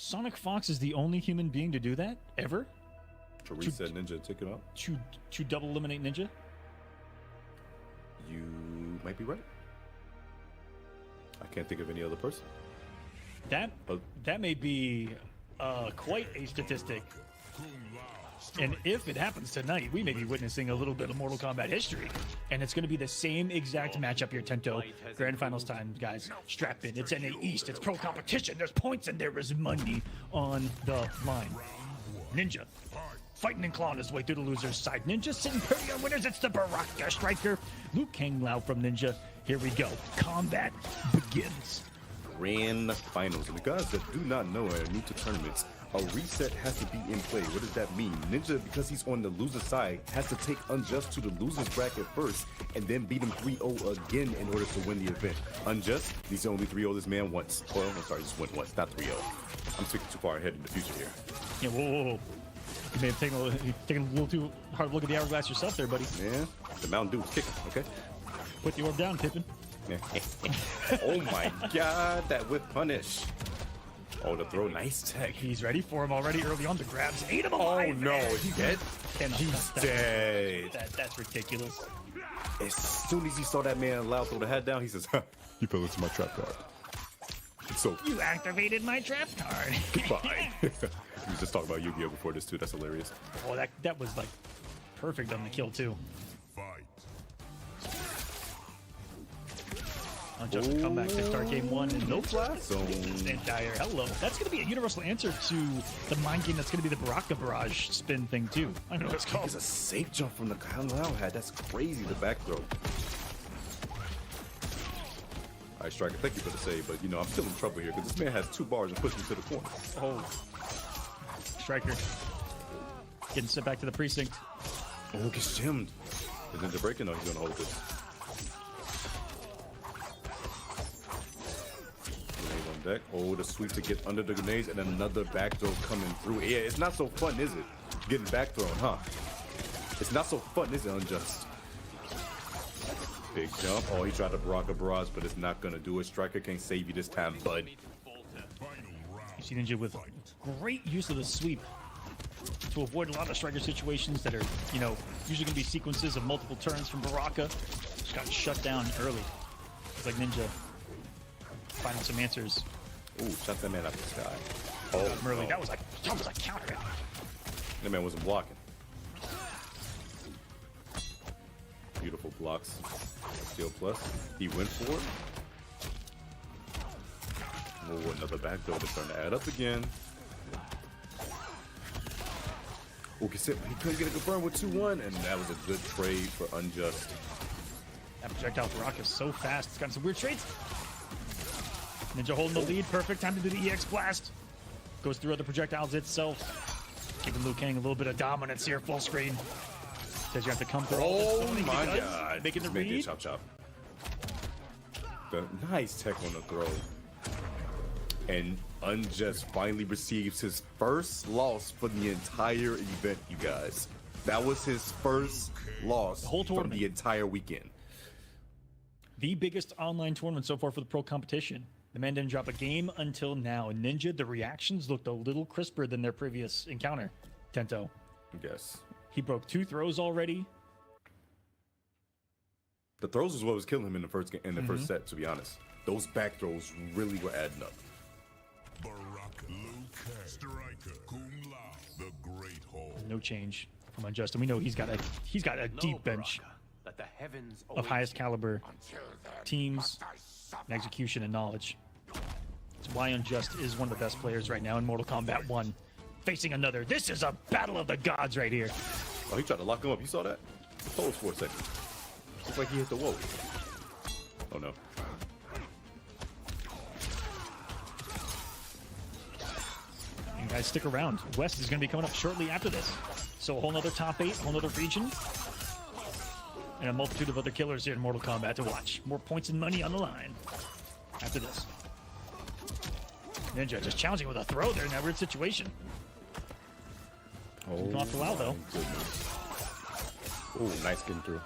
Sonic Fox is the only human being to do that ever. To reset Ninja and take it out. To double eliminate Ninja. You might be right. I can't think of any other person. That may be quite a statistic. And if it happens tonight, we may be witnessing a little bit of Mortal Kombat history. And it's going to be the same exact matchup here, Tento. Grand Finals time, guys. Strap in. It's NA East. It's pro competition. There's points and there is money on the line. Ninja fighting and clawing his way through the loser's side. Ninja sitting pretty on winners. It's the Baraka striker. Liu Kang Lao from Ninja. Here we go. Combat begins. Grand Finals. And the guys that do not know and are new to tournaments, a reset has to be in play. What does that mean? Ninja, because he's on the loser side, has to take Unjust to the loser's bracket first and then beat him 3-0 again in order to win the event. Unjust, he's only 3-0 this man once. Well, I'm sorry, just went once, not 3-0. I'm thinking too far ahead in the future here. Yeah, whoa. You may have taken a little too hard look at the hourglass yourself there, buddy. Yeah, the Mountain Dew is kicking, okay? Put the orb down, Pippin. Oh my god, that whip punish. Oh, the throw, nice tech. He's ready for him already early on. The grabs, ate him alive. Oh no, is he dead? He's dead. That's ridiculous. As soon as he saw that man Lau throw the hat down, he says, "Huh, you fell into my trap card." So you activated my trap card. Goodbye. He was just talking about Yu-Gi-Oh before this too. That's hilarious. Oh, that was like perfect on the kill too. Fight. Unjust come back to start game one and no blast zone. And Dyer, hello. That's going to be a universal answer to the mind game. That's going to be the Baraka Barrage spin thing too. I don't know what it's called. It's a safe jump from the Kyle Lau had. That's crazy. The back throw. All right, Striker, thank you for the save, but you know I'm still in trouble here because this man has 2 bars and pushes me to the corner. Oh, Striker getting sent back to the precinct. Oh, gets gemmed. Is Ninja breaking? No, he's gonna hold this. Grenade on deck. Oh, the sweep to get under the grenades and another back throw coming through. Yeah, it's not so fun, is it? Getting back thrown, huh? It's not so fun, is it, Unjust? Big jump. Oh, he tried to Baraka Barrage, but it's not gonna do it. Striker can't save you this time, bud. You see Ninja with great use of the sweep to avoid a lot of Striker situations that are, you know, usually gonna be sequences of multiple turns from Baraka. Just got shut down early. It's like Ninja finding some answers. Ooh, shot that man out the sky. Oh, early. No. That was like counter. That man wasn't blocking. Beautiful blocks. Steel plus. He went for it. Oh, another back throw to starting to add up again. Oh, he couldn't get it confirmed with 2-1, and that was a good trade for Unjust. That projectile Baraka is so fast. It's got some weird trades. Ninja holding the lead. Perfect time to do the EX blast. Goes through other projectiles itself. Giving Liu Kang a little bit of dominance here. Full screen. Says you have to come through all this. Oh my god. Making the read. Chop chop. The nice tech on the throw. And Unjust finally receives his first loss for the entire event, you guys. That was his first loss from the entire weekend. The biggest online tournament so far for the pro competition. The man didn't drop a game until now. Ninja, the reactions looked a little crisper than their previous encounter. Tento. Yes. He broke 2 throws already. The throws is what was killing him in the first game, first set, to be honest. Those back throws really were adding up. Baraka, Liu Kang, Striker, Kung Lao, the Great Hall. No change from Unjust, and we know he's got a deep bench of highest caliber teams, and execution, and knowledge. That's why Unjust is one of the best players right now in Mortal Kombat 1. Facing another. This is a battle of the gods right here. Oh, he tried to lock him up. You saw that? Pose for a second. Looks like he hit the wall. Oh no. And guys, stick around. West is going to be coming up shortly after this. So a whole nother top 8, a whole nother region. And a multitude of other killers here in Mortal Kombat to watch. More points and money on the line after this. Ninja just challenging with a throw there in that weird situation. Oh, come off the wow, though. Oh, nice getting through.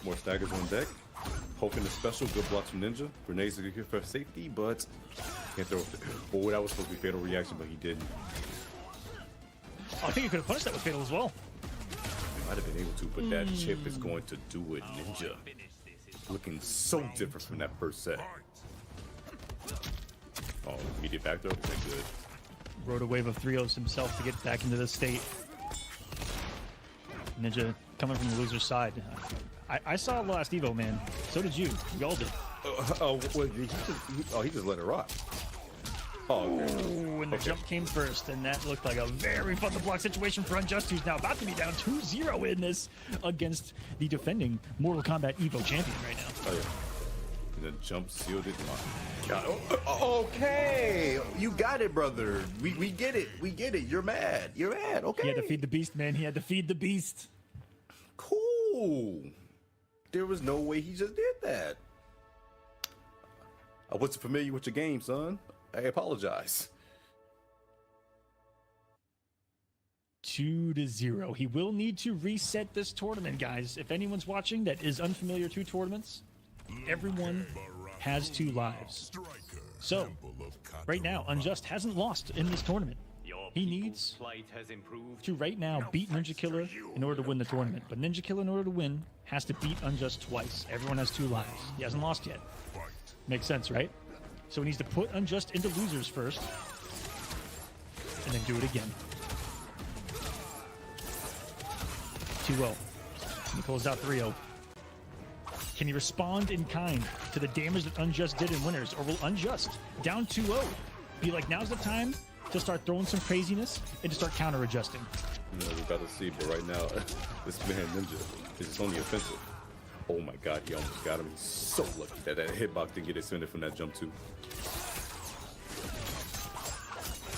More staggers on deck. Poking the special, good blocks from Ninja. Grenades are good for safety, but can't throw it. Oh, that was supposed to be fatal reaction, but he didn't. Oh, I think he could have punished that with fatal as well. He might have been able to, but that chip is going to do it. Ninja looking so different from that first set. Oh, immediate back throw. Okay, good. Rode a wave of 3-0s himself to get back into this state. Ninja coming from the loser's side. I saw last Evo, man. So did you. We all did. Well, he just let it rock. Oh, okay. Ooh, and the jump came first, and that looked like a very fun to block situation for Unjust, who's now about to be down 2-0 in this against the defending Mortal Kombat Evo champion right now. Oh, yeah. And the jump sealed it. Okay, you got it, brother. We get it. We get it. You're mad. You're mad. Okay. He had to feed the beast, man. He had to feed the beast. Cool. There was no way he just did that. I wasn't familiar with your game, son. I apologize. 2-0. He will need to reset this tournament, guys. If anyone's watching that is unfamiliar to tournaments, everyone has 2 lives. So, right now, Unjust hasn't lost in this tournament. He needs to right now beat Ninja Killer in order to win the tournament. But Ninja Killer, in order to win, has to beat Unjust twice. Everyone has 2 lives. He hasn't lost yet. Makes sense, right? So he needs to put Unjust into losers first, and then do it again. 2-0. He closed out 3-0. Can he respond in kind to the damage that Unjust did in winners, or will Unjust, down 2-0, be like, now's the time to start throwing some craziness and to start counter-adjusting? You know, we're about to see, but right now, this man Ninja is only offensive. Oh my god, he almost got him. He's so lucky that that hitbox didn't get extended from that jump too.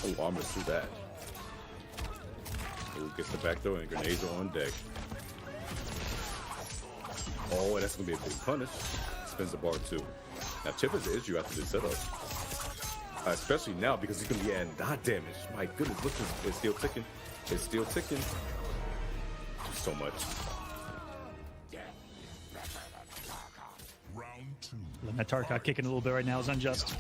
Oh, armor through that. Oh, gets the back throw and grenades are on deck. Oh, and that's gonna be a big punish. Spins the bar too. Now Chip is the issue after this setup. Especially now because he's gonna be adding dot damage. My goodness, look, it's still ticking. It's still ticking. So much. Letting that Tarkov kicking a little bit right now is Unjust.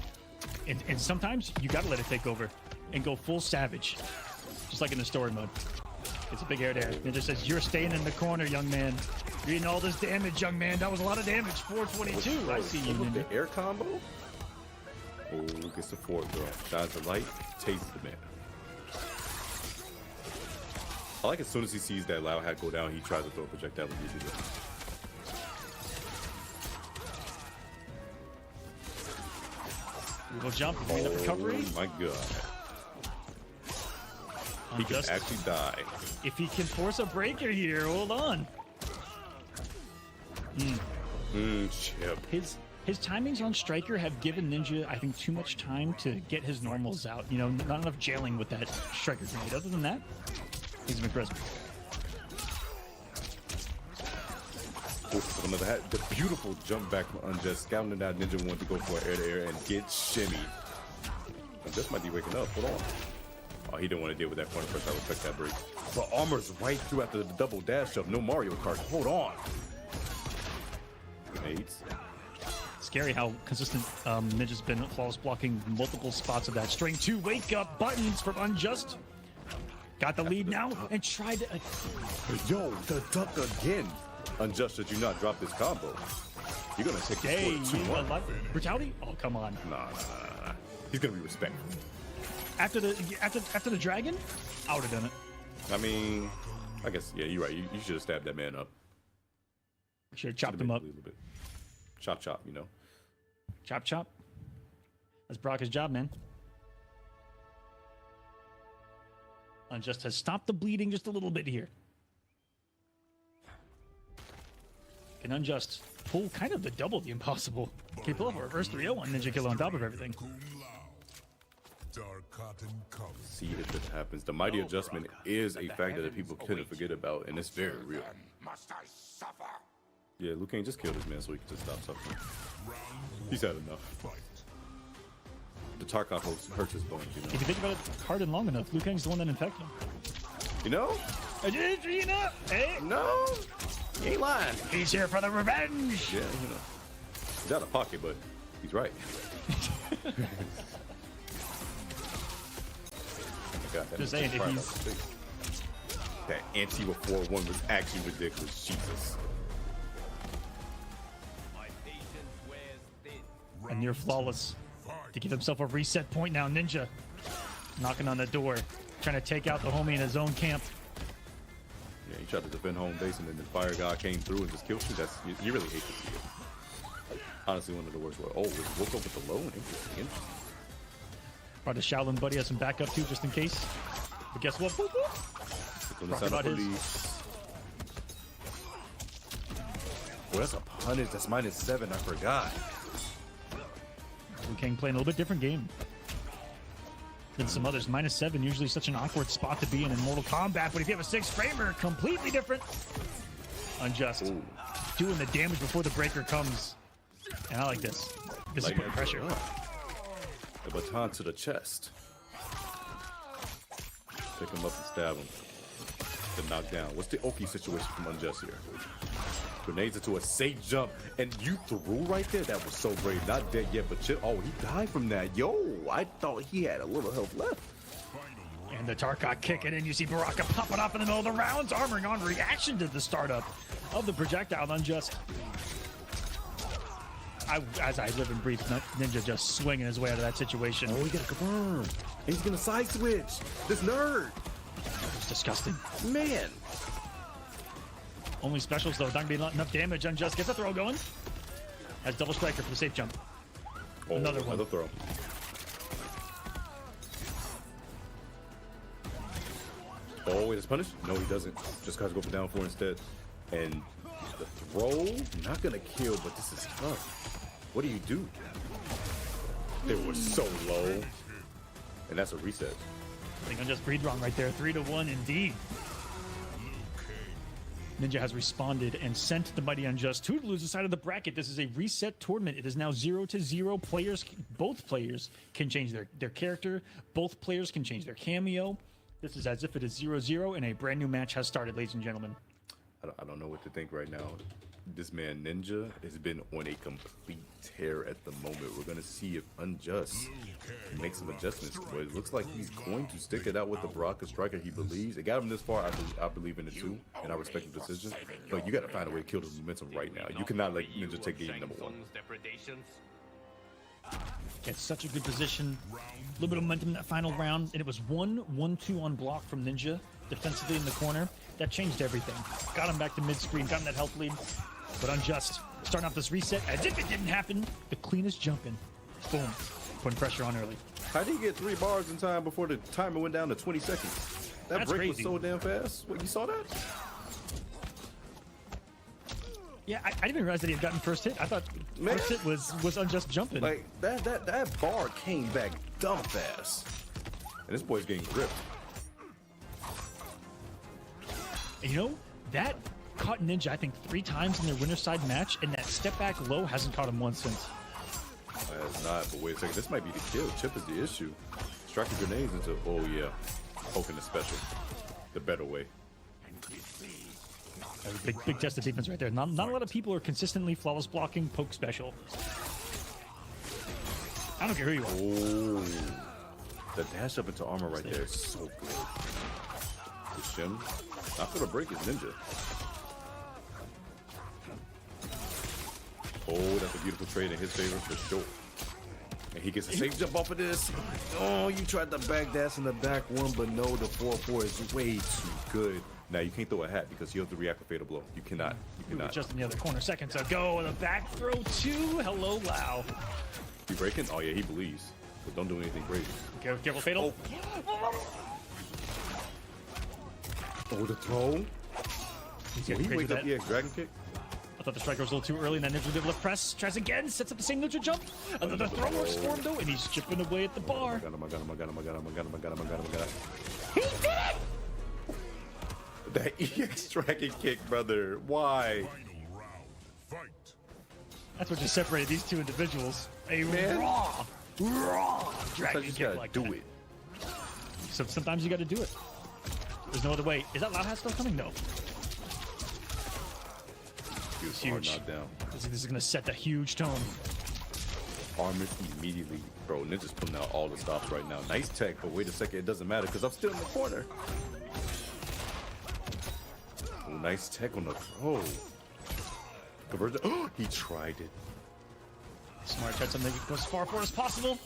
And sometimes you gotta let it take over and go full savage. Just like in the story mode. It's a big air there. Ninja says, you're staying in the corner, young man. You're eating all this damage, young man. That was a lot of damage. 422. I see you, Ninja. The air combo? Oh, gets the forward throw. Shines the light. Takes the man. I like as soon as he sees that loud hat go down, he tries to throw a projectile immediately. Little jump, clean up recovery. Oh my god. He can actually die. If he can force a breaker here, hold on. Chip. His timings on Striker have given Ninja, I think, too much time to get his normals out. You know, not enough jailing with that Striker grenade. Other than that, he's impressive. Another hat. The beautiful jump back from Unjust. Scouting that Ninja wanted to go for an air-to-air and get shimmy. Unjust might be waking up. Hold on. Oh, he didn't want to deal with that corner press. I respect that break. But armor's right through after the double dash up. No Mario Kart. Hold on. Grenades. Scary how consistent Ninja's been flawless blocking multiple spots of that. String 2 wake up buttons from Unjust. Got the lead now and tried to... Yo, the duck again. Unjust, should you not drop this combo? You're going to take the score 2-1. Brutality? Oh, come on. Nah. He's going to be respectful. After the dragon, I would have done it. I mean, I guess, yeah, you're right. You should have stabbed that man up. Should have chopped him up. A little bit. Chop, chop, you know. Chop, chop. That's Brock's job, man. Unjust has stopped the bleeding just a little bit here. Can Unjust pull kind of the double the impossible? Can he pull off a reverse 3-0 on Ninja Killer on top of everything? See if this happens. The mighty adjustment is a factor that people couldn't forget about, and it's very real. Yeah, Liu Kang just killed this man so he can just stop suffering. He's had enough. The Tarkov hurts his bones, you know. If you think about it hard and long enough, Liu Kang's the one that infected him. You know? You know? Hey? No. He ain't lying. He's here for the revenge. Yeah, you know. He's out of pocket, but he's right. God, Just saying, if he's... That anti-Tiwa 4-1 was actually ridiculous. Jesus. And near flawless to give himself a reset point now. Ninja knocking on the door, trying to take out the homie in his own camp. Yeah, he tried to defend home base, and then the fire god came through and just killed you. That's you really hate to see it. Honestly, one of the worst. Oh, it woke up with the low. Interesting. Brought a Shaolin buddy as some backup too, just in case. But guess what? Boop, boop. Rock about his. Well, that's a punish. That's -7. I forgot. Liu Kang playing a little bit different game than some others. -7, usually such an awkward spot to be in Mortal Kombat, but if you have a 6-framer, completely different. Unjust. Ooh. Doing the damage before the breaker comes. And I like this. This is putting pressure. The baton to the chest. Pick him up and stab him. The knockdown. What's the Oki situation from Unjust here? Grenades into a safe jump, and you threw right there. That was so brave. Not dead yet, but chill. Oh, he died from that. Yo, I thought he had a little health left. And the Tarkot kicking in. You see Baraka popping off in the middle of the rounds, armoring on reaction to the startup of the projectile. Unjust. As I live and breathe, Ninja just swinging his way out of that situation. Oh, he got a confirm. He's gonna side switch. This nerd. It's disgusting. Man. Only specials though. Not gonna be enough damage. Unjust gets the throw going. Has double striker for the safe jump. Oh, Another one. Another throw. Oh, wait, it's punished? No, he doesn't. Just tries to go for down 4 instead. And the throw, not gonna kill, but this is tough. What do? It was so low. And that's a reset. I think Unjust breathed wrong right there. 3-1 indeed. Ninja has responded and sent the mighty Unjust to the loser side of the bracket. This is a reset tournament. It is now 0-0. Both players can change their character. Both players can change their cameo. This is as if it is 0-0 and a brand new match has started, ladies and gentlemen. I don't know what to think right now. This man Ninja has been on a complete tear at the moment. We're gonna see if Unjust makes some adjustments. But it looks like he's going to stick it out with the Baraka striker he believes. It got him this far. I believe in it too, and I respect the decision. But you got to find a way to kill the momentum right now. You cannot let Ninja take game number 1. It's such a good position. A little bit of momentum in that final round, and it was 1-1-2 on block from Ninja defensively in the corner. That changed everything. Got him back to mid-screen, got him that health lead. But Unjust starting off this reset as if it didn't happen. The cleanest jumping. Boom. Putting pressure on early. How did he get 3 bars in time before the timer went down to 20 seconds? That That's break crazy. was so damn fast. What, you saw that? Yeah, I didn't even realize that he had gotten first hit. I thought Man. first hit was Unjust jumping. Like that bar came back dumb fast. And this boy's getting gripped. You know, that caught Ninja, I think, 3 times in their winner side match, and that step back low hasn't caught him once since. It's not, but wait a second. This might be the kill. Chip is the issue. Striking grenades into, oh yeah, poking the special. The better way. That was a big test of defense right there. Not a lot of people are consistently flawless blocking poke special. I don't care who you are. Oh, the dash up into armor right there is so good. The shim, not for the break, is Ninja. Oh, that's a beautiful trade in his favor for sure. And he gets a safe jump off of this. Oh, you tried the back dash in the back one, but no, the 4-4 is way too good. Now you can't throw a hat because you have to react with fatal blow. You cannot. You cannot. Just in the other corner seconds ago. The back throw too. Hello, Lau. He breaking? Oh yeah, he believes. But don't do anything crazy. Careful, fatal. Oh, the throw. He's Will he crazy wake with up that. EX Dragon Kick? I thought the striker was a little too early, and then Ninja was able to press. Tries again, sets up the same neutral jump. Another throw works for him though, and he's chipping away at the bar. I got him, I got him, I got him, I got him, I got him, I got him, I got him, I got him. He did it! That EX Dragon Kick, brother. Why? Final round. Fight. That's what just separated these two individuals. A Man. raw Sometimes dragon you kick gotta like do that. it. So sometimes you got to do it. There's no other way. Is that Loud Hat still coming? No. He was Huge. hard knocked down. This is going to set the huge tone. Armor immediately. Bro, Ninja's putting out all the stops right now. Nice tech, but wait a second, it doesn't matter because I'm still in the corner. Oh, nice tech on the throw. Conversion. Oh, he tried it. Smart tried something that goes as far forward as possible.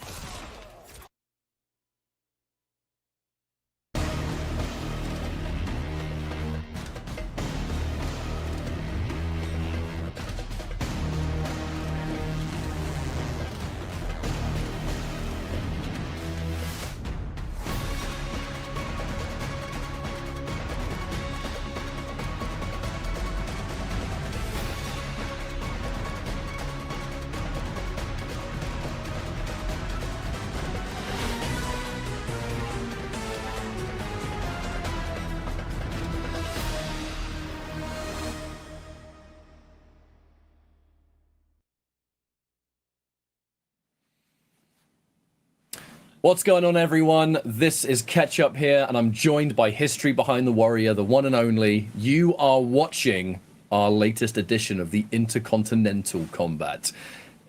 What's going on, everyone? This is Ketchup here, and I'm joined by History Behind the Warrior, the one and only. You are watching our latest edition of the Intercontinental Kombat.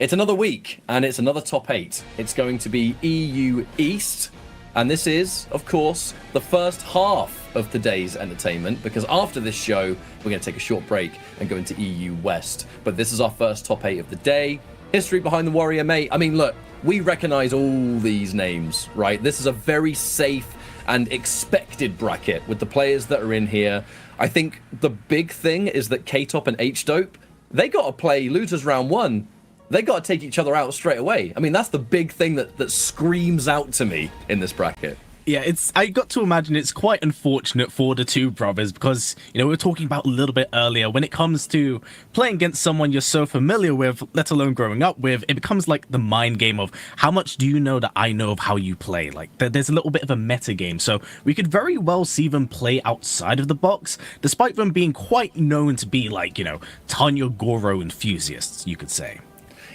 It's another week, and it's another top 8. It's going to be EU East, and this is, of course, the first half of today's entertainment, because after this show, we're going to take a short break and go into EU West. But this is our first top 8 of the day. History Behind the Warrior, mate. I mean, look, we recognize all these names, right? This is a very safe and expected bracket with the players that are in here. I think the big thing is that K-Top and H-Dope, they got to play losers round 1. They got to take each other out straight away. I mean, that's the big thing that screams out to me in this bracket. Yeah, I got to imagine it's quite unfortunate for the two brothers because, you know, we were talking about a little bit earlier, when it comes to playing against someone you're so familiar with, let alone growing up with, it becomes like the mind game of how much do you know that I know of how you play? Like, there's a little bit of a meta game, so we could very well see them play outside of the box, despite them being quite known to be like, you know, Tanya Goro enthusiasts, you could say.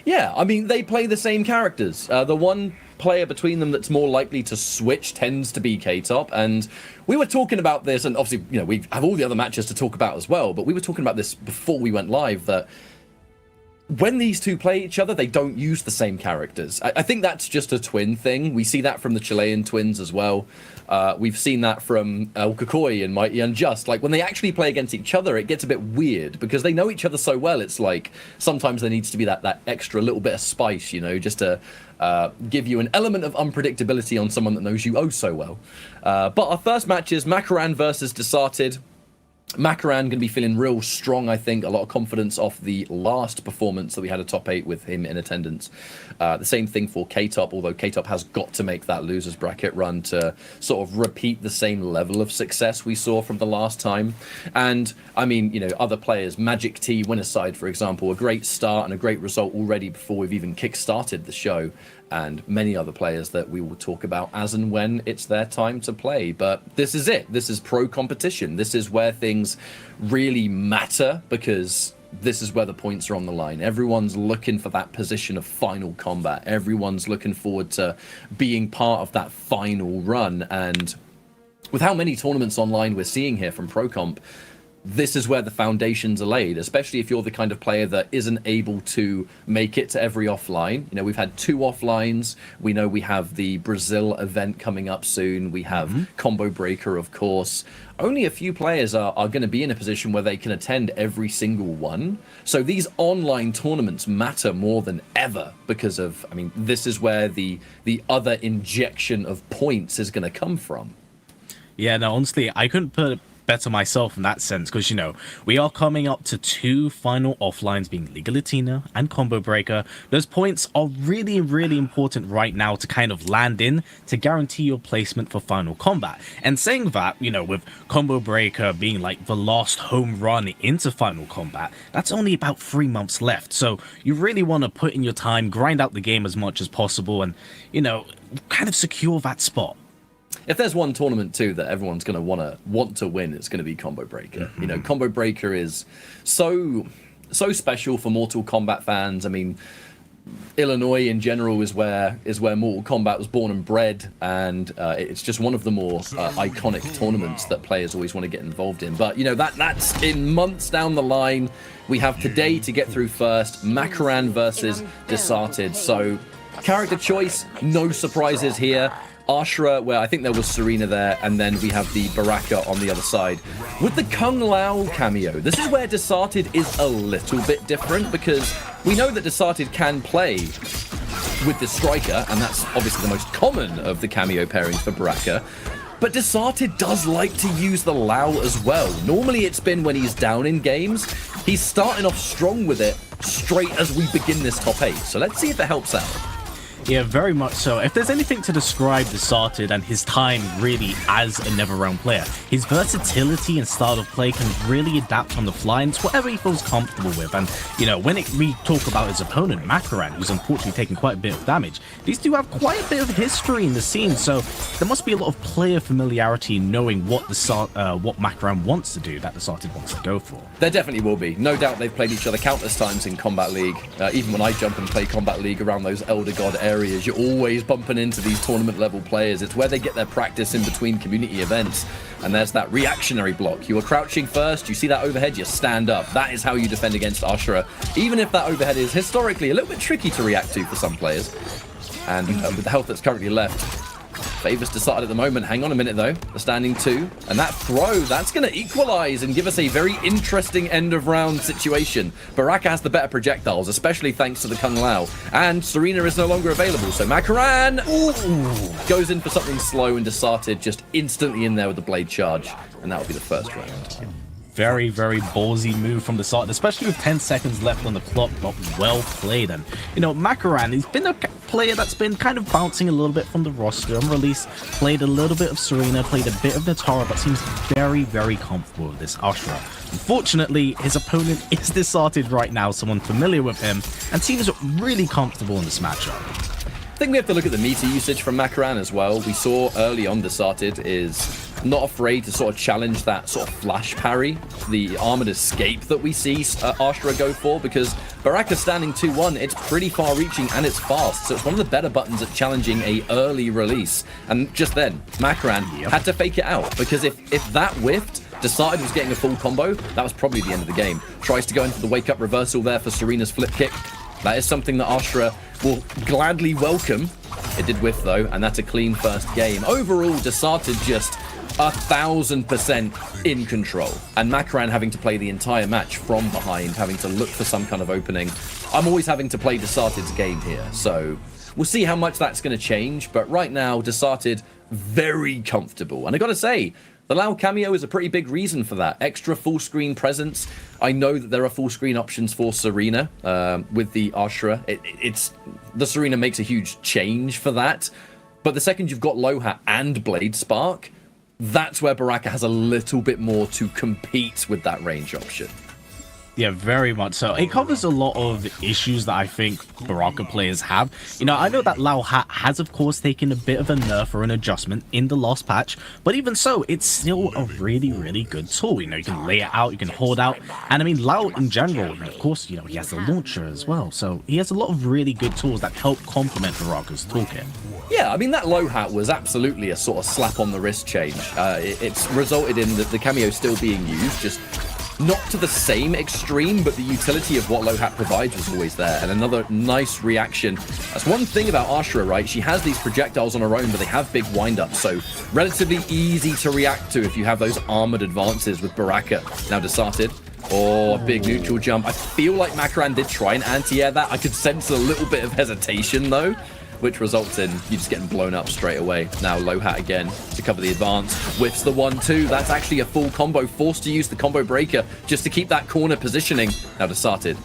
Yeah, I mean, they play the same characters. The one player between them that's more likely to switch tends to be K-Top, and we were talking about this, and obviously, you know, we have all the other matches to talk about as well, but we were talking about this before we went live, that when these two play each other, they don't use the same characters. I think that's just a twin thing. We see that from the Chilean twins as well. We've seen that from El Kakoi and Mighty Unjust. Like, when they actually play against each other, it gets a bit weird because they know each other so well. It's like sometimes there needs to be that extra little bit of spice, you know, just to give you an element of unpredictability on someone that knows you oh so well. But our first match is Makaran versus Desarted. Makaran going to be feeling real strong, I think. A lot of confidence off the last performance that we had a top 8 with him in attendance. The same thing for K-Top, although K-Top has got to make that losers bracket run to sort of repeat the same level of success we saw from the last time. And, I mean, you know, other players, Magic T, Winnerside, for example, a great start and a great result already before we've even kick-started the show. And many other players that we will talk about as and when it's their time to play. But this is it. This is pro competition. This is where things really matter because this is where the points are on the line. Everyone's looking for that position of final combat. Everyone's looking forward to being part of that final run. And with how many tournaments online we're seeing here from Pro Comp, this is where the foundations are laid, especially if you're the kind of player that isn't able to make it to every offline. You know, we've had 2 offlines. We know we have the Brazil event coming up soon. We have Combo Breaker, of course. Only a few players are going to be in a position where they can attend every single one. So these online tournaments matter more than ever because of, I mean, this is where the other injection of points is going to come from. Yeah, no, honestly, I couldn't put it better myself in that sense because, you know, we are coming up to 2 final offlines being Liga Latina and Combo Breaker. Those points are really, really important right now to kind of land in to guarantee your placement for Final Combat. And saying that, you know, with Combo Breaker being like the last home run into Final Combat, that's only about 3 months left. So you really want to put in your time, grind out the game as much as possible and, you know, kind of secure that spot. If there's one tournament too that everyone's going to want to win, it's going to be Combo Breaker. You know, Combo Breaker is so special for Mortal Kombat fans. I mean, Illinois in general is where Mortal Kombat was born and bred, and it's just one of the more iconic tournaments that players always want to get involved in. But you know, that's in months down the line. We have today to get through first. Makaran versus Desarted. So character choice, no surprises here. Ashura, where I think there was Serena there, and then we have the Baraka on the other side. With the Kung Lao cameo, this is where Desarted is a little bit different, because we know that Desarted can play with the Striker, and that's obviously the most common of the cameo pairings for Baraka. But Desarted does like to use the Lao as well. Normally it's been when he's down in games. He's starting off strong with it straight as we begin this top 8. So let's see if it helps out. Yeah, very much so. If there's anything to describe Desarted and his time really as a NetherRealm player, his versatility and style of play can really adapt on the fly, and it's whatever he feels comfortable with. And, you know, when we talk about his opponent, Makaran, who's unfortunately taken quite a bit of damage, these two have quite a bit of history in the scene, so there must be a lot of player familiarity in knowing what Makaran wants to do, that Desarted wants to go for. There definitely will be. No doubt they've played each other countless times in Combat League. Even when I jump and play Combat League around those Elder God areas, you're always bumping into these tournament level players. It's where they get their practice in between community events. And there's that reactionary block. You are crouching first, you see that overhead, you stand up. That is how you defend against Ashura, even if that overhead is historically a little bit tricky to react to for some players. And with the health that's currently left, favors Desarted at the moment. Hang on a minute though. The standing 2, and that throw, that's going to equalize and give us a very interesting end of round situation. Baraka has the better projectiles, especially thanks to the Kung Lao, and Serena is no longer available, so Makaran goes in for something slow, and Desarted just instantly in there with the blade charge, and that will be the first round. Very, very ballsy move from Desarted, especially with 10 seconds left on the clock, but well played. And, you know, Makaran, he's been a player that's been kind of bouncing a little bit from the roster. On release, played a little bit of Serena, played a bit of Natara, but seems very, very comfortable with this Ashura. Unfortunately, his opponent is Desarted right now, someone familiar with him, and seems really comfortable in this matchup. I think we have to look at the meter usage from Makaran as well. We saw early on Desarted is not afraid to sort of challenge that sort of flash parry, the armored escape that we see Ashura go for, because Baraka standing 2-1, it's pretty far reaching and it's fast, so it's one of the better buttons at challenging a early release. And just then, Makaran had to fake it out, because if that whiffed, Desarted was getting a full combo, that was probably the end of the game. Tries to go into the wake up reversal there for Serena's flip kick. That is something that Ashura will gladly welcome. It did whiff though, and that's a clean first game. Overall, Desarted just 1000% in control, and Makaran having to play the entire match from behind, having to look for some kind of opening. I'm always having to play Desarted's game here, so we'll see how much that's going to change, but right now, Desarted very comfortable. And I gotta say, the Lao cameo is a pretty big reason for that. Extra full screen presence. I know that there are full screen options for Serena with the Ashura. The Serena makes a huge change for that. But the second you've got Lohat and Blade Spark, that's where Baraka has a little bit more to compete with that range option. Yeah, very much so. It covers a lot of issues that I think Baraka players have. You know, I know that Lao Hat has, of course, taken a bit of a nerf or an adjustment in the last patch, but even so, it's still a really, really good tool. You know, you can lay it out, you can hold out, and I mean, Lao in general, and of course, you know, he has the launcher as well, so he has a lot of really good tools that help complement Baraka's toolkit. Yeah, I mean, that low hat was absolutely a sort of slap on the wrist change. It's resulted in the cameo still being used, just not to the same extreme, but the utility of what Lohat provides was always there. And another nice reaction. That's one thing about Ashura, right? She has these projectiles on her own, but they have big wind-ups, so relatively easy to react to if you have those armored advances with Baraka. Now Desarted. Oh, big neutral jump. I feel like Makaran did try and anti-air that. I could sense a little bit of hesitation, though, which results in you just getting blown up straight away. Now Lohat again to cover the advance. Whiffs the 1-2. That's actually a full combo. Forced to use the combo breaker just to keep that corner positioning. Now Desarted.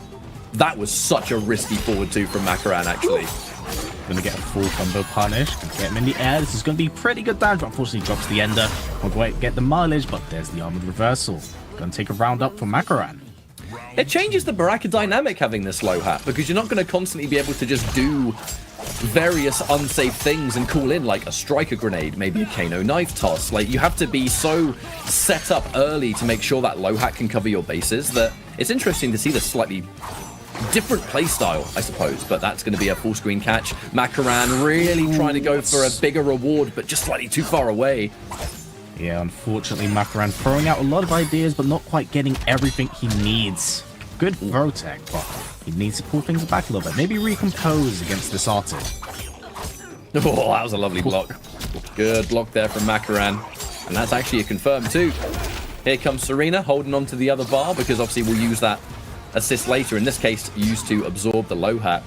That was such a risky forward 2 from Makaran, actually. Gonna get a full combo punish. Gonna get him in the air. This is gonna be pretty good damage, but unfortunately drops the ender. Won't quite get the mileage, but there's the armored reversal. Gonna take a round up for Makaran. It changes the Baraka dynamic having this Lohat, because you're not going to constantly be able to just do various unsafe things and call in like a striker grenade, maybe a Kano knife toss. Like, you have to be so set up early to make sure that Lohat can cover your bases that it's interesting to see the slightly different playstyle, I suppose, but that's going to be a full screen catch. Makaran really trying to go for a bigger reward, but just slightly too far away. Yeah, unfortunately, Makaran throwing out a lot of ideas, but not quite getting everything he needs. Good throw tech, but he needs to pull things back a little bit. Maybe recompose against this artist. Oh, that was a lovely block. Good block there from Makaran. And that's actually a confirm too. Here comes Serena holding on to the other bar because obviously we'll use that assist later. In this case, used to absorb the low hat.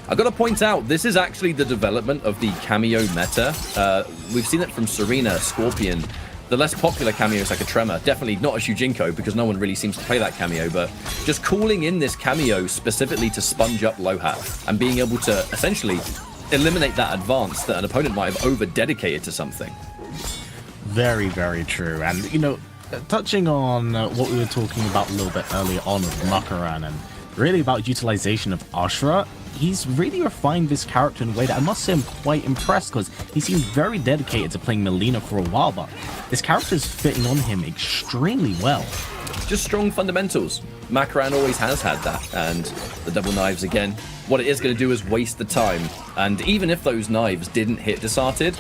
I've got to point out, this is actually the development of the cameo meta. We've seen it from Serena, Scorpion. The less popular cameos like a Tremor, definitely not a Shujinko because no one really seems to play that cameo, but just calling in this cameo specifically to sponge up low hat and being able to essentially eliminate that advance that an opponent might have over-dedicated to something. Very, very true. And, you know, touching on what we were talking about a little bit earlier on with Makaran and really about utilization of Ashura, he's really refined this character in a way that I must say I'm quite impressed because he seemed very dedicated to playing Melina for a while, but this character's fitting on him extremely well. Just strong fundamentals. Makaran always has had that, and the double knives again. What it is going to do is waste the time, and even if those knives didn't hit Desarted,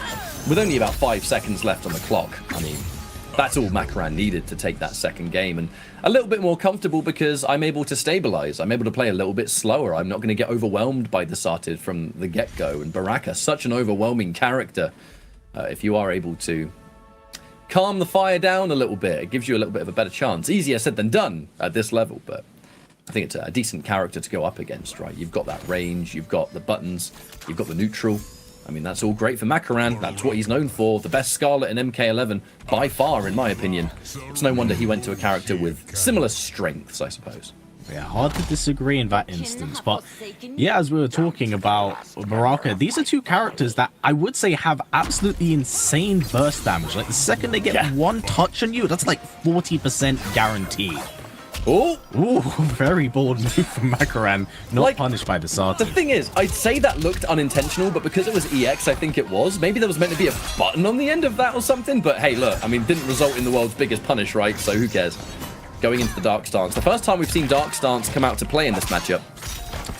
with only about 5 seconds left on the clock, I mean, that's all Makaran needed to take that second game, and a little bit more comfortable because I'm able to stabilize. I'm able to play a little bit slower. I'm not going to get overwhelmed by Desarted from the get-go, and Baraka, such an overwhelming character. If you are able to calm the fire down a little bit, it gives you a little bit of a better chance. Easier said than done at this level, but I think it's a decent character to go up against, right? You've got that range, you've got the buttons, you've got the neutral. I mean, that's all great for Makaran. That's what he's known for. The best Scarlet in MK11, by far, in my opinion. It's no wonder he went to a character with similar strengths, I suppose. Yeah, hard to disagree in that instance. But yeah, as we were talking about Baraka, these are two characters that I would say have absolutely insane burst damage. Like the second they get one touch on you, that's like 40% guaranteed. Oh, ooh, very bold move from Makaran, not like, punished by Desarted. The thing is, I'd say that looked unintentional, but because it was EX, I think it was. Maybe there was meant to be a button on the end of that or something, but hey, look, I mean, didn't result in the world's biggest punish, right? So who cares? Going into the Dark Stance. The first time we've seen Dark Stance come out to play in this matchup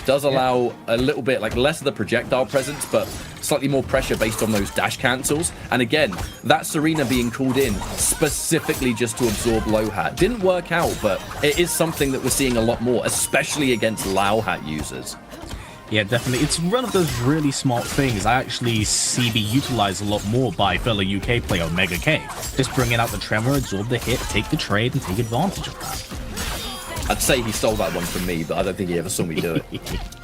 does allow a little bit, like less of the projectile presence, but slightly more pressure based on those dash cancels. And again, that Serena being called in specifically just to absorb low hat didn't work out, but it is something that we're seeing a lot more, especially against low hat users. Yeah, definitely. It's one of those really smart things I actually see be utilized a lot more by fellow UK player Mega K. Just bringing out the Tremor, absorb the hit, take the trade, and take advantage of that. I'd say he stole that one from me, but I don't think he ever saw me do it.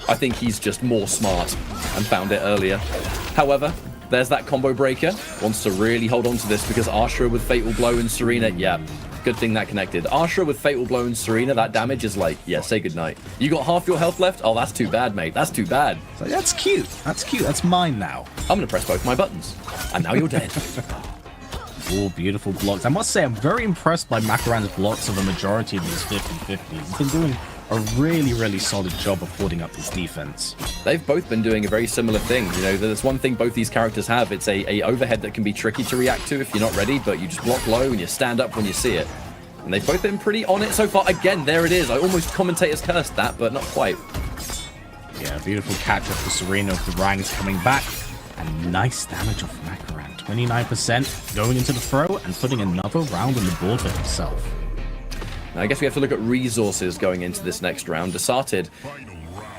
I think he's just more smart and found it earlier. However, there's that combo breaker. Wants to really hold on to this because Ashura with Fatal Blow and Serena, yeah, good thing that connected. Ashura with Fatal Blow and Serena, that damage is like, yeah, say goodnight. You got half your health left? Oh, that's too bad, mate. That's too bad. So that's cute. That's cute. That's mine now. I'm going to press both my buttons. And now you're dead. Oh, beautiful blocks. I must say, I'm very impressed by Makaran's blocks of a majority of these 50-50s. He's been doing a really, really solid job of holding up his defense. They've both been doing a very similar thing. You know, there's one thing both these characters have. It's a overhead that can be tricky to react to if you're not ready, but you just block low and you stand up when you see it. And they've both been pretty on it so far. Again, there it is. I almost commentators cursed that, but not quite. Yeah, beautiful catch up for Serena with the rangs coming back. And nice damage off Makaran. 29% going into the throw and putting another round on the board for himself. Now, I guess we have to look at resources going into this next round. Desarted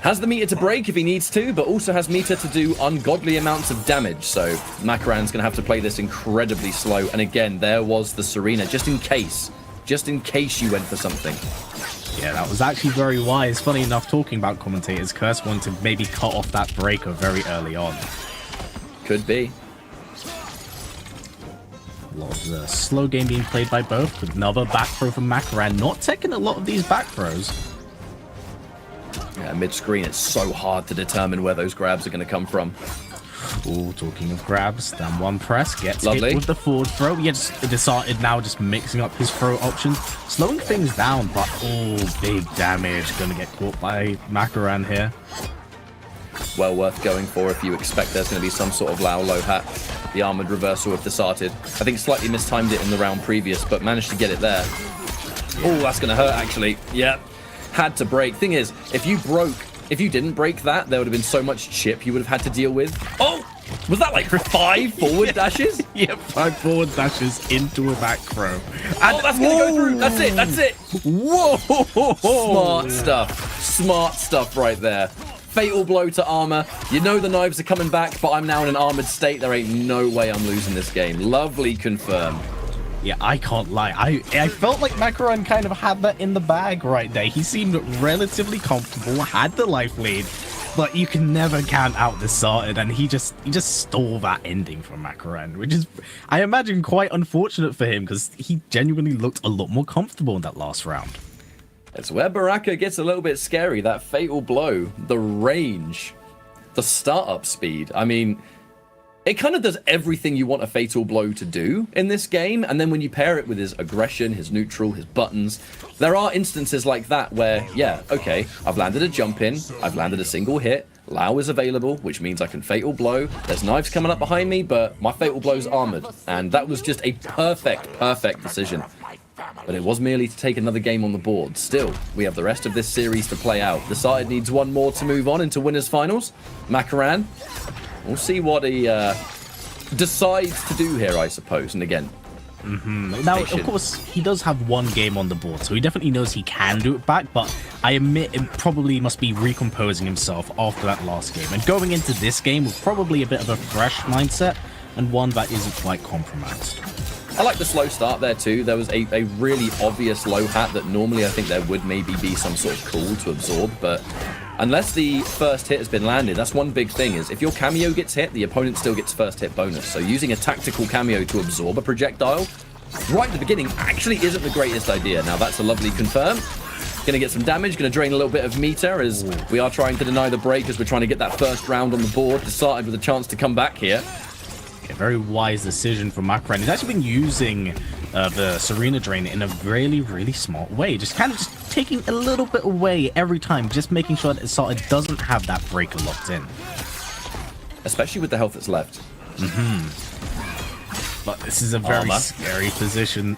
has the meter to break if he needs to, but also has meter to do ungodly amounts of damage. So Makaran's going to have to play this incredibly slow. And again, there was the Serena, just in case you went for something. Yeah, that was actually very wise. Funny enough, talking about commentators, Curse wanted to maybe cut off that breaker very early on. Could be. A lot of the slow game being played by both, with another back throw from Makaran, not taking a lot of these back throws. Yeah, mid-screen, it's so hard to determine where those grabs are going to come from. Ooh, talking of grabs, then one press gets Lovely. hit with the forward throw. Yeah, just decided now just mixing up his throw options, slowing things down, but oh, big damage. Going to get caught by Makaran here. Well worth going for if you expect there's going to be some sort of low hat. The armored reversal of Desarted. I think slightly mistimed it in the round previous, but managed to get it there. Oh, that's going to hurt, actually. Yep. had to break. Thing is, if you didn't break that, there would have been so much chip you would have had to deal with. Oh, was that like 5 forward dashes? Yep, 5 forward dashes into a back throw. And Oh, that's gonna go through. That's it. That's it. Whoa! Smart stuff right there. Fatal blow to armor. You know the knives are coming back, but I'm now in an armored state. There ain't no way I'm losing this game. Lovely confirm. Yeah, I can't lie. I felt like Macaron kind of had that in the bag right there. He seemed relatively comfortable, had the life lead, but you can never count out the Sorted, and he just stole that ending from Macaron, which is, I imagine, quite unfortunate for him because he genuinely looked a lot more comfortable in that last round. That's where Baraka gets a little bit scary. That fatal blow, the range, the startup speed. I mean, it kind of does everything you want a fatal blow to do in this game. And then when you pair it with his aggression, his neutral, his buttons, there are instances like that where, yeah, okay, I've landed a jump in, I've landed a single hit, Lao is available, which means I can fatal blow. There's knives coming up behind me, but my fatal blow's armored. And that was just a perfect decision. But it was merely to take another game on the board. Still, we have the rest of this series to play out. The side needs one more to move on into winners finals. Macaran, we'll see what he decides to do here, I suppose. And again, now, of course, he does have one game on the board, so he definitely knows he can do it back, but I admit it probably must be recomposing himself after that last game. And going into this game with probably a bit of a fresh mindset and one that isn't quite compromised. I like the slow start there too. There was a really obvious low hat that normally I think there would maybe be some sort of cool to absorb, but unless the first hit has been landed, that's one big thing, is if your cameo gets hit, the opponent still gets first hit bonus. So using a tactical cameo to absorb a projectile right at the beginning actually isn't the greatest idea. Now that's a lovely confirm. Gonna get some damage, gonna drain a little bit of meter as we are trying to deny the break as we're trying to get that first round on the board. Decided with a chance to come back here. A very wise decision from Macaran. He's actually been using the Serena Drain in a really smart way. Just kind of just taking a little bit away every time, just making sure that Sorted doesn't have that breaker locked in. Especially with the health that's left. But this is a very scary position.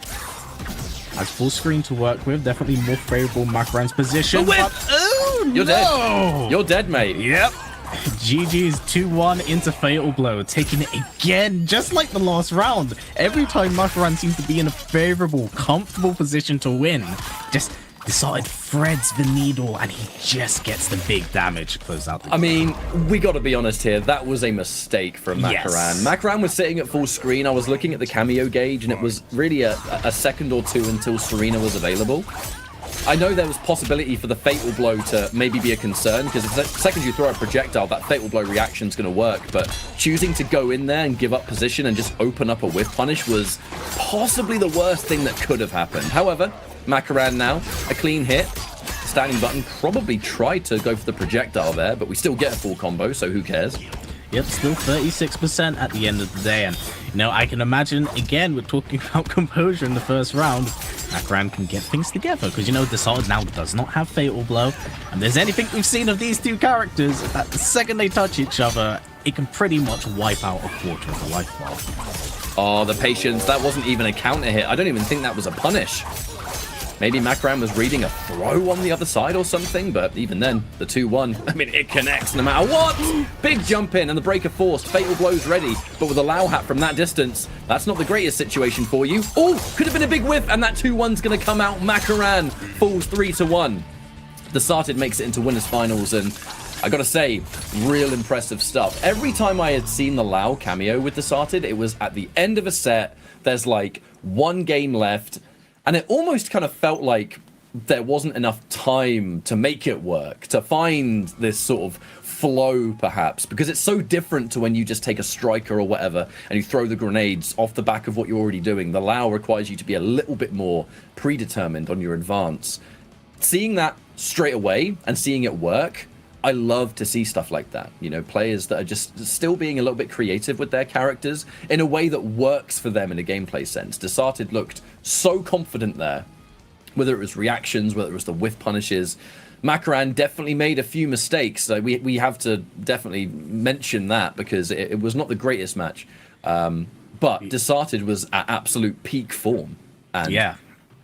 Has full screen to work with. Definitely more favorable Macaran's position. But, oh, You're dead. You're dead, mate. Yep. GG's 2-1 into Fatal Blow, taking it again, just like the last round. Every time Macaran seems to be in a favorable, comfortable position to win, just decided threads the needle and he just gets the big damage to close out the game. I mean, we got to be honest here. That was a mistake from Macaran. Yes. Macaran was sitting at full screen. I was looking at the cameo gauge, and it was really a second or two until Serena was available. I know there was possibility for the fatal blow to maybe be a concern, because the second you throw a projectile, that fatal blow reaction is going to work. But choosing to go in there and give up position and just open up a whiff punish was possibly the worst thing that could have happened. However, Macaran now, a clean hit. Standing button probably tried to go for the projectile there, but we still get a full combo, so who cares? Yep, still 36% at the end of the day. And, you know, I can imagine, again, we're talking about composure in the first round. Macaran can get things together because, you know, Desolate now does not have Fatal Blow. And there's anything we've seen of these two characters, that the second they touch each other, it can pretty much wipe out a quarter of the life bar. Oh, the patience. That wasn't even a counter hit. I don't even think that was a punish. Maybe Macaran was reading a throw on the other side or something, but even then, the 2-1, I mean, it connects no matter what. Big jump in and the breaker forced. Fatal Blow's ready, but with a Lao hat from that distance, that's not the greatest situation for you. Oh, could have been a big whiff, and that 2-1's going to come out. Macaran falls 3-1. The Sarted makes it into winners finals, and I gotta say, real impressive stuff. Every time I had seen the Lao cameo with the Sarted, it was at the end of a set, there's like one game left, and it almost kind of felt like there wasn't enough time to make it work, to find this sort of flow, perhaps, because it's so different to when you just take a striker or whatever and you throw the grenades off the back of what you're already doing. The Lao requires you to be a little bit more predetermined on your advance. Seeing that straight away and seeing it work, I love to see stuff like that. You know, players that are just still being a little bit creative with their characters in a way that works for them in a gameplay sense. Desarted looked so confident there, whether it was reactions, whether it was the whiff punishes. Macaran definitely made a few mistakes. So we have to definitely mention that because it was not the greatest match. But Desarted was at absolute peak form. And yeah.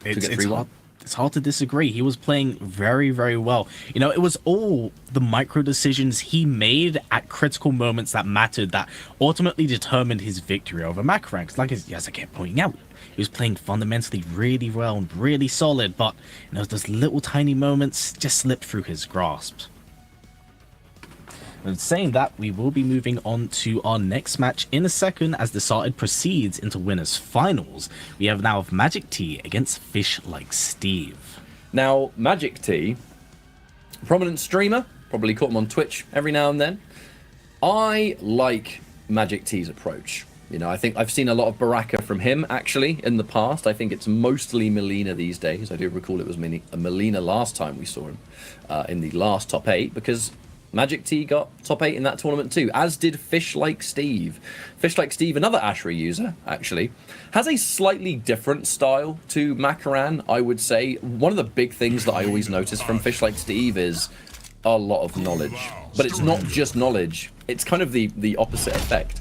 to get 3-1. it's hard to disagree. He was playing very, very well. You know, it was all the micro decisions he made at critical moments that mattered that ultimately determined his victory over Makaran. 'Cause as I kept pointing out, he was playing fundamentally really well and really solid, but you know, those little tiny moments just slipped through his grasp. And saying that, we will be moving on to our next match in a second as the Started proceeds into winners finals. We have now Magic T against Fish Like Steve. Now, Magic T, prominent streamer, probably caught him on Twitch every now and then. I like Magic T's approach. You know, I think I've seen a lot of Baraka from him, actually, in the past. I think it's mostly Melina these days. I do recall it was Melina last time we saw him in the last top 8, because Magic T got top 8 in that tournament too, as did Fish Like Steve. Fish Like Steve, another Ashra user, actually, has a slightly different style to Makaran, I would say. One of the big things that I always notice from Fish Like Steve is a lot of knowledge. But it's not just knowledge, it's kind of the opposite effect.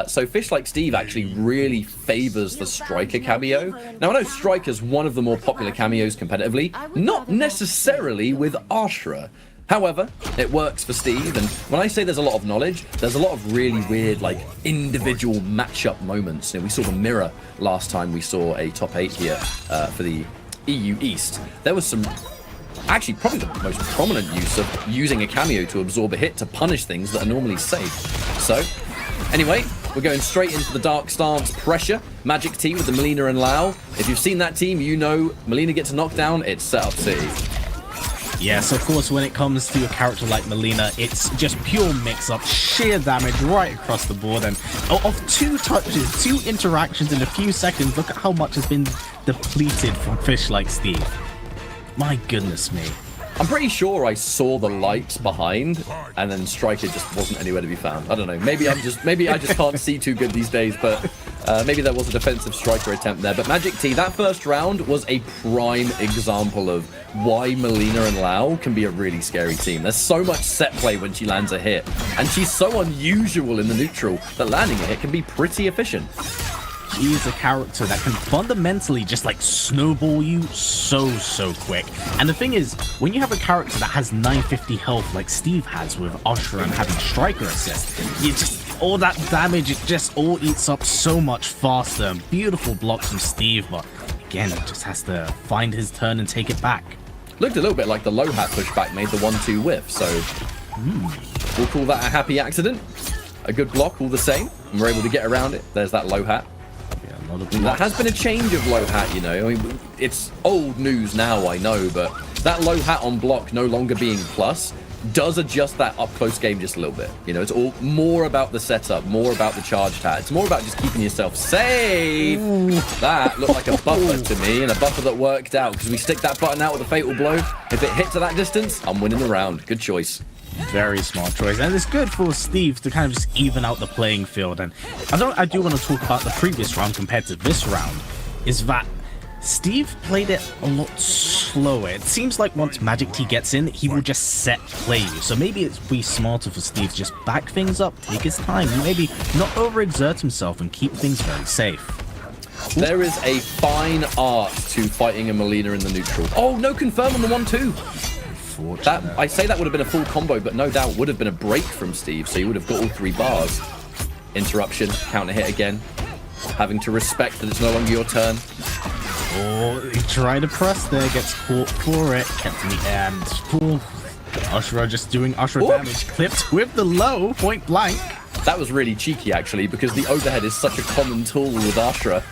So Fish Like Steve actually really favors the Striker cameo. Now, I know Striker's one of the more popular cameos competitively, not necessarily with Ashra. However, it works for Steve, and when I say there's a lot of knowledge, there's a lot of really weird, like, individual matchup moments. You know, we saw the mirror last time we saw a top 8 here for the EU East. There was some, actually, probably the most prominent use of using a cameo to absorb a hit to punish things that are normally safe. So, anyway, we're going straight into the Dark Stance pressure. Magic T with the Melina and Lau. If you've seen that team, you know Melina gets a knockdown, it's Setup City. Yes, of course, when it comes to a character like Melina, it's just pure mix-up, sheer damage right across the board, and of 2 touches, 2 interactions in a few seconds, look at how much has been depleted from Fish Like Steve. My goodness me. I'm pretty sure I saw the lights behind, and then Striker just wasn't anywhere to be found. I don't know. Maybe I just can't see too good these days, but maybe there was a defensive Striker attempt there. But Magic T, that first round was a prime example of why Melina and Lau can be a really scary team. There's so much set play when she lands a hit, and she's so unusual in the neutral that landing a hit can be pretty efficient. He's a character that can fundamentally just like snowball you so quick. And the thing is, when you have a character that has 950 health like Steve has with Ashra and having Striker assist, you just, all that damage, it just all eats up so much faster. Beautiful blocks from Steve, but again, he just has to find his turn and take it back. Looked a little bit like the low hat pushback made the 1-2 whiff, so we'll call that a happy accident. A good block all the same, and we're able to get around it. There's that low hat. That has been a change of low hat, you know. I mean, it's old news now, I know, but that low hat on block no longer being plus does adjust that up close game just a little bit. You know, it's all more about the setup, more about the charged hat. It's more about just keeping yourself safe. Ooh. That looked like a buffer to me, and a buffer that worked out, because we stick that button out with a fatal blow. If it hits at that distance, I'm winning the round. Good choice. Very smart choice, and it's good for Steve to kind of just even out the playing field. And I do want to talk about the previous round compared to this round, is that Steve played it a lot slower. It seems like once Magic T gets in, he will just set play you. So maybe it's be smarter for Steve to just back things up, take his time, and maybe not overexert himself and keep things very safe. There is a fine art to fighting a Melina in the neutral. Oh, no confirm on the 1-2. That, I say that would have been a full combo, but no doubt would have been a break from Steve, so you would have got all 3 bars. Interruption, counter hit again. Having to respect that it's no longer your turn. Oh, he tried to press there, gets caught for it. Kept in the end. Ashra just doing Ashra damage. Clipped with the low, point blank. That was really cheeky, actually, because the overhead is such a common tool with Ashra.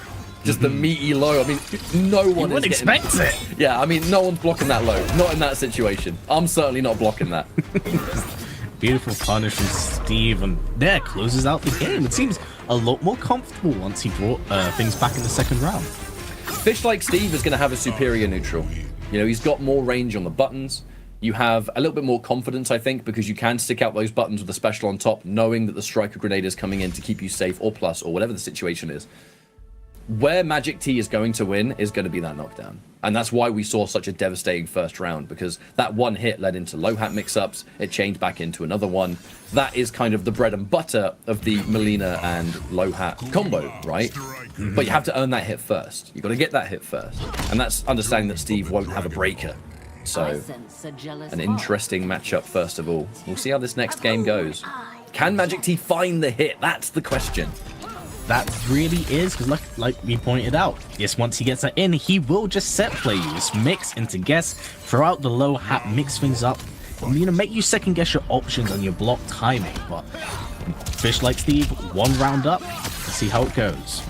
Just the meaty low. I mean, no one would expect it. Yeah, I mean, no one's blocking that low. Not in that situation. I'm certainly not blocking that. Beautiful punish from Steve, and there closes out the game. It seems a lot more comfortable once he brought things back in the second round. Fish Like Steve is going to have a superior neutral. You know, he's got more range on the buttons. You have a little bit more confidence, I think, because you can stick out those buttons with a special on top, knowing that the Striker Grenade is coming in to keep you safe or plus or whatever the situation is. where Magic T is going to win is going to be that knockdown. And that's why we saw such a devastating first round, because that one hit led into low hat mix-ups. It changed back into another one. That is kind of the bread and butter of the Melina and low hat combo, right? But you have to earn that hit first. You've got to get that hit first. And that's understanding that Steve won't have a breaker. So, an interesting matchup first of all. We'll see how this next game goes. Can Magic T find the hit? That's the question. That really is, because like we pointed out, yes, once he gets that in, he will just set play you. Just mix into guess, throw out the low hat, mix things up, and, make you second guess your options and your block timing. But Fish like Steve, one round up, let's see how it goes.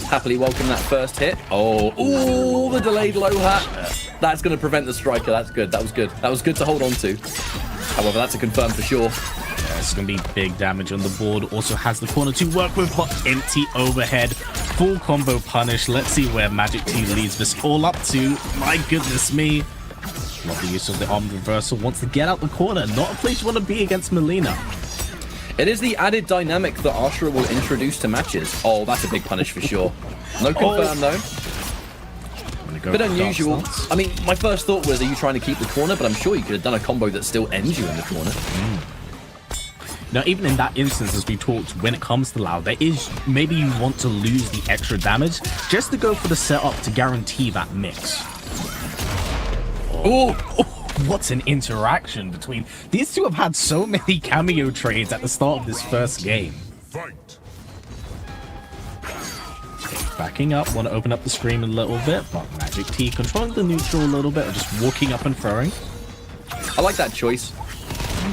Happily welcome that first hit. Oh, the delayed low hat. That's going to prevent the striker. That's good. That was good. That was good to hold on to. However, that's a confirm for sure. It's going to be big damage on the board. Also has the corner to work with, but empty overhead. Full combo punish. Let's see where Magic T leads this all up to. My goodness me. Love the use of the armed reversal. Wants to get out the corner. Not a place you want to be against Melina. It is the added dynamic that Ashura will introduce to matches. Oh, that's a big punish for sure. No confirm though. Bit unusual. I mean, my first thought was, are you trying to keep the corner? But I'm sure you could have done a combo that still ends you in the corner. Now, even in that instance, as we talked, when it comes to Lao, there is maybe you want to lose the extra damage just to go for the setup to guarantee that mix. Oh, what an interaction between these two. Have had so many cameo trades at the start of this first game. Fight. Backing up, want to open up the screen a little bit, but Magic T controlling the neutral a little bit, or just walking up and throwing. I like that choice.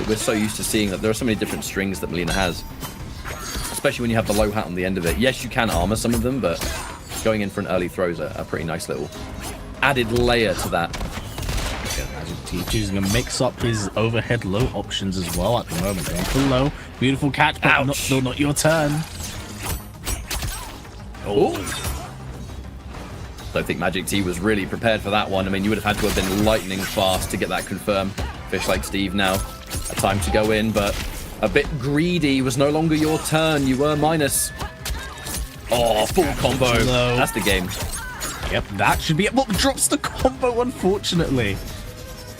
We're so used to seeing that there are so many different strings that Melina has, especially when you have the low hat on the end of it. Yes, you can armor some of them, but going in for an early throw is a pretty nice little added layer to that. Magic T choosing to mix up his overhead low options as well at the moment. Going for low. Beautiful catch, but still not your turn. Oh. Don't think Magic T was really prepared for that one. I mean, you would have had to have been lightning fast to get that confirmed. Fish like Steve now. A time to go in, but a bit greedy. Was no longer your turn. You were minus. Oh, full combo. That's the game. Yep, that should be it. Well, drops the combo, unfortunately.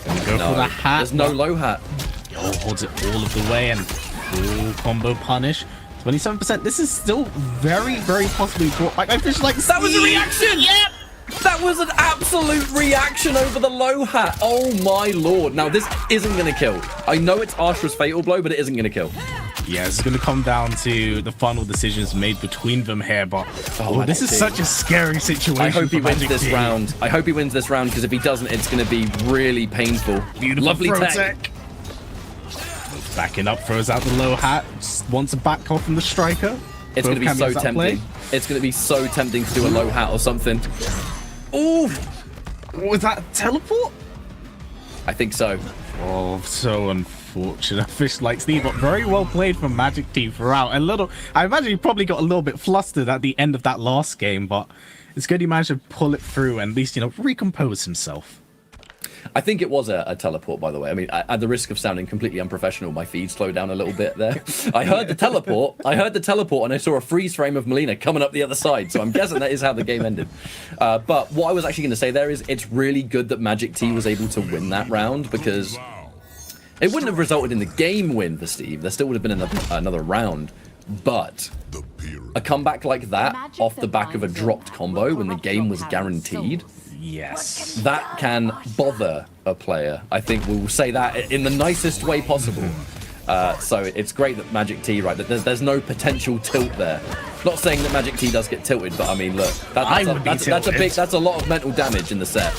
Gonna go for the hat. There's no low hat. Oh, holds it all of the way and full combo punish. 27%. This is still very, very possibly brought back by Fish like Steve. That was a reaction! Yep! That was an absolute reaction over the low hat. Oh my lord. Now, this isn't going to kill. I know it's Ashura's fatal blow, but it isn't going to kill. Yeah, it's going to come down to the final decisions made between them here, but this is such a scary situation. I hope he wins Magic this T. round. I hope he wins this round, because if he doesn't, it's going to be really painful. Beautiful Lovely throw tech. Backing up, throws out the low hat, just wants to back off from the striker. It's going to be so tempting. It's going to be so tempting to do a low hat or something. Ooh! Was that a teleport? I think so. Oh, so unfortunate. Fish like Steve, but very well played from Magic T throughout. I imagine he probably got a little bit flustered at the end of that last game, but it's good he managed to pull it through and at least, recompose himself. I think it was a teleport, by the way. I mean, at the risk of sounding completely unprofessional, my feed slowed down a little bit there. I heard the teleport, and I saw a freeze frame of Melina coming up the other side, so I'm guessing that is how the game ended. But what I was actually going to say there is it's really good that Magic T was able to win that round, because it wouldn't have resulted in the game win for Steve. There still would have been another round. But a comeback like that off the back of a dropped combo when the game was guaranteed, yes, that can bother a player. I think we'll say that in the nicest way possible. So it's great that Magic T, right, that there's no potential tilt there. Not saying that Magic T does get tilted, but I mean, look, that's a lot of mental damage in the set.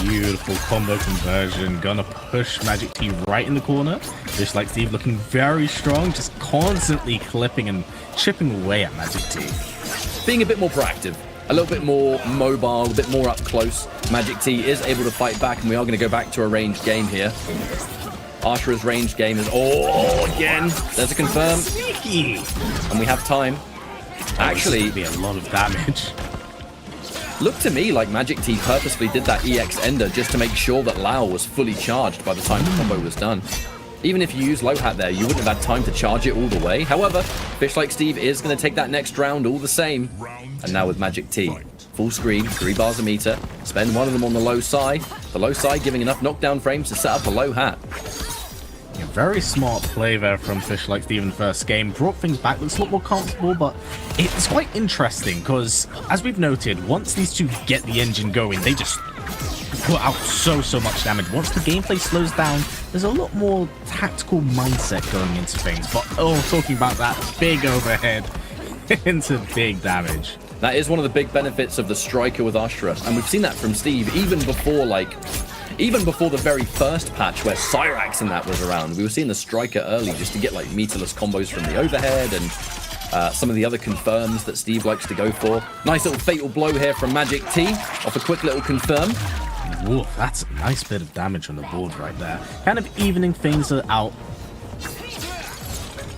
Beautiful combo conversion. Gonna push Magic T right in the corner. Just like Steve looking very strong, just constantly clipping and chipping away at Magic T. Being a bit more proactive, a little bit more mobile, a bit more up close. Magic T is able to fight back, and we are going to go back to a ranged game here. Ashura's ranged game is... Oh, again. There's a confirm. Sneaky. And we have time. Actually... be a lot of damage. Looked to me like Magic T purposefully did that EX Ender just to make sure that Lao was fully charged by the time the combo was done. Even if you use low hat there, you wouldn't have had time to charge it all the way. However, Fish Like Steve is going to take that next round all the same. And now with Magic T, full screen, 3 bars a meter. Spend one of them on the low side. The low side giving enough knockdown frames to set up a low hat. Yeah, very smart play there from Fish Like Steve in the first game. Brought things back, looks a lot more comfortable, but it's quite interesting because, as we've noted, once these two get the engine going, they just put out so much damage. Once the gameplay slows down, there's a lot more tactical mindset going into things. But talking about that big overhead into big damage. That is one of the big benefits of the Striker with Astra, and we've seen that from Steve even before the very first patch where Cyrax and that was around. We were seeing the Striker early just to get like meterless combos from the overhead and some of the other confirms that Steve likes to go for. Nice little fatal blow here from Magic T off a quick little confirm. Ooh, that's a nice bit of damage on the board right there. Kind of evening things out.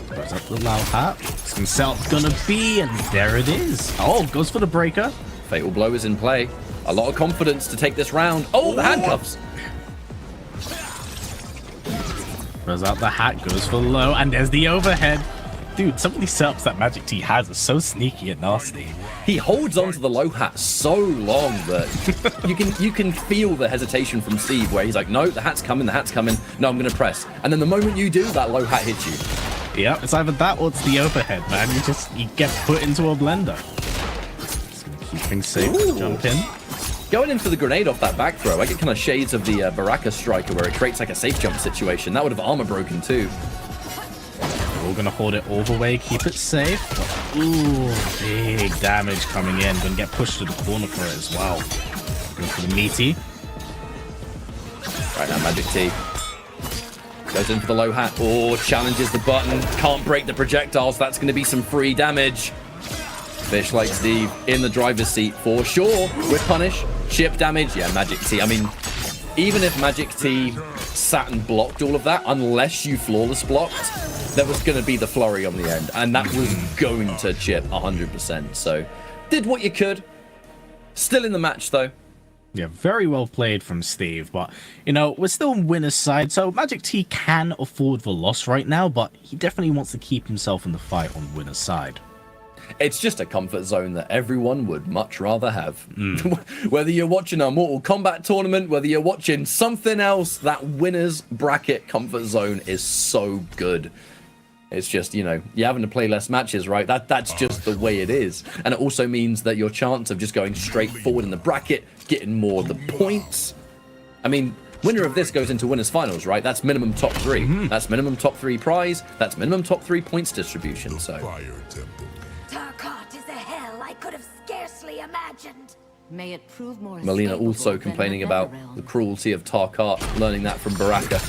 Goes up the low hat. Himself gonna be, and there it is. Oh, goes for the breaker. Fatal blow is in play. A lot of confidence to take this round. Oh, the handcuffs. Throws out the hat, goes for low, and there's the overhead. Dude, some of these setups that Magic T has are so sneaky and nasty. He holds onto the low hat so long that you can feel the hesitation from Steve where he's like, no, the hat's coming, no, I'm gonna press. And then the moment you do, that low hat hits you. Yep, it's either that or it's the overhead, man. You get put into a blender. Just gonna keep things safe. Ooh. Jump in. Going in for the grenade off that back throw, I get kind of shades of the Baraka Striker where it creates like a safe jump situation. That would have armor broken too. We're gonna hold it all the way, keep it safe. Ooh, big damage coming in. Gonna get pushed to the corner for it as well. Going for the meaty. Right now, Magic T goes in for the low hat. Oh, challenges the button. Can't break the projectiles. That's going to be some free damage. Fish Like Steve in the driver's seat for sure. With punish, chip damage. Yeah, Magic T. I mean, even if Magic T sat and blocked all of that, unless you flawless blocked, there was going to be the flurry on the end. And that was going to chip 100%. So, did what you could. Still in the match, though. Yeah, very well played from Steve, but, you know, we're still on winner's side, so Magic T can afford the loss right now, but he definitely wants to keep himself in the fight on winner's side. It's just a comfort zone that everyone would much rather have. Whether you're watching a Mortal Kombat tournament, whether you're watching something else, that winner's bracket comfort zone is so good. It's just, you know, you're having to play less matches, right? That's just the way it is. And it also means that your chance of just going straight forward in the bracket, getting more of the points. I mean, winner of this goes into winners finals, right? That's minimum top 3. That's minimum top 3 prize. That's minimum top 3 points distribution. So Tarkat is a hell I could have scarcely imagined. May it prove more. Melina also complaining about the cruelty of Tarkat, learning that from Baraka.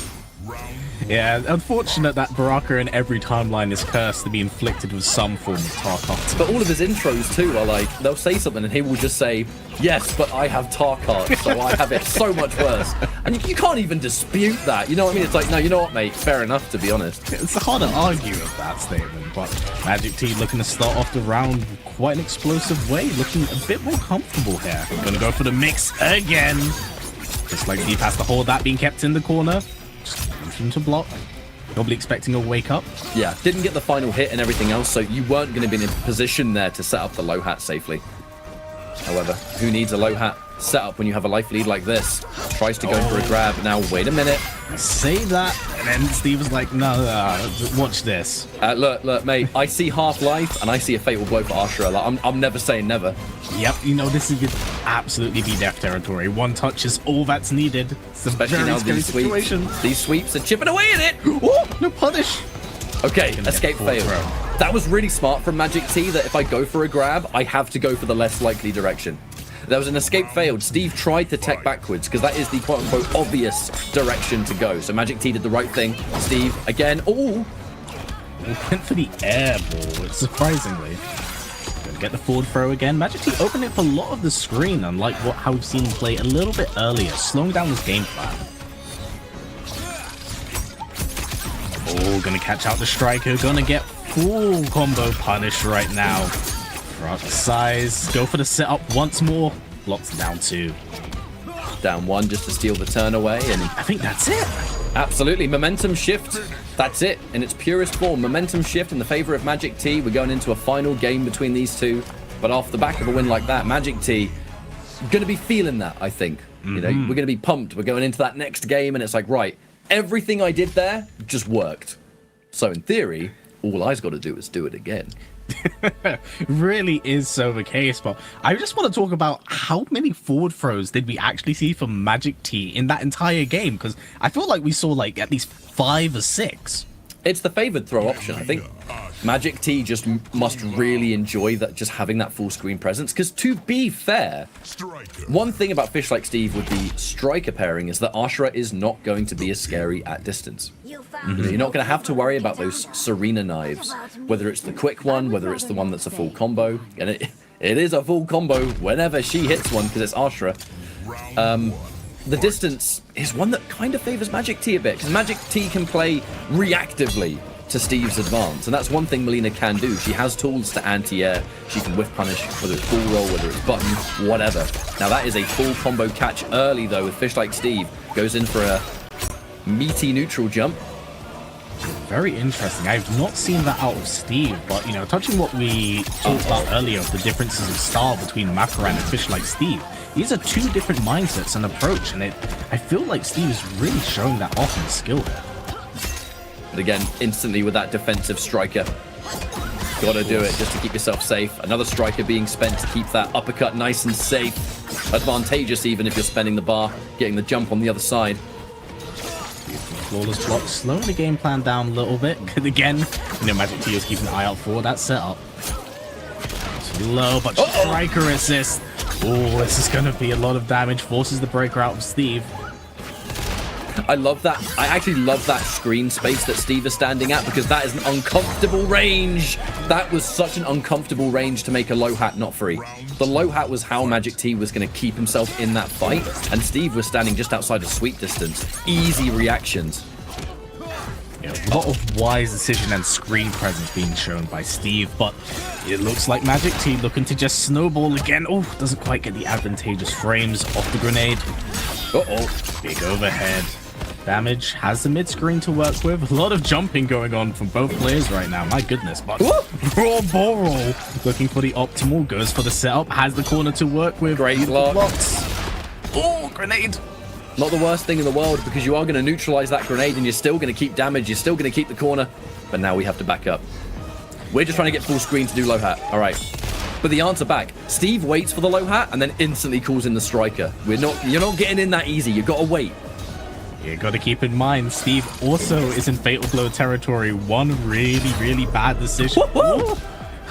Yeah, unfortunate that Baraka in every timeline is cursed to be inflicted with some form of Tarkat. But all of his intros too are like, they'll say something and he will just say, yes, but I have Tarkat, so I have it so much worse. And you can't even dispute that, you know what I mean? It's like, no, you know what, mate, fair enough, to be honest. It's hard to argue with that statement, but Magic T looking to start off the round quite an explosive way, looking a bit more comfortable here. Gonna go for the mix again. Just like Steve has to hold that being kept in the corner. Him to block. Probably expecting a wake up. Yeah, didn't get the final hit and everything else, so you weren't going to be in a position there to set up the low hat safely. However, who needs a low hat setup when you have a life lead like this? Tries to go for a grab. Now, wait a minute. Say that, and then Steve was like, no, watch this. Look, mate, I see half-life, and I see a fatal blow for Ashura. Like, I'm never saying never. Yep, you know, this is absolutely be death territory. One touch is all that's needed. It's Especially now these sweeps. These sweeps are chipping away at it. Oh, no punish. Okay, escape fail. That was really smart from Magic T, that if I go for a grab, I have to go for the less likely direction. There was an escape failed. Steve tried to tech backwards because that is the quote-unquote obvious direction to go. So Magic T did the right thing. Steve, again, oh! Went for the air ball, surprisingly. Gonna get the forward throw again. Magic T opened it for a lot of the screen, unlike how we've seen him play a little bit earlier, slowing down his game plan. Oh, gonna catch out the striker, gonna get full combo punish right now. Right size, go for the setup once more. Blocks down 2. Down 1 just to steal the turn away, and I think that's it. Absolutely. Momentum shift. That's it. In its purest form. Momentum shift in the favor of Magic T. We're going into a final game between these two. But off the back of a win like that, Magic T going to be feeling that, I think. You know, we're going to be pumped. We're going into that next game, and it's like, right, everything I did there just worked. So in theory, all I's got to do is do it again. Really is so the case, but I just want to talk about how many forward throws did we actually see from Magic T in that entire game, because I feel like we saw like at least 5 or 6. It's the favored throw option, I think. Magic T just must really enjoy that, just having that full screen presence, because to be fair, one thing about Fish Like Steve with the striker pairing is that Ashura is not going to be as scary at distance. You know, you're not going to have to worry about those Serena knives, whether it's the quick one, whether it's the one that's a full combo, and it is a full combo whenever she hits one because it's Ashura. The distance is one that kind of favors Magic T a bit, because Magic T can play reactively to Steve's advance, and that's one thing Melina can do. She has tools to anti-air. She can whiff punish, whether it's full roll, whether it's button, whatever. Now that is a full combo catch early though with Fish Like Steve. Goes in for a meaty neutral jump. Very interesting. I've not seen that out of Steve, but you know, touching what we talked about earlier, the differences of style between Macaran and Fish Like Steve, these are 2 different mindsets and approach, and I feel like Steve is really showing that off in his skill here. But again, instantly with that defensive striker, gotta do it just to keep yourself safe. Another striker being spent to keep that uppercut nice and safe. Advantageous even if you're spending the bar, getting the jump on the other side. Flawless block, slowing the game plan down a little bit. And again, you know, Magic T is keeping an eye out for that setup. It's low, but striker assist. Oh, this is going to be a lot of damage. Forces the breaker out of Steve. I love that. I actually love that screen space that Steve is standing at, because that is an uncomfortable range. That was such an uncomfortable range to make a low hat not free. The low hat was how Magic T was going to keep himself in that fight, and Steve was standing just outside of sweep distance. Easy reactions. Yeah, a lot of wise decision and screen presence being shown by Steve, but it looks like Magic T looking to just snowball again. Oh, doesn't quite get the advantageous frames off the grenade. Big overhead. Damage has the mid screen to work with. A lot of jumping going on from both players right now. My goodness. But raw ball roll. Looking for the optimal. Goes for the setup. Has the corner to work with. Great blocks. Oh, grenade. Not the worst thing in the world, because you are going to neutralize that grenade and you're still going to keep damage. You're still going to keep the corner. But now we have to back up. We're just trying to get full screen to do low hat. All right. But the answer back. Steve waits for the low hat and then instantly calls in the striker. You're not getting in that easy. You've got to wait. You got to keep in mind, Steve also is in Fatal Blow territory. One really, really bad decision.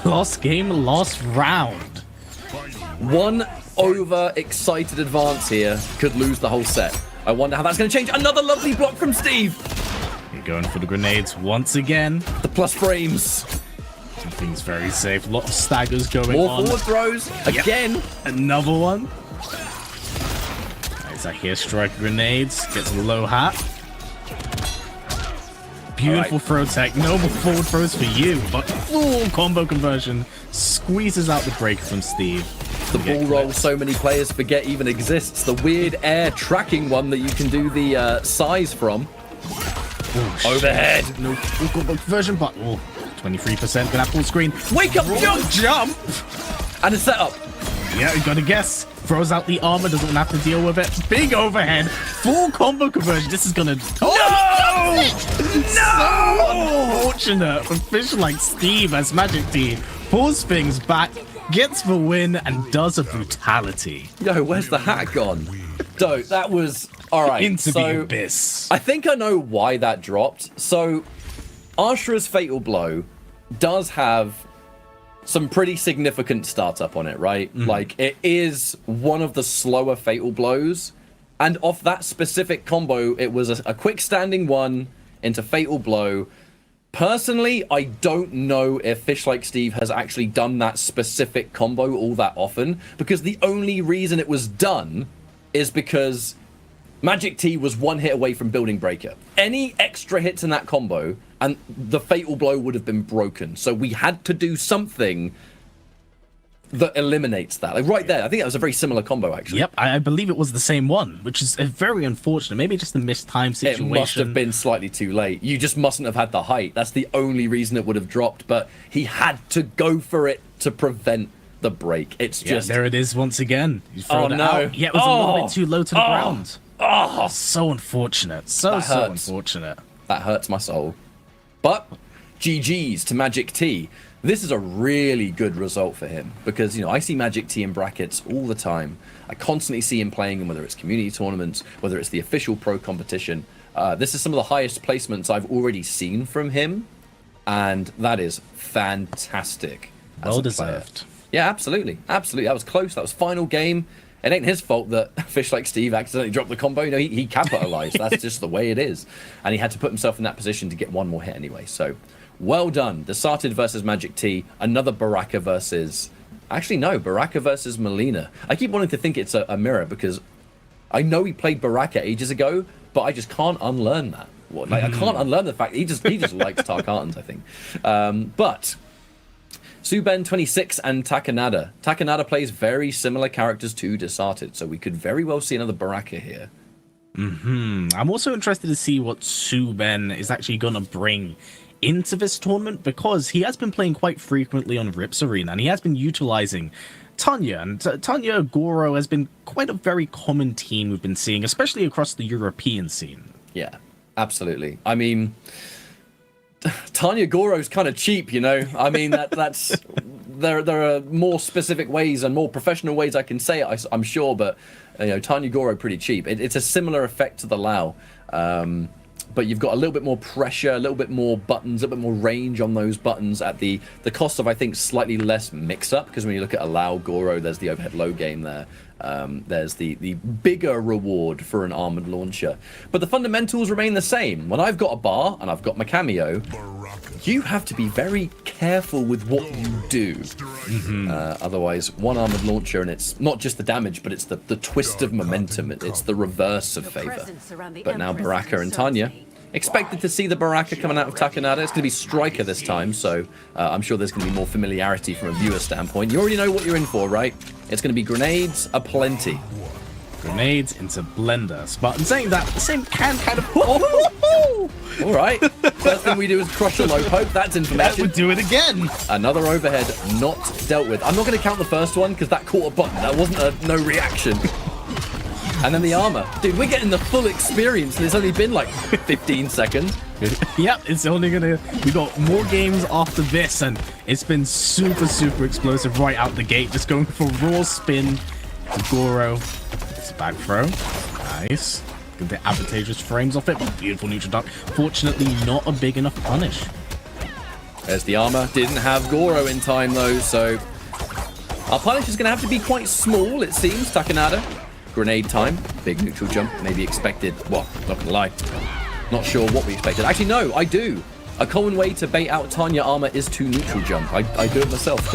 Lost game, lost round. One overexcited advance here could lose the whole set. I wonder how that's going to change. Another lovely block from Steve. You're going for the grenades once again. The plus frames. Things very safe. A lot of staggers going on. More forward throws. Again. Another one. As I hear strike grenades. Gets a low hat. Beautiful throw tech. No more forward throws for you. But full combo conversion. Squeezes out the break from Steve. The ball roll so many players forget even exists. The weird air tracking one that you can do the size from. Overhead. No full combo conversion, but 23% gonna have full screen. Wake up, jump! And a setup. Yeah, you gotta guess. Throws out the armor, doesn't have to deal with it. Big overhead. Full combo conversion. This is gonna... No! So unfortunate for Fish Like Steve as Magic T pulls things back, gets the win, and does a brutality. Yo, where's the hat gone? Dope, that was... Alright, Into the abyss. I think I know why that dropped. So, Ashura's Fatal Blow does have some pretty significant startup on it, right? Like, it is one of the slower Fatal Blows. And off that specific combo, it was a quick standing one into Fatal Blow. Personally, I don't know if Fish Like Steve has actually done that specific combo all that often, because the only reason it was done is because Magic T was one hit away from Building Breaker. Any extra hits in that combo, and the Fatal Blow would have been broken. So we had to do something that eliminates that. Like right there, I think that was a very similar combo, actually. Yep, I believe it was the same one, which is very unfortunate. Maybe just a mistimed It situation. must have been slightly too late. You just mustn't have had the height. That's the only reason it would have dropped, but he had to go for it to prevent the break. It's Yeah, just... there it is once again. You throw Oh, that no. out. Yeah, it was a little Oh. bit too low to the ground. Oh, So unfortunate. So hurts. unfortunate. that hurts my soul. But GG's to Magic T. This is a really good result for him because, you know, I see Magic T in brackets all the time. I constantly see him playing them, whether it's community tournaments, whether it's the official pro competition. This is some of the highest placements I've already seen from him, and that is fantastic. as Well a player. deserved. Yeah, absolutely. Absolutely. That was close. That was final game. It ain't his fault that Fish Like Steve accidentally dropped the combo. You know, he capitalized. That's just the way it is. And he had to put himself in that position to get one more hit anyway. So, well done. Desarted versus Magic T. Another Baraka versus... Actually, no. Baraka versus Melina. I keep wanting to think it's a mirror because I know he played Baraka ages ago, but I just can't unlearn that. Like, I can't unlearn the fact he just likes Tarkatans, I think. But... Suben 26 and Takanada. Takanada plays very similar characters to Desarted, so we could very well see another Baraka here. I'm also interested to see what Suben is actually going to bring into this tournament because he has been playing quite frequently on Rips Arena and he has been utilizing Tanya. And Tanya Goro has been quite a very common team we've been seeing, especially across the European scene. Yeah, absolutely. I mean... Tanya Goro's kind of cheap, you know. I mean, that's there are more specific ways and more professional ways I can say it, I'm sure, but you know, Tanya Goro pretty cheap. It's a similar effect to the Lao, but you've got a little bit more pressure, a little bit more buttons, a bit more range on those buttons at the cost of, I think, slightly less mix-up, because when you look at a Lao Goro, there's the overhead low game there. There's the bigger reward for an armored launcher. But the fundamentals remain the same. When I've got a bar and I've got my cameo, you have to be very careful with what you do. Otherwise, one armored launcher, and it's not just the damage, but it's the twist of momentum. It's the reverse of favor. But now Baraka and Tanya. Expected to see the Baraka coming out of Takanada. It's going to be Striker this time, so I'm sure there's going to be more familiarity from a viewer standpoint. You already know what you're in for, right? It's going to be grenades aplenty. Grenades into Blender. But in saying that, the same can kind of... All right. First thing we do is crush a low poke. That's That information. would do it again. Another overhead not dealt with. I'm not going to count the first one because that caught a button. That wasn't a no reaction. And then the armor. Dude, we're getting the full experience and it's only been like 15 seconds. Yep, it's only gonna... We got more games after this, and it's been super, super explosive right out the gate. Just going for raw spin to Goro. It's a back throw. Nice. Get the advantageous frames off it. Beautiful neutral dunk. Fortunately, not a big enough punish. There's the armor. Didn't have Goro in time though, so... Our punish is going to have to be quite small, it seems. Takanada. Grenade time. Big neutral jump. Maybe expected. Well, not going to lie. Not sure what we expected. Actually, no, I do. A common way to bait out Tanya armor is to neutral jump. I do it myself.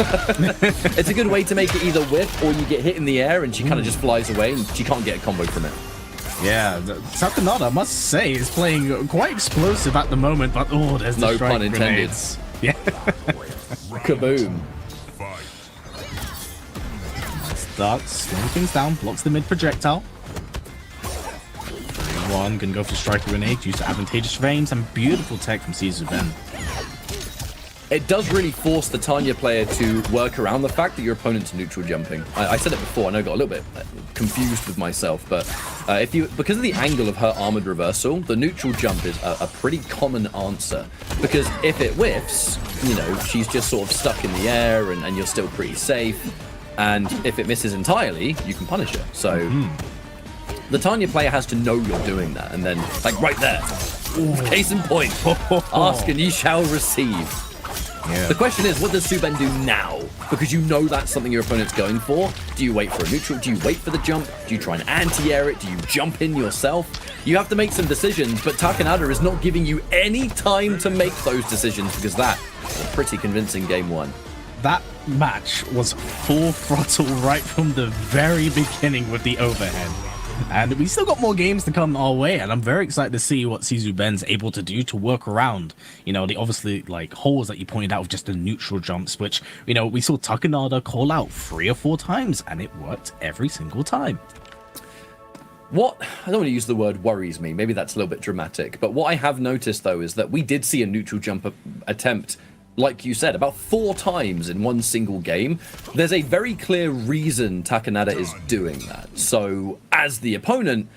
It's a good way to make it either whiff or you get hit in the air and she kind of just flies away and she can't get a combo from it. Yeah, Takanada, I must say, is playing quite explosive at the moment, but oh, there's the No strike pun intended. grenades. Yeah. Kaboom. Starts slowing things down, blocks the mid projectile. One can go for striker grenade, use the advantageous frames, and beautiful tech from Caesar Ben. It does really force the Tanya player to work around the fact that your opponent's neutral jumping. I said it before, I know I got a little bit confused with myself, but because of the angle of her armored reversal, the neutral jump is a pretty common answer. Because if it whiffs, you know, she's just sort of stuck in the air and you're still pretty safe. And if it misses entirely, you can punish her. So the Tanya player has to know you're doing that. And then, like right there, case in point, ask and ye shall receive. Yeah. The question is, what does Suben do now? Because you know that's something your opponent's going for. Do you wait for a neutral? Do you wait for the jump? Do you try and anti-air it? Do you jump in yourself? You have to make some decisions, but Takanada is not giving you any time to make those decisions because that was a pretty convincing game one. That match was full throttle right from the very beginning with the overhead. And we still got more games to come our way, and I'm very excited to see what Ben's able to do to work around, you know, the obviously like holes that you pointed out of just the neutral jumps, which, you know, we saw Takanada call out 3 or 4 times, and it worked every single time. What, I don't want to use the word worries me, maybe that's a little bit dramatic, but what I have noticed though is that we did see a neutral jump attempt, like you said, about 4 times in one single game. There's a very clear reason Takanada is doing that. So as the opponent,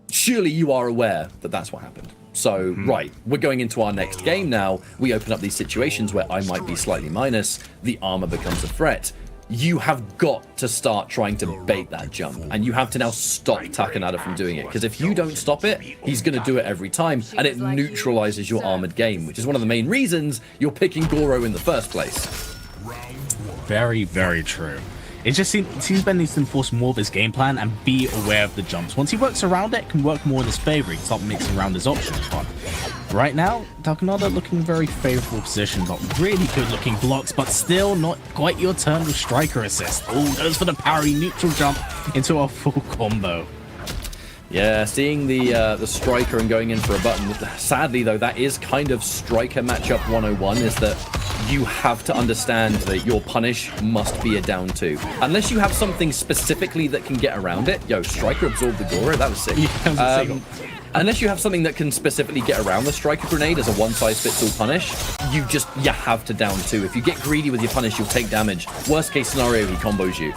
surely you are aware that that's what happened. So, right, we're going into our next game now. We open up these situations where I might be slightly minus, the armor becomes a threat. You have got to start trying to bait that jump, and you have to now stop Takanada from doing it, because if you don't stop it, he's going to do it every time, and it neutralizes your armored game, which is one of the main reasons you're picking Goro in the first place. Very, very true. It just seems Ben needs to enforce more of his game plan and be aware of the jumps. Once he works around it, it can work more in his favor. He can start mixing around his options. But right now, Takanada looking in very favorable position. Got really good looking blocks, but still not quite your turn with striker assist. Oh, goes for the parry neutral jump into a full combo. Yeah, seeing the striker and going in for a button. Sadly, though, that is kind of striker matchup 101, is that you have to understand that your punish must be a down 2. Unless you have something specifically that can get around it. Yo, striker absorbed the Goro, that was sick. Unless you have something that can specifically get around the striker grenade as a one-size-fits-all punish, you have to down 2. If you get greedy with your punish, you'll take damage. Worst case scenario, he combos you.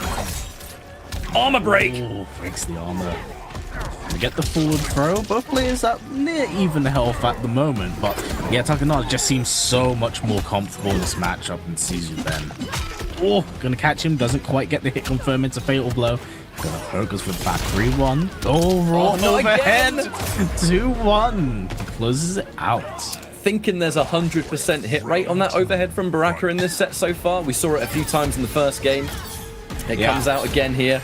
Armor break! Oh, breaks the armor. We get the forward throw. Both players at near even health at the moment, but yeah, Takanada just seems so much more comfortable in this matchup than Ben. Oh, gonna catch him, doesn't quite get the hit confirm into fatal blow. Gonna focus with back 3-1. Oh, raw overhead! 2-1. Closes it out. Thinking there's 100% hit rate on that overhead from Baraka in this set so far. We saw it a few times in the first game. It comes out again here.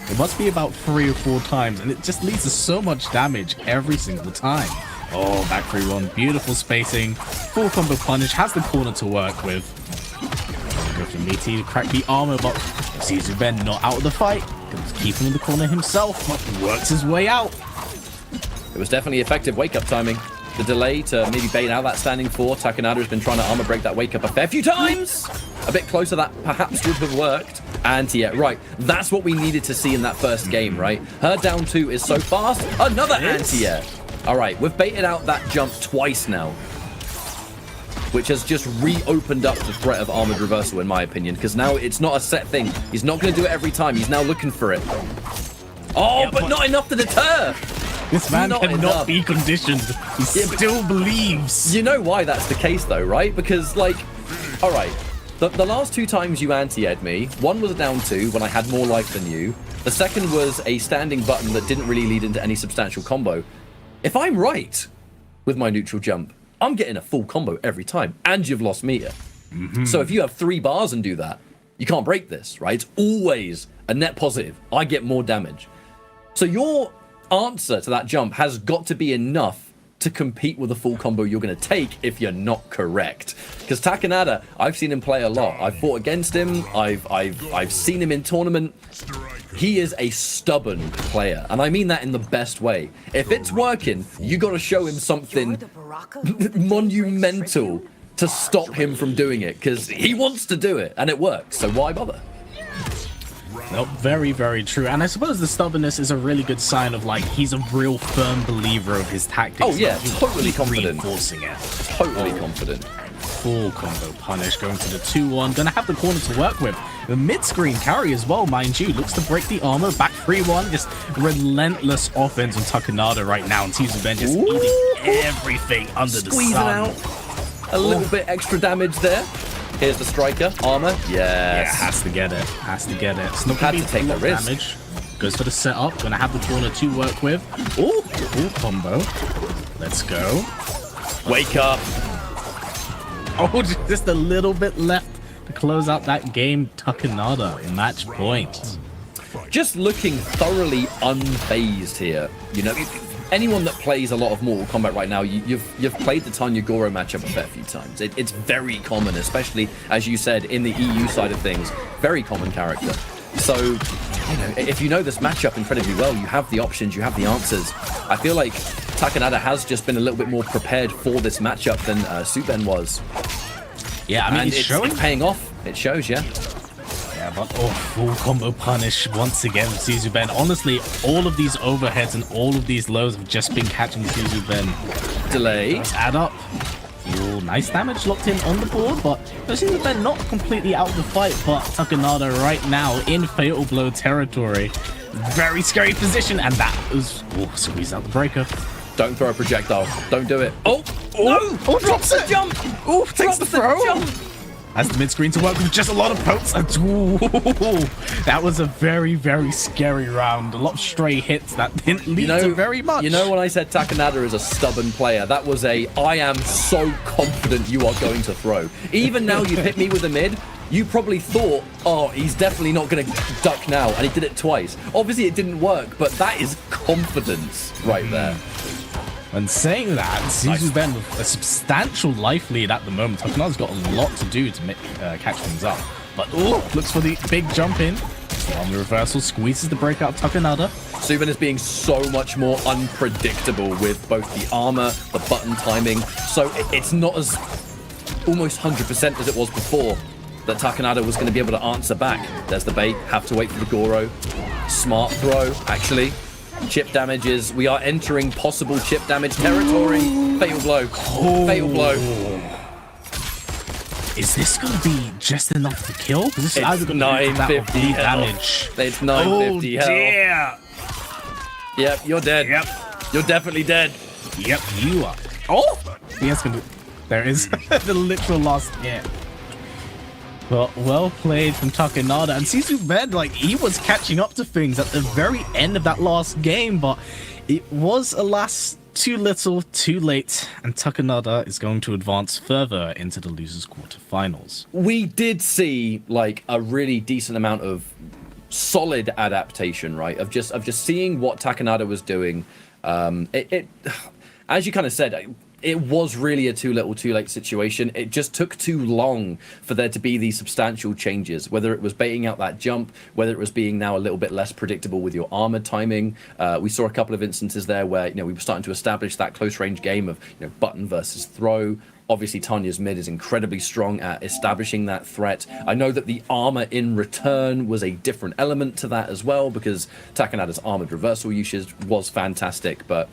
It must be about 3 or 4 times, and it just leads to so much damage every single time. Oh, back 3-1, beautiful spacing. Full combo punish, has the corner to work with. Go for Meaty to crack the armor, but Ben not out of the fight. Gonna keep him in the corner himself, but works his way out. It was definitely effective wake-up timing. The delay to maybe bait out that standing 4. Takanada has been trying to armor break that wake-up a fair few times. A bit closer, that perhaps would have worked. Anti-air, right. That's what we needed to see in that first game, right? Her down 2 is so fast. Another anti-air. All right, we've baited out that jump twice now, which has just reopened up the threat of armored reversal, in my opinion, because now it's not a set thing. He's not going to do it every time. He's now looking for it. Oh, but not enough to deter. This man cannot be conditioned. He still believes. You know why that's the case, though, right? Because, like, all right, the last 2 times you anti-ed me, one was a down 2 when I had more life than you. The second was a standing button that didn't really lead into any substantial combo. If I'm right with my neutral jump, I'm getting a full combo every time, and you've lost meter. So if you have 3 bars and do that, you can't break this, right? It's always a net positive. I get more damage. So your answer to that jump has got to be enough to compete with the full combo you're going to take if you're not correct. Because Takanada, I've seen him play a lot. I've fought against him. I've seen him in tournament. He is a stubborn player, and I mean that in the best way. If it's working, you got to show him something monumental to stop him from doing it, because he wants to do it, and it works, so why bother? Nope, very, very true. And I suppose the stubbornness is a really good sign of, like, he's a real firm believer of his tactics. Oh, yeah, totally confident. Reinforcing it. Totally confident. Full combo punish, going to the 2-1. Gonna have the corner to work with. The mid-screen carry as well, mind you. Looks to break the armor. Back 3-1. Just relentless offense on Takanada right now. And Ben just eating everything under the sun. Squeezing out. A little bit extra damage there. Here's the striker. Armor. Yes. Yeah, has to get it. Has to get it. It's not Had going to take the risk. Damage. Goes for the setup. Gonna have the corner to work with. Ooh, full combo. Let's go. Wake up. Oh, just a little bit left to close out that game. Takanada, match point. Just looking thoroughly unfazed here. You know, anyone that plays a lot of Mortal Kombat right now, you've played the Tanya Goro matchup a fair few times. It's very common, especially, as you said, in the EU side of things. Very common character. So, you know, if you know this matchup incredibly well, you have the options, you have the answers. I feel like Takanada has just been a little bit more prepared for this matchup than Suben was. Yeah, I mean, And it's paying off. It shows, yeah. Yeah, but full combo punish once again from Suzuben. Honestly, all of these overheads and all of these lows have just been catching Suzuben. Delay. Let's add up. Ooh, nice damage locked in on the board, but Suzuben not completely out of the fight, but Takanada right now in Fatal Blow territory. Very scary position, and that was... Oh, squeeze out the breaker. Don't throw a projectile. Don't do it. Oh! No! Oh, drops the it! jump! Oh, takes the throw! Jump. Has the mid-screen to work with just a lot of pokes. Ooh, that was a very, very scary round. A lot of stray hits that didn't lead to very much. You know when I said Takanada is a stubborn player, that was a I am so confident you are going to throw. Even now you've hit me with a mid, you probably thought, oh, he's definitely not going to duck now, and he did it twice. Obviously it didn't work, but that is confidence right there. And saying that, Suzuben with a substantial life lead at the moment. Takanada's got a lot to do to catch things up. But looks for the big jump in. On the reversal, squeezes the break out of Takanada. Suben is being so much more unpredictable with both the armor, the button timing. So it's not as almost 100% as it was before that Takanada was going to be able to answer back. There's the bait, have to wait for the Goro. Smart throw, actually. Chip damages. We are entering possible chip damage territory. Fatal blow. Fatal blow. Is this going to be just enough to kill? This is It's 950 damage. It's 950 health. Yeah. Yep, you're dead. Yep. You're definitely dead. Yep, you are. Oh! Yes, there is the literal last hit. Well played from Takanada, and Suzuben, like, he was catching up to things at the very end of that last game, but it was, alas, too little, too late, and Takanada is going to advance further into the losers quarterfinals. We did see like a really decent amount of solid adaptation, right? Of just seeing what Takanada was doing. As you kind of said, it was really a too little, too late situation. It just took too long for there to be these substantial changes, whether it was baiting out that jump, whether it was being now a little bit less predictable with your armor timing. We saw a couple of instances there where, you know, we were starting to establish that close range game of, you know, button versus throw. Obviously, Tanya's mid is incredibly strong at establishing that threat. I know that the armor in return was a different element to that as well, because Takanada's armored reversal usage was fantastic, but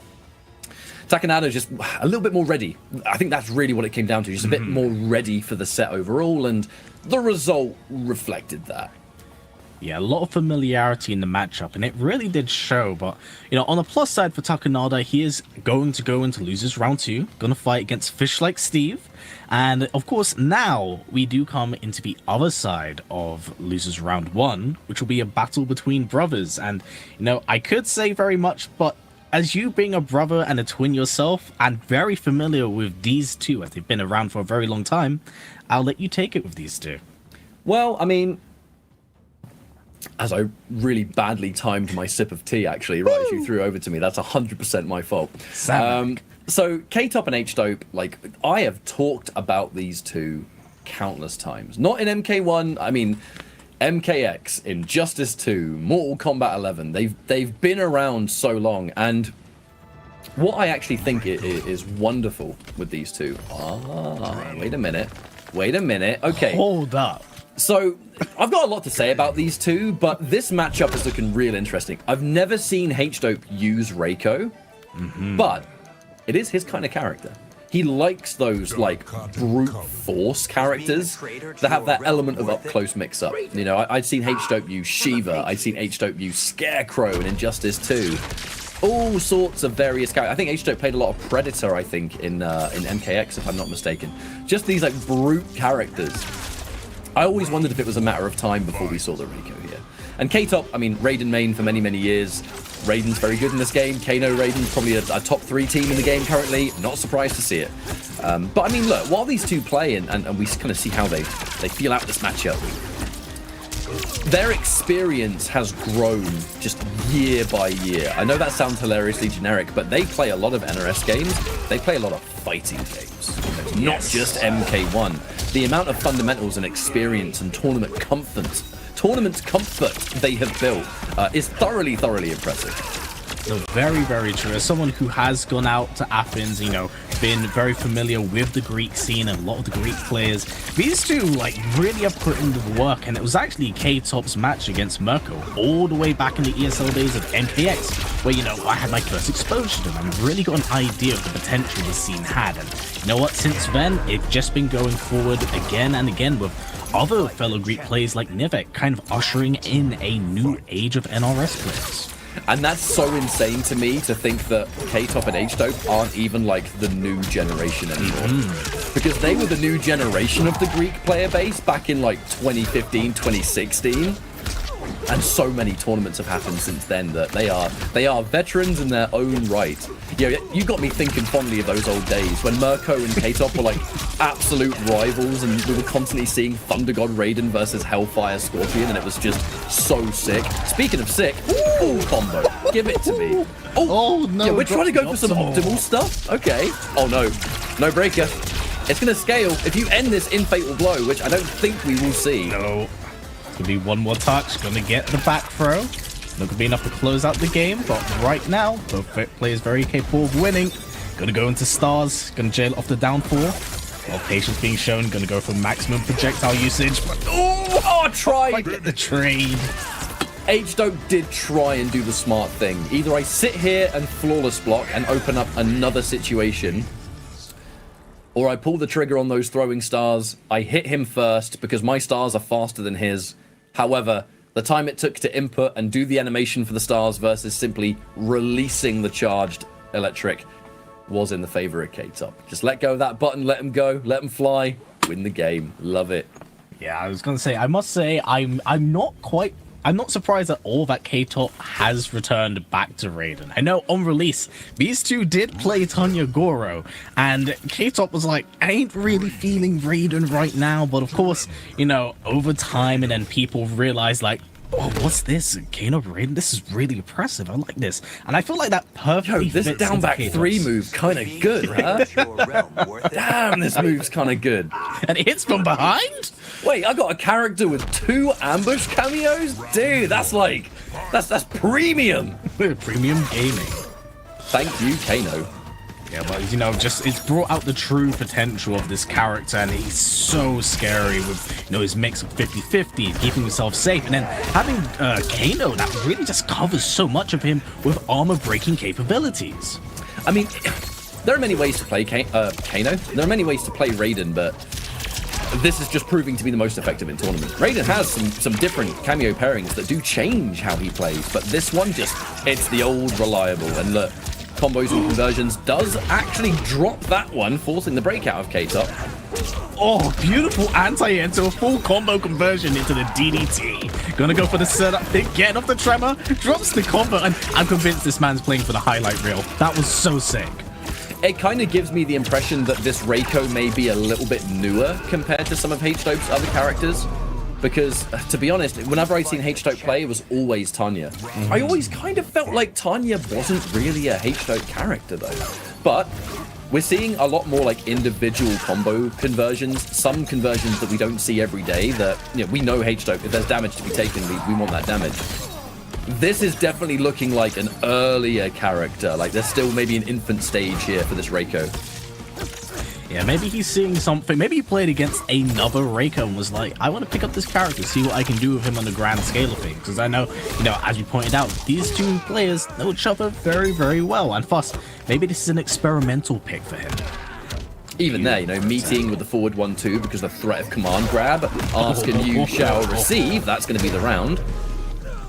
Takanada just a little bit more ready. I think that's really what it came down to. Just a bit more ready for the set overall, and the result reflected that. Yeah, a lot of familiarity in the matchup, and it really did show. But, you know, on the plus side for Takanada, he is going to go into losers round 2, going to fight against Fish Like Steve. And, of course, now we do come into the other side of losers round 1, which will be a battle between brothers. And, you know, I could say very much, but as you being a brother and a twin yourself, and very familiar with these two, as they've been around for a very long time, I'll let you take it with these two. Well, I mean, as I really badly timed my sip of tea, actually, right as you threw over to me, that's 100% my fault. So K-Top and H-Dope, like, I have talked about these two countless times. Not in MK1, I mean, MKX, Injustice 2, Mortal Kombat 11, they've been around so long, and what I actually think is wonderful with these two. Wait a minute. Okay. Hold up. So, I've got a lot to say about these two, but this matchup is looking real interesting. I've never seen H-Dope use Reiko, but it is his kind of character. He likes those, like, brute force characters that have that element of up-close mix-up. You know, I'd seen H-Dope use Shiva, I'd seen H-Dope use Scarecrow in Injustice 2. All sorts of various characters. I think H-Dope played a lot of Predator, I think, in MKX, if I'm not mistaken. Just these, like, brute characters. I always wondered if it was a matter of time before we saw the Reiko here. And K-Top, I mean, Raiden main for many, many years. Raiden's very good in this game. Kano Raiden's probably a top 3 team in the game currently. Not surprised to see it. But I mean, look, while these two play and we kind of see how they feel out this matchup, their experience has grown just year by year. I know that sounds hilariously generic, but they play a lot of NRS games. They play a lot of fighting games, not just MK1. The amount of fundamentals and experience and tournament tournament comfort they have built is thoroughly, thoroughly impressive. So very, very true. As someone who has gone out to Athens, you know, been very familiar with the Greek scene and a lot of the Greek players, these two like really have put in the work, and it was actually K-Top's match against Mirko all the way back in the ESL days of MKX, where, you know, I had my first exposure to them and really got an idea of the potential the scene had. And you know what, since then, it's just been going forward again and again with other fellow Greek players like Nivek kind of ushering in a new age of NRS players. And that's so insane to me to think that K-Top and H-Dope aren't even like the new generation anymore. Because they were the new generation of the Greek player base back in like 2015, 2016. And so many tournaments have happened since then that they are veterans in their own right. Yeah, you got me thinking fondly of those old days when Mirko and K-Top were like absolute rivals, and we were constantly seeing Thunder God Raiden versus Hellfire Scorpion, and it was just so sick. Speaking of sick, ooh, combo, give it to me. Oh no! Yeah, we're trying to go for some optimal stuff. Okay. Oh no, no breaker. It's gonna scale if you end this in Fatal Blow, which I don't think we will see. No. Gonna be one more touch, gonna get the back throw. Not gonna be enough to close out the game, but right now, both players very capable of winning. Gonna go into stars, gonna jail off the downfall. While patience being shown, gonna go for maximum projectile usage. But Oh, tried. get the trade. H-Dope did try and do the smart thing. Either I sit here and flawless block and open up another situation, or I pull the trigger on those throwing stars. I hit him first because my stars are faster than his. However, the time it took to input and do the animation for the stars versus simply releasing the charged electric was in the favor of K-Top. Just let go of that button, let him go, let him fly, win the game. Love it. Yeah, I was gonna say, I must say, I'm not surprised at all that K-Top has returned back to Raiden. I know on release, these two did play Tanya Goro, and K-Top was like, I ain't really feeling Raiden right now, but of course, you know, over time, and then people realized like, oh, what's this? Kano Raiden? This is really impressive. I like this. And I feel like that perfectly Yo, this fits down into back K-Top's. 3 move kind of good, huh? Damn, this move's kind of good. And it hits from behind? Wait, I got a character with 2 ambush cameos? Dude, that's like, that's premium. Premium gaming. Thank you, Kano. Yeah, but you know, just it's brought out the true potential of this character, and he's so scary with, you know, his mix of 50-50, keeping himself safe, and then having Kano that really just covers so much of him with armor-breaking capabilities. I mean, there are many ways to play Kano. There are many ways to play Raiden, but this is just proving to be the most effective in tournament. Raiden has some different cameo pairings that do change how he plays, but this one just, it's the old reliable, and look, combos and conversions does actually drop that one, forcing the breakout of K-Top. Oh, beautiful anti-air into a full combo conversion into the DDT. Gonna go for the setup, getting off the tremor, drops the combo, and I'm convinced this man's playing for the highlight reel. That was so sick. It kind of gives me the impression that this Reiko may be a little bit newer compared to some of H-Dope's other characters. Because, to be honest, whenever I'd seen H-Dope play, it was always Tanya. I always kind of felt like Tanya wasn't really a H-Dope character, though. But we're seeing a lot more, like, individual combo conversions, some conversions that we don't see every day that, you know, we know H-Dope, if there's damage to be taken, we want that damage. This is definitely looking like an earlier character. Like, there's still maybe an infant stage here for this Reiko. Yeah, maybe he's seeing something. Maybe he played against another Reiko and was like, I want to pick up this character, see what I can do with him on the grand scale of things. Because I know, you know, as you pointed out, these two players know each other very, very well. And thus, maybe this is an experimental pick for him. Even there, you know, meeting with the forward 1-2 because the threat of command grab, ask and you shall receive, that's going to be the round.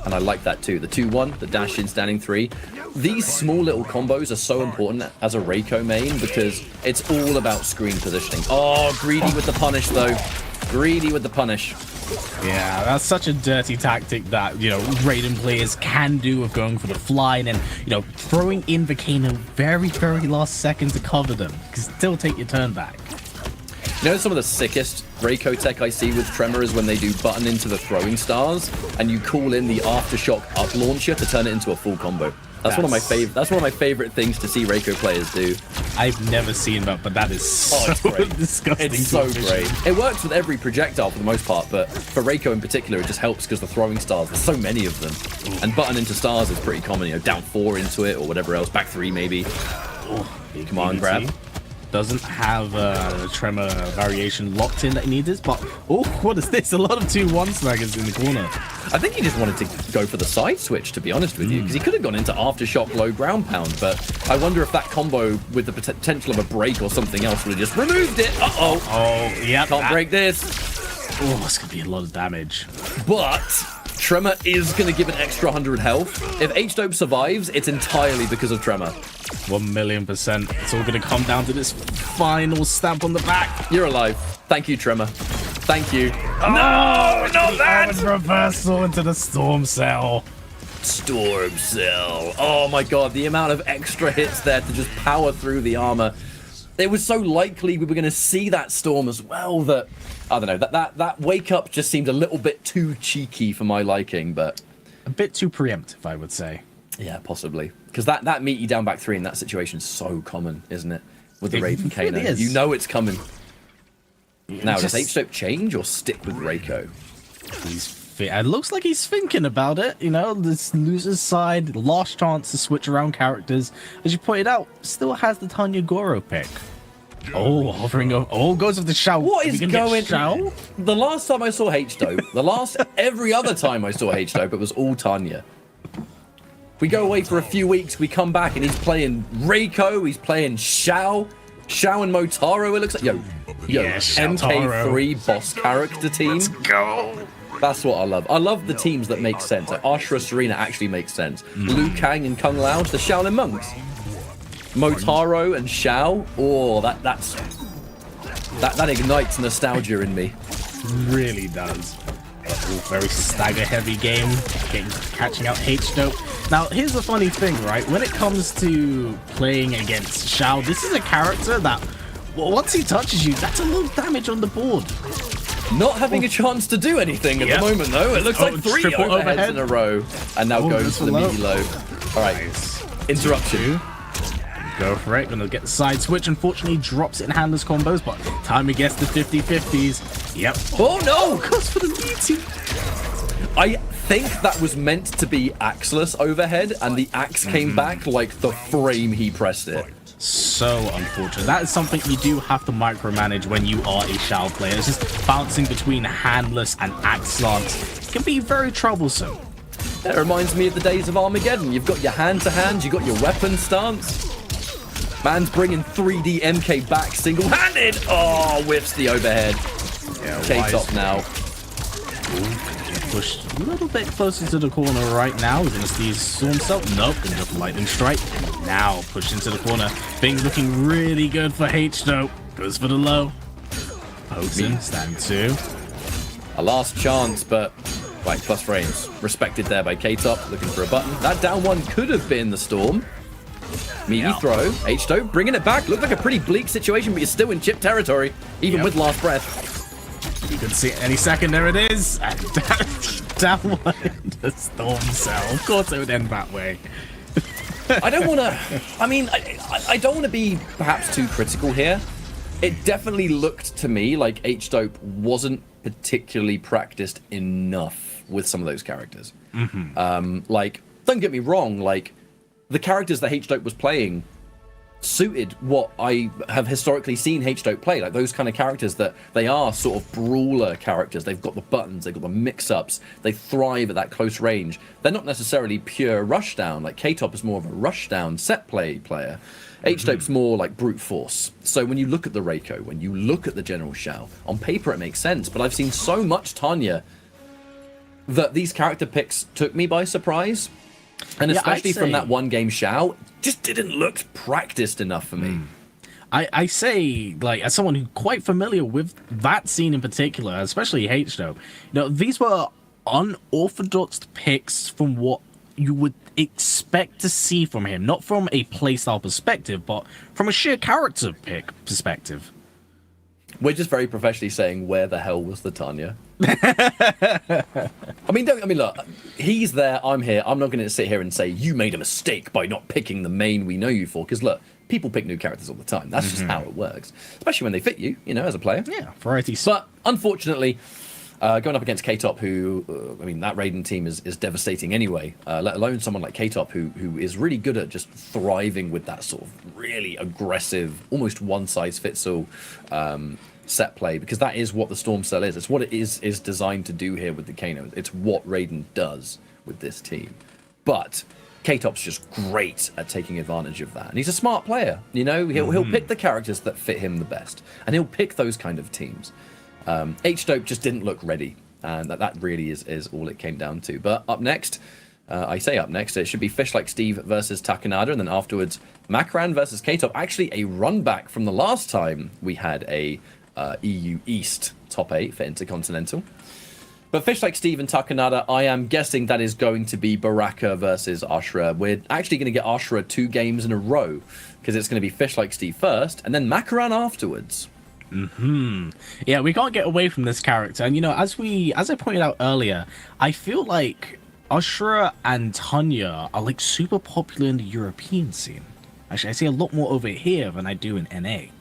And I like that too. The 2-1, the dash in standing 3. These small little combos are so important as a Reiko main because it's all about screen positioning. Oh, greedy with the punish though. Greedy with the punish. Yeah, that's such a dirty tactic that, you know, Raiden players can do of going for the fly and then, you know, throwing in the Kano very, very last second to cover them. You can still take your turn back. You know, some of the sickest Reiko tech I see with Tremor is when they do button into the throwing stars and you call in the aftershock up launcher to turn it into a full combo. That's one of my favorite. That's one of my favorite things to see Reiko players do. I've never seen that, but that is so It's great. disgusting. It's so great. It works with every projectile for the most part, but for Reiko in particular, it just helps because the throwing stars, there's so many of them. And button into stars is pretty common, you know, down 4 into it or whatever else, back 3 maybe. Come on, grab. Doesn't have a tremor variation locked in that he needed, but oh, what is this? A lot of 2-1 snaggers in the corner. I think he just wanted to go for the side switch, to be honest with you, because he could have gone into aftershock low ground pound, but I wonder if that combo with the potential of a break or something else would have just removed it. Uh-oh. Oh, yeah. Can't break this. Oh, it's going to be a lot of damage. But Tremor is going to give an extra 100 health. If H-Dope survives, it's entirely because of Tremor. 1,000,000%. It's all going to come down to this final stamp on the back. You're alive. Thank you, Tremor. Thank you. Oh, no, not that! Reversal into the storm cell. Storm Cell. Oh my god, the amount of extra hits there to just power through the armor. It was so likely we were going to see that storm as well that, I don't know, that wake up just seemed a little bit too cheeky for my liking, but... A bit too preemptive, I would say. Yeah, possibly. Because that meet you down back 3 in that situation is so common, isn't it? With the Raven Kano. Really is. You know it's coming. Yeah, Now, does H-Dope change or stick with Reiko? It looks like he's thinking about it, you know, this loser's side, last chance to switch around characters. As you pointed out, still has the Tanya Goro pick. Oh, hovering over. Oh, goes with the Shao. What is going Shao? The last time I saw H-Dope, every other time I saw H-Dope, it was all Tanya. We go away for a few weeks, we come back and he's playing Reiko, he's playing Shao and Motaro, it looks like. Yo, Yes, MK3 boss character team. Let's go. That's what I love. I love the teams that make sense. Like Ashura Serena actually makes sense. Liu Kang and Kung Lao, the Shaolin monks. Motaro and Shao. Oh, that ignites nostalgia in me. Really does. Very stagger heavy game, catching out H-Dope. Now, here's the funny thing, right? When it comes to playing against Shao, this is a character that, well, once he touches you, that's a lot of damage on the board. Not having a chance to do anything at the moment, though. It looks like 3 overheads in a row. And now going for the meaty low. All right, interruption. Go for it. Gonna get the side switch. Unfortunately, drops it in handless combos, but time he gets the 50-50s. Yep. Oh, no! Goes for the meaty. I think that was meant to be axeless overhead, and the axe came back like the frame he pressed it. So unfortunate. That is something you do have to micromanage when you are a Shao player. It's just bouncing between handless and axe slants can be very troublesome. That reminds me of the days of Armageddon. You've got your hand-to-hand, you've got your weapon stance. Man's bringing 3D MK back single-handed. Oh, whiffs the overhead. Yeah, K-top now. Pushed a little bit closer to the corner right now. We're going to see Storm Cell. Nope, going to just lightning strike. Now pushed into the corner. Things looking really good for H though. Goes for the low. Potent, stand 2. A last chance, but right, plus frames. Respected there by K-top, looking for a button. That down 1 could have been the Storm. Meaty throw. H-Dope bringing it back. Looked like a pretty bleak situation, but you're still in chip territory, even with last breath. You can see it any second. There it is. And down 1 the Storm Cell. Of course it would end that way. I don't want to... I mean, I don't want to be perhaps too critical here. It definitely looked to me like H-Dope wasn't particularly practiced enough with some of those characters. Like, don't get me wrong, like, the characters that H-Dope was playing suited what I have historically seen H-Dope play, like those kind of characters that they are sort of brawler characters. They've got the buttons, they've got the mix-ups, they thrive at that close range. They're not necessarily pure rushdown, like K-Top is more of a rushdown set play player. H-Dope's more like brute force. So when you look at the Reiko, when you look at the General Shao, on paper it makes sense, but I've seen so much Tanya that these character picks took me by surprise. And especially from that one game Shao, just didn't look practiced enough for me. I say, like, as someone who's quite familiar with that scene in particular, especially H-Dope, you know, these were unorthodox picks from what you would expect to see from him. Not from a playstyle perspective, but from a sheer character pick perspective. We're just very professionally saying, where the hell was the Tanya? I mean, look, he's there, I'm here. I'm not going to sit here and say you made a mistake by not picking the main we know you for. Because look, people pick new characters all the time. That's just how it works, especially when they fit you, you know, as a player. Yeah, variety. But unfortunately, going up against K-Top, who, I mean, that Raiden team is devastating anyway, let alone someone like K-Top, who is really good at just thriving with that sort of really aggressive, almost one-size-fits-all set play, because that is what the Storm Cell is. It's what it is designed to do here with the Kano. It's what Raiden does with this team. But K-Top's just great at taking advantage of that. And he's a smart player, you know? He'll pick the characters that fit him the best. And he'll pick those kind of teams. H-Dope just didn't look ready. And that really is all it came down to. But up next, I say up next, it should be Fish Like Steve versus Takanada. And then afterwards, Macran versus K-Top. Actually, a run back from the last time we had a EU East top 8 for Intercontinental. But Fish Like Steve and Takanada, I am guessing that is going to be Baraka versus Ashura. We're actually going to get Ashura 2 games in a row, because it's going to be Fish Like Steve first, and then Macran afterwards. Yeah, we can't get away from this character. And, you know, as I pointed out earlier, I feel like Ashura and Tanya are, like, super popular in the European scene. Actually, I see a lot more over here than I do in NA.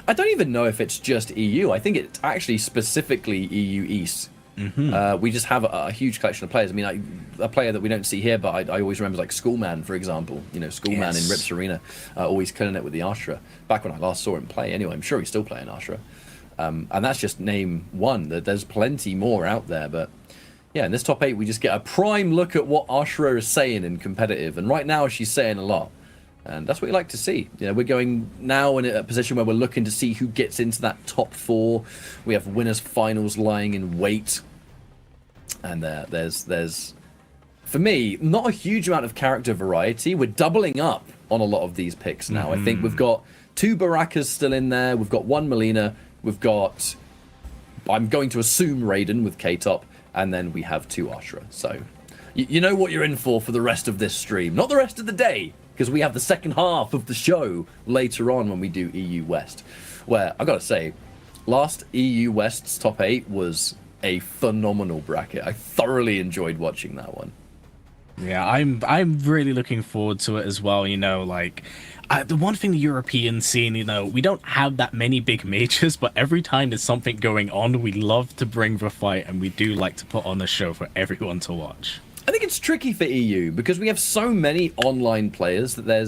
I don't even know if it's just EU. I think it's actually specifically EU East. We just have a huge collection of players. I mean, a player that we don't see here, but I always remember, like Schoolman, for example. You know, Schoolman in Rips Arena, always killing it with the Ashura. Back when I last saw him play, anyway. I'm sure he's still playing Ashura. And that's just name one. There's plenty more out there, but yeah, in this top 8, we just get a prime look at what Ashura is saying in competitive. And right now, she's saying a lot. And that's what you like to see. You know, we're going now in a position where we're looking to see who gets into that top 4. We have winners finals lying in wait. And there's, for me, not a huge amount of character variety. We're doubling up on a lot of these picks now. I think we've got 2 Barakas still in there. We've got 1 Melina. We've got, I'm going to assume, Raiden with K-Top. And then we have 2 Ashura. So you know what you're in for the rest of this stream. Not the rest of the day, because we have the second half of the show later on when we do EU West, where I gotta say, last EU West's top 8 was a phenomenal bracket. I thoroughly enjoyed watching that one. Yeah, I'm really looking forward to it as well. You know, like the one thing the European scene, you know, we don't have that many big majors, but every time there's something going on, we love to bring the fight, and we do like to put on a show for everyone to watch. I think it's tricky for EU because we have so many online players that there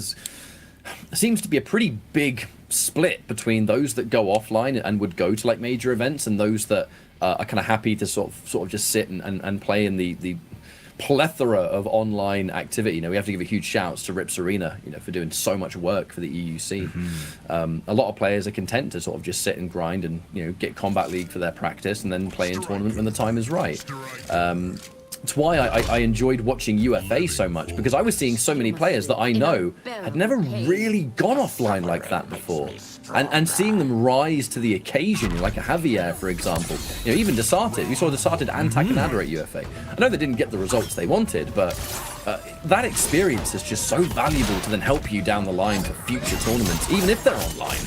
seems to be a pretty big split between those that go offline and would go to like major events, and those that are kind of happy to sort of just sit and play in the plethora of online activity. You know, we have to give a huge shout outs to Rips Arena, you know, for doing so much work for the EU scene. A lot of players are content to sort of just sit and grind and, you know, get Combat League for their practice and then play in tournament when the time is right. It's why I enjoyed watching UFA so much, because I was seeing so many players that I know had never really gone offline like that before. And seeing them rise to the occasion, like a Javier, for example. You know, even Desarted. We saw Desarted and Takanada at UFA. I know they didn't get the results they wanted, but that experience is just so valuable to then help you down the line for future tournaments, even if they're online.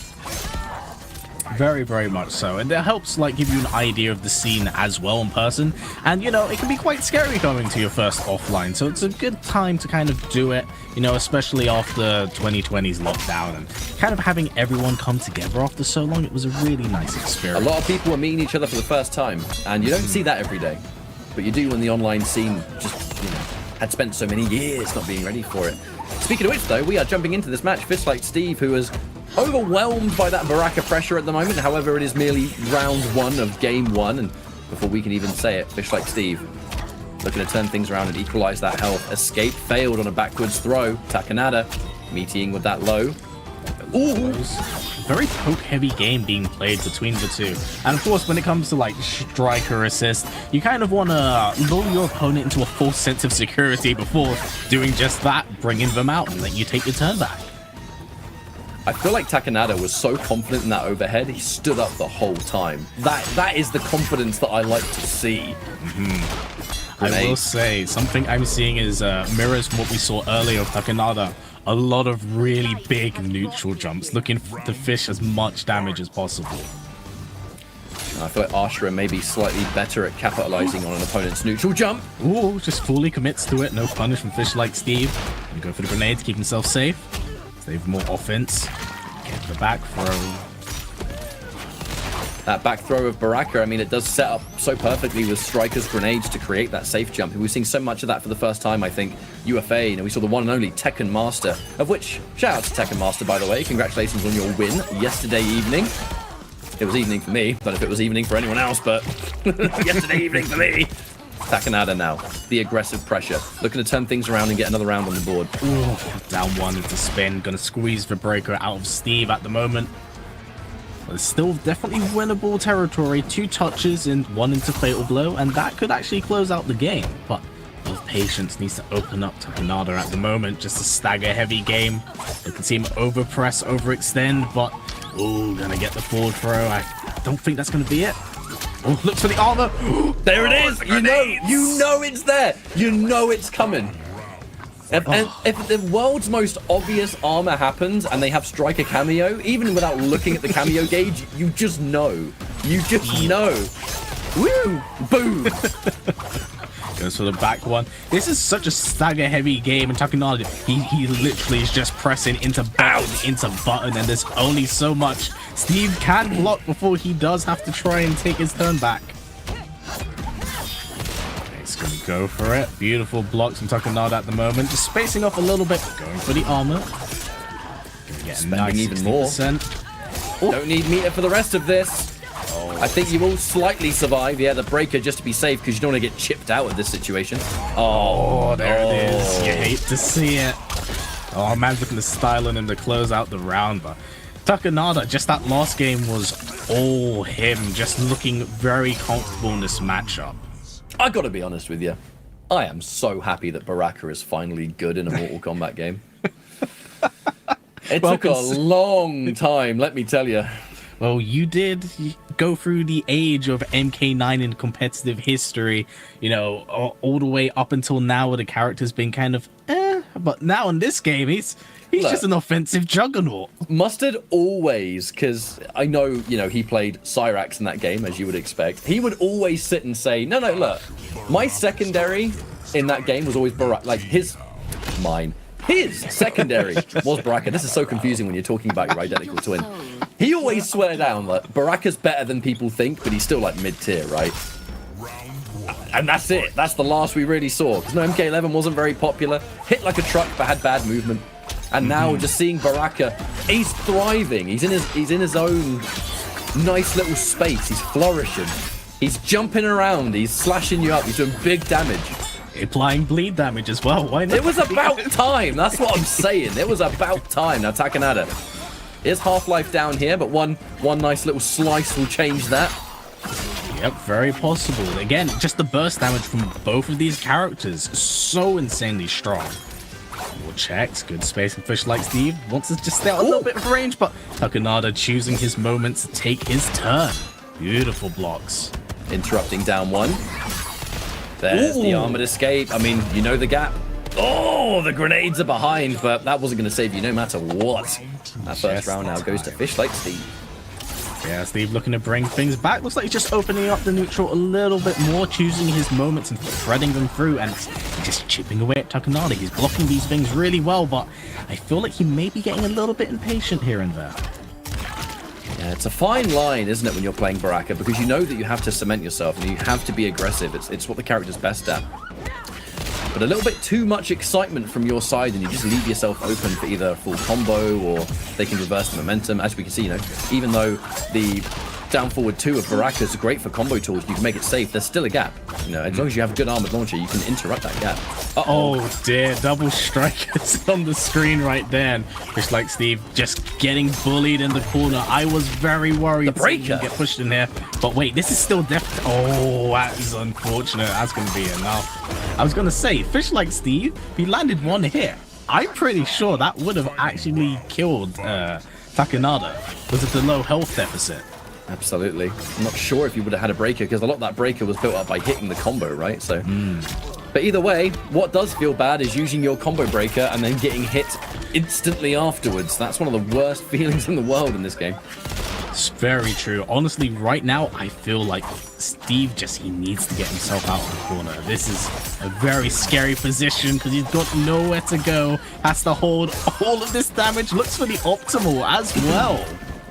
Very, very much so. And it helps, like, give you an idea of the scene as well in person. And, you know, it can be quite scary going to your first offline. So it's a good time to kind of do it, you know, especially after 2020's lockdown and kind of having everyone come together after so long. It was a really nice experience. A lot of people are meeting each other for the first time, and you don't see that every day. But you do when the online scene just, you know, had spent so many years not being ready for it. Speaking of which, though, we are jumping into this match. Fish Like Steve, who is overwhelmed by that Baraka pressure at the moment. However, it is merely round 1 of game 1, and before we can even say it, Fish Like Steve looking to turn things around and equalize that health. Escape failed on a backwards throw. Takanada meeting with that low. Ooh! Very poke-heavy game being played between the two. And of course, when it comes to like striker assist, you kind of want to lull your opponent into a false sense of security before doing just that, bringing them out and let you take your turn back. I feel like Takanada was so confident in that overhead, he stood up the whole time. That is the confidence that I like to see. I will say, something I'm seeing is mirrors from what we saw earlier of Takanada. A lot of really big neutral jumps, looking to fish as much damage as possible. I feel like Ashura may be slightly better at capitalizing on an opponent's neutral jump. Ooh, just fully commits to it. No punish from Fish like Steve. And go for the grenade to keep himself safe. Save more offense. Get the back throw. That back throw of Baraka, I mean, it does set up so perfectly with Striker's grenades to create that safe jump. We've seen so much of that for the first time, I think. UFA, we saw the one and only Tekken Master, of which, shout out to Tekken Master, by the way. Congratulations on your win yesterday evening. It was evening for me, but if it was evening for anyone else, but yesterday evening for me. Takanada now, the aggressive pressure, looking to turn things around and get another round on the board. Ooh, down one into spin, gonna squeeze the breaker out of Steve at the moment. But it's still definitely winnable territory. 2 touches and 1 into fatal blow, and that could actually close out the game. But both patience needs to open up to Kanada at the moment. Just a stagger heavy game. You can see him overpress, overextend, but ooh, gonna get the forward throw. I don't think that's gonna be it. Oh, looks for the armor. There it is. You know it's there. You know it's coming. And if the world's most obvious armor happens and they have Striker cameo, even without looking at the cameo gauge, you just know. You just know. Woo! Boom! Goes for the back one. This is such a stagger heavy game, and Takanada, he literally is just pressing into button, into button, and there's only so much Steve can block before he does have to try and take his turn back. He's gonna go for it. Beautiful blocks from Takanada at the moment, just spacing off a little bit, going for the armor. Gonna get a nice even more. 60%. Don't need meter for the rest of this. I think you will slightly survive. Yeah, the breaker just to be safe because you don't want to get chipped out of this situation. Oh, there it is. You hate to see it. Oh, man's looking to style on him to close out the round, but Takanada, just that last game was all him, just looking very comfortable in this matchup. I gotta be honest with you. I am so happy that Baraka is finally good in a Mortal Kombat game. It took a long time, let me tell you. Well, you did go through the age of MK9 in competitive history, you know, all the way up until now where the character's been kind of but now in this game, he's Look, just an offensive juggernaut. Mustard always, because I know, he played Cyrax in that game, as you would expect. He would always sit and say, no, look, my secondary in that game was always Baraka, like his secondary was Baraka. This is so confusing when you're talking about your identical twin. He always swear down that Baraka's better than people think, but he's still like mid-tier, right? And that's it. That's the last we really saw. Because no, MK11 wasn't very popular. Hit like a truck, but had bad movement. And now just seeing Baraka, he's thriving. He's in his own nice little space. He's flourishing. He's jumping around. He's slashing you up. He's doing big damage. Applying bleed damage as well. Why not? It was about time. That's what I'm saying. It was about time. Now Takanada. Here's Half-Life down here, but one nice little slice will change that. Yep, very possible. Again, just the burst damage from both of these characters, so insanely strong. More checks, good space and Fish like Steve wants to just stay out a little bit of range, but Takanada choosing his moments to take his turn. Beautiful blocks. Interrupting down one. There's the armored escape. I mean, you know the gap. Oh, the grenades are behind, but that wasn't going to save you no matter what. That first round now goes to Fish like Steve. Yeah, Steve looking to bring things back. Looks like he's just opening up the neutral a little bit more, choosing his moments and threading them through, and just chipping away at Takanada. He's blocking these things really well, but I feel like he may be getting a little bit impatient here and there. Yeah, it's a fine line, isn't it, when you're playing Baraka, because you know that you have to cement yourself and you have to be aggressive. It's what the character's best at. But a little bit too much excitement from your side and you just leave yourself open for either a full combo or they can reverse the momentum. As we can see, even though the down forward 2 of Baraka is great for combo tools, you can make it safe, there's still a gap. As long as you have a good armored launcher, you can interrupt that gap. Oh dear, double strikers on the screen right there. And just like Steve, just getting bullied in the corner. I was very worried the breaker to get pushed in there. But wait, this is still oh, that is unfortunate. That's going to be enough. I was going to say, Fish like Steve, he landed one hit. I'm pretty sure that would have actually killed Takanada. Was it the low health deficit? Absolutely. I'm not sure if you would have had a breaker because a lot of that breaker was built up by hitting the combo, right? So, But either way, what does feel bad is using your combo breaker and then getting hit instantly afterwards. That's one of the worst feelings in the world in this game. It's very true. Honestly, right now, I feel like Steve he needs to get himself out of the corner. This is a very scary position because he's got nowhere to go. Has to hold all of this damage. Looks for the optimal as well.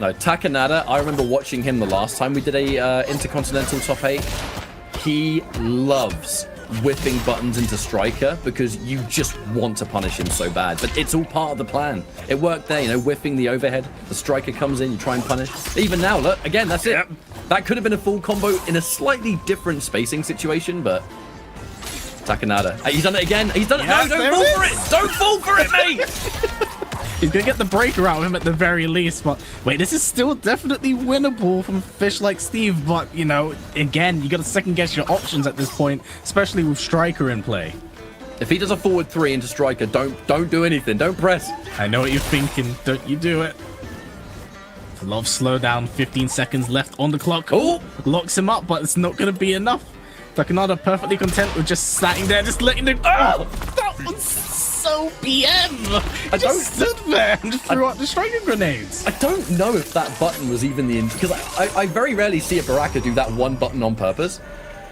No, Takanada, I remember watching him the last time we did a Intercontinental top 8. He loves whipping buttons into Striker because you just want to punish him so bad. But it's all part of the plan. It worked there, you know, whiffing the overhead. The Striker comes in, you try and punish. Even now, look, again, that's it. That could have been a full combo in a slightly different spacing situation, but Takanada. He's done it again. He's done it. Yes, No, don't fall for it. Don't fall for it, mate. He's going to get the breaker out of him at the very least. But wait, this is still definitely winnable from Fish Like Steve. But, you know, again, you got to second guess your options at this point, especially with Striker in play. If he does a forward 3 into Striker, don't do anything. Don't press. I know what you're thinking. Don't you do it. A lot of slowdown. 15 seconds left on the clock. Oh! Locks him up, but it's not going to be enough. Takanada perfectly content with just sitting there, just letting the... Oh! That was so BM! I just stood there and just threw out the striker grenades. I don't know if that button was even the... Because I very rarely see a Baraka do that one button on purpose.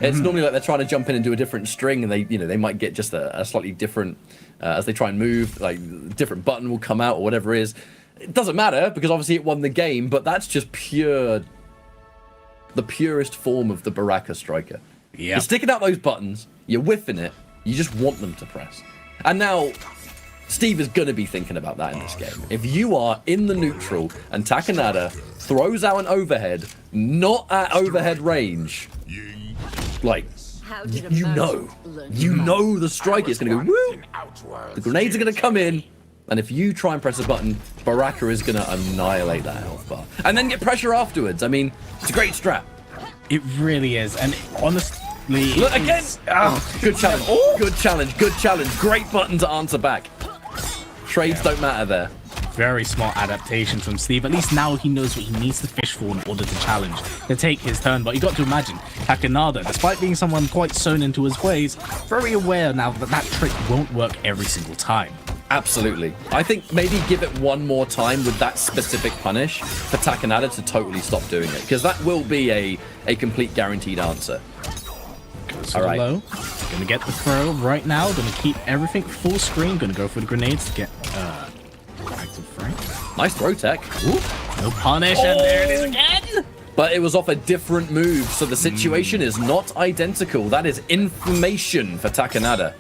It's normally like they're trying to jump in and do a different string, and they might get just a slightly different... as they try and move, like, different button will come out or whatever it is. It doesn't matter, because obviously it won the game, but that's just pure... The purest form of the Baraka striker. Yeah. You're sticking out those buttons, you're whiffing it, you just want them to press. And now, Steve is going to be thinking about that in this game. If you are in the neutral and Takanada throws out an overhead, not at overhead range, like, you know the striker is going to go, woo! The grenades are going to come in, and if you try and press a button, Baraka is going to annihilate that health bar. And then get pressure afterwards. I mean, it's a great strat. It really is, and honestly... Look, again! Oh, good challenge. Oh. Good challenge. Good challenge. Great button to answer back. Trades don't matter there. Very smart adaptation from Steve. At least now he knows what he needs to fish for in order to challenge, to take his turn. But you got to imagine, Takanada, despite being someone quite sewn into his ways, very aware now that that trick won't work every single time. Absolutely. I think maybe give it one more time with that specific punish for Takanada to totally stop doing it, because that will be a complete guaranteed answer. All right. Low. Gonna get the throw right now. Gonna keep everything full screen. Gonna go for the grenades to get active frame. Nice throw tech. Ooh. No punish, and there it is again. But it was off a different move, so the situation is not identical. That is information for Takanada.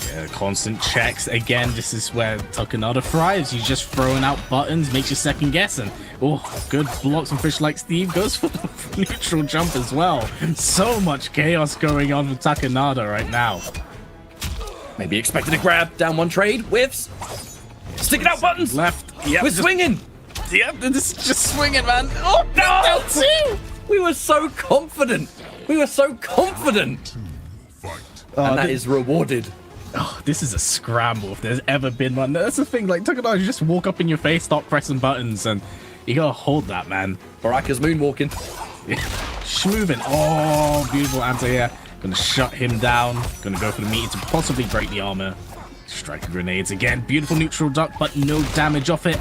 Yeah, constant checks. Again, this is where Takanada thrives. You're just throwing out buttons, makes you second guessing. Oh, good blocks from Fish Like Steve. Goes for the neutral jump as well. So much chaos going on with Takanada right now. Maybe expected a grab. Down one trade. Whiffs. Stick it out buttons. Left. Yep, We're swinging. Yep, this is just swinging, man. Oh, no! Two. We were so confident. We were so confident. And that is rewarded. Oh, this is a scramble if there's ever been one. That's the thing, like, Takanada, you just walk up in your face, start pressing buttons, and you gotta hold that, man. Baraka's moonwalking. Yeah. Schmoving. Oh, beautiful answer here. Gonna shut him down. Gonna go for the meter to possibly break the armor. Striker grenades again. Beautiful neutral duck, but no damage off it.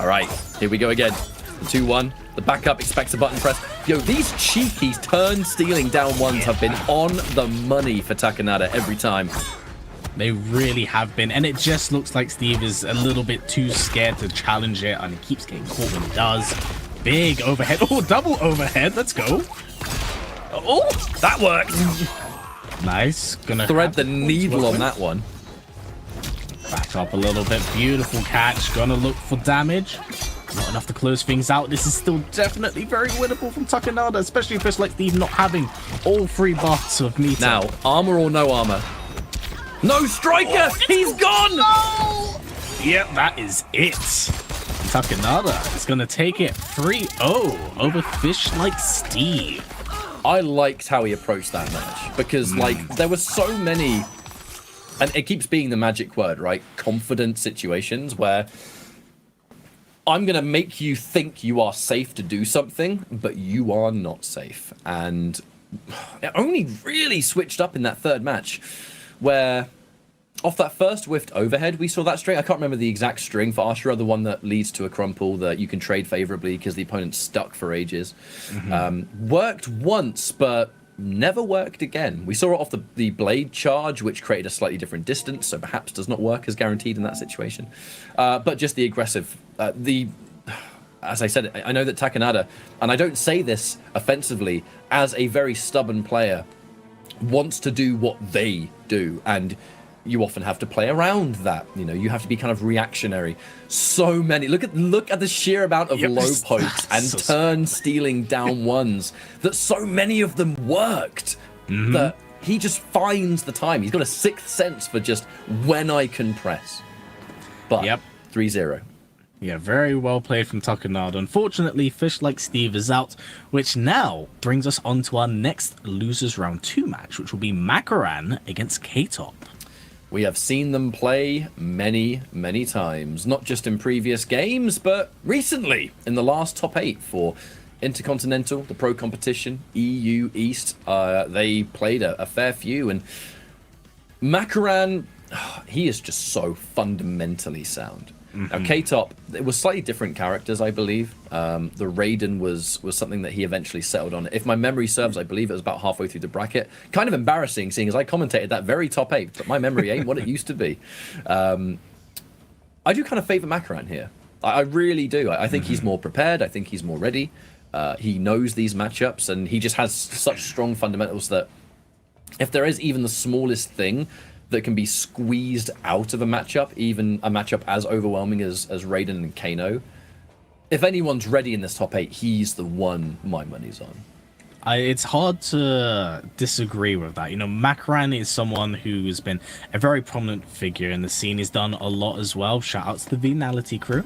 All right, here we go again. The 2-1. The backup expects a button press. Yo, these cheeky turn-stealing down ones have been on the money for Takanada every time. They really have been, and it just looks like Steve is a little bit too scared to challenge it, and he keeps getting caught when he does. Big overhead. Oh, double overhead. Let's go. Oh, that worked. Nice. Gonna thread the needle on that one. Back up a little bit. Beautiful catch. Gonna look for damage. Not enough to close things out. This is still definitely very winnable from Takanada, especially if it's like Steve not having all 3 bars of meter. Now, armor or no armor? No striker! Oh, he's gone! No! Yep, that is it. Takanada is going to take it 3-0 over Fish Like Steve. I liked how he approached that match because, like, there were so many, and it keeps being the magic word, right? Confident situations where I'm going to make you think you are safe to do something, but you are not safe. And it only really switched up in that third match where Off that first whiffed overhead, we saw that string. I can't remember the exact string for Ashura, the one that leads to a crumple that you can trade favorably because the opponent's stuck for ages. Worked once, but never worked again. We saw it off the blade charge, which created a slightly different distance, so perhaps does not work as guaranteed in that situation. But just the aggressive, as I said, I know that Takanada, and I don't say this offensively, as a very stubborn player, wants to do what they do, and you often have to play around that. You know, you have to be kind of reactionary. So many. Look at the sheer amount of low pokes and turn stealing down ones that so many of them worked. That he just finds the time. He's got a sixth sense for just when I can press. But 3-0. Yeah, very well played from Takanada. Unfortunately, Fish Like Steve is out, which now brings us on to our next Losers Round 2 match, which will be Makaran against K-Top. We have seen them play many, many times, not just in previous games, but recently in the last top 8 for Intercontinental, the Pro Competition, EU East. They played a fair few, and Makaran, he is just so fundamentally sound. Now, K-Top, it was slightly different characters, I believe. The Raiden was something that he eventually settled on. If my memory serves, I believe it was about halfway through the bracket. Kind of embarrassing, seeing as I commentated that very top 8, but my memory ain't what it used to be. I do kind of favour Makaran here. I really do. I think he's more prepared. I think he's more ready. He knows these matchups, and he just has such strong fundamentals that if there is even the smallest thing that can be squeezed out of a matchup, even a matchup as overwhelming as Raiden and Kano, if anyone's ready in this top 8, he's the one my money's on. It's hard to disagree with that. You know, Makaran is someone who's been a very prominent figure in the scene. He's done a lot as well. Shout out to the Venality crew.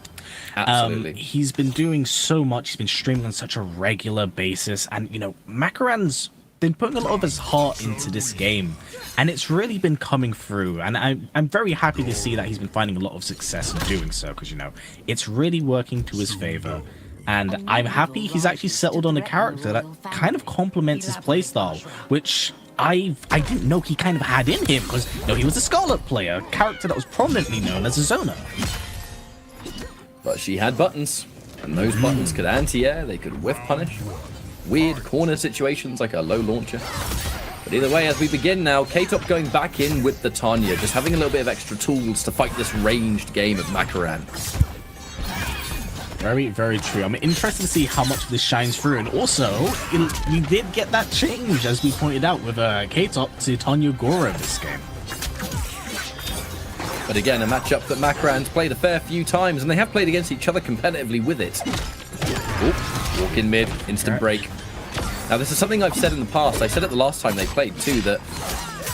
Absolutely. He's been doing so much. He's been streaming on such a regular basis. And, you know, Makaran's been putting a lot of his heart into this game, and it's really been coming through, and I'm very happy to see that he's been finding a lot of success in doing so, because, you know, it's really working to his favor, and I'm happy he's actually settled on a character that kind of complements his playstyle, which I didn't know he kind of had in him, because, you know, he was a Scarlet player, a character that was prominently known as a zoner. But she had buttons, and those buttons could anti-air, they could whiff punish. Weird corner situations like a low launcher. But either way, as we begin now, K-Top going back in with the Tanya, just having a little bit of extra tools to fight this ranged game of Makaran. Very, very true. I'm interested to see how much of this shines through. And also, we did get that change, as we pointed out, with K-Top to Tanya Goro this game. But again, a matchup that Makaran's played a fair few times, and they have played against each other competitively with it. Oop, walk in mid, instant break. Now, this is something I've said in the past. I said it the last time they played too, that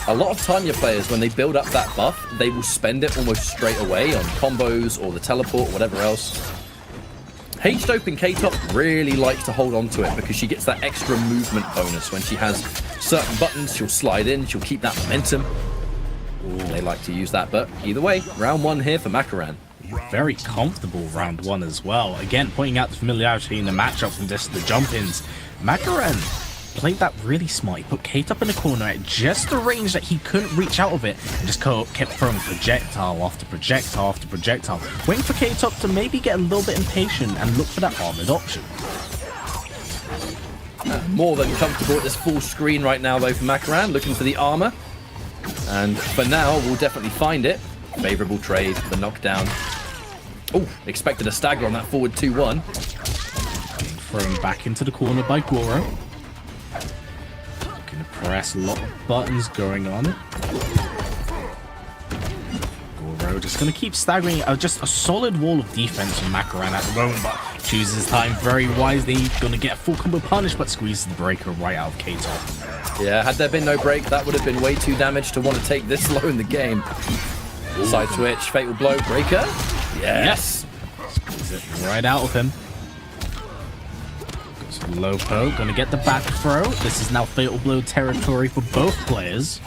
a lot of Tanya players, when they build up that buff, they will spend it almost straight away on combos or the teleport or whatever else. H-Dope and K-Top really likes to hold on to it because she gets that extra movement bonus. When she has certain buttons, she'll slide in, she'll keep that momentum. Ooh, they like to use that, but either way, round 1 here for Makaran. Very comfortable round 1 as well. Again, pointing out the familiarity in the matchup from just the jump-ins. Makaran played that really smart. He put K-Top in the corner at just the range that he couldn't reach out of it, and just kept throwing projectile after projectile after projectile, waiting for K-Top to maybe get a little bit impatient and look for that armored option. More than comfortable at this full screen right now, though, for Makaran, looking for the armor. And for now, we'll definitely find it. Favorable trade, the knockdown. Oh, expected a stagger on that forward 2-1. Thrown back into the corner by Goro. Gonna press a lot of buttons going on. Goro just gonna keep staggering. Just a solid wall of defense from Makaran at the moment, but chooses his time very wisely. Gonna get a full combo punish, but squeezes the breaker right out of K-Top. Yeah, had there been no break, that would have been way too damaged to want to take this low in the game. Side switch, fatal blow, breaker. Yes. Squeeze it right out of him. Goes for low poke, gonna get the back throw. This is now fatal blow territory for both players.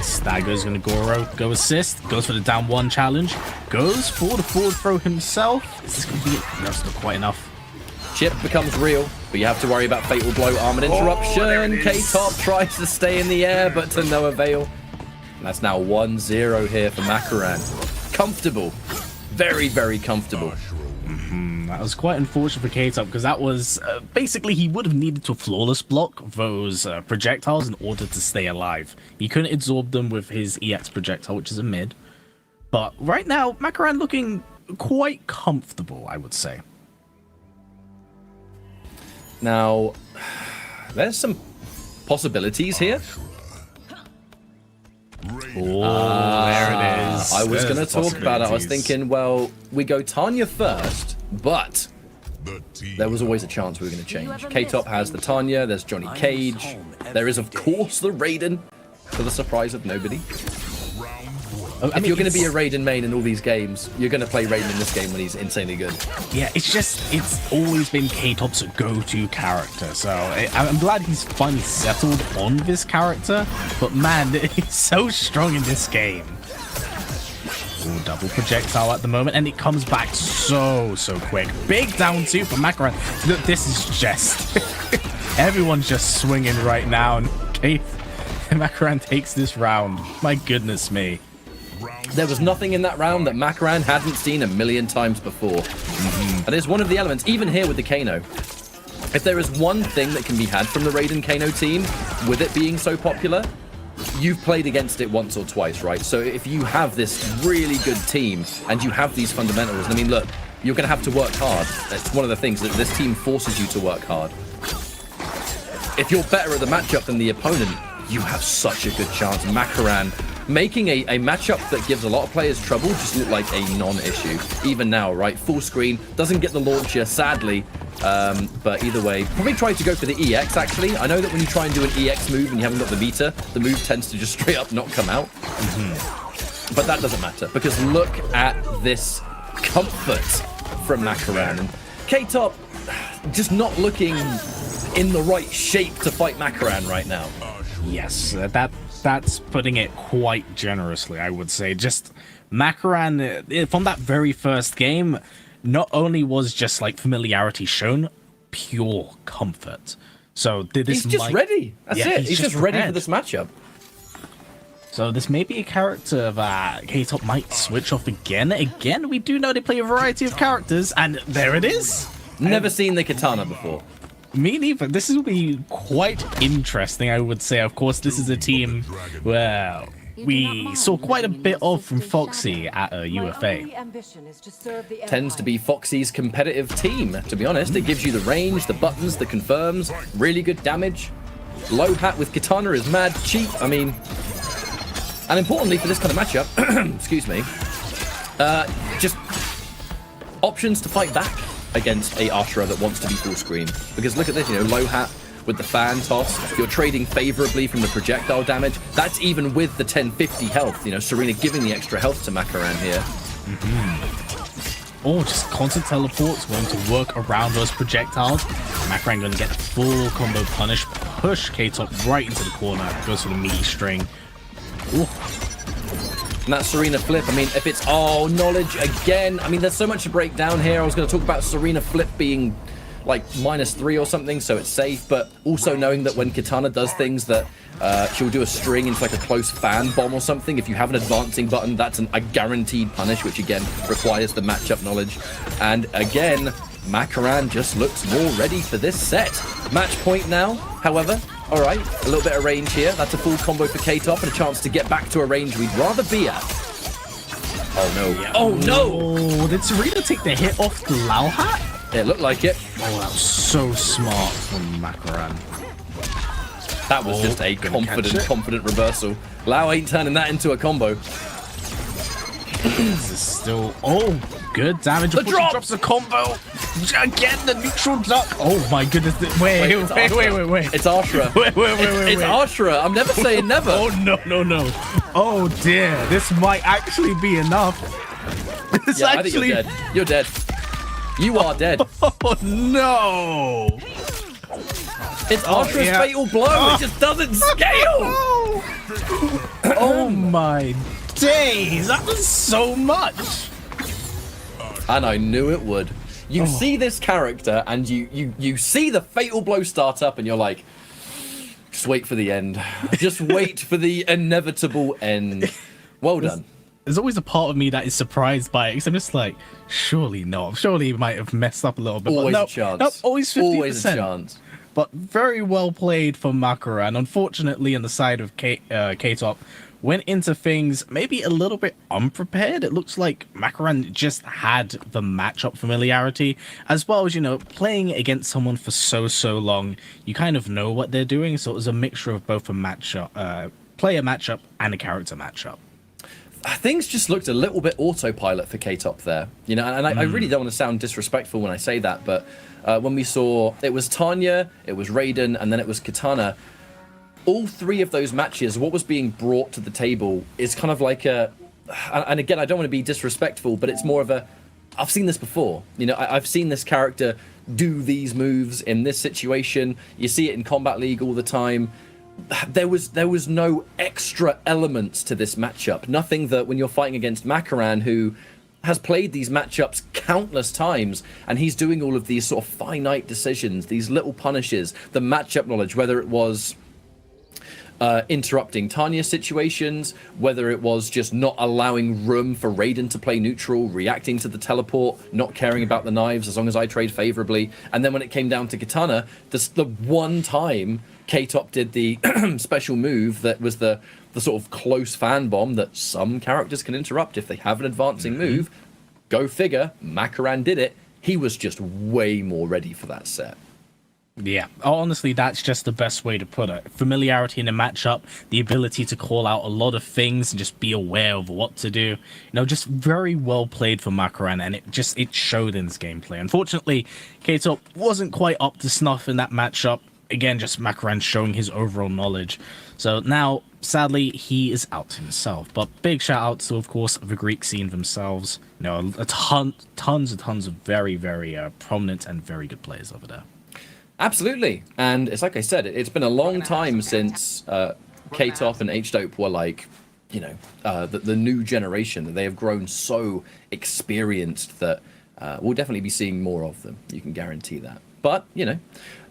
Stagger's gonna go assist, goes for the down 1 challenge, goes for the forward throw himself. Is this gonna be it? No, it's not quite enough. Chip becomes real, but you have to worry about fatal blow, armored interruption. K-Top tries to stay in the air, but to no avail. That's now 1-0 here for Makaran. Comfortable. Very, very comfortable. That was quite unfortunate for K-Top because that was basically he would have needed to flawless block those projectiles in order to stay alive. He couldn't absorb them with his EX projectile, which is a mid. But right now, Makaran looking quite comfortable, I would say. Now, there's some possibilities here. Oh, there it is. I was going to There's talk about it. I was possibilities. thinking, well, we go Tanya first, but there was always a chance we were going to change. K-Top has the Tanya, there's Johnny Cage. There is, of course, the Raiden, to the surprise of nobody. If you're going to be a Raiden main in all these games, you're going to play Raiden in this game when he's insanely good. Yeah, it's always been K-Top's go-to character, so I'm glad he's finally settled on this character, but man, he's so strong in this game. Ooh, double projectile at the moment, and it comes back so quick. Big down two for Makaran. This is just... Everyone's just swinging right now, and Makaran takes this round. My goodness me. There was nothing in that round that Makaran hadn't seen a million times before. And it's one of the elements, even here with the Kano. If there is one thing that can be had from the Raiden Kano team, with it being so popular, you've played against it once or twice, right? So if you have this really good team, and you have these fundamentals, I mean, look, you're going to have to work hard. That's one of the things that this team forces you to work hard. If you're better at the matchup than the opponent, you have such a good chance. Makaran making a matchup that gives a lot of players trouble just look like a non-issue. Even now, right? Full screen, doesn't get the launcher, sadly. But either way, probably try to go for the EX, actually. I know that when you try and do an EX move and you haven't got the meter, the move tends to just straight up not come out. But that doesn't matter, because look at this comfort from Makaran. And K-Top just not looking in the right shape to fight Makaran right now. Yes, that's putting it quite generously, I would say. Just Makaran, from that very first game, not only was just like familiarity shown, pure comfort. So this he's just ready. That's Yeah, it. he's He's just just ready for prepared. this matchup. So this may be a character that K-Top might switch off again. Again, we do know they play a variety of characters, and there it is. Never seen the katana before. Me neither. This will be quite interesting, I would say. Of course, this is a team where we saw quite a bit of from Foxy at UFA. Tends to be Foxy's competitive team, to be honest. It gives you the range, the buttons, the confirms, really good damage. Low hat with katana is mad cheap. I mean, and importantly for this kind of matchup, excuse me, just options to fight back against a Ashura that wants to be full screen. Because look at this, you know, low hat with the fan toss. You're trading favorably from the projectile damage. That's even with the 1050 health. You know, Serena giving the extra health to Makaran here. Oh, just constant teleports going to work around those projectiles. Makaran going to get a full combo punish. Push K-Top right into the corner. Goes for the meaty string. Ooh. And that Serena flip, I mean, if it's... Oh, knowledge again. I mean, there's so much to break down here. I was going to talk about Serena flip being like -3 or something, so it's safe. But also knowing that when Katana does things that she'll do a string into like a close fan bomb or something. If you have an advancing button, that's a guaranteed punish, which again requires the matchup knowledge. And again, Makaran just looks more ready for this set. Match point now, however. All right, a little bit of range here. That's a full combo for K-Top and a chance to get back to a range we'd rather be at. Oh, no. Yeah. Oh, no! Oh, did Serena take the hit off the Lao hat? It looked like it. Oh, that was so smart from Makaran. That was just a confident reversal. Lau ain't turning that into a combo. This is still... Oh, good damage. The drop! Drops the combo. Again, the neutral duck. Oh, my goodness. Wait. It's Ashura. Wait. It's Ashura. I'm never saying never. Oh, no. Oh, dear. This might actually be enough. This Yeah, I think you're dead. You're dead. You are dead. Oh, no. It's Ashura's fatal blow. It just doesn't scale. Oh, my days. That was so much. And I knew it would. You see this character and you see the fatal blow start up and you're like, Just wait for the end. Just wait for the inevitable end. Well done. There's always a part of me that is surprised by it, because I'm just like, surely not. Surely he might have messed up a little bit. Always but no, a chance. Nope, always 50%. Always a chance. But very well played for Makaran. Unfortunately, on the side of K-Top, went into things maybe a little bit unprepared. It looks like Makaran just had the matchup familiarity, as well as, you know, playing against someone for so long. You kind of know what they're doing, so it was a mixture of both a matchup, player matchup and a character matchup. Things just looked a little bit autopilot for K-Top there, you know, and I really don't want to sound disrespectful when I say that, but when we saw, it was Tanya, it was Raiden, and then it was Kitana, all three of those matches, what was being brought to the table is kind of like a, and again, I don't want to be disrespectful, but it's more of a, I've seen this before, you know, I've seen this character do these moves in this situation, you see it in Kombat League all the time. There was no extra elements to this matchup. Nothing that when you're fighting against Makaran, who has played these matchups countless times, and he's doing all of these sort of finite decisions, these little punishes, the matchup knowledge, whether it was interrupting Tanya's situations, whether it was just not allowing room for Raiden to play neutral, reacting to the teleport, not caring about the knives as long as I trade favorably. And then when it came down to Kitana, the one time K-Top did the special move that was the sort of close fan bomb that some characters can interrupt if they have an advancing move. Go figure, Makaran did it. He was just way more ready for that set. Yeah, honestly, that's just the best way to put it. Familiarity in a matchup, the ability to call out a lot of things and just be aware of what to do. You know, just very well played for Makaran, and it showed in his gameplay. Unfortunately, K-Top wasn't quite up to snuff in that matchup. Again, just Makaran showing his overall knowledge. So now, sadly, he is out himself. But big shout out to, of course, the Greek scene themselves. You know, tons of very prominent and very good players over there. Absolutely, and it's like I said, it's been a long time since K-Top and H-Dope were like, you know, the new generation. That they have grown so experienced that we'll definitely be seeing more of them. You can guarantee that. But, you know,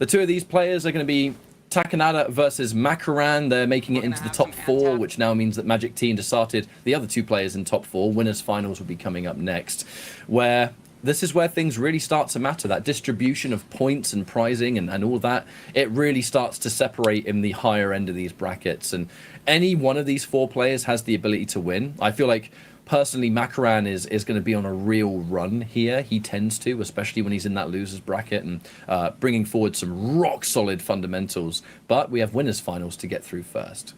the two of these players are going to be Takanada versus Makaran. They're making it into the top 4, which now means that Magic T and Desarted, the other two players in top 4, winners finals will be coming up next, where this is where things really start to matter. That distribution of points and prizing and all that, it really starts to separate in the higher end of these brackets. And any one of these 4 players has the ability to win. I feel like, personally, Makaran is going to be on a real run here. He tends to, especially when he's in that losers bracket and bringing forward some rock-solid fundamentals. But we have winners finals to get through first.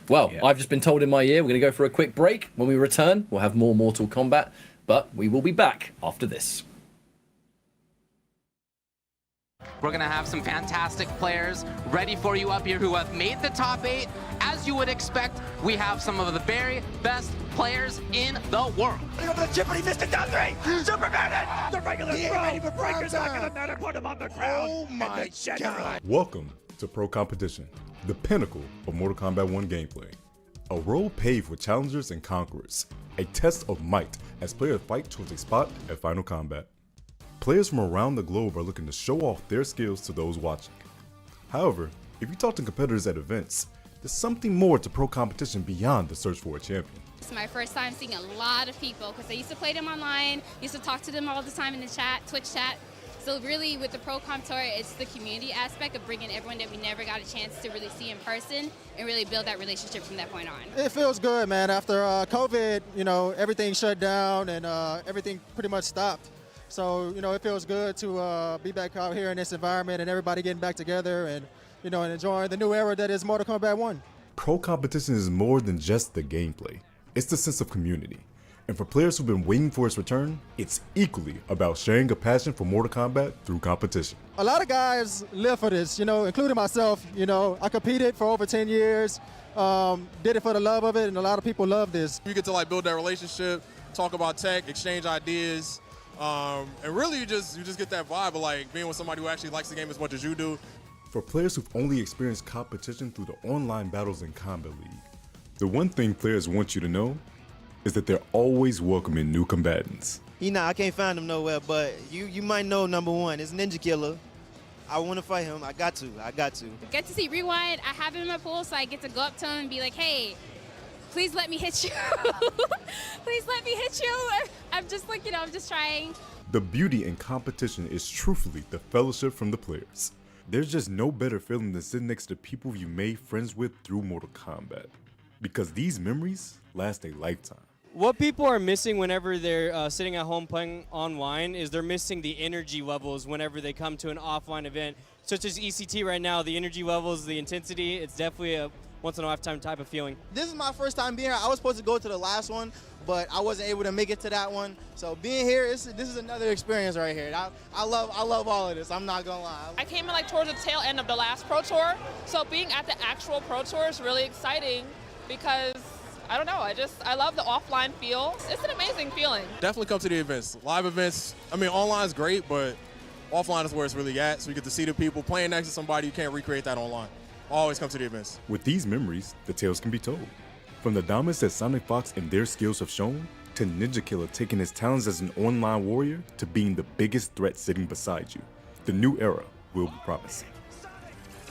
Well, yeah. I've just been told in my ear we're going to go for a quick break. When we return, we'll have more Mortal Kombat, but we will be back after this. We're going to have some fantastic players ready for you up here who have made the top 8. As you would expect, we have some of the very best players in the world. Over the chip and he missed it down 3. Superman it! The regular ready for breakers not going to matter. Put him on the ground. Oh my God. Welcome to Pro Competition, the pinnacle of Mortal Kombat 1 gameplay. A road paved with challengers and conquerors. A test of might as players fight towards a spot at Final Combat. Players from around the globe are looking to show off their skills to those watching. However, if you talk to competitors at events, there's something more to Pro Competition beyond the search for a champion. It's my first time seeing a lot of people because I used to play them online, used to talk to them all the time in the chat, Twitch chat. So really with the Pro Comp Tour, it's the community aspect of bringing everyone that we never got a chance to really see in person and really build that relationship from that point on. It feels good, man. After COVID, you know, everything shut down and everything pretty much stopped. So, you know, it feels good to be back out here in this environment and everybody getting back together and, you know, and enjoying the new era that is Mortal Kombat 1. Pro Competition is more than just the gameplay. It's the sense of community. And for players who've been waiting for its return, it's equally about sharing a passion for Mortal Kombat through competition. A lot of guys live for this, you know, including myself. You know, I competed for over 10 years, did it for the love of it, and a lot of people love this. You get to like build that relationship, talk about tech, exchange ideas, and really you just get that vibe of like being with somebody who actually likes the game as much as you do. For players who've only experienced competition through the online battles in Kombat League, the one thing players want you to know is that they're always welcoming new combatants. You know, I can't find them nowhere, but you might know number 1. It's Ninja Killer. I want to fight him. I got to. Get to see Rewind. I have him in my pool, so I get to go up to him and be like, hey, please let me hit you. Please let me hit you. I'm just like, I'm just trying. The beauty in competition is truthfully the fellowship from the players. There's just no better feeling than sitting next to people you made friends with through Mortal Kombat. Because these memories last a lifetime. What people are missing whenever they're sitting at home playing online is they're missing the energy levels whenever they come to an offline event, such as ECT right now. The energy levels, the intensity, it's definitely a once-in-a-lifetime type of feeling. This is my first time being here. I was supposed to go to the last one, but I wasn't able to make it to that one. So being here, this is another experience right here. I love all of this. I'm not gonna lie. I came in like towards the tail end of the last Pro Tour, so being at the actual Pro Tour is really exciting because I don't know, I love the offline feel. It's an amazing feeling. Definitely come to the events. Live events, I mean, online is great, but offline is where it's really at. So you get to see the people playing next to somebody. You can't recreate that online. Always come to the events. With these memories, the tales can be told. From the dominance that Sonic Fox and their skills have shown, to Ninja Killer taking his talents as an online warrior to being the biggest threat sitting beside you. The new era will be promising.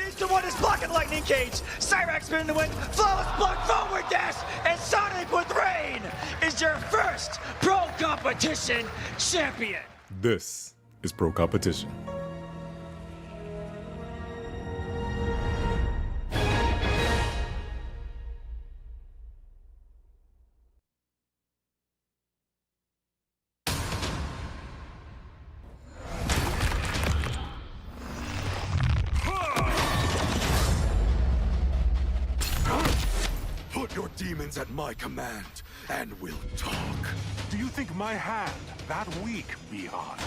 He's the one who's blocking Lightning Cage. Cyrax spinning the wind, flawless block forward dash, and Sonic with Rain is your first Pro Competition champion. This is Pro Competition. Put your demons at my command, and we'll talk. Do you think my hand that weak, Bihan?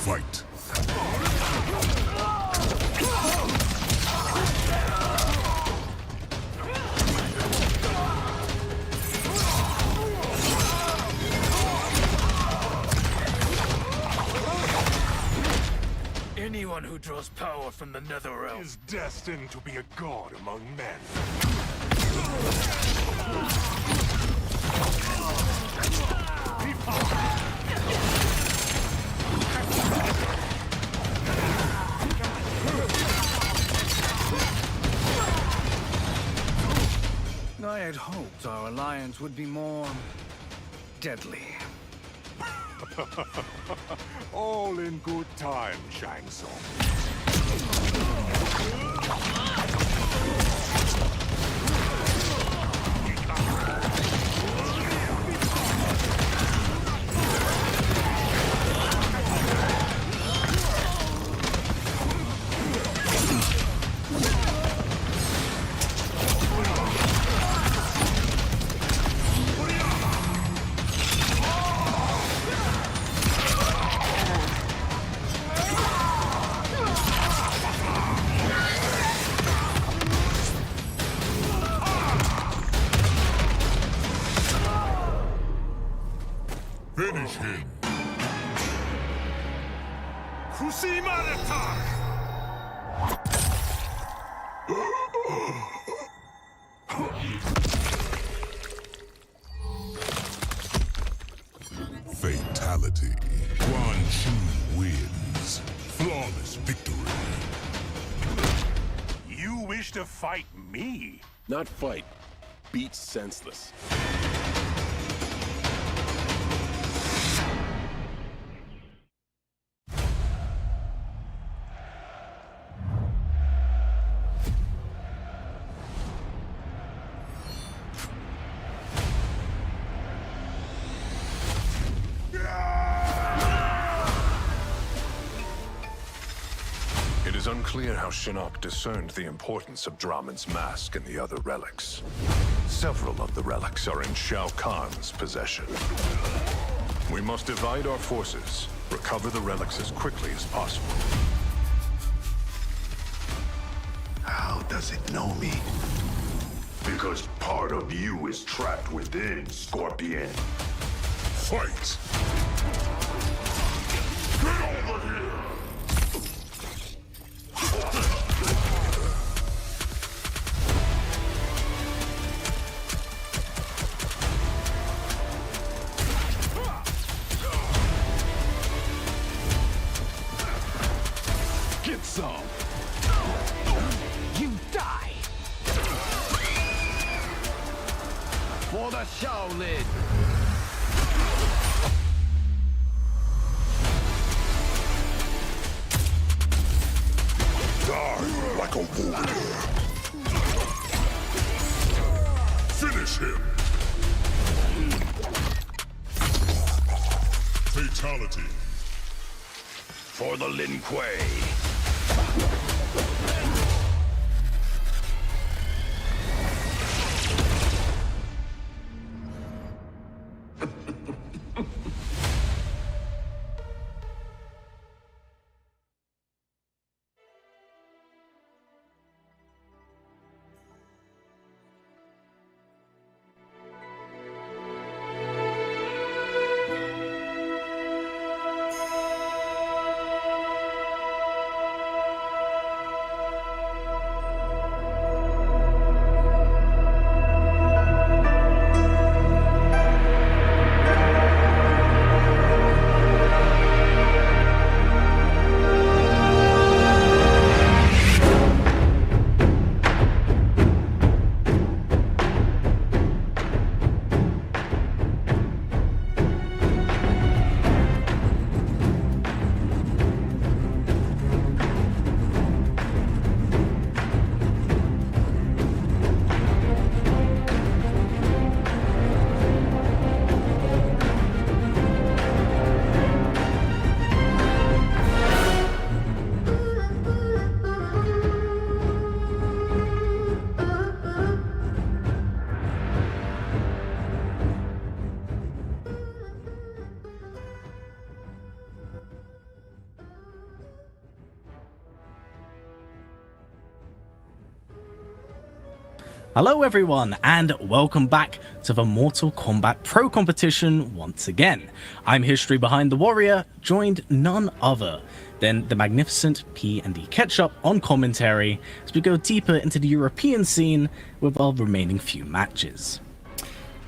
Fight. Anyone who draws power from the Netherrealm Is destined to be a god among men. I had hoped our alliance would be more deadly. All in good time, Shang Tsung. Finish him. Kusiman attack! Fatality. Quan Chi wins. Flawless victory. You wish to fight me? Not fight. Beat senseless. It is unclear how Shinnok discerned the importance of Draman's mask and the other relics. Several of the relics are in Shao Kahn's possession. We must divide our forces, recover the relics as quickly as possible. How does it know me? Because part of you is trapped within, Scorpion. Fight! Get over here! some. You die. For the Shaolin. Die like a warrior. Finish him. Fatality. For the Lin Kuei. Hello everyone, and welcome back to the Mortal Kombat Pro Competition once again. I'm History Behind the Warrior, joined none other than the magnificent P&D Ketchup on commentary as we go deeper into the European scene with our remaining few matches.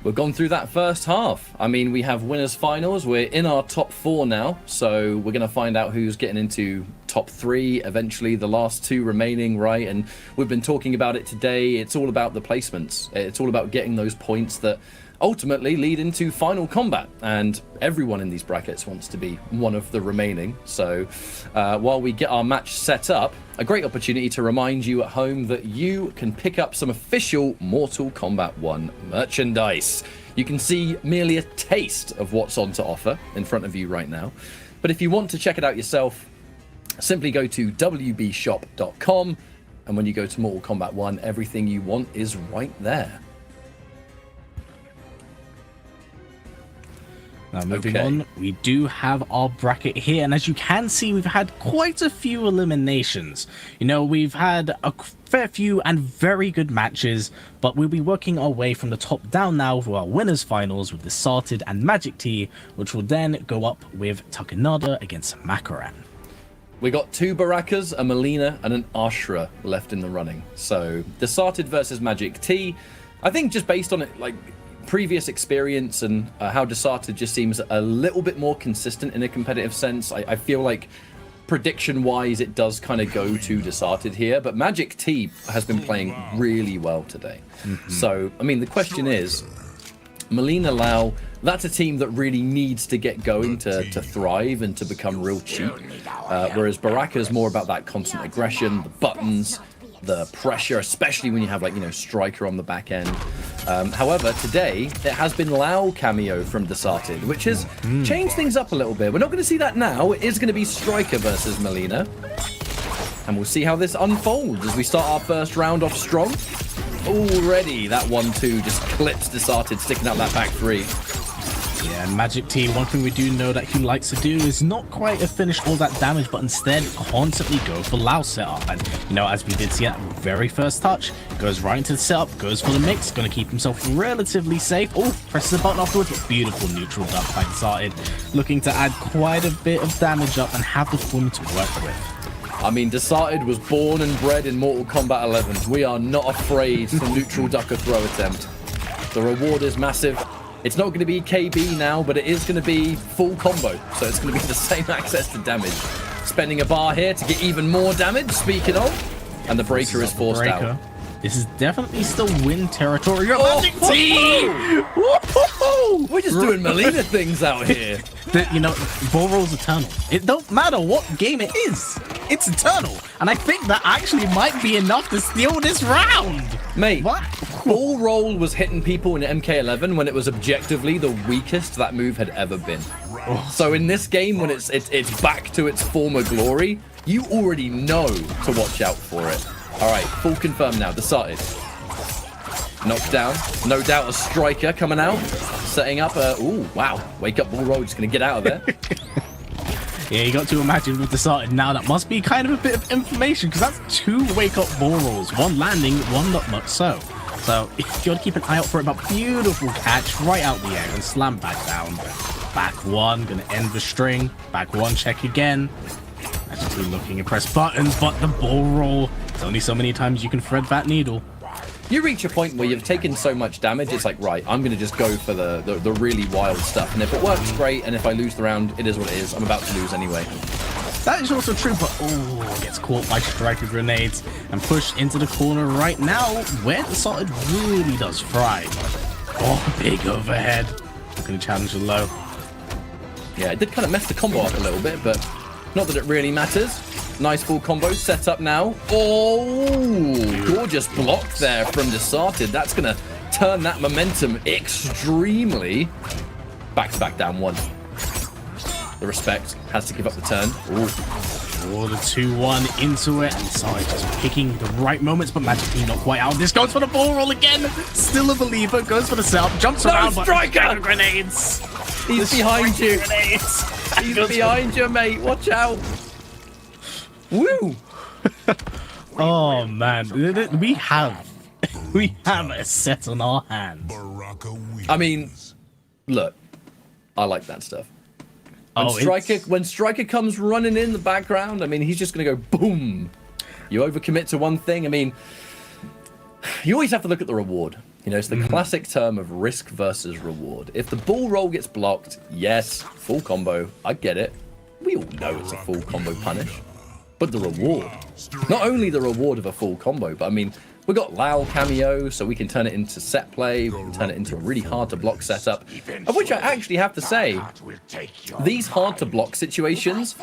We've gone through that first half. I mean, we have winners finals. We're in our top 4 now, so we're going to find out who's getting into top 3, eventually the last 2 remaining, right? And we've been talking about it today. It's all about the placements. It's all about getting those points that ultimately lead into final combat, and everyone in these brackets wants to be one of the remaining. So while we get our match set up, a great opportunity to remind you at home that you can pick up some official Mortal Kombat 1 merchandise. You can see merely a taste of what's on to offer in front of you right now, but if you want to check it out yourself, simply go to wbshop.com, and when you go to Mortal Kombat 1, everything you want is right there. Now moving on, we do have our bracket here, and as you can see, we've had quite a few eliminations. You know, we've had a fair few and very good matches, but we'll be working our way from the top down now for our winners finals with the Sarted and Magic T, which will then go up with Takanada against Makaran. We got 2 Barakas, a Melina, and an Ashra left in the running. So, Desarted versus Magic T. I think just based on it, like, previous experience and how Desarted just seems a little bit more consistent in a competitive sense, I feel like prediction-wise it does kind of go to Desarted here, but Magic T has been playing really well today. So, I mean, the question is, Melina Lau, that's a team that really needs to get going to thrive and to become real cheap. Whereas Baraka's more about that constant aggression, the buttons, the pressure, especially when you have, like, you know, Striker on the back end. However, today, it has been Lau cameo from Desarted, which has changed things up a little bit. We're not going to see that now. It is going to be Striker versus Melina. And we'll see how this unfolds as we start our first round off strong. Already, that 1-2 just clips Desarted, sticking out that back 3. Yeah, and Magic T, one thing we do know that he likes to do is not quite finish all that damage, but instead constantly go for Lao setup. And, you know, as we did see at the very first touch, goes right into the setup, goes for the mix, going to keep himself relatively safe. Oh, presses the button afterwards. Beautiful neutral duck by Desarted, looking to add quite a bit of damage up and have the form to work with. I mean, Desarted was born and bred in Mortal Kombat 11. We are not afraid to neutral duck a throw attempt. The reward is massive. It's not going to be KB now, but it is going to be full combo. So it's going to be the same access to damage. spending a bar here to get even more damage, speaking of. And the breaker is forced out. This is definitely still win territory. You're Magic Team! We're just doing Melina things out here. You know, ball roll's eternal. It don't matter what game it is. It's eternal. And I think that actually might be enough to steal this round. Mate, what? Ball roll was hitting people in MK11 when it was objectively the weakest that move had ever been. So in this game, when it's back to its former glory, you already know to watch out for it. All right, full confirm now. Decided. Knocked down. No doubt a striker coming out. Setting up a... Ooh, wow. Wake up ball roll. Just going to get out of there. Yeah, you got to imagine with Decided now. That must be kind of a bit of information because that's 2 wake up ball rolls. 1 landing, 1 not much so. So you got to keep an eye out for it. But beautiful catch right out the air and slam back down. Back 1. Going to end the string. Back 1. Check again. Actually looking and press buttons, but the ball roll. There's only so many times you can thread that needle. You reach a point where you've taken so much damage, it's like, right, I'm going to just go for the really wild stuff. And if it works, great. And if I lose the round, it is what it is. I'm about to lose anyway. That is also true, but gets caught by striker grenades and pushed into the corner right now, where the Decided really does thrive. Big overhead. Going to challenge the low. Yeah, it did kind of mess the combo up a little bit, but not that it really matters. Nice full combo set up now. Gorgeous block there from Decided. That's going to turn that momentum extremely. Back down 1. The respect has to give up the turn. The 2-1 into it, and Decided just picking the right moments, but Magic Team not quite out. This goes for the ball roll again. Still a believer, goes for the setup, jumps around, striker! But grenades. He's behind you. He's behind you, mate. Watch out. Woo! Oh man, we have a set on our hands. I mean, look, I like that stuff. When Striker comes running in the background, I mean, he's just gonna go boom. You overcommit to one thing. I mean, you always have to look at the reward. You know, it's the classic term of risk versus reward. If the ball roll gets blocked, yes, full combo. I get it. We all know it's a full combo punish. But the reward, not only the reward of a full combo, but I mean, we got Lao cameo, so we can turn it into set play, we can turn it into a really hard to block setup, of which I actually have to say, these hard to block situations,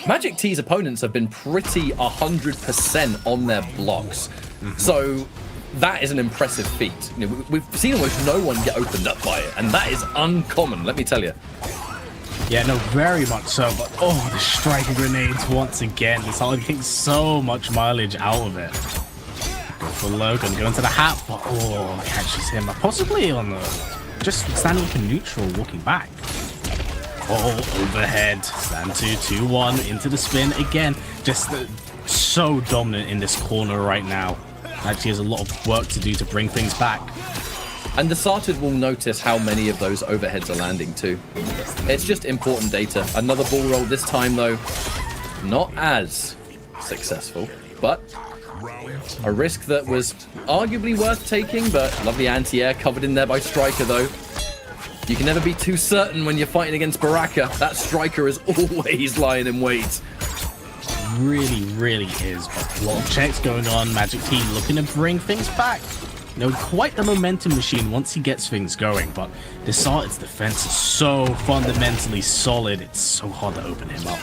Magic T's opponents have been pretty 100% on their blocks. So that is an impressive feat. You know, we've seen almost no one get opened up by it, and that is uncommon, let me tell you. Yeah, no, very much so, but the striker grenades once again. Decided getting so much mileage out of it. Go for Logan, go into the hat, but catches him, possibly on the just standing for neutral, walking back. Overhead, stand 2-1 into the spin again. Just so dominant in this corner right now. Actually has a lot of work to do to bring things back. And Decided will notice how many of those overheads are landing too. It's just important data. Another ball roll this time though, not as successful, but a risk that was arguably worth taking, but lovely anti-air covered in there by Striker though. You can never be too certain when you're fighting against Baraka. That Striker is always lying in wait. Really is, but a lot of checks going on. Magic Team looking to bring things back. You know, quite the momentum machine once he gets things going, but Decided's defense is so fundamentally solid, it's so hard to open him up.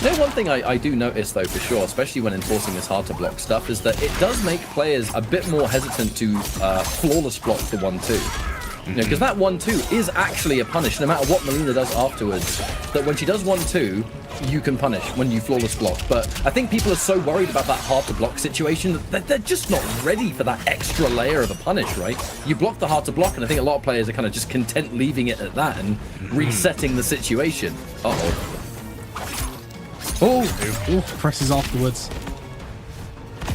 You know, one thing I do notice though for sure, especially when enforcing this hard to block stuff, is that it does make players a bit more hesitant to flawless block the 1-2. You know, because that 1-2 is actually a punish, no matter what Melina does afterwards. That when she does 1-2, you can punish when you flawless block. But I think people are so worried about that hard to block situation that they're just not ready for that extra layer of a punish, right? You block the hard to block, and I think a lot of players are kind of just content leaving it at that and resetting the situation. Presses afterwards.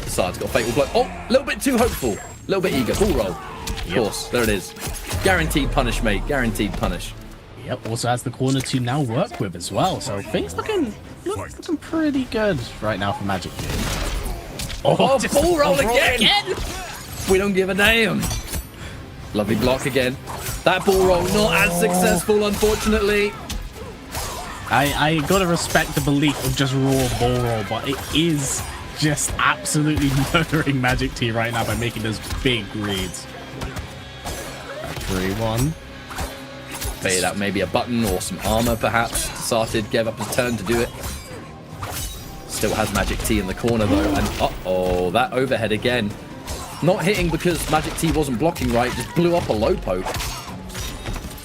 Decided's got a fatal blow. A little bit too hopeful. A little bit eager. Full roll. Of course, there it is. Guaranteed punish, mate. Guaranteed punish. Yep, also has the corner to now work with as well. So things looking pretty good right now for Magic Team. Ball roll again! We don't give a damn. Lovely block again. That ball roll not as successful, unfortunately. I gotta respect the belief of just raw ball roll, but it is just absolutely murdering Magic T right now by making those big reads. 3-1. Fade out maybe a button or some armor perhaps. Started, gave up his turn to do it. Still has Magic T in the corner though, and uh-oh, that overhead again. Not hitting because Magic T wasn't blocking right, just blew up a low poke.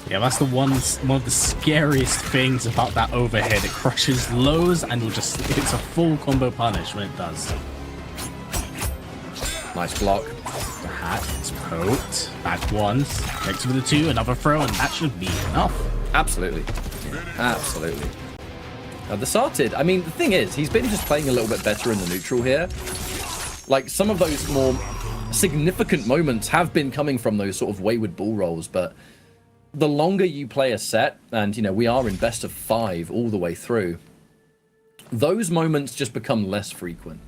Yeah, that's one of the scariest things about that overhead. It crushes lows and it's a full combo punish when it does. Nice block. The hat is poked. Back once. Next with the 2, another throw, and that should be enough. Absolutely. Absolutely. Now, the Sartid, I mean, the thing is, he's been just playing a little bit better in the neutral here. Like, some of those more significant moments have been coming from those sort of wayward bull rolls, but the longer you play a set, and, you know, we are in best of 5 all the way through, those moments just become less frequent.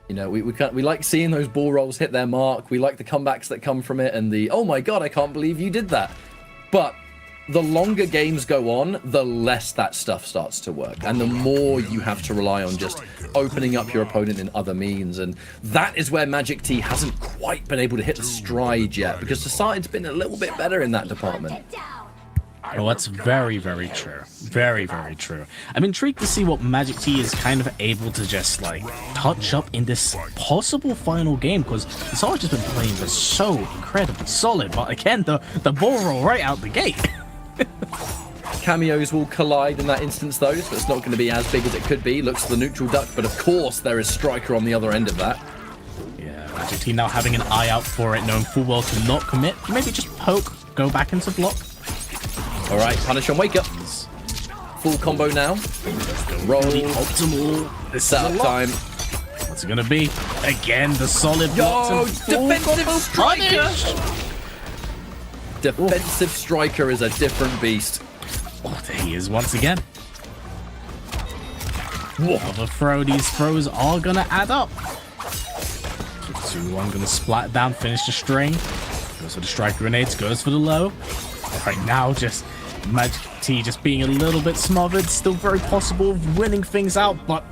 You know, we like seeing those ball rolls hit their mark. We like the comebacks that come from it and the, oh my god, I can't believe you did that. But the longer games go on, the less that stuff starts to work. And the more you have to rely on just opening up your opponent in other means. And that is where Magic T hasn't quite been able to hit the stride yet, because Society's been a little bit better in that department. Oh, that's very, very true. Very, very true. I'm intrigued to see what Magic T is kind of able to just, like, touch up in this possible final game, because Society's been playing this so incredibly solid, but again, the ball roll right out the gate. Cameos will collide in that instance though, so it's not going to be as big as it could be. Looks to the neutral duck, but of course there is Striker on the other end of that. Yeah, Magic T now having an eye out for it, knowing full well to not commit. Maybe just poke, go back into block. Alright, punish on wake up. Full combo now. Roll. The optimal. This setup time. What's it going to be? Again, the solid blocks. Defensive Striker! Defensive Striker is a different beast. Oh, there he is once again. Another throw. These throws are going to add up. 2-1 going to splat down, finish the string. Goes for the strike grenades, goes for the low. Right now, just Magic T just being a little bit smothered. Still very possible of winning things out, but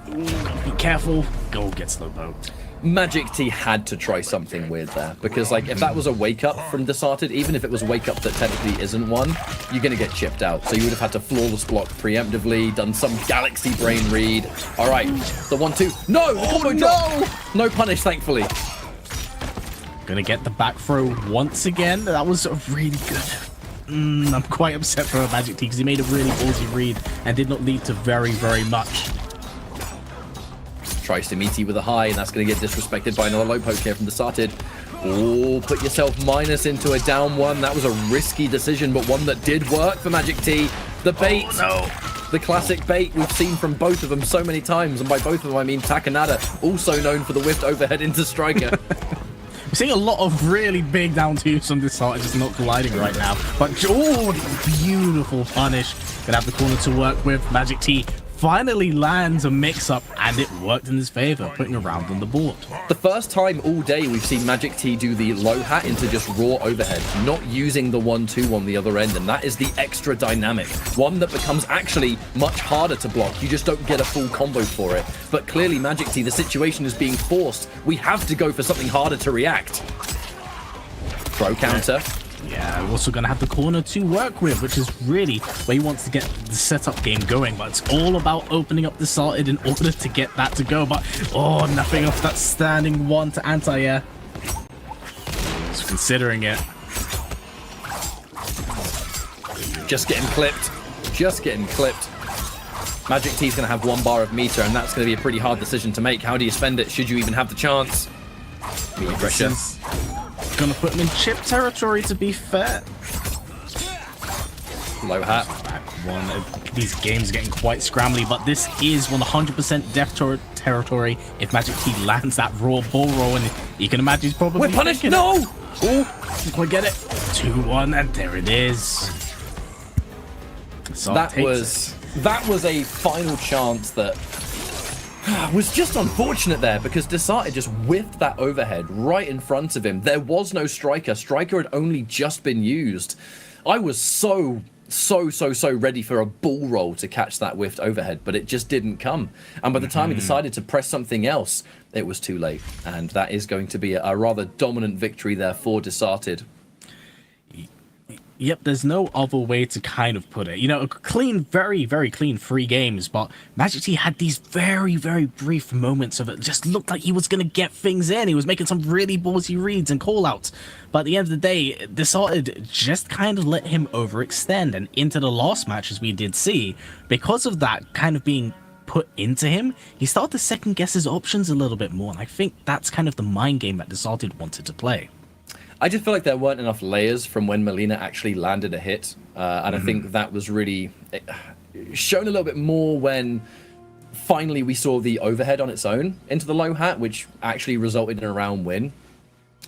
be careful. Goal gets low poked. Magic T had to try something weird there, because like if that was a wake up from Desarted, even if it was a wake up that technically isn't one, you're going to get chipped out. So you would have had to flawless block preemptively, done some galaxy brain read. All right, the 1-2. No, the combo drop. No punish, thankfully. Gonna get the back throw once again. That was really good. I'm quite upset for Magic T because he made a really ballsy read and did not lead to very, very much. Tries to meet you with a high, and that's going to get disrespected by another low poke here from Desarted. Oh, put yourself minus into a down one. That was a risky decision, but one that did work for Magic T. The bait. Oh, no. The classic bait we've seen from both of them so many times, and by both of them I mean Takanada, also known for the whiffed overhead into Striker. We're seeing a lot of really big down twos from this side, just not colliding right now. But, oh, beautiful punish. Gonna have the corner to work with. Magic T finally lands a mix-up, and it worked in his favor, putting a round on the board. The first time all day we've seen Magic T do the low hat into just raw overhead, not using the 1-2 on the other end, and that is the extra dynamic. One that becomes actually much harder to block. You just don't get a full combo for it. But clearly Magic T, the situation is being forced. We have to go for something harder to react. Throw counter. Yeah, we're also going to have the corner to work with, which is really where he wants to get the setup game going. But it's all about opening up the Salted in order to get that to go. But, oh, nothing off that standing one to anti-air. Just considering it. Just getting clipped. Just getting clipped. Magic T's going to have 1 bar of meter, and that's going to be a pretty hard decision to make. How do you spend it? Should you even have the chance? Meter pressure. Gonna put him in chip territory, to be fair. Low hat. Back one. These games are getting quite scrambly, but this is 100% death territory if Magic T lands that raw ball roll, and you can imagine he's probably... We're punished! No! Oh, didn't quite get it. 2-1, and there it is. So that was a final chance that was just unfortunate there, because Desarted just whiffed that overhead right in front of him. There was no Striker. Striker had only just been used. I was so so ready for a bull roll to catch that whiffed overhead, but it just didn't come. And by the time he decided to press something else, it was too late. And that is going to be a rather dominant victory there for Desarted. Yep, there's no other way to kind of put it. You know, clean, very clean 3 games, but Magic T had these very brief moments of it. Just looked like he was going to get things in. He was making some really ballsy reads and call-outs. But at the end of the day, Desarted just kind of let him overextend. And into the last match, as we did see, because of that kind of being put into him, he started to second-guess his options a little bit more. And I think that's kind of the mind game that Desarted wanted to play. I just feel like there weren't enough layers from when Molina actually landed a hit. And I think that was really shown a little bit more when finally we saw the overhead on its own into the low hat, which actually resulted in a round win.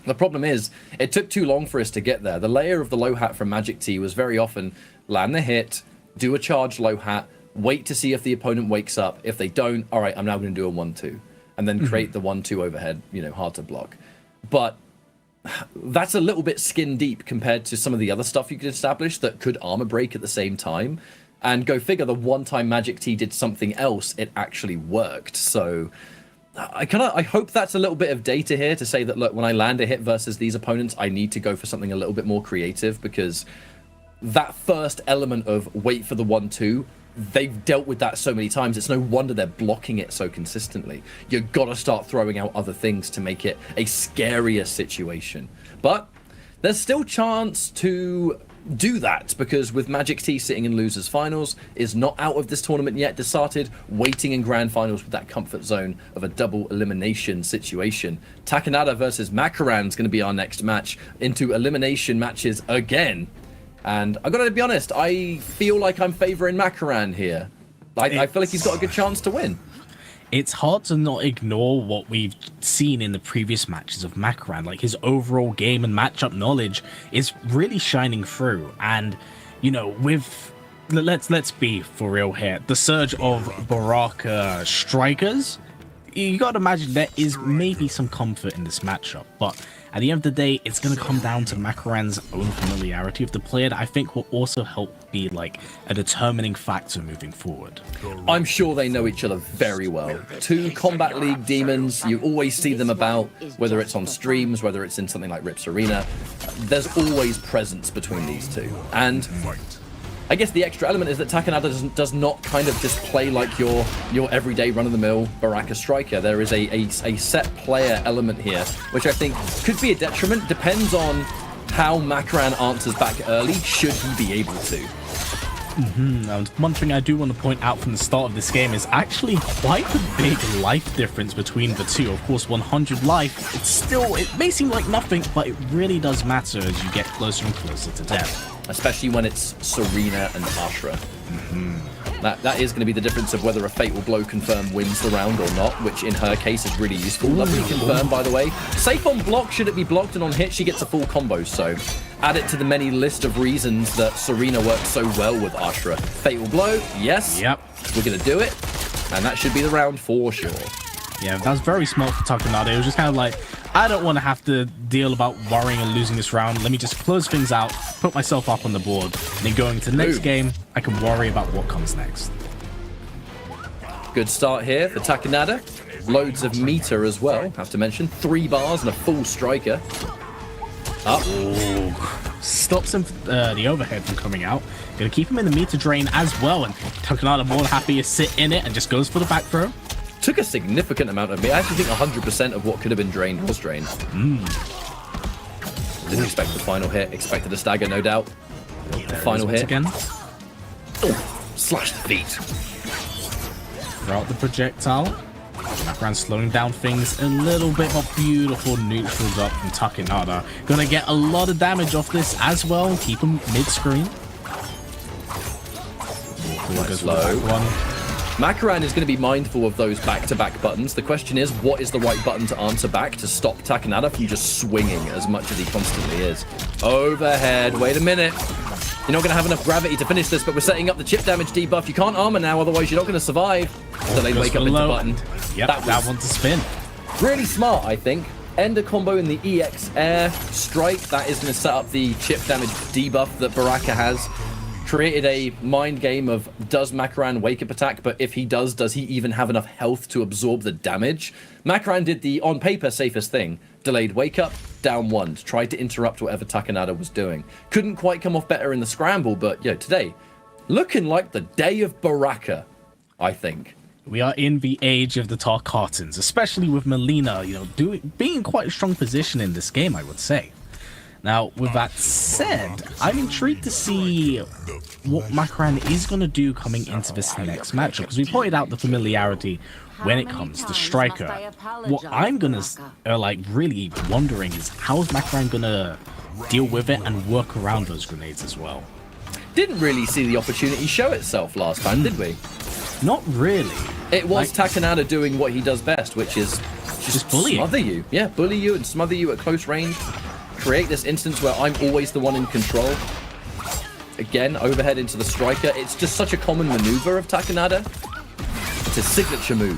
The problem is, it took too long for us to get there. The layer of the low hat from Magic T was very often land the hit, do a charged low hat, wait to see if the opponent wakes up. If they don't, all right, I'm now going to do a 1-2. And then create the 1-2 overhead, you know, hard to block. But that's a little bit skin deep compared to some of the other stuff you could establish that could armor break at the same time. And go figure, the one time Magic T did something else, it actually worked. So I hope that's a little bit of data here to say that, look, when I land a hit versus these opponents, I need to go for something a little bit more creative, because that first element of wait for the 1-2, they've dealt with that so many times. It's no wonder they're blocking it so consistently. You've got to start throwing out other things to make it a scarier situation. But there's still chance to do that, because with Magic T sitting in losers finals, is not out of this tournament yet, Desarted waiting in grand finals with that comfort zone of a double elimination situation. Takanada versus Makaran is going to be our next match, into elimination matches again. And I've got to be honest, I feel like I'm favoring Makaran here. I feel like he's got a good chance to win. It's hard to not ignore what we've seen in the previous matches of Makaran. Like, his overall game and matchup knowledge is really shining through. And, you know, with... Let's be for real here. The surge of Baraka strikers, you got to imagine there is maybe some comfort in this matchup. But at the end of the day, it's going to come down to Makaran's own familiarity of the player that I think will also help be like a determining factor moving forward. I'm sure they know each other very well. 2 Combat League demons, you always see them about, whether it's on streams, whether it's in something like Rips Arena. There's always presence between these two. And I guess the extra element is that Takanada does not kind of just play like your everyday run-of-the-mill Baraka striker. There is a set player element here, which I think could be a detriment. Depends on how Makaran answers back early, should he be able to. And one thing I do want to point out from the start of this game is actually quite a big life difference between the two. Of course, 100 life, it may seem like nothing, but it really does matter as you get closer and closer to death. Especially when it's Serena and Ashra. That is going to be the difference of whether a Fatal Blow Confirm wins the round or not, which in her case is really useful. Lovely confirm, by the way. Safe on block should it be blocked, and on hit she gets a full combo, so add it to the many list of reasons that Serena works so well with Ashra. Fatal Blow, yes. Yep. We're going to do it, and that should be the round for sure. Yeah, that was very smart for Takanada. It was just kind of like, I don't want to have to deal about worrying and losing this round. Let me just close things out, put myself up on the board, and then going to the next game, I can worry about what comes next. Good start here for Takanada. Loads of meter as well, have to mention. 3 bars and a full striker. Up. Stops him, the overhead from coming out. Gonna keep him in the meter drain as well, and Takanada more than happy to sit in it and just goes for the back throw. Took a significant amount of me. I actually think 100% of what could have been drained was drained. Didn't expect the final hit. Expected a stagger, no doubt. The final hit. Again. Oh, slash the feet. Throughout the projectile. Makaran slowing down things a little bit, but beautiful neutrals up from Takanada. Gonna get a lot of damage off this as well. Keep him mid-screen. Low. Makaran is going to be mindful of those back-to-back buttons. The question is, what is the right button to answer back to stop Takanada from just swinging as much as he constantly is? Overhead. Wait a minute. You're not going to have enough gravity to finish this, but we're setting up the chip damage debuff. You can't armor now, otherwise you're not going to survive. So they wake up into button. Yep, that one's a spin. Really smart, I think. End a combo in the EX Air Strike. That is going to set up the chip damage debuff that Baraka has. created a mind game of, does Makaran wake up attack? But if he does he even have enough health to absorb the damage? Makaran did the, on paper, safest thing. Delayed wake up, down 1, tried to interrupt whatever Takanada was doing. Couldn't quite come off better in the scramble, but today, looking like the day of Baraka, I think. We are in the age of the Tarkatans, especially with Melina, being in quite a strong position in this game, I would say. Now, with that said, I'm intrigued to see what Makaran is going to do coming into this next matchup, because we pointed out the familiarity when it comes to Striker. What I'm going to, really wondering is, how is Makaran going to deal with it and work around those grenades as well? Didn't really see the opportunity show itself last time, did we? Not really. It was Takanada doing what he does best, which is just bully smother you. Yeah, bully you and smother you at close range. Create this instance where I'm always the one in control. Again, overhead into the Striker. It's just such a common maneuver of Takanada. It's a signature move.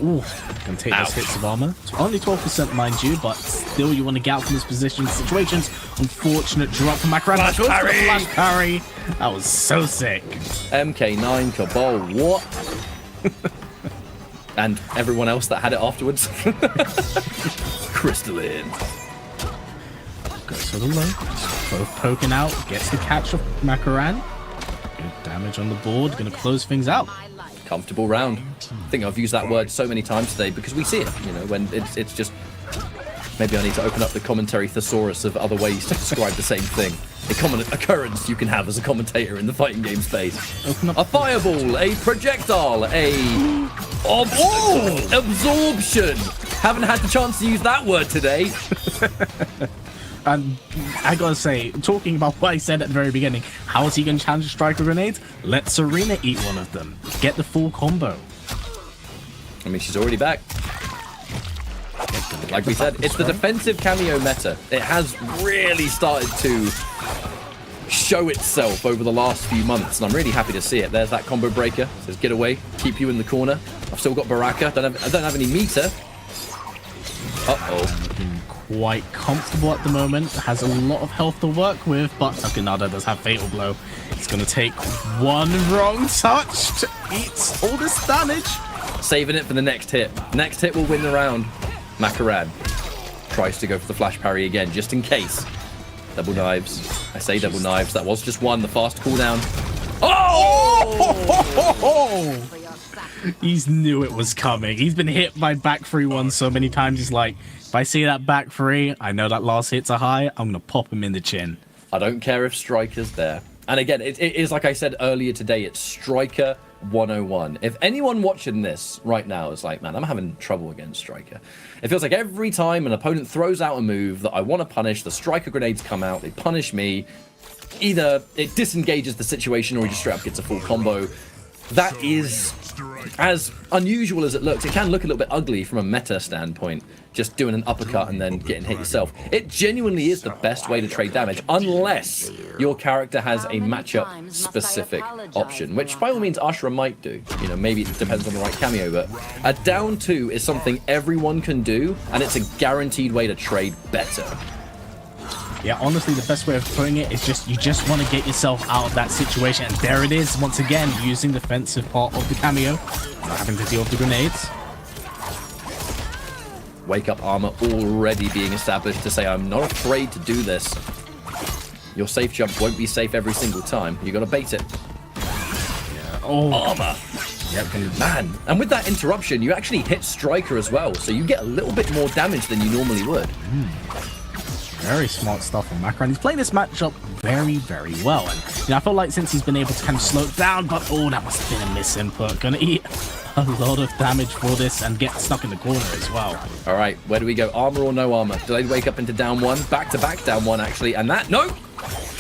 Ooh, can take those hits of armor. It's only 12%, mind you, but still you want to get out from this position situations. Unfortunate drop from Makaran. Flash parry. That was so sick. MK9 Cabal, what? And everyone else that had it afterwards. Crystalline. Goes for the low. Both poking out. Gets the catch of Makaran. Good damage on the board. Gonna close things out. Comfortable round. I think I've used that word so many times today because we see it, when it's just... Maybe I need to open up the commentary thesaurus of other ways to describe the same thing. A common occurrence you can have as a commentator in the fighting game space. A fireball, a projectile, a... absorption! Haven't had the chance to use that word today. And I gotta say, talking about what I said at the very beginning, how is he gonna challenge Striker grenades? Let Serena eat one of them. Get the full combo. I mean, she's already back. Like we said, it's the defensive cameo meta. It has really started to show itself over the last few months, and I'm really happy to see it. There's that combo breaker. It says get away, keep you in the corner. I've still got Baraka. I don't have any meter. Uh-oh. Quite comfortable at the moment. Has a lot of health to work with, but Takanada does have Fatal Blow. It's going to take one wrong touch to eat all this damage. Saving it for the next hit. Next hit will win the round. Makaran tries to go for the flash parry again, just in case. Double knives. I say double knives. That was just one. The fast cooldown. Oh! He's knew it was coming. He's been hit by back 3-1 so many times. He's like, if I see that back 3, I know that last hits are high. I'm going to pop him in the chin. I don't care if Striker's there. And again, it is like I said earlier today, it's Striker 101. If anyone watching this right now is like, man, I'm having trouble against Striker. It feels like every time an opponent throws out a move that I want to punish, the Striker grenades come out, they punish me. Either it disengages the situation or he just straight up gets a full combo. That is, as unusual as it looks, it can look a little bit ugly from a meta standpoint, just doing an uppercut and then getting hit yourself. It genuinely is the best way to trade damage, unless your character has a matchup-specific option, which by all means Ashura might do. Maybe it depends on the right cameo, but a down 2 is something everyone can do, and it's a guaranteed way to trade better. Yeah, honestly, the best way of putting it is you just want to get yourself out of that situation. And there it is, once again, using the defensive part of the cameo. Not having to deal with the grenades. Wake up armor already being established to say, I'm not afraid to do this. Your safe jump won't be safe every single time. You got to bait it. Yeah. Oh. Armor. Yep. Man, and with that interruption, you actually hit Striker as well, so you get a little bit more damage than you normally would. Very smart stuff from Makaran. He's playing this matchup very, very well. And I feel like since he's been able to kind of slow it down, but that must have been a misinput. Gonna eat a lot of damage for this and get stuck in the corner as well. All right, where do we go? Armor or no armor? Delayed wake up into down 1, back-to-back down 1 actually, and that, no!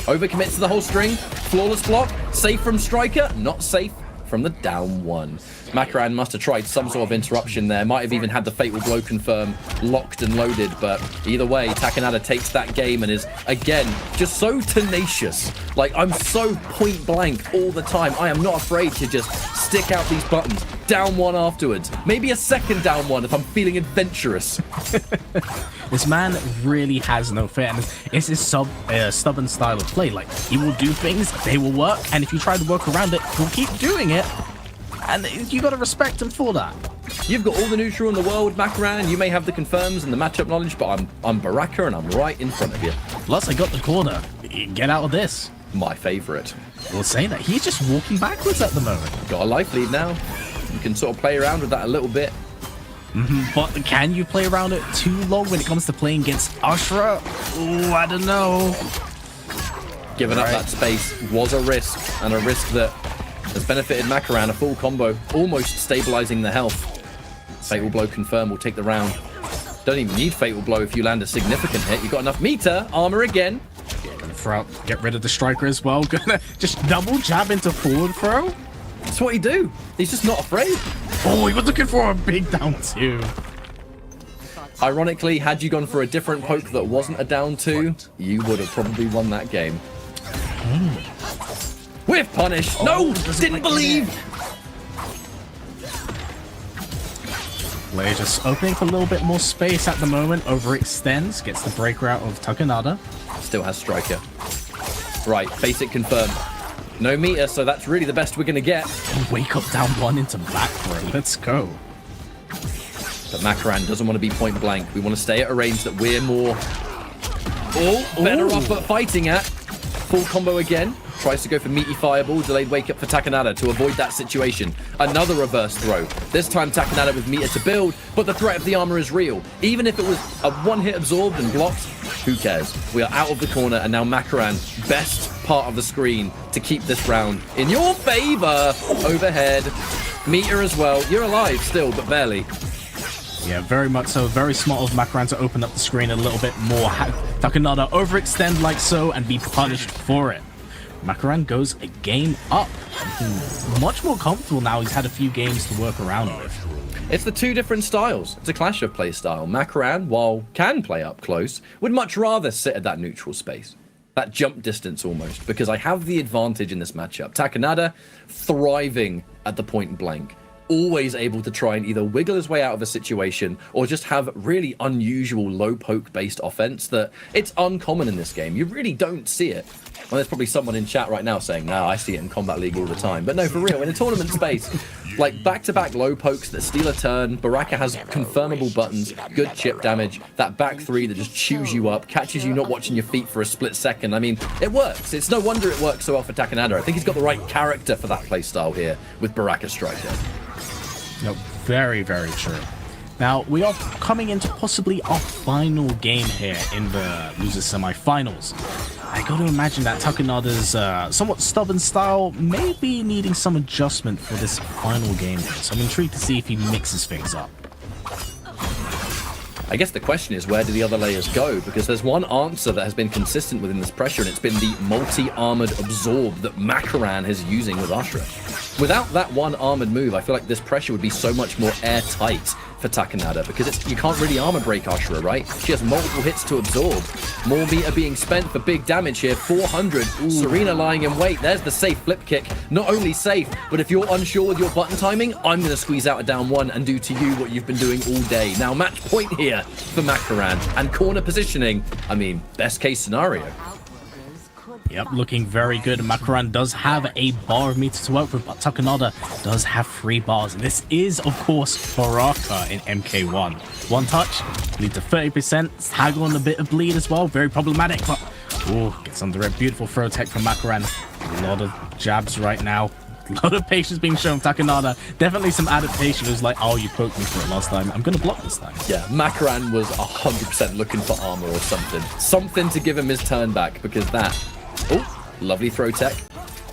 Overcommits to the whole string, flawless block, safe from Striker, not safe from the down 1. Makaran must have tried some sort of interruption there, might have even had the Fatal Blow confirm locked and loaded, but either way, Takanada takes that game and is, again, just so tenacious. Like, I'm so point blank all the time. I am not afraid to just stick out these buttons, down one afterwards. Maybe a second down one if I'm feeling adventurous. This man really has no fear, and it's his stubborn style of play. Like, he will do things, they will work, and if you try to work around it, he'll keep doing it. And you got to respect him for that. You've got all the neutral in the world, Makaran, and you may have the confirms and the matchup knowledge, but I'm Baraka and I'm right in front of you. Plus, I got the corner. Get out of this. My favorite. We'll say that. He's just walking backwards at the moment. Got a life lead now. You can sort of play around with that a little bit. But can you play around it too long when it comes to playing against Ashra? Oh, I don't know. Giving up that space was a risk, and a risk that has benefited Makaran. A full combo, almost stabilizing the health. Fatal Blow confirm will take the round. Don't even need Fatal Blow if you land a significant hit. You've got enough meter, armor again. Gonna throw out, get rid of the striker as well. Gonna just double jab into forward throw. That's what he do. He's just not afraid. Oh, he was looking for a big down two. Ironically, had you gone for a different poke that wasn't a down two, you would have probably won that game. With punish. No, didn't believe. Player just opening for a little bit more space at the moment. Overextends, gets the breaker out of Takanada. Still has striker. Right, basic confirmed. No meter, so that's really the best we're going to get. Wake up down one into back throw. Let's go. But Makaran doesn't want to be point blank. We want to stay at a range that we're more... Oh, better off at fighting at. Full combo again. Tries to go for meaty fireball. Delayed wake up for Takanada to avoid that situation. Another reverse throw. This time Takanada with meter to build, but the threat of the armor is real. Even if it was a one-hit absorbed and blocked, who cares? We are out of the corner, and now Makaran, best part of the screen to keep this round in your favor. Overhead. Meter as well. You're alive still, but barely. Yeah, very much so. Very smart of Makaran to open up the screen a little bit more. Takanada overextend like so and be punished for it. Makaran goes a game up. Much more comfortable now. He's had a few games to work around with. It's the two different styles. It's a clash of play style. Makaran, while can play up close, would much rather sit at that neutral space. That jump distance almost, because I have the advantage in this matchup. Takanada, thriving at the point blank. Always able to try and either wiggle his way out of a situation or just have really unusual low poke based offense that it's uncommon in this game. You really don't see it. Well, there's probably someone in chat right now saying, no, I see it in Combat League all the time. But no, for real, in a tournament space, like back-to-back low pokes that steal a turn, Baraka has confirmable buttons, good chip damage, that back three that just chews you up, catches you not watching your feet for a split second. I mean, it works. It's no wonder it works so well for Takanada. I think he's got the right character for that playstyle here with Baraka Striker. No, very, very true. Now, we are coming into possibly our final game here in the loser semi-finals. I got to imagine that Takanada's somewhat stubborn style may be needing some adjustment for this final game. So I'm intrigued to see if he mixes things up. I guess the question is, where do the other layers go? Because there's one answer that has been consistent within this pressure, and it's been the multi-armored absorb that Makaran is using with Ashra. Without that one armored move, I feel like this pressure would be so much more airtight for Takanada, because you can't really armor break Ashra, right? She has multiple hits to absorb. More meter being spent for big damage here, 400. Ooh. Serena lying in wait. There's the safe flip kick. Not only safe, but if you're unsure with your button timing, I'm going to squeeze out a down one and do to you what you've been doing all day. Now, match point here for Makaran. And corner positioning, I mean, best case scenario. Yep, looking very good. Makaran does have a bar of meter to work with, but Takanada does have 3 bars. And this is, of course, Baraka in MK1. One touch, lead to 30%. Tag on a bit of bleed as well. Very problematic, but gets under it. Beautiful throw tech from Makaran. A lot of jabs right now. A lot of patience being shown Takanada. Definitely some adaptation. It was like, oh, you poked me for it last time. I'm going to block this time. Yeah, Makaran was 100% looking for armor or something. Something to give him his turn back, because that... Oh, lovely throw tech.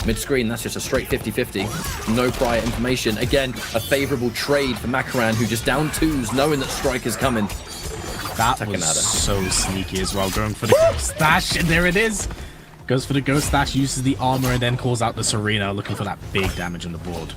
Mid-screen, that's just a straight 50-50. No prior information. Again, a favorable trade for Makaran, who just down 2s, knowing that strike is coming. That was so sneaky as well, going for the ghost dash, and there it is. Goes for the ghost dash, uses the armor, and then calls out the Serena, looking for that big damage on the board.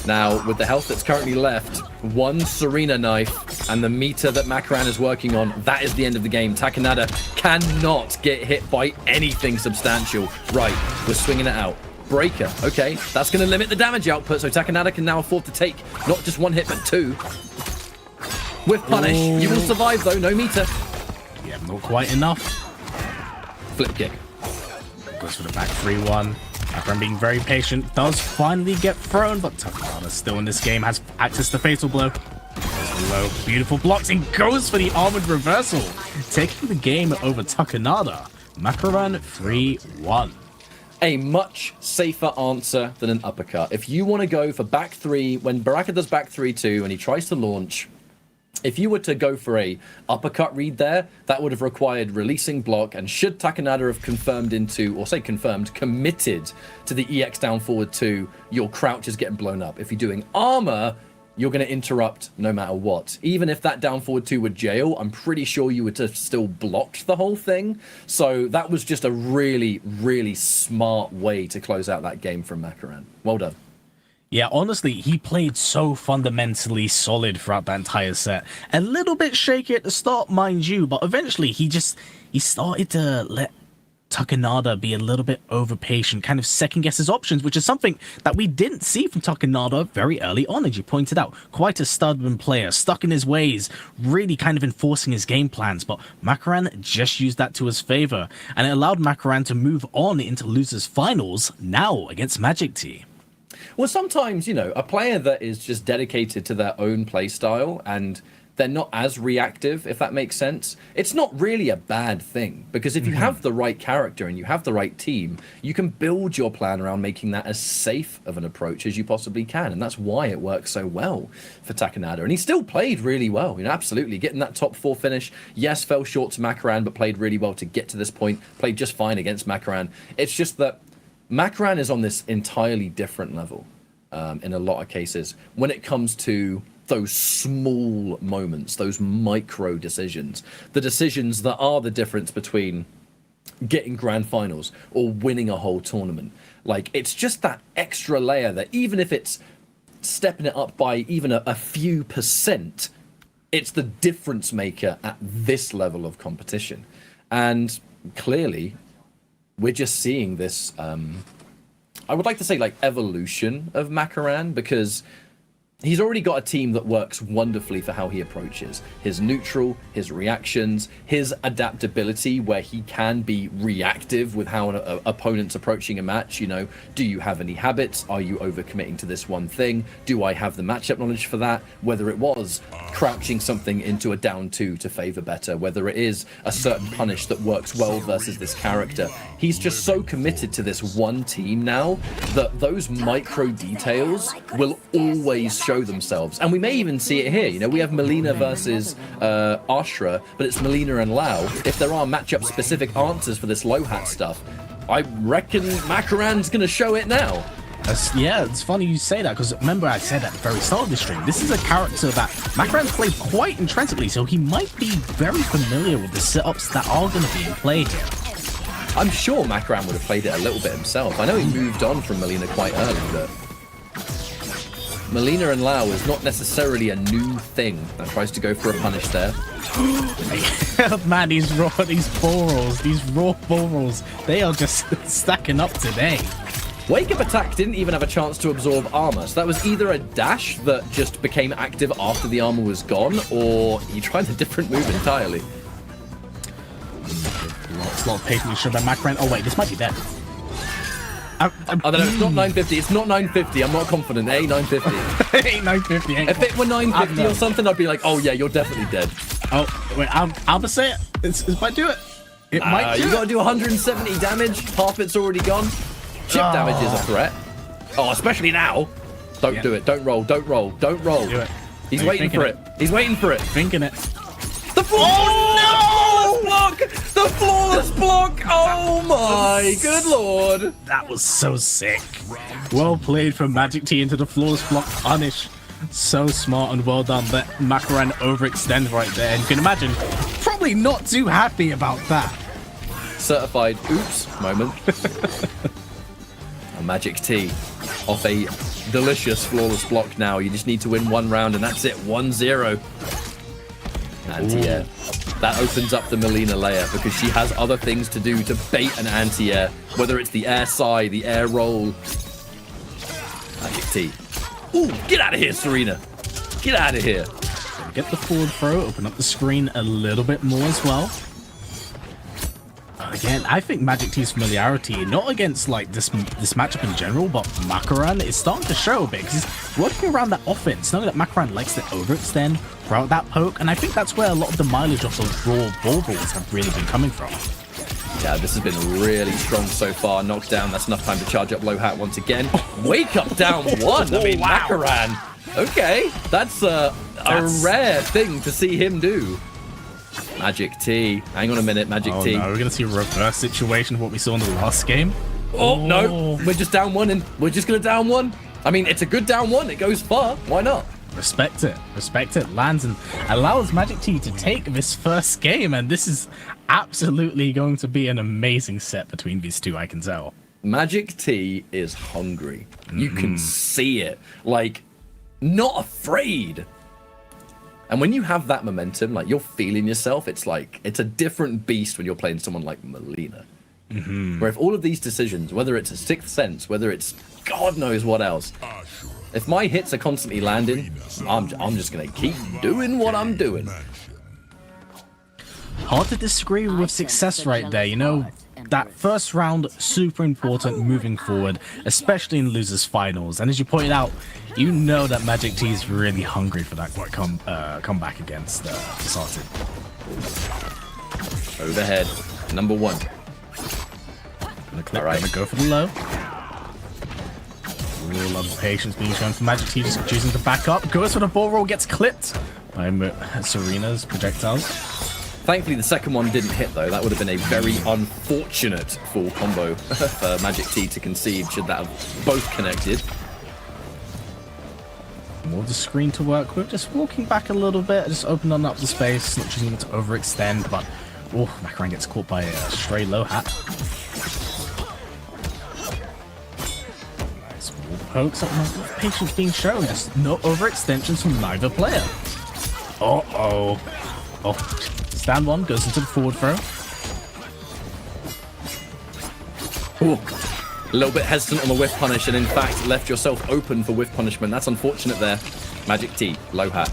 Now, with the health that's currently left, 1 Serena knife and the meter that Makaran is working on, that is the end of the game. Takanada cannot get hit by anything substantial. Right, we're swinging it out. Breaker. Okay, that's going to limit the damage output, so Takanada can now afford to take not just 1 hit, but 2. With punish, you will survive though, no meter. Yeah, not quite enough. Flip kick. Goes for the back 3-1. Macron being very patient, does finally get thrown, but Takanada still in this game, has access to Fatal Blow. Goes low, beautiful blocks, and goes for the armored reversal, taking the game over Takanada. Macron 3-1. A much safer answer than an uppercut. If you want to go for back 3, when Baraka does back 3-2 and he tries to launch, if you were to go for a uppercut read there, that would have required releasing block, and should Takanada have confirmed into, or say confirmed, committed to the EX down forward 2, your crouch is getting blown up. If you're doing armor, you're going to interrupt no matter what. Even if that down forward 2 would jail, I'm pretty sure you would have still blocked the whole thing. So that was just a really, really smart way to close out that game from Makaran. Well done. Yeah, honestly, he played so fundamentally solid throughout that entire set. A little bit shaky at the start, mind you, but eventually he started to let Takanada be a little bit over patient, kind of second guess his options, which is something that we didn't see from Takanada very early on, as you pointed out. Quite a stubborn player, stuck in his ways, really kind of enforcing his game plans, but Makaran just used that to his favor, and it allowed Makaran to move on into losers finals now against Magic T. Well, sometimes, you know, a player that is just dedicated to their own play style and they're not as reactive, if that makes sense, it's not really a bad thing. Because if you have the right character and you have the right team, you can build your plan around making that as safe of an approach as you possibly can. And that's why it works so well for Takanada. And he still played really well, you know, absolutely. Getting that top 4 finish, yes, fell short to Makaran, but played really well to get to this point. Played just fine against Makaran. It's just that Makaran is on this entirely different level in a lot of cases when it comes to those small moments, those micro decisions, the decisions that are the difference between getting grand finals or winning a whole tournament. Like, it's just that extra layer that even if it's stepping it up by even a few %, it's the difference maker at this level of competition. And clearly, we're just seeing this, I would like to say, like, evolution of Makaran, because he's already got a team that works wonderfully for how he approaches. His neutral, his reactions, his adaptability, where he can be reactive with how an opponent's approaching a match. You know, do you have any habits? Are you overcommitting to this one thing? Do I have the matchup knowledge for that? Whether it was crouching something into a down 2 to favor better, whether it is a certain punish that works well versus this character. He's just so committed to this one team now that those micro details will always show themselves. And we may even see it here. You know, we have Melina versus Ashra, but it's Melina and Lau. If there are matchup specific answers for this low hat stuff, I reckon Makaran's gonna show it now. Yeah, it's funny you say that, because remember I said at the very start of the stream, this is a character that Makaran's played quite intrinsically, so he might be very familiar with the setups that are going to be in play here. I'm sure Makaran would have played it a little bit himself. I know he moved on from Melina quite early, but Melina and Lau is not necessarily a new thing that tries to go for a punish there. Man, these raw ball rolls, they are just stacking up today. Wake Up Attack didn't even have a chance to absorb armor, so that was either a dash that just became active after the armor was gone, or he tried a different move entirely. It's not taking sure that Makaran. Oh wait, this might be dead. I don't know, it's not 950, it's not 950, I'm not confident. It ain't 950. It ain't 950. If it were 950 or something, I'd be like, oh yeah, you're definitely dead. Oh, wait, I'm gonna say it. It might do it. It might do you it. gotta do 170 damage, half it's already gone. Chip damage is a threat. Oh, especially now. Don't do it, don't roll, don't roll, don't roll. Do it. He's waiting for it. He's waiting for it. Thinking it. The flawless block! The flawless block! Oh my good lord! That was so sick. Well played from Magic T into the flawless block punish. So smart and well done. Let Makaran overextend right there. And you can imagine, probably not too happy about that. Certified oops moment. A Magic T off a delicious flawless block now. You just need to win one round and that's it. 1-0. Anti-air. That opens up the Melina layer because she has other things to do to bait an anti-air, whether it's the air sigh, the air roll. Magic T. Ooh, get out of here, Serena. Get out of here. Get the forward throw, open up the screen a little bit more as well. Again, I think Magic T's familiarity, not against like this matchup in general, but Makaran is starting to show a bit because he's working around that offense, knowing that Makaran likes to overextend, throw out that poke, and I think that's where a lot of the mileage of those raw ball balls have really been coming from. Yeah, this has been really strong so far. Knocked down, that's enough time to charge up low hat once again. Wake up down one. I mean, wow. Makaran. Okay, that's a rare thing to see him do. Magic T. Hang on a minute, Magic T. No, we're going to see a reverse situation of what we saw in the last game. Oh, no. We're just down one, and we're just going to down one. I mean, it's a good down one. It goes far. Why not? Respect it. Respect it. Lands and allows Magic T to take this first game, and this is absolutely going to be an amazing set between these two, I can tell. Magic T is hungry. You can see it. Like, not afraid. And when you have that momentum, like you're feeling yourself, it's like, it's a different beast when you're playing someone like Melina. Where if all of these decisions, whether it's a sixth sense, whether it's God knows what else, if my hits are constantly landing, I'm just going to keep doing what I'm doing. Hard to disagree with success right there, you know. That first round, super important moving forward, especially in losers finals. And as you pointed out, you know that Magic T is really hungry for that comeback against Sartin. Overhead, number one. Gonna go for the low. Real lot of patience being shown for Magic T, just choosing to back up. Goes for the ball roll, gets clipped by Serena's projectiles. Thankfully, the second one didn't hit, though. That would have been a very unfortunate full combo for Magic T to concede, should that have both connected. More of the screen to work with, just walking back a little bit, just opening up the space, not choosing to overextend, but Makaran gets caught by a stray low hat. Nice wall pokes, patience being shown, just no overextensions from neither player. Oh, stand one, goes into the forward throw. Ooh. A little bit hesitant on the whiff punish, and in fact left yourself open for whiff punishment. That's unfortunate there. Magic T, low hat.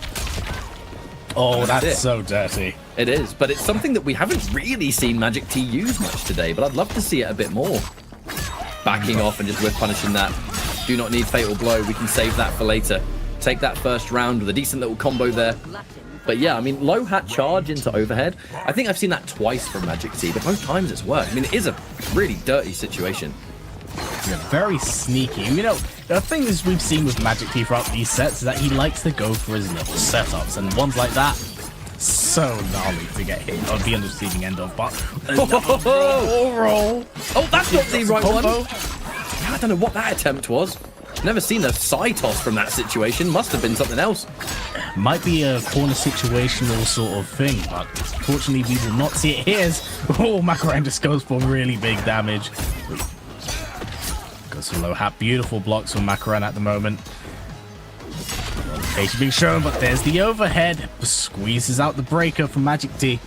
Oh, that's so dirty. It is, but it's something that we haven't really seen Magic T use much today, but I'd love to see it a bit more. Backing off and just whiff punishing that. Do not need fatal blow. We can save that for later. Take that first round with a decent little combo there. But yeah, I mean, low hat charge into overhead. I think I've seen that twice from Magic T, but both times it's worked. I mean, it is a really dirty situation. Yeah, very sneaky. You know, the thing is we've seen with Magic T throughout these sets is that he likes to go for his little setups, and ones like that, so gnarly to get hit or be on the receiving end of. But roll. Oh, that's not the right one. I don't know what that attempt was. Never seen a side toss from that situation. Must have been something else. Might be a corner situational sort of thing, but fortunately we will not see it here. Makaran just goes for really big damage. Goes for low hat. Beautiful blocks from Makaran at the moment. Patience being shown, but there's the overhead. Squeezes out the breaker from Magic T.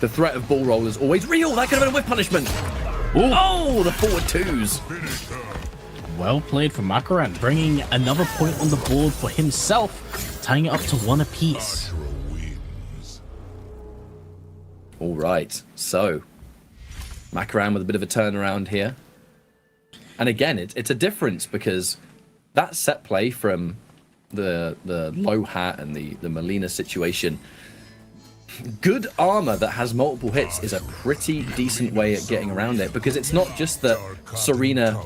The threat of ball roll is always real. That could have been a whip punishment. Ooh. Oh, the forward twos. Well played from Makaran, bringing another point on the board for himself, tying it up to one apiece. All right, so Makaran with a bit of a turnaround here. And again, it's a difference because that set play from the low hat and the Melina situation, good armor that has multiple hits is a pretty decent way at getting around it, because it's not just that Serena...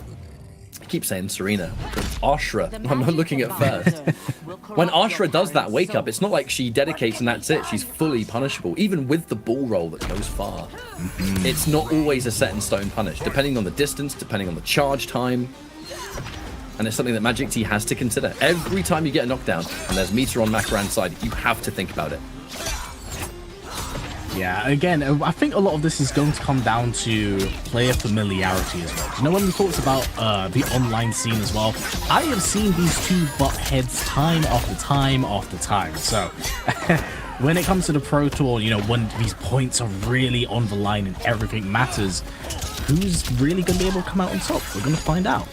I keep saying Serena. Ashra. I'm not looking at first. When Ashra does that wake up, it's not like she dedicates and that's it. She's fully punishable, even with the ball roll that goes far. It's not always a set in stone punish, depending on the distance, depending on the charge time. And it's something that Magic T has to consider. Every time you get a knockdown and there's meter on Makaran's side, you have to think about it. Yeah, again, I think a lot of this is going to come down to player familiarity as well. You know, when we talked about the online scene as well, I have seen these two butt heads time after time after time. So when it comes to the Pro Tour, you know, when these points are really on the line and everything matters, who's really going to be able to come out on top? We're going to find out.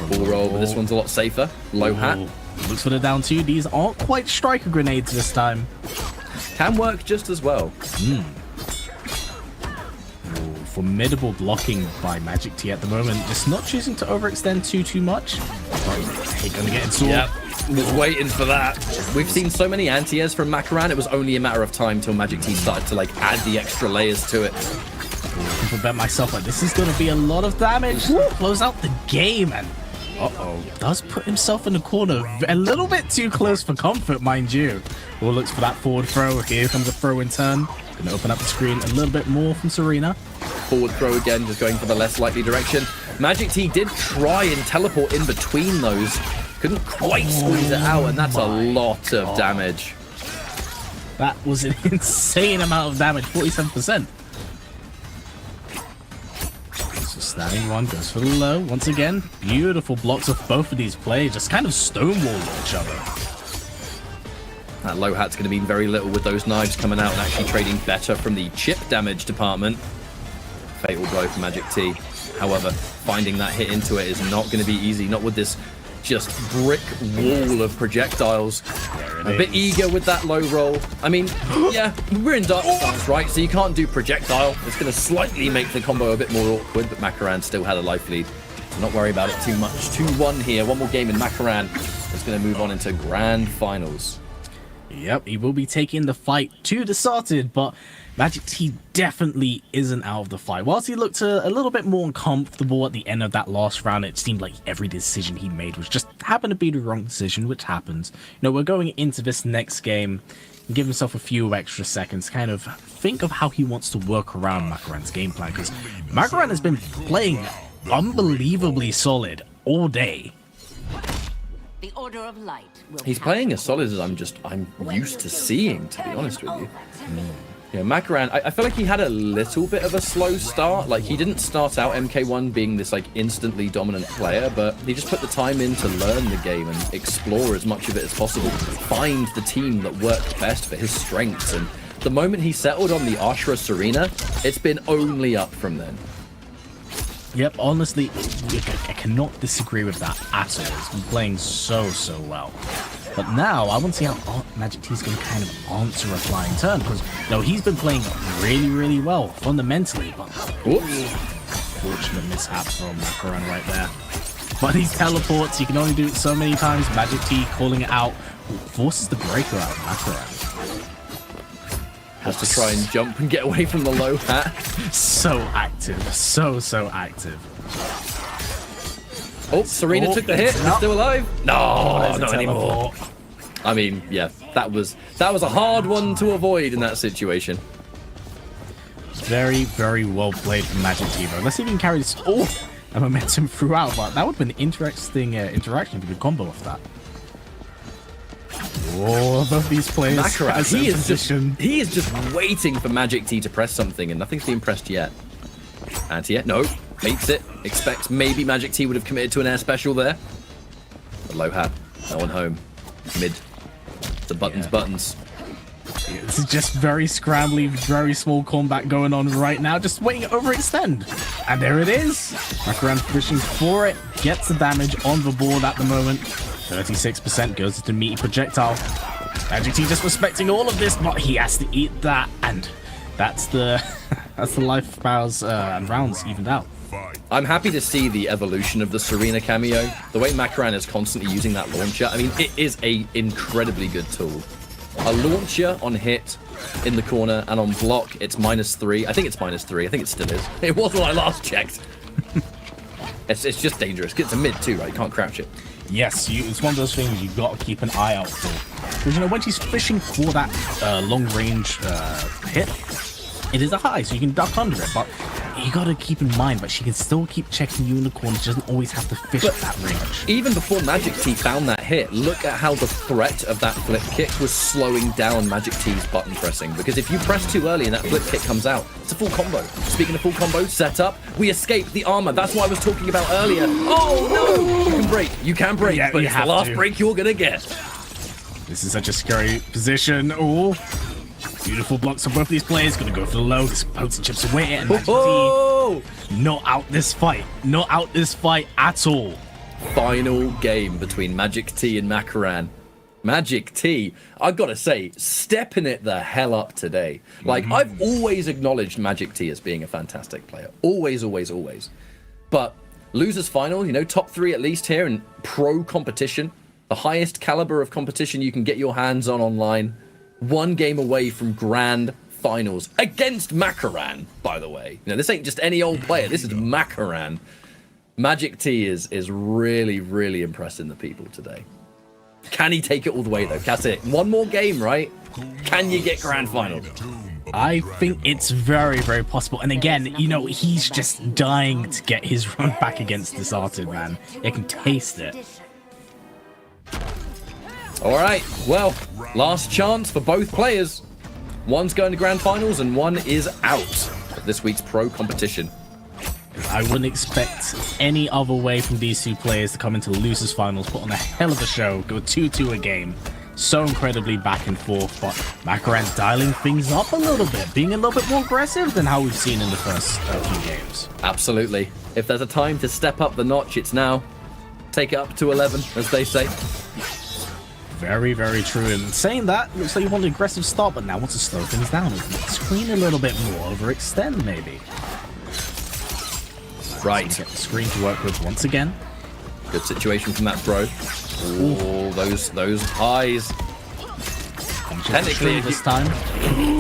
Ball roll, but this one's a lot safer. Low hat. Looks for the down two. These aren't quite striker grenades this time. Can work just as well. Formidable blocking by Magic T at the moment. Just not choosing to overextend too much. He's going to get absorbed. Yep, was waiting for that. We've seen so many anti-airs from Makaran. It was only a matter of time till Magic T started to like add the extra layers to it. I can bet myself like this is going to be a lot of damage. Woo, close out the game, and does put himself in the corner a little bit too close for comfort, mind you. Well, looks for that forward throw. Here comes a throw in turn. Going to open up the screen a little bit more from Serena. Forward throw again, just going for the less likely direction. Magic T did try and teleport in between those. Couldn't quite squeeze it out, and that's a lot of damage. That was an insane amount of damage, 47%. So snapping one, goes for the low. Once again, beautiful blocks of both of these players, just kind of stonewalling each other. That low hat's going to mean very little with those knives coming out and actually trading better from the chip damage department. Fatal blow for Magic T. However, finding that hit into it is not going to be easy, not with this just brick wall of projectiles. A bit eager with that low roll. I mean, yeah, we're in Dark Stance, right? So you can't do projectile. It's going to slightly make the combo a bit more awkward, but Makaran still had a life lead. So not worry about it too much. 2-1 here. One more game in Makaran is going to move on into grand finals. Yep, he will be taking the fight to the Sorted, but Magic T definitely isn't out of the fight. Whilst he looked a little bit more uncomfortable at the end of that last round, it seemed like every decision he made was just happened to be the wrong decision, which happens. You know, we're going into this next game and give himself a few extra seconds, kind of think of how he wants to work around Makaran's game plan, because Makaran has been playing unbelievably solid all day. The Order of Light. He's playing as solid as I'm used to seeing, to be honest with you. Yeah, Makaran, I feel like he had a little bit of a slow start. Like, he didn't start out MK1 being this, like, instantly dominant player, but he just put the time in to learn the game and explore as much of it as possible, find the team that worked best for his strengths. And the moment he settled on the Ashra Serena, it's been only up from then. Yep, honestly, I cannot disagree with that at all. He's been playing so well. But now, I want to see how Magic T is going to kind of answer a flying turn, because, you know, he's been playing really well, fundamentally, but fortunate mishap from Makaran right there. But these teleports, you can only do it so many times. Magic T calling it out, forces the breaker out of Makaran. Has to try and jump and get away from the low hat. So active, so active. Oh, Serena took the hit. He's still alive. No, not anymore. I mean, yeah, that was a hard one to avoid in that situation. Very well played from Magic T. Let's see if he can carry this and momentum throughout. But that would have been an interesting interaction if he could combo off that. Oh, both these players. Makaran, he is just waiting for Magic T to press something, and nothing's been pressed yet. Anti-air, no, hates it. Expects maybe Magic T would have committed to an air special there. But low hat, no one home. Mid. The buttons. It's just very scrambly, very small combat going on right now. Just waiting to overextend. And there it is. Makaran pushing for it. Gets the damage on the board at the moment. 36% goes to the meaty projectile. Magic T just respecting all of this, but he has to eat that. And that's the life powers and rounds evened out. I'm happy to see the evolution of the Serena cameo. The way Makaran is constantly using that launcher, I mean, it is a incredibly good tool. A launcher on hit in the corner and on block, it's -3. I think it's -3. I think it still is. It was when I last checked. It's just dangerous. It's a mid too, right? You can't crouch it. Yes, it's one of those things you've got to keep an eye out for. Because, you know, when she's fishing for that long-range hit, it is a high, so you can duck under it, but you got to keep in mind, but she can still keep checking you in the corner. She doesn't always have to fish at that range. Even before Magic T found that hit, look at how the threat of that flip kick was slowing down Magic T's button pressing. Because if you press too early and that flip kick comes out, it's a full combo. Speaking of full combo, set up, we escape the armor. That's what I was talking about earlier. Oh no! You can break, but it's the last break you're gonna get. This is such a scary position. Oh, beautiful blocks from both these players. Gonna go for the low. This pokes and chips away, and Magic T not out this fight. Not out this fight at all. Final game between Magic T and Makaran. Magic T, I gotta say, stepping it the hell up today. Like, I've always acknowledged Magic T as being a fantastic player. Always, always, always. But losers final, you know, top 3 at least here in pro competition. The highest caliber of competition you can get your hands on online. 1 game away from grand finals against Makaran, by the way. You know, this ain't just any old player. This is Makaran. Magic T is really, really impressing the people today. Can he take it all the way, though? That's it. 1 more game, right? Can you get grand finals? I think it's very, very possible. And again, you know, he's just dying to get his run back against this Artin, man. You can taste it. All right, well, last chance for both players. One's going to grand finals and one is out of this week's pro competition. I wouldn't expect any other way from these 2 players to come into the losers finals, put on a hell of a show, go 2-2 a game. So incredibly back and forth, but Makaran's dialing things up a little bit, being a little bit more aggressive than how we've seen in the first few games. Absolutely. If there's a time to step up the notch, it's now. Take it up to 11, as they say. Very, very true. And saying that, looks like you want an aggressive start, but now wants to slow things down. Screen a little bit more, overextend maybe. Right. Get the screen to work with once again. Good situation from that throw. Oh, those highs. Technically, this time.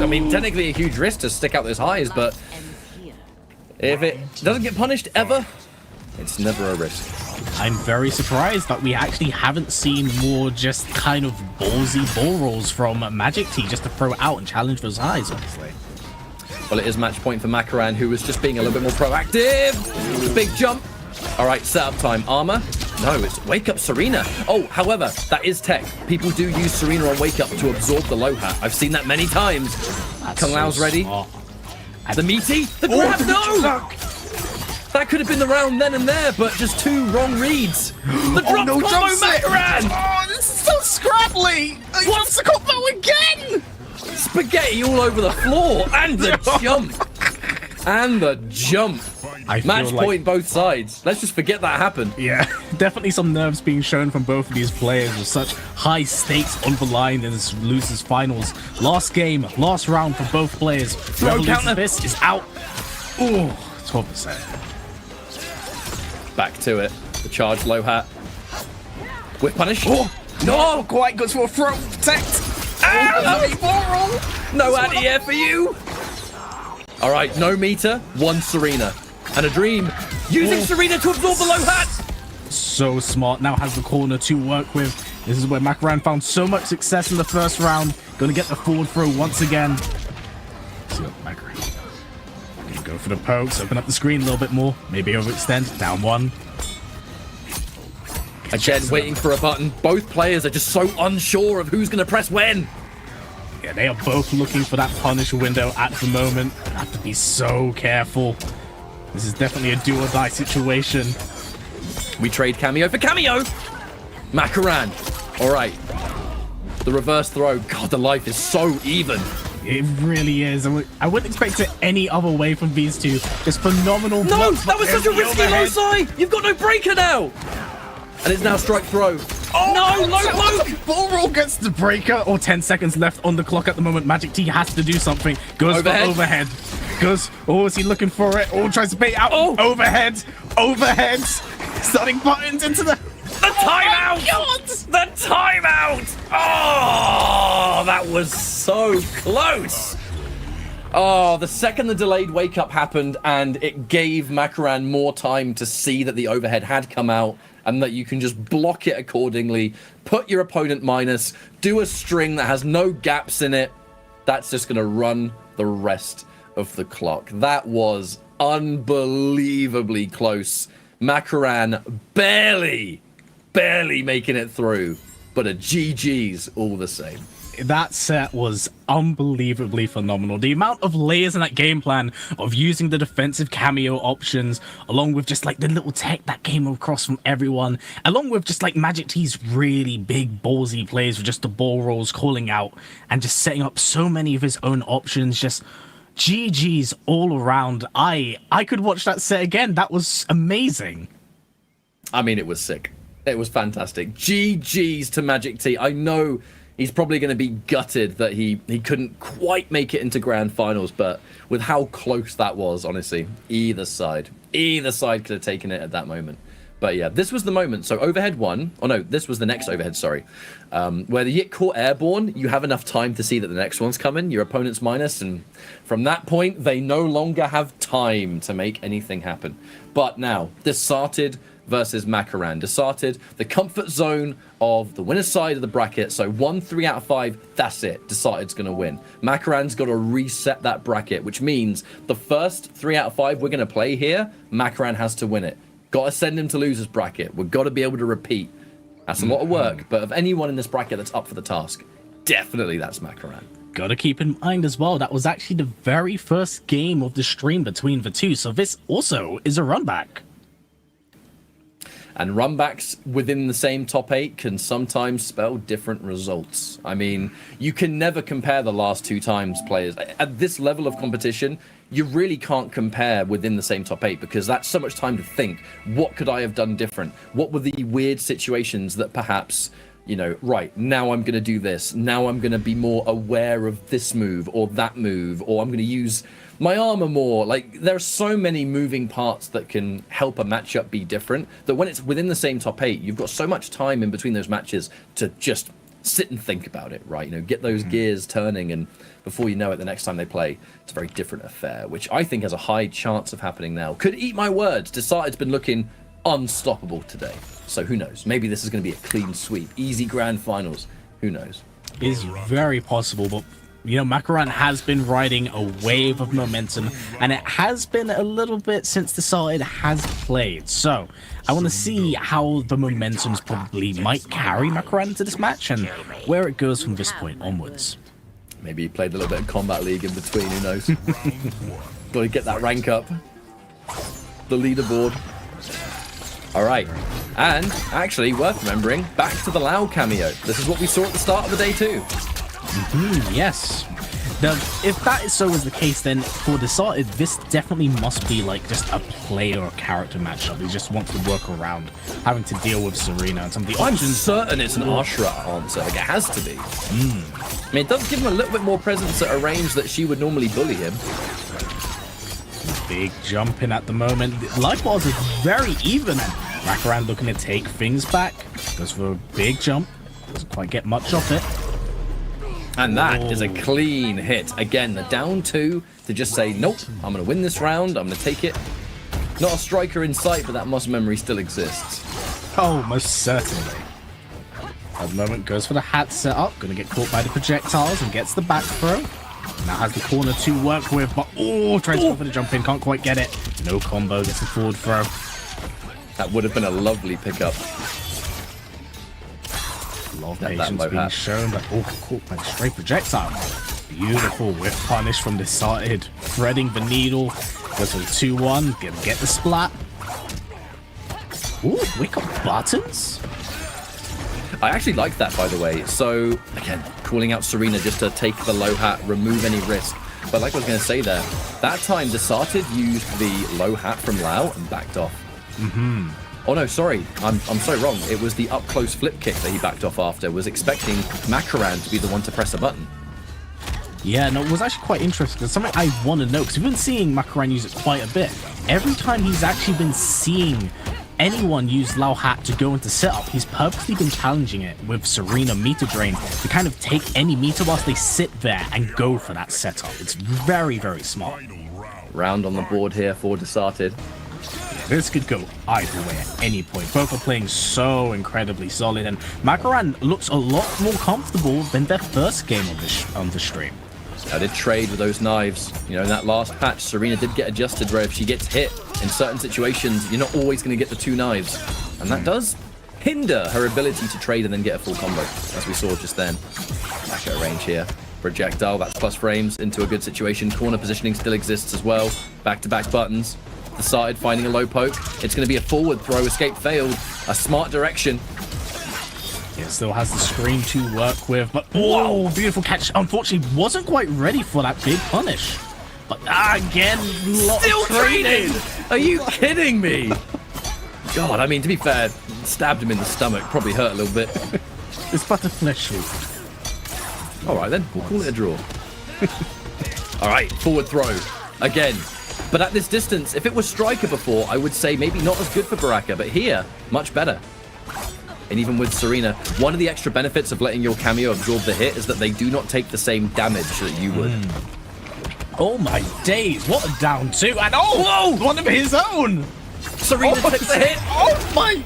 I mean, technically a huge risk to stick out those highs, but if it doesn't get punished ever, it's never a risk. I'm very surprised that we actually haven't seen more just kind of ballsy ball rolls from Magic T just to throw out and challenge those highs, honestly. Well, it is match point for Makaran, who was just being a little bit more proactive. Big jump. All right, setup time. Armor. No, it's Wake Up Serena. Oh, however, that is tech. People do use Serena on Wake Up to absorb the low hat. I've seen that many times. Kung Lao's ready. The meaty. The grab. No! That could have been the round then and there, but just 2 wrong reads. The drop combo, Makaran! Oh, this is so scrappy! He wants the combo again! Spaghetti all over the floor, and the jump. And the jump. Match point both sides. Let's just forget that happened. Yeah, definitely some nerves being shown from both of these players with such high stakes on the line in this losers finals. Last game, last round for both players. Throw counter. This is out. Ooh, 12%. Back to it. The charge low hat. Whip punish. Oh, no, quite good for a throw. Protect. No anti-air for you. All right, no meter, 1 Serena. And a dream. Using Serena to absorb the low hat. So smart. Now has the corner to work with. This is where Makaran found so much success in the first round. Going to get the forward throw once again. See what Makaran. Go for the pokes. Open up the screen a little bit more. Maybe overextend. Down 1. Again, waiting for a button. Both players are just so unsure of who's going to press when. Yeah, they are both looking for that punish window at the moment. Have to be so careful. This is definitely a do or die situation. We trade cameo for cameo. Makaran. All right. The reverse throw. God, the life is so even. It really is. I wouldn't expect it any other way from these 2. Just phenomenal. No, that was such a risky low side. You've got no breaker now. And it's now strike throw. Oh, no, low poke. Ball roll gets the breaker. Or 10 seconds left on the clock at the moment. Magic T has to do something. Goes for overhead. Goes. Oh, is he looking for it? Oh, tries to bait out. Oh, overhead. Overhead. Starting buttons into the timeout. Oh, the timeout. Oh, that was so close. Oh, the second the delayed wake up happened, and it gave Makaran more time to see that the overhead had come out, and that you can just block it accordingly, put your opponent minus, do a string that has no gaps in it. That's just going to run the rest of the clock. That was unbelievably close. Makaran barely making it through, but a GG's all the same. that set was unbelievably phenomenal. The amount of layers in that game plan of using the defensive cameo options, along with just like the little tech that came across from everyone, along with just like Magic T's really big ballsy plays with just the ball rolls calling out and just setting up so many of his own options. Just GG's all around. I could watch that set again. That was amazing. I mean, it was sick. It was fantastic. GG's to Magic T. I know he's probably going to be gutted that he couldn't quite make it into grand finals, but with how close that was, honestly, either side could have taken it at that moment. But yeah, this was the moment. So overhead one, oh no, this was the next overhead, sorry. Where the Yit caught airborne, you have enough time to see that the next one's coming, your opponent's minus, and from that point, they no longer have time to make anything happen. But now, Desarted versus Makaran. Desarted, the comfort zone of the winner's side of the bracket, so 3 out of 5, that's it. Desarted's going to win. Makaran's got to reset that bracket, which means the first 3 out of 5 we're going to play here, Makaran has to win it. Got to send him to loser's bracket. We've got to be able to repeat. That's a lot of work, but of anyone in this bracket that's up for the task, definitely that's Makaran. Gotta keep in mind as well, that was actually the very first game of the stream between the two, so this also is a runback. And runbacks within the same top 8 can sometimes spell different results. I mean, you can never compare the last 2 times players. At this level of competition, you really can't compare within the same top 8 because that's so much time to think. What could I have done different? What were the weird situations that perhaps, you know, right, now I'm going to do this. Now I'm going to be more aware of this move or that move, or I'm going to use my armor more. Like, there are so many moving parts that can help a matchup be different that when it's within the same top 8, you've got so much time in between those matches to just sit and think about it, right? You know, get those gears turning, and before you know it, the next time they play, it's a very different affair, which I think has a high chance of happening now. Could eat my words. Desarted's been looking unstoppable today. So who knows? Maybe this is going to be a clean sweep. Easy grand finals. Who knows? It's very possible, but you know, Makaran has been riding a wave of momentum, and it has been a little bit since Desarted has played. So I want to see how the momentum's probably might carry Makaran into this match and where it goes from this point onwards. Maybe he played a little bit of Combat League in between, who knows? Got to get that rank up. The leaderboard. All right. And actually, worth remembering, back to the Lao cameo. This is what we saw at the start of the day too. Yes. If that is so was the case, then for Desarted, this definitely must be like just a player or character matchup. He just wants to work around having to deal with Serena and some of the I'm options. certain it's an Ashra answer. Like, it has to be. I mean, it does give him a little bit more presence at a range that she would normally bully him. Big jump in at the moment. Life bars is very even. Makaran looking to take things back. Goes for a big jump. Doesn't quite get much off it. And that is a clean hit. Again, the down 2 to just say, nope, I'm going to win this round. I'm going to take it. Not a striker in sight, but that muscle memory still exists. Oh, most certainly. At the moment, goes for the hat setup. Going to get caught by the projectiles and gets the back throw. Now has the corner to work with, but tries to go for the jump in. Can't quite get it. No combo. Gets the forward throw. That would have been a lovely pickup. A lot of patience being shown, but caught by the straight projectile. Beautiful whip punish from Desarted. Threading the needle. Goes for the 2-1. Gonna get the splat. Ooh, we got buttons? I actually like that, by the way. So, again, calling out Serena just to take the low hat, remove any risk. But like I was going to say there, that time Desarted used the low hat from Lao and backed off. Oh no, sorry, I'm so wrong. It was the up-close flip kick that he backed off after. Was expecting Makaran to be the one to press a button. Yeah, no, it was actually quite interesting. It's something I want to know, because we've been seeing Makaran use it quite a bit. Every time he's actually been seeing anyone use Lao Hat to go into setup, he's purposely been challenging it with Serena meter drain to kind of take any meter whilst they sit there and go for that setup. It's very, very smart. Round on the board here for Desarted. This could go either way at any point. Both are playing so incredibly solid, and Makaran looks a lot more comfortable than their first game on the stream. I did trade with those knives. You know, in that last patch, Serena did get adjusted where if she gets hit in certain situations, you're not always going to get the 2 knives. And that does hinder her ability to trade and then get a full combo, as we saw just then. Dash at range here. Projectile, that's plus frames into a good situation. Corner positioning still exists as well. Back-to-back buttons. The side finding a low poke. It's going to be a forward throw. Escape failed. A smart direction. Yeah, still has the screen to work with, but whoa, beautiful catch. Unfortunately, wasn't quite ready for that big punish. But again, still treated. Are you kidding me? God, I mean, to be fair, stabbed him in the stomach. Probably hurt a little bit. It's but a flesh wound. All right, then. We'll call it a draw. All right, forward throw. Again. But at this distance, if it was Striker before, I would say maybe not as good for Baraka. But here, much better. And even with Serena, one of the extra benefits of letting your cameo absorb the hit is that they do not take the same damage that you would. Oh my days, what a down two. And oh, whoa, one of his own. Serena takes the hit. Oh my.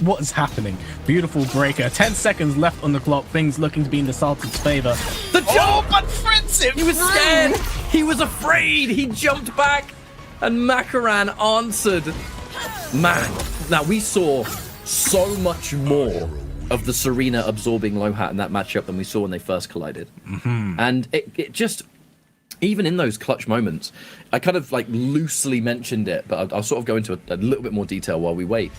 What is happening? Beautiful breaker. 10 seconds left on the clock. Things looking to be in the Salted's favor. The jump! But Fritz, he was scared. He was afraid. He jumped back. And Makaran answered. Man, now we saw so much more of the Serena absorbing low hat in that matchup than we saw when they first collided. And it just, even in those clutch moments, I kind of like loosely mentioned it, but I'll sort of go into a little bit more detail while we wait.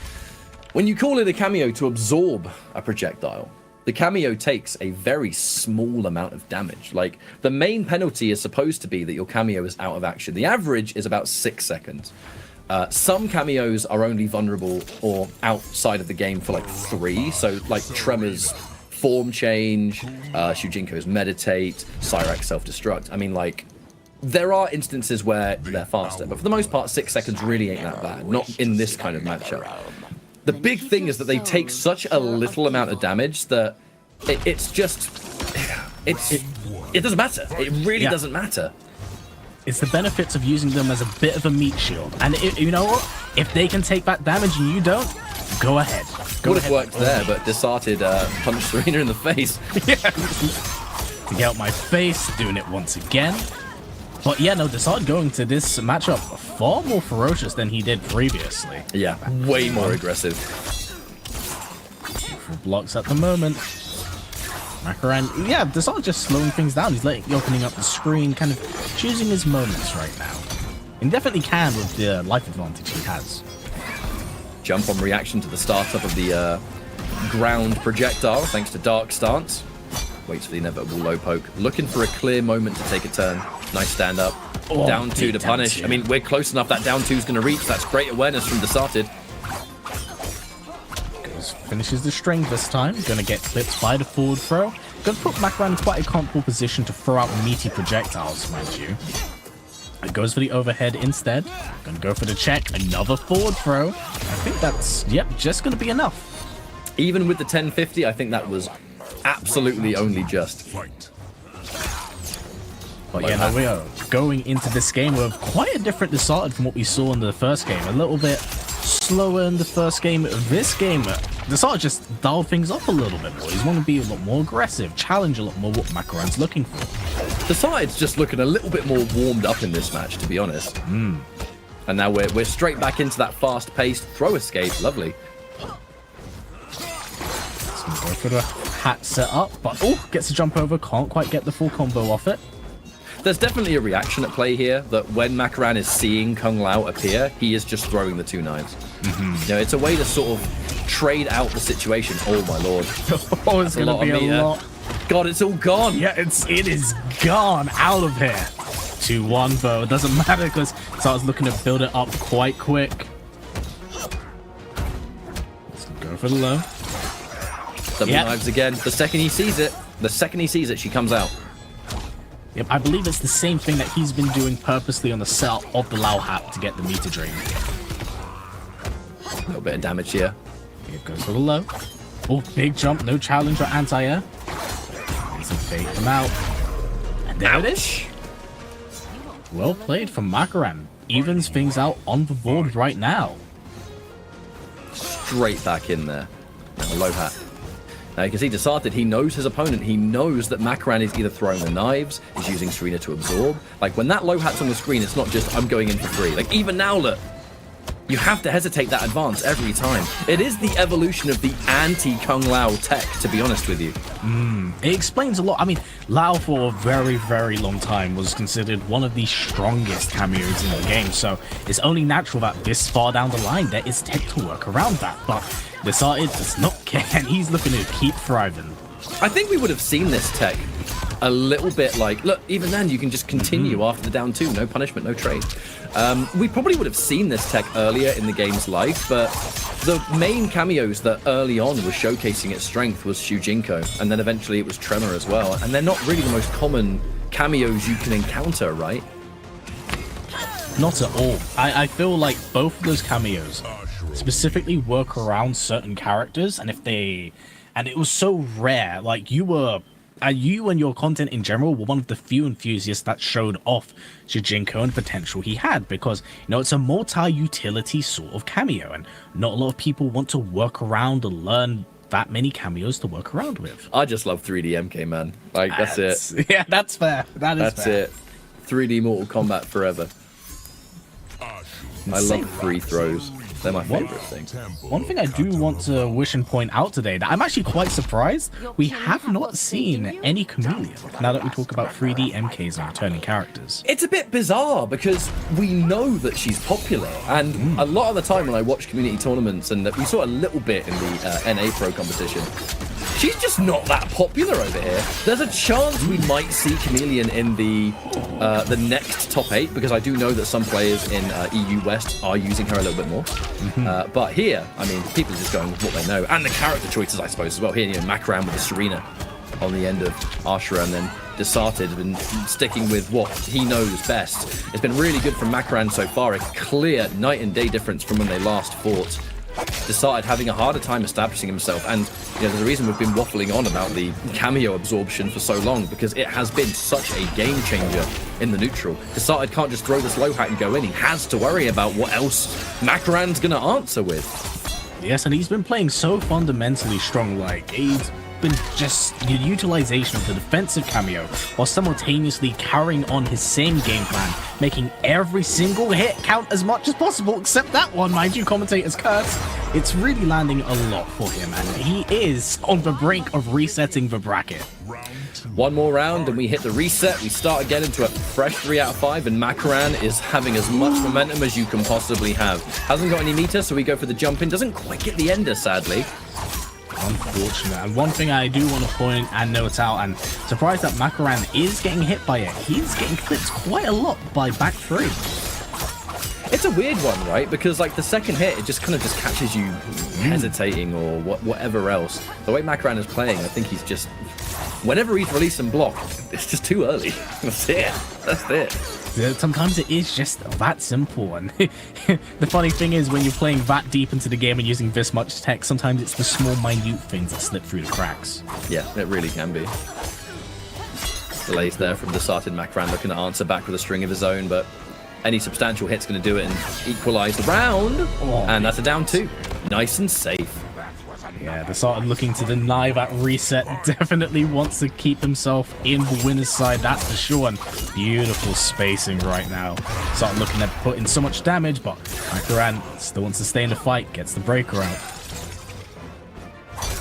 When you call in a cameo to absorb a projectile, the cameo takes a very small amount of damage. Like, the main penalty is supposed to be that your cameo is out of action. The average is about 6 seconds. Some cameos are only vulnerable or outside of the game for like 3. So, like, Tremor's form change, Shujinko's meditate, Cyrax self-destruct. I mean, like, there are instances where they're faster, but for the most part, 6 seconds really ain't that bad. Not in this kind of matchup. The big thing is that they take such a little amount of damage that it doesn't matter. It really doesn't matter. It's the benefits of using them as a bit of a meat shield. And you know what? If they can take that damage and you don't, go ahead. Would have worked there, but Desarted punched Serena in the face. Yeah. To get out my face, doing it once again. But yeah, no, Desart going to this matchup far more ferocious than he did previously. Yeah, way more aggressive. Beautiful blocks at the moment. Makaran, yeah, Desart just slowing things down. He's opening up the screen, kind of choosing his moments right now. And definitely can with the life advantage he has. Jump on reaction to the startup of the ground projectile, thanks to Dark Stance. Waits for the inevitable low poke. Looking for a clear moment to take a turn. Nice stand up. Oh, down 2 to punish. I mean, we're close enough that down 2 is going to reach. That's great awareness from Desarted. Finishes the string this time. Going to get clipped by the forward throw. Going to put Makaran in quite a comfortable position to throw out meaty projectiles, mind you. It goes for the overhead instead. Going to go for the check. Another forward throw. I think that's, yep, just going to be enough. Even with the 1050, I think that was absolutely only just. But yeah, no, we are going into this game with quite a different Desarted from what we saw in the first game. A little bit slower in the first game. This game, Desarted just dialed things up a little bit more. He's want to be a lot more aggressive, challenge a lot more what Makaran's looking for. Desarted's just looking a little bit more warmed up in this match, to be honest. And now we're straight back into that fast-paced throw escape. Lovely. Let's go for the hat set up, but gets a jump over. Can't quite get the full combo off it. There's definitely a reaction at play here that when Makaran is seeing Kung Lao appear, he is just throwing the 2 knives. You know, it's a way to sort of trade out the situation. Oh my lord! Oh, it's gonna be a lot. God, it's all gone. Yeah, it is gone out of here. 2-1 though. It doesn't matter because Sar's looking to build it up quite quick. Let's go for the low. Double knives again. The second he sees it, she comes out. Yep, I believe it's the same thing that he's been doing purposely on the setup of the Lao hat to get the meter drain. A little bit of damage here. Here goes for the low. Oh, big jump, no challenge or anti-air. Needs to fake him out. And there it is. Well played from Makaran. Evens things out on the board right now. Straight back in there. And a low hat. Now you can see Desarted, he knows his opponent. He knows that Makaran is either throwing the knives, is using Serena to absorb. Like, when that low hat's on the screen, it's not just, I'm going in for free. Like, even now, look. You have to hesitate that advance every time. It is the evolution of the anti-Kung Lao tech, to be honest with you. It explains a lot. I mean, Lao for a very, very long time was considered one of the strongest cameos in the game, so it's only natural that this far down the line there is tech to work around that, but Decided does not care, and he's looking to keep thriving. I think we would have seen this tech a little bit like, look, even then you can just continue after the down 2, no punishment, no trade. We probably would have seen this tech earlier in the game's life, but the main cameos that early on was showcasing its strength was Shujinko, and then eventually it was Tremor as well, and they're not really the most common cameos you can encounter, right? Not at all. I feel like both of those cameos specifically work around certain characters, and and it was so rare. Like you and your content in general were one of the few enthusiasts that showed off Shujinko and the potential he had, because it's a multi-utility sort of cameo, and not a lot of people want to work around and learn that many cameos to work around with. I just love 3D MK, man. Like that's it. Yeah, that's fair. That's fair. It. 3D Mortal Kombat forever. I love free throws. They're my favorite thing. One thing I do want to wish and point out today, that I'm actually quite surprised we have not seen any Chameleon now that we talk about 3D MKs and returning characters. It's a bit bizarre because we know that she's popular, and a lot of the time when I watch community tournaments, and we saw a little bit in the NA Pro competition, she's just not that popular over here. There's a chance we might see Chameleon in the next top 8, because I do know that some players in EU West are using her a little bit more. But here, I mean, people are just going with what they know, and the character choices, I suppose, as well. Here, Macran with the Serena on the end of Ashura, and then Desarted and sticking with what he knows best. It's been really good from Macran so far. A clear night and day difference from when they last fought. Desarted having a harder time establishing himself, and there's a reason we've been waffling on about the cameo absorption for so long, because it has been such a game changer in the neutral. Desarted can't just throw this low hat and go in. He has to worry about what else Macran's gonna answer with. Yes, and he's been playing so fundamentally strong. Like, he's been just the utilization of the defensive cameo while simultaneously carrying on his same game plan, making every single hit count as much as possible, except that one, mind you, commentator's curse. It's really landing a lot for him, and he is on the brink of resetting the bracket. One more round and we hit the reset. We start again into a fresh 3 out of 5, and Macran is having as much momentum as you can possibly have. Hasn't got any meter, so we go for the jump in. Doesn't quite get the ender, sadly. Unfortunate. And one thing I do want to point and note out, and surprised that Macran is getting hit by it, he's getting clipped quite a lot by back 3. It's a weird one, right? Because like the second hit, it just kind of just catches you hesitating or whatever else. The way Macran is playing, I think he's just, whenever he's released and block, it's just too early. That's it. That's it. Sometimes it is just that simple, and the funny thing is when you're playing that deep into the game and using this much tech, sometimes it's the small minute things that slip through the cracks. Yeah, it really can be. Delays there from Desarted. Macran looking to answer back with a string of his own, but any substantial hit's going to do it and equalize the round, and that's a down 2. Nice and safe. Yeah, Desarted looking to deny that reset. Definitely wants to keep himself in the winner's side, that's for sure. And beautiful spacing right now. Desarted looking to put in so much damage, but Macran still wants to stay in the fight, gets the breaker out.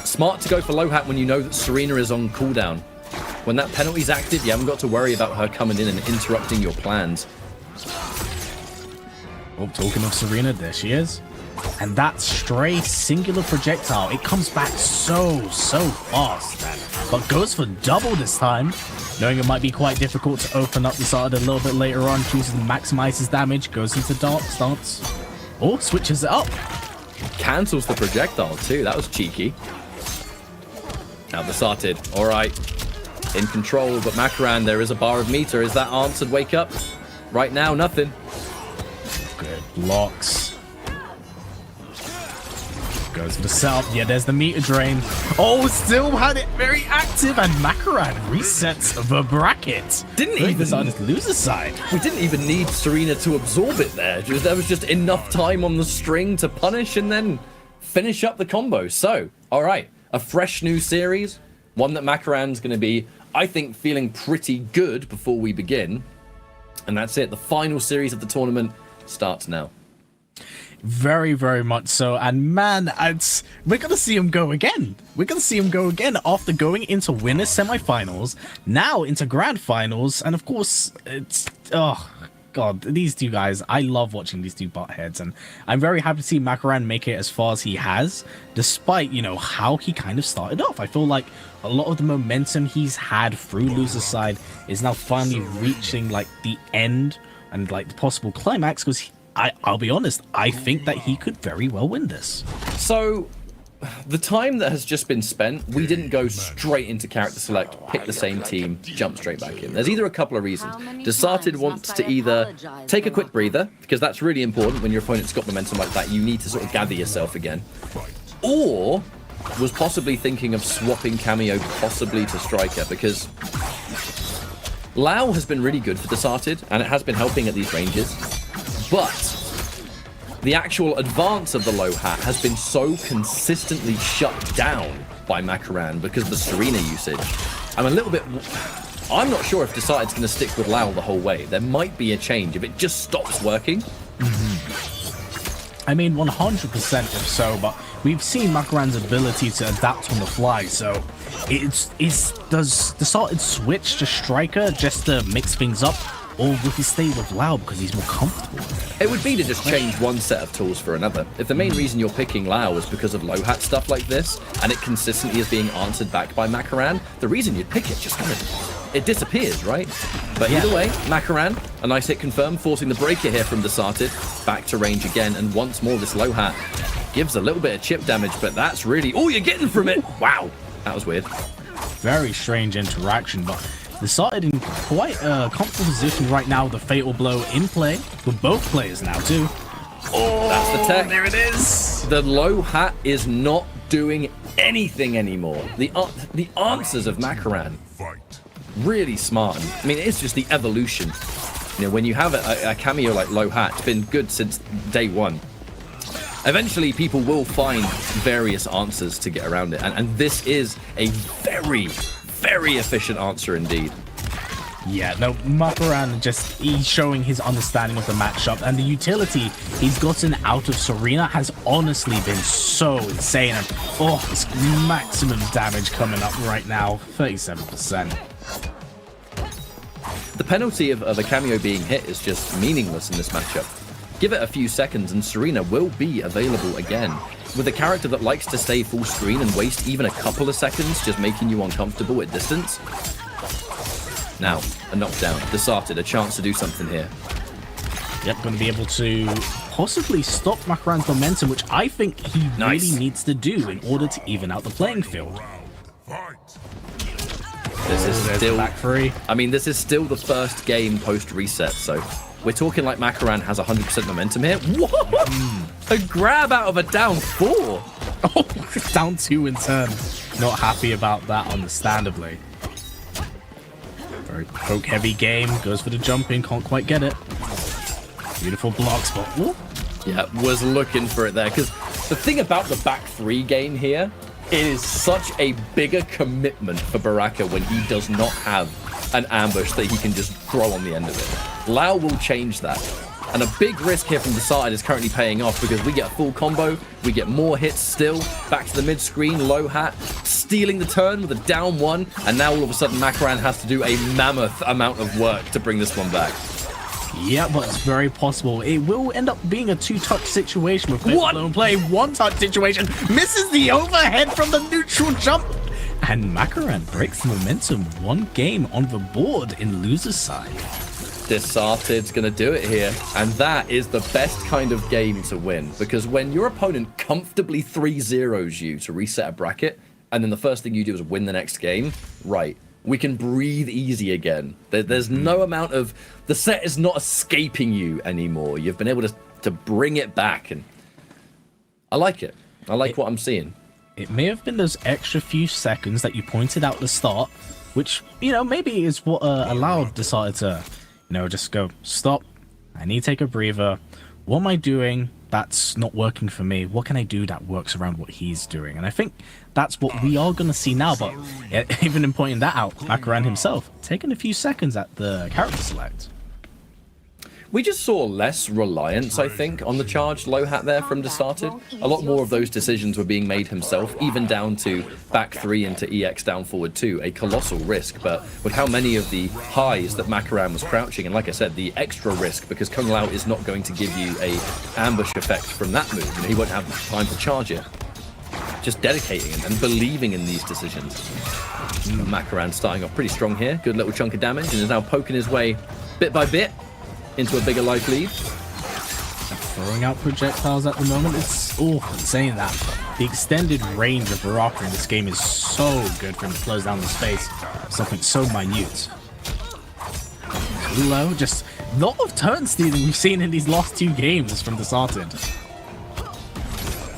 Smart to go for low hat when you know that Serena is on cooldown. When that penalty's active, you haven't got to worry about her coming in and interrupting your plans. Oh, talking of Serena, there she is. And that stray singular projectile, it comes back so fast, man. But goes for double this time, knowing it might be quite difficult to open up the side a little bit later on. Chooses to maximize his damage, goes into dark stance. Oh, switches it up. Cancels the projectile too, that was cheeky. Now Desarted, all right. In control, but Macran, there is a bar of meter. Is that answered? Wake up. Right now, nothing. Good blocks. Goes for the setup. Yeah, there's the meter drain. Oh, still had it very active, and Macran resets the bracket. Didn't even on his loser side. We didn't even need Serena to absorb it there. There was just enough time on the string to punish and then finish up the combo. So, all right, a fresh new series, one that Macran's going to be, I think, feeling pretty good before we begin. And that's it. The final series of the tournament starts now. Very, very much so. And man, we're going to see him go again. We're going to see him go again after going into winners semifinals, now into grand finals. And of course, it's, oh God, these two guys, I love watching these two butt heads. And I'm very happy to see Makaran make it as far as he has, despite, you know, how he kind of started off. I feel like a lot of the momentum he's had through loser's side is now finally reaching like the end and like the possible climax, because I'll be honest, I think that he could very well win this. So, the time that has just been spent, we didn't go straight into character select, pick the same team, jump straight back in. There's either a couple of reasons. Desarted wants to either take a quick breather, because that's really important when your opponent's got momentum like that. You need to sort of gather yourself again. Or was possibly thinking of swapping Cameo possibly to Striker, because Lao has been really good for Desarted, and it has been helping at these ranges. But the actual advance of the low hat has been so consistently shut down by Makaran because of the Serena usage. I'm not sure if Desarted's going to stick with Lao the whole way. There might be a change if it just stops working. I mean, 100% if so, but we've seen Makaran's ability to adapt on the fly, so does Desarted switch to Striker just to mix things up? Or will he stay with Lao because he's more comfortable? It would be to just change one set of tools for another. If the main reason you're picking Lao is because of low hat stuff like this, and it consistently is being answered back by Makaran, the reason you'd pick it just kind of, it disappears, right? But either way, Makaran, a nice hit confirmed, forcing the breaker here from Desarted, back to range again, and once more this low hat gives a little bit of chip damage, but that's really all you're getting from it. Wow, that was weird. Very strange interaction, but Desarted in quite a comfortable position right now with the fatal blow in play with both players now too. Oh, that's the tech. There it is. The low hat is not doing anything anymore. The answers of Makaran, really smart. I mean, it's just the evolution. You know, when you have a cameo like low hat, it's been good since day one. Eventually, people will find various answers to get around it, and this is a very, very efficient answer indeed. Yeah, no, Makaran he's showing his understanding of the matchup, and the utility he's gotten out of Serena has honestly been so insane. And it's maximum damage coming up right now, 37%. The penalty of a cameo being hit is just meaningless in this matchup. Give it a few seconds and Serena will be available again. With a character that likes to stay full screen and waste even a couple of seconds just making you uncomfortable at distance. Now, a knockdown. Desarted, a chance to do something here. Yep, going to be able to possibly stop Makaran's momentum, which I think he really needs to do in order to even out the playing field. This is still back free. I mean, this is still the first game post-reset, so we're talking like Makaran has 100% momentum here. What? A grab out of a down 4. Oh, down 2 in turn. Not happy about that, understandably. Very poke-heavy game. Goes for the jumping, can't quite get it. Beautiful block spot. Ooh. Yeah, was looking for it there, because the thing about the back 3 game here, it is such a bigger commitment for Baraka when he does not have an ambush that he can just throw on the end of it. Lao will change that. And a big risk here from the side is currently paying off because we get a full combo, we get more hits still, back to the mid-screen, low hat, stealing the turn with a down 1, and now all of a sudden Makaran has to do a mammoth amount of work to bring this one back. Yeah, but it's very possible. It will end up being a 2-touch situation with blown play. 1-touch situation. Misses the overhead from the neutral jump. And Makaran breaks the momentum. 1 game on the board in loser's side. Desarted's going to do it here. And that is the best kind of game to win. Because when your opponent comfortably 3-0s you to reset a bracket, and then the first thing you do is win the next game, right, we can breathe easy again. There's no amount of... The set is not escaping you anymore. You've been able to bring it back. And I like it. I like what I'm seeing. It may have been those extra few seconds that you pointed out at the start, which, you know, maybe is what allowed Desarted to, you know, just go, stop. I need to take a breather. What am I doing that's not working for me? What can I do that works around what he's doing? And I think that's what we are going to see now. But even in pointing that out, Makaran himself taking a few seconds at the character select. We just saw less reliance, I think, on the charged low hat there from Desarted. A lot more of those decisions were being made himself, even down to back 3 into EX down forward 2, a colossal risk. But with how many of the highs that Makaran was crouching, and like I said, the extra risk, because Kung Lao is not going to give you a ambush effect from that move, and he won't have time to charge it. Just dedicating and believing in these decisions. Makaran starting off pretty strong here, good little chunk of damage, and is now poking his way bit by bit into a bigger life lead. Throwing out projectiles at the moment. It's saying that the extended range of Baraka in this game is so good for him to close down the space. Something so minute. Too low, just a lot of turn stealing we've seen in these last 2 games from Desarted.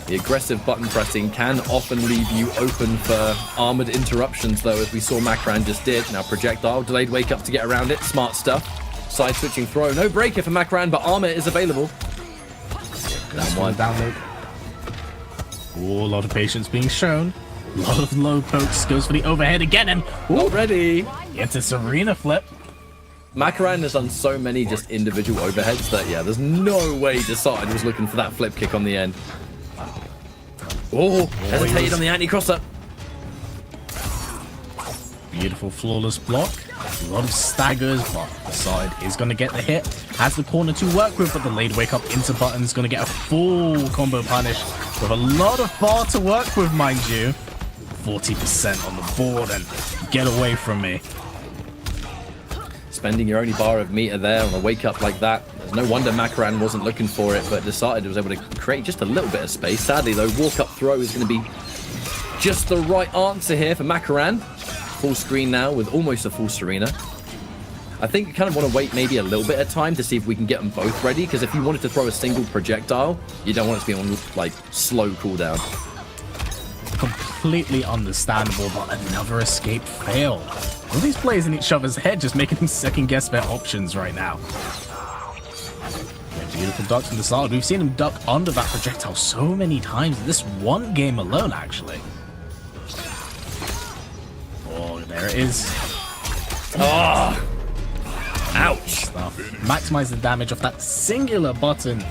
The aggressive button pressing can often leave you open for armored interruptions, though, as we saw Makaran just did. Now projectile, delayed wake up to get around it, smart stuff. Side switching throw, no breaker for Makaran, but armor is available. Down one. Download. A lot of patience being shown. A lot of low pokes, goes for the overhead again, and already it's a Serena flip. Makaran has done so many just individual overheads that, yeah, there's no way Desarted was looking for that flip kick on the end. Oh, hesitated on the anti-crosser. Beautiful flawless block. A lot of staggers, but Desarted is going to get the hit. Has the corner to work with, but the delayed wake up into buttons. Going to get a full combo punish with a lot of bar to work with, mind you. 40% on the board, and get away from me. Spending your only bar of meter there on a wake up like that. There's no wonder Makaran wasn't looking for it, but Desarted was able to create just a little bit of space. Sadly, though, walk up throw is going to be just the right answer here for Makaran. Full screen now with almost a full Serena. I think you kind of want to wait maybe a little bit of time to see if we can get them both ready, because if you wanted to throw a single projectile, you don't want it to be on like slow cooldown. Completely understandable, but another escape fail. All these players in each other's head just making them second guess their options right now. Beautiful duck from the side. We've seen him duck under that projectile so many times in this one game alone, actually. Oh, there it is. Oh! Ouch! Maximize the damage of that singular button.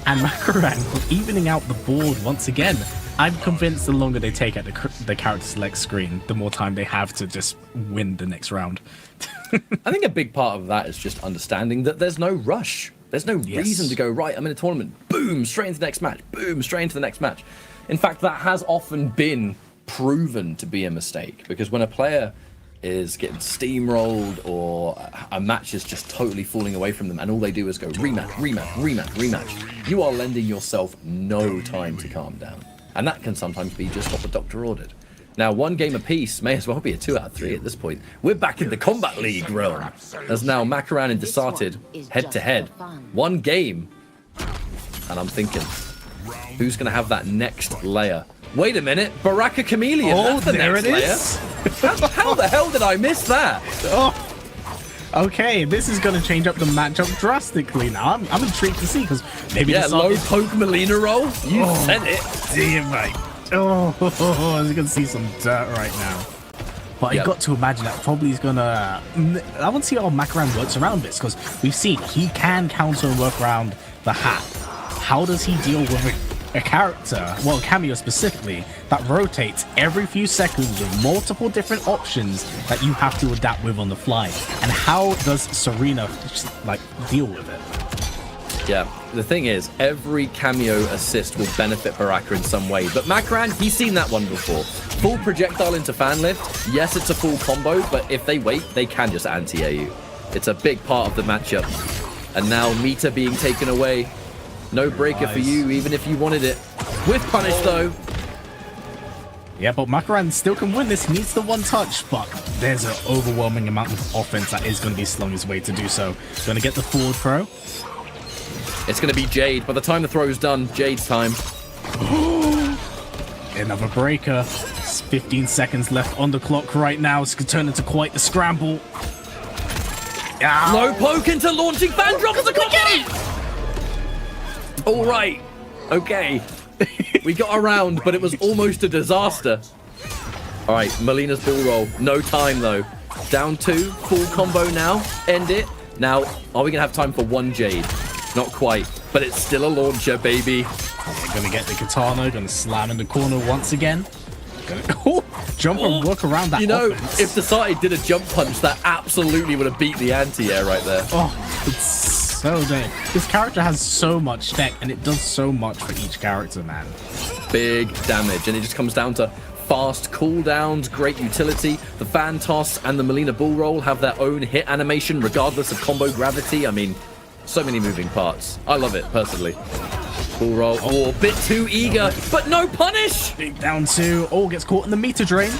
And Makaran evening out the board once again. I'm convinced the longer they take at the character select screen, the more time they have to just win the next round. I think a big part of that is just understanding that there's no rush. There's no reason to go, right, I'm in a tournament, boom, straight into the next match, boom, straight into the next match. In fact, that has often been proven to be a mistake, because when a player is getting steamrolled or a match is just totally falling away from them and all they do is go rematch, rematch, rematch, rematch, you are lending yourself no time to calm down. And that can sometimes be just what the doctor ordered. Now, 1 game apiece may as well be a 2 out of 3 at this point. We're back in the Kombat League realm. As now Makaran and Desarted head-to-head. 1 game. And I'm thinking, who's going to have that next layer? Wait a minute, Baraka Chameleon. Oh, that's the there next it layer. is. How the hell did I miss that? Oh. Okay, this is going to change up the matchup drastically now. I'm intrigued to see, because maybe low poke Melina roll. You said it. Damn right. Oh, you're going to see some dirt right now. But you got to imagine that probably is going to... I want to see how Makaran works around this, because we've seen he can counter and work around the hat. How does he deal with a character, well, a cameo specifically, that rotates every few seconds with multiple different options that you have to adapt with on the fly? And how does Serena like deal with it? Yeah, the thing is, every cameo assist will benefit Baraka in some way, but Makaran, he's seen that one before. Full projectile into fan lift, yes, it's a full combo, but if they wait, they can just anti-AU. It's a big part of the matchup. And now meter being taken away. No breaker for you, even if you wanted it. With punish, though. Yeah, but Makaran still can win this. He needs the 1 touch, but there's an overwhelming amount of offense that is going to be slung his way to do so. Going to get the forward throw. It's going to be Jade. By the time the throw's done, Jade's time. Another breaker. 15 seconds left on the clock right now. It's going to turn into quite the scramble. Ow. Low poke into launching fan drop as a combo! All right. Okay. We got around, but it was almost a disaster. All right, Melina's ball roll. No time, though. Down 2. Full combo now. End it. Now, are we going to have time for one Jade? Not quite, but it's still a launcher, baby. Yeah, gonna get the katana, gonna slam in the corner once again. Jump and work around that offense. If Desarted did a jump punch, that absolutely would have beat the anti-air right there. Oh, it's so dead. This character has so much tech, and it does so much for each character, man. Big damage, and it just comes down to fast cooldowns, great utility. The fan toss and the Melina bull roll have their own hit animation, regardless of combo gravity. I mean, so many moving parts. I love it, personally. Bull roll. Oh, bit too eager, but no punish! Big down two. Oh, gets caught in the meter drain.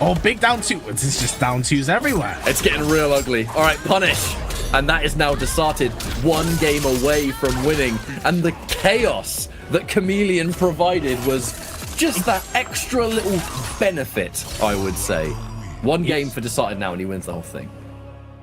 Oh, big down two. It's just down twos everywhere. It's getting real ugly. All right, punish. And that is now Desarted, one game away from winning. And the chaos that Chameleon provided was just that extra little benefit, I would say. One game for Desarted now, and he wins the whole thing.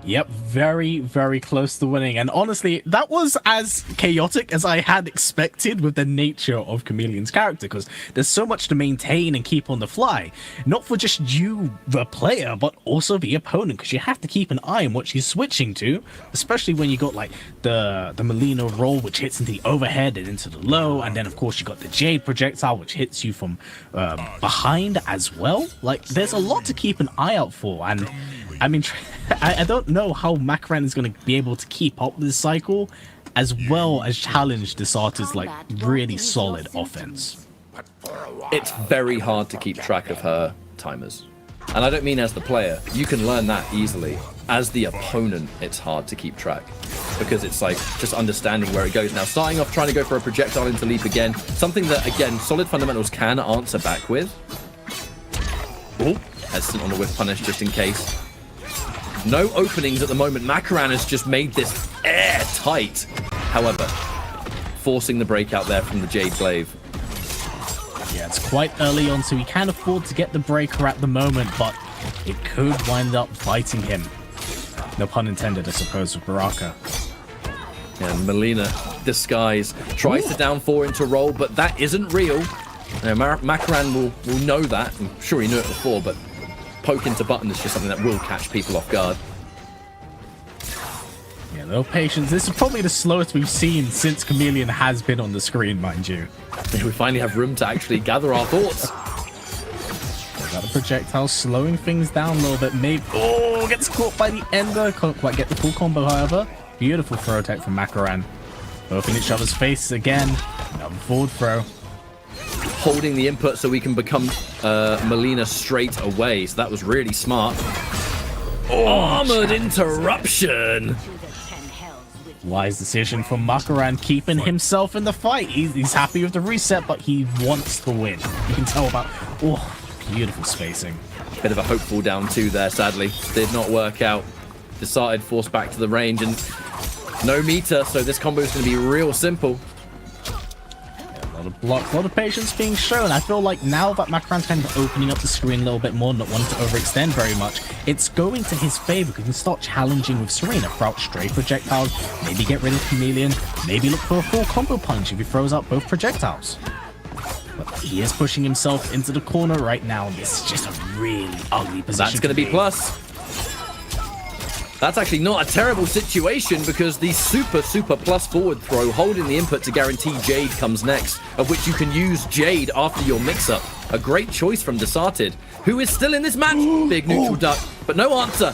Yep, very, very close to winning. And honestly, that was as chaotic as I had expected with the nature of Chameleon's character, because there's so much to maintain and keep on the fly. Not for just you, the player, but also the opponent, because you have to keep an eye on what she's switching to, especially when you got like the Melina roll, which hits into the overhead and into the low, and then of course you got the Jade projectile, which hits you from behind as well. Like, there's a lot to keep an eye out for, and I mean, I don't know how Makaran is going to be able to keep up this cycle, as well as challenge Desarted's like really solid offense. It's very hard to keep track of her timers. And I don't mean as the player. You can learn that easily. As the opponent, it's hard to keep track, because it's like just understanding where it goes. Now, starting off trying to go for a projectile into leap again, something that, again, solid fundamentals can answer back with. Oh, hesitant on the whiff punish just in case. No openings at the moment. Makaran has just made this airtight. However, forcing the breakout there from the Jade Glaive. Yeah, it's quite early on, so he can't afford to get the breaker at the moment, but it could wind up biting him. No pun intended, I suppose, with Baraka. And Melina, disguise, tries to down 4 into roll, but that isn't real. Makaran will know that. I'm sure he knew it before, but poke into button is just something that will catch people off guard. Yeah, no patience. This is probably the slowest we've seen since Chameleon has been on the screen, mind you. We finally have room to actually gather our thoughts. Got a projectile slowing things down a little bit. Maybe. Oh, gets caught by the ender. Can't quite get the full combo, however. Beautiful throw tech from Makaran. Both in each other's faces again. Another forward throw. Holding the input so we can become Melina straight away. So that was really smart. Oh, armored interruption. Wise decision from Makaran, keeping himself in the fight. He's happy with the reset, but he wants to win. You can tell about... Oh, beautiful spacing. Bit of a hopeful down 2 there, sadly. Did not work out. Decided forced back to the range, and no meter, so this combo is going to be real simple. A lot of blocks, a lot of patience being shown. I feel like now that Makaran's kind of opening up the screen a little bit more, not wanting to overextend very much, it's going to his favor because he can start challenging with Serena. Throw straight projectiles, maybe get rid of Chameleon, maybe look for a full combo punch if he throws out both projectiles. But he is pushing himself into the corner right now, and this is just a really ugly position. That's going to be plus. That's actually not a terrible situation, because the super plus forward throw holding the input to guarantee Jade comes next, of which you can use Jade after your mix-up. A great choice from Desarted, who is still in this match. Big neutral duck, but no answer.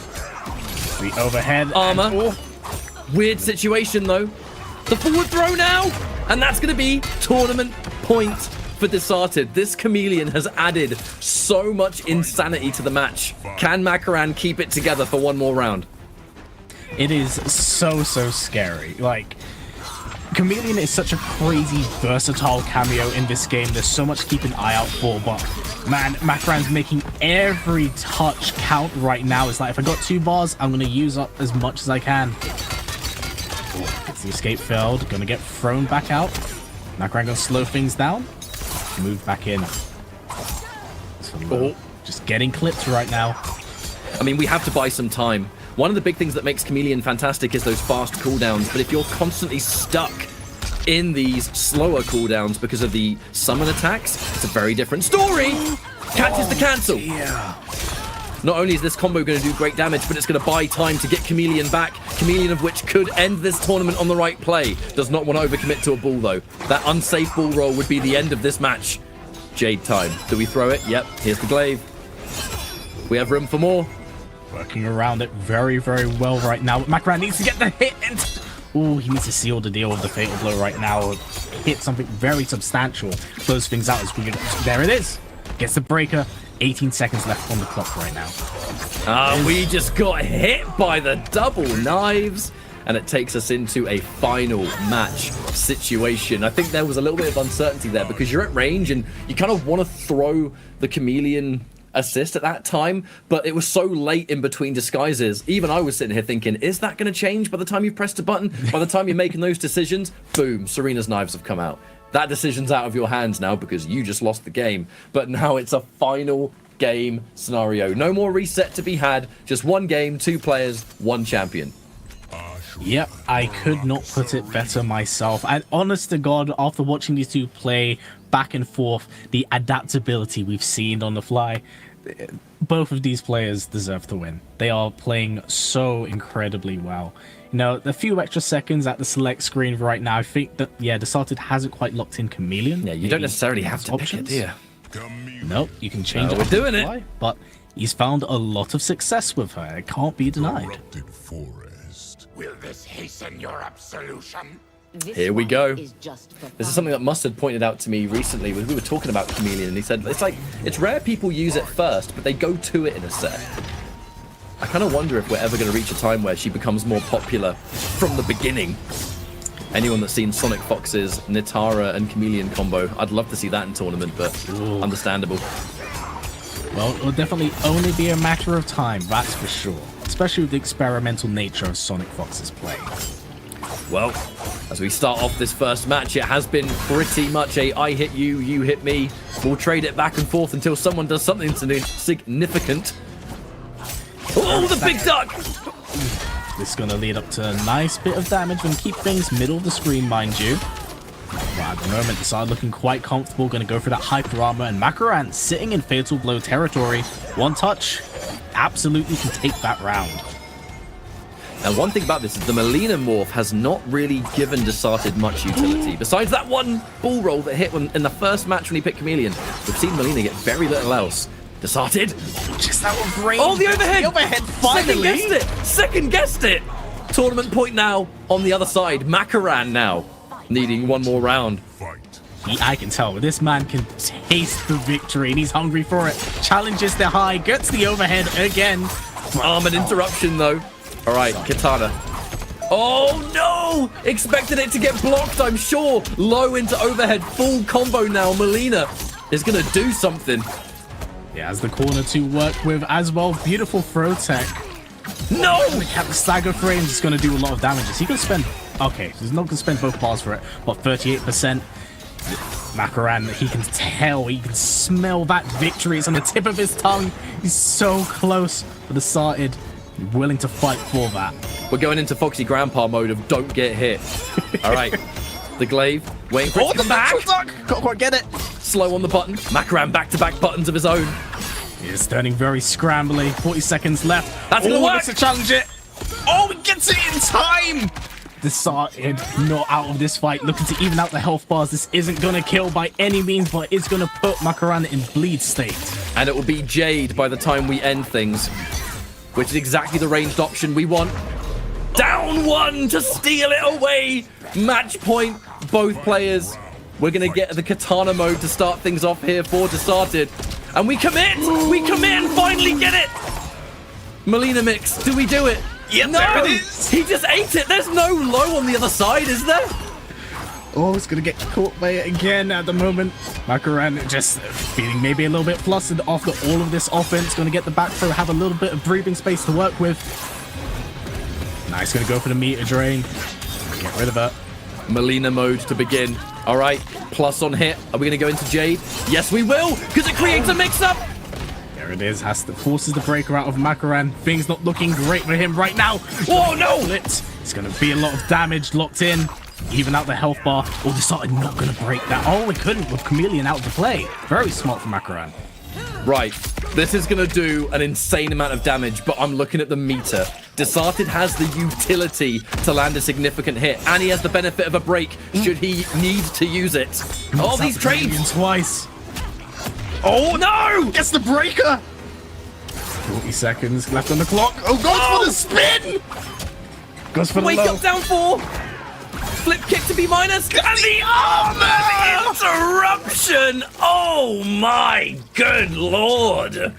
The overhead armor. Weird situation though. The forward throw now, and that's going to be tournament point for Desarted. This Chameleon has added so much insanity to the match. Can Makaran keep it together for one more round? It is so scary. Like, Chameleon is such a crazy, versatile cameo in this game. There's so much to keep an eye out for, but man, Makaran's making every touch count right now. It's like, if I got 2 bars, I'm going to use up as much as I can. Gets the escape failed. Going to get thrown back out. Makaran going to slow things down. Move back in. So just getting clipped right now. I mean, we have to buy some time. One of the big things that makes Chameleon fantastic is those fast cooldowns, but if you're constantly stuck in these slower cooldowns because of the summon attacks, it's a very different story. Catches the cancel. Yeah. Not only is this combo going to do great damage, but it's going to buy time to get Chameleon back. Chameleon of which could end this tournament on the right play. Does not want to overcommit to a ball, though. That unsafe ball roll would be the end of this match. Jade time. Do we throw it? Yep. Here's the glaive. We have room for more. Working around it very, very well right now. Makaran needs to get the hit. Oh, he needs to seal the deal with the fatal blow right now. Hit something very substantial. Close things out as we get. There it is. Gets the breaker. 18 seconds left on the clock right now. We just got hit by the double knives. And it takes us into a final match situation. I think there was a little bit of uncertainty there because you're at range and you kind of want to throw the Chameleon assist at that time, but it was so late in between disguises. Even I was sitting here thinking, is that going to change by the time you've pressed a button? By the time you're making those decisions, boom, Serena's knives have come out. That decision's out of your hands now because you just lost the game. But now it's a final game scenario. No more reset to be had. Just one game, 2 players, 1 champion. Yep, I could not put it better myself. And honest to God, after watching these two play back and forth, the adaptability we've seen on the fly, both of these players deserve to win. They are playing so incredibly well. You know, the few extra seconds at the select screen right now, I think that, yeah, Desarted hasn't quite locked in Chameleon. Yeah, you don't necessarily have to pick it, do you? Nope, you can change it. We're doing it. But he's found a lot of success with her. It can't be denied. Will this hasten your absolution? Here we go. This is something that Mustard pointed out to me recently when we were talking about Chameleon, and he said it's rare people use it first, but they go to it in a set. I kind of wonder if we're ever going to reach a time where she becomes more popular from the beginning. Anyone that's seen Sonic Fox's Nitara and Chameleon combo, I'd love to see that in tournament, but understandable. Well, it'll definitely only be a matter of time, that's for sure. Especially with the experimental nature of Sonic Fox's play. Well, as we start off this first match, it has been pretty much a I hit you, you hit me. We'll trade it back and forth until someone does something significant. Oh, the big duck! This is going to lead up to a nice bit of damage and keep things middle of the screen, mind you. But at the moment, the side looking quite comfortable, going to go for that hyper armor, and Makaran sitting in fatal blow territory. One touch, absolutely can take that round. And one thing about this is the Melina morph has not really given Desarted much utility. Besides that one ball roll that hit in the first match when he picked Chameleon, we've seen Melina get very little else. Desarted. Just that one brain. Oh, the overhead. The overhead, finally. Second guessed it. Tournament point now on the other side. Makaran now needing one more round. I can tell this man can taste the victory and he's hungry for it. Challenges the high, gets the overhead again. Armored interruption though. All right, Katana. Oh no! Expected it to get blocked, I'm sure. Low into overhead, full combo now. Melina is gonna do something. Yeah, as the corner to work with as well. Beautiful throw tech. No! At the stagger frames, it's gonna do a lot of damage. Is he gonna spend? Okay, so he's not gonna spend both bars for it. But 38%. Makaran, he can tell, he can smell that victory. It's on the tip of his tongue. He's so close, but Desarted willing to fight for that. We're going into Foxy Grandpa mode of don't get hit. All right, the glaive, waiting for it to come back. Can't quite get it. Slow on the button. Makaran back-to-back buttons of his own. It's turning very scrambly. 40 seconds left. That's gonna work. To challenge it. Oh, he gets it in time. Desarted not out of this fight, looking to even out the health bars. This isn't going to kill by any means, but it's going to put Makaran in bleed state. And it will be Jade by the time we end things, which is exactly the ranged option we want. Down one to steal it away. Match point, both players. We're going to get the Katana mode to start things off here for Desarted. And we commit! We commit and finally get it! Melina mix, do we do it? Yep, no! There it is. He just ate it! There's no low on the other side, is there? Oh, it's going to get caught by it again at the moment. Makaran just feeling maybe a little bit flustered after all of this offense. Going to get the back throw, have a little bit of breathing space to work with. Nice, going to go for the meter drain. Get rid of it. Melina mode to begin. All right, plus on hit. Are we going to go into Jade? Yes, we will, because it creates a mix-up. There it is. Forces the breaker out of Makaran. Things not looking great for him right now. Oh, no! It's going to be a lot of damage locked in. Even out the health bar. Oh, Desarted not going to break that. Oh, we couldn't with Chameleon out of the play. Very smart from Makaran. Right. This is going to do an insane amount of damage, but I'm looking at the meter. Desarted has the utility to land a significant hit, and he has the benefit of a break should he need to use it. Oh, these trades! Twice. Oh, no! Gets the breaker! 40 seconds left on the clock. Oh, goes for the spin! Goes for the Wake low. up, down 4. Flip kick to B-, and the armor interruption! Oh my good lord!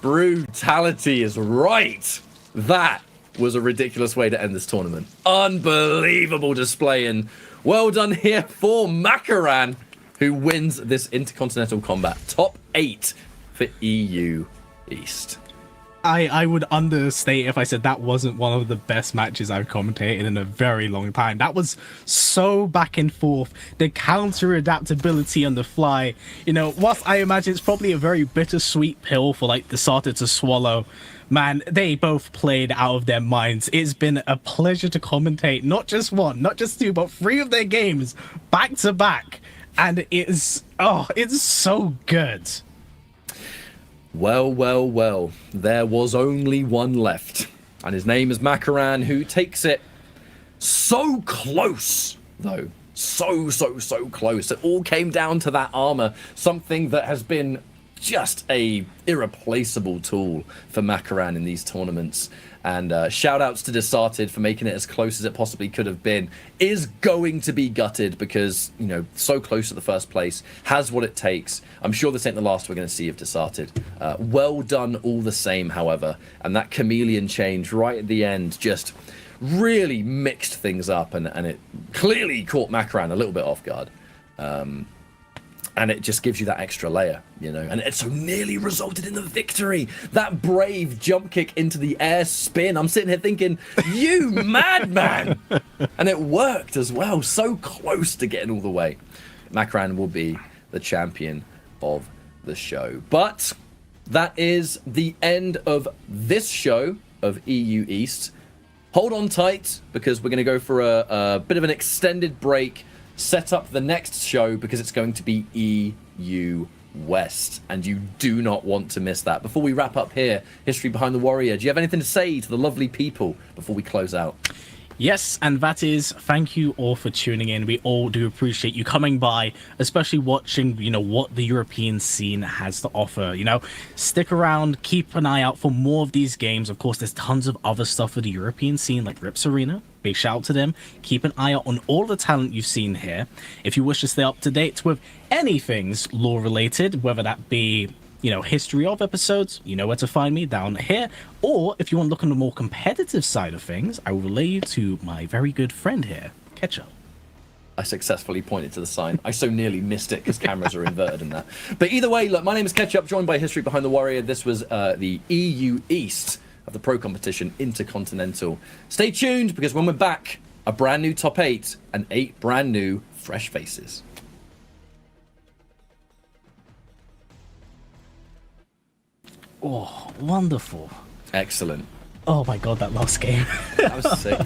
Brutality is right. That was a ridiculous way to end this tournament. Unbelievable display, and well done here for Makaran, who wins this Intercontinental Combat. Top 8 for EU East. I would understate if I said that wasn't one of the best matches I've commentated in a very long time. That was so back and forth. The counter adaptability on the fly. You know, whilst I imagine it's probably a very bittersweet pill for like Desarted to swallow, man, they both played out of their minds. It's been a pleasure to commentate not just one, not just two, but 3 of their games back to back. And it's so good. Well, well, well, there was only one left, and his name is Makaran, who takes it so close, though. So close. It all came down to that armor, something that has been just a irreplaceable tool for Makaran in these tournaments. And shout outs to Desarted for making it as close as it possibly could have been. Is going to be gutted because, you know, so close to the first place, has what it takes. I'm sure this ain't the last we're going to see of Desarted. Well done all the same, however. And that chameleon change right at the end just really mixed things up, and it clearly caught Makaran a little bit off guard. And it just gives you that extra layer, you know, and it so nearly resulted in the victory. That brave jump kick into the air spin. I'm sitting here thinking, you madman! And it worked as well. So close to getting all the way. Makaran will be the champion of the show. But that is the end of this show of EU East. Hold on tight, because we're going to go for a bit of an extended break. Set up the next show because it's going to be EU West, and you do not want to miss that. Before we wrap up here, History Behind the Warrior, do you have anything to say to the lovely people before we close out? Yes, and that is thank you all for tuning in. We all do appreciate you coming by, especially watching, you know, what the European scene has to offer. You know, stick around, keep an eye out for more of these games. Of course, there's tons of other stuff for the European scene, like Rips Arena. Big shout out to them. Keep an eye out on all the talent you've seen here. If you wish to stay up to date with anything's lore related, whether that be, you know, history of episodes, you know where to find me down here. Or if you want to look on the more competitive side of things, I will relay you to my very good friend here, Ketchup. I successfully pointed to the sign. I so nearly missed it because cameras are inverted in that. But either way, look, my name is Ketchup, joined by History Behind the Warrior. This was the EU East of the Pro Competition Intercontinental. Stay tuned, because when we're back, a brand new top 8 and 8 brand new fresh faces. Oh, wonderful. Excellent. Oh my god, that last game. That was sick.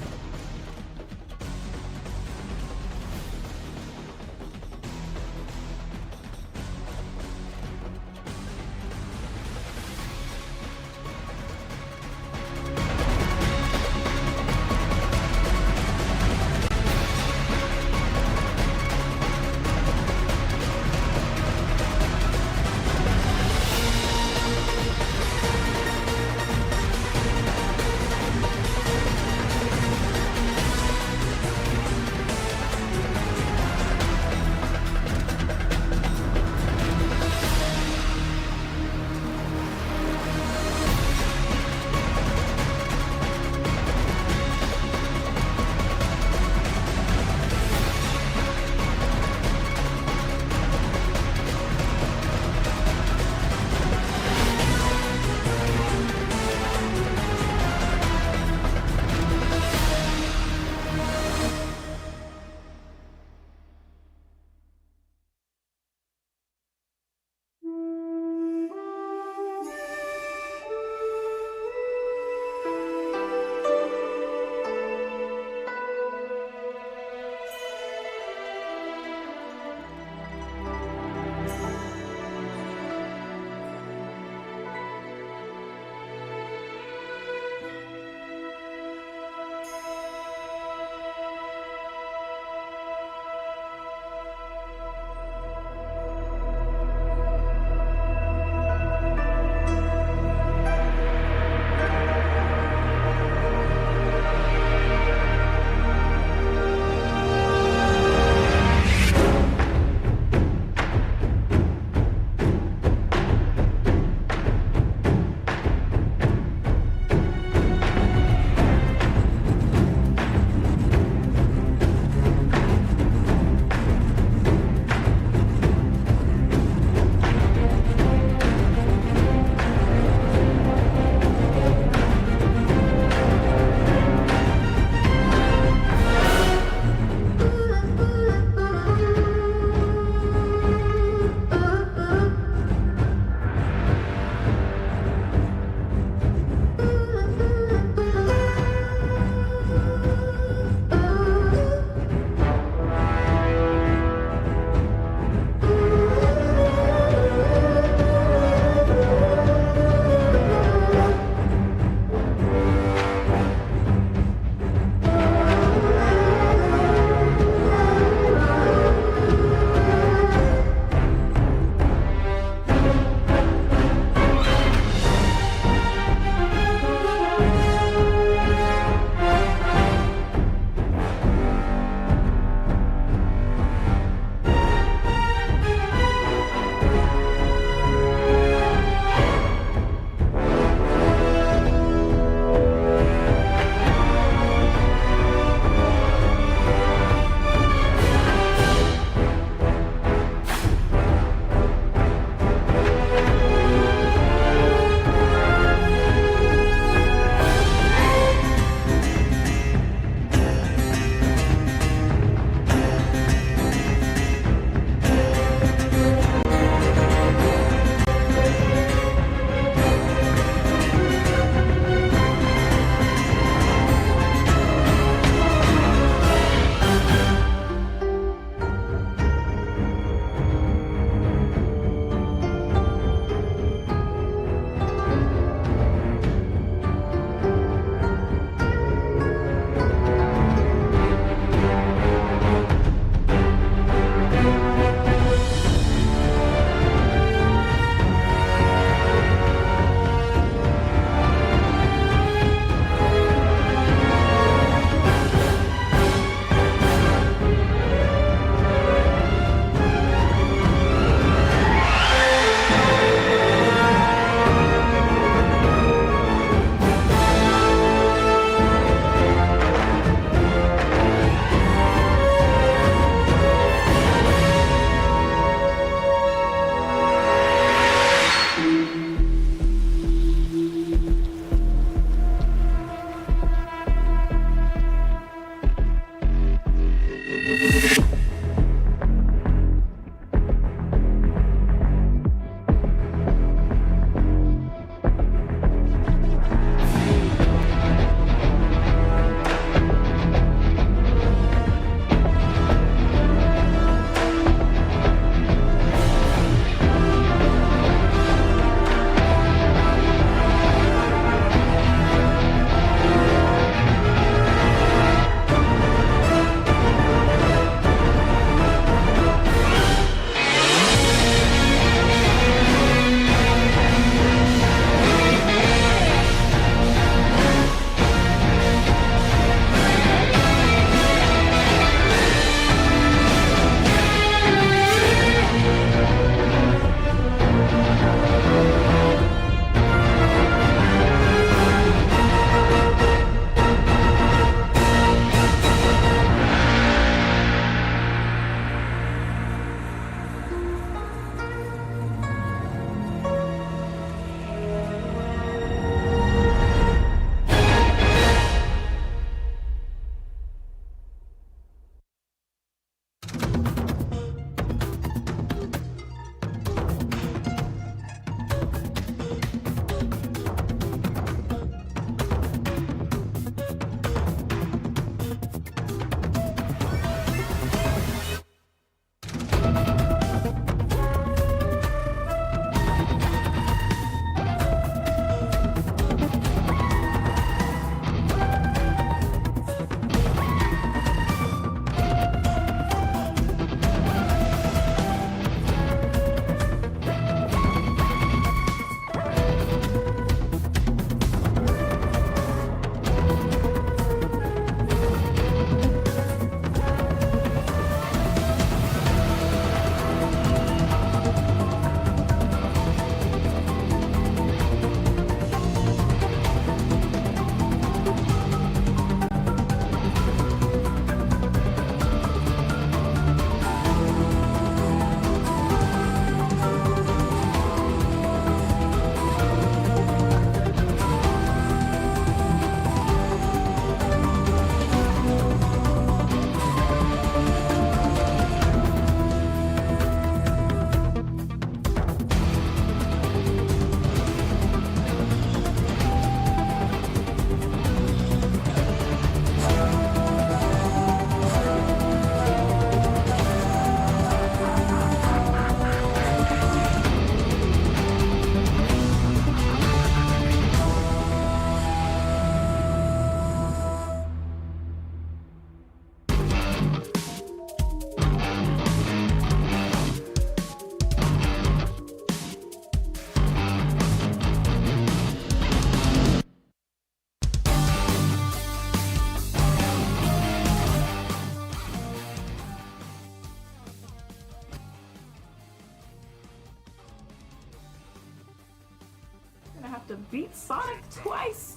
Sonic twice.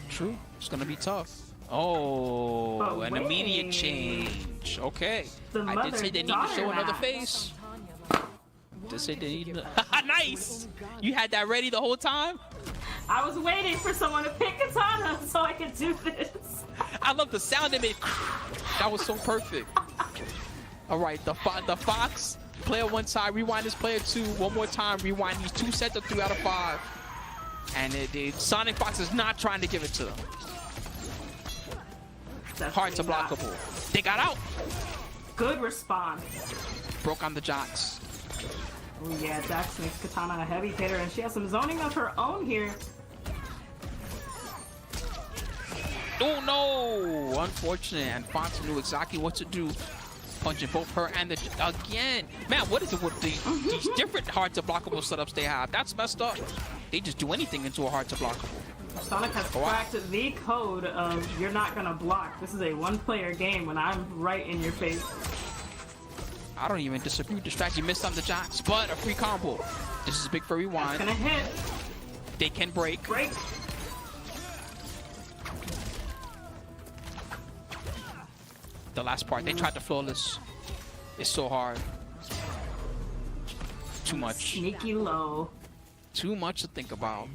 True. It's gonna be tough. Oh, But an immediate wait. change. Okay. The I did say they need to mother-daughter show another match. face. Did say they need to... Nice! You had that ready the whole time? I was waiting for someone to pick Katana so I could do this. I love the sound it made. That was so perfect. All right, the Fox, player 1 side, rewind this player 2. One more time, rewind these 2 sets of 3 out of 5. And Sonic Fox is not trying to give it to them. Hard to blockable. They got out. Good response. Broke on the Jocks. Oh yeah, Jax makes Katana a heavy hitter, and she has some zoning of her own here. Oh no! Unfortunate, and Fox knew exactly what to do. Punching both her and the... Again! Man, what is it with these different hard-to-blockable setups they have? That's messed up. They just do anything into a hard-to-blockable. Sonic has cracked the code of you're not gonna block. This is a one-player game when I'm right in your face. I don't even disagree with the strategy. Missed on the Jocks, but a free combo. This is big for rewind. That's gonna hit. They can break. Break. The last part, they tried to flawless. It's so hard. Too much. Sneaky low. Too much to think about.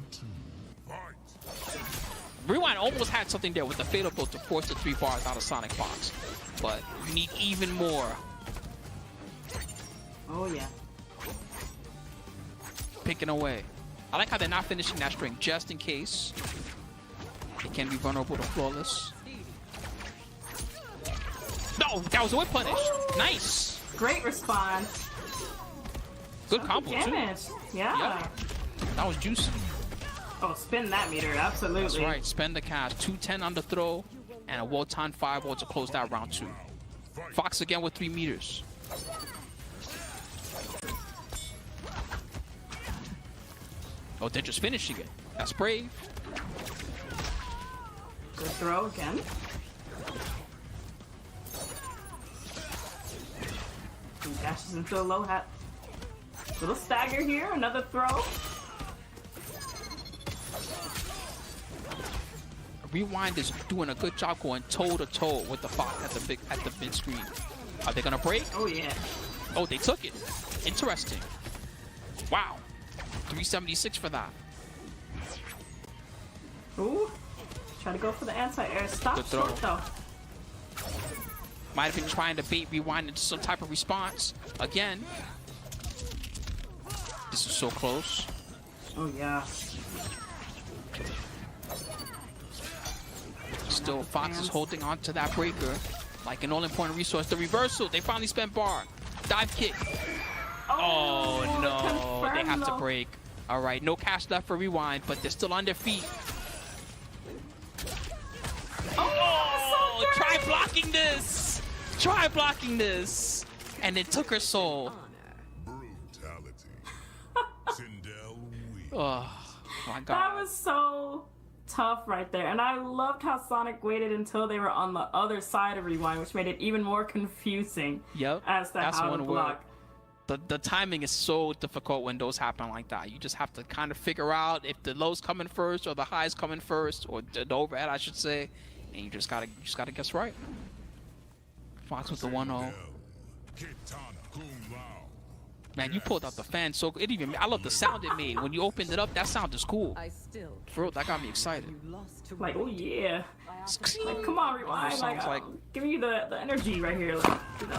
Rewind almost had something there with the fatal blow to force the 3 bars out of Sonic Fox. But you need even more. Oh yeah. Picking away. I like how they're not finishing that string just in case. It can be vulnerable to flawless. No, that was a whip punish. Nice. Great response. Good combo Damage. too. Yeah. Yep. That was juicy. Oh, spin that meter. Absolutely. That's right. Spend the cash. 210 on the throw and a Wotan 5 to close that round 2. Fox again with 3 meters. Oh, they're just finishing it. That's brave. Good throw again. He dashes into a low hat. Little stagger here. Another throw. Rewind is doing a good job going toe to toe with the Fox at the mid screen. Are they gonna break? Oh yeah. Oh, they took it. Interesting. Wow. 376 for that. Ooh. Try to go for the anti-air. Stop Good throw. short though. Might have been trying to bait Rewind into some type of response. Again. This is so close. Oh yeah. Still, Fox is holding on to that breaker like an all-important resource. The reversal. They finally spent bar. Dive kick. Oh no. They have to break. All right. No cash left for Rewind, but they're still on their feet. Oh, try blocking this. Try blocking this. And it took her soul. Oh my god. That was so tough right there. And I loved how Sonic waited until they were on the other side of Rewind, which made it even more confusing as to That's how to one block. word. The timing is so difficult when those happen like that. You just have to kind of figure out if the low's coming first or the high's coming first, or the overhead, I should say. And you just gotta guess right. Fox with the 1-0. Man, you pulled out the fan so I love the sound it made. When you opened it up, that sound is cool. For real, that got me excited. Like, oh yeah. Like, come on, Rewind. Like, give me the energy right here. Like, you know,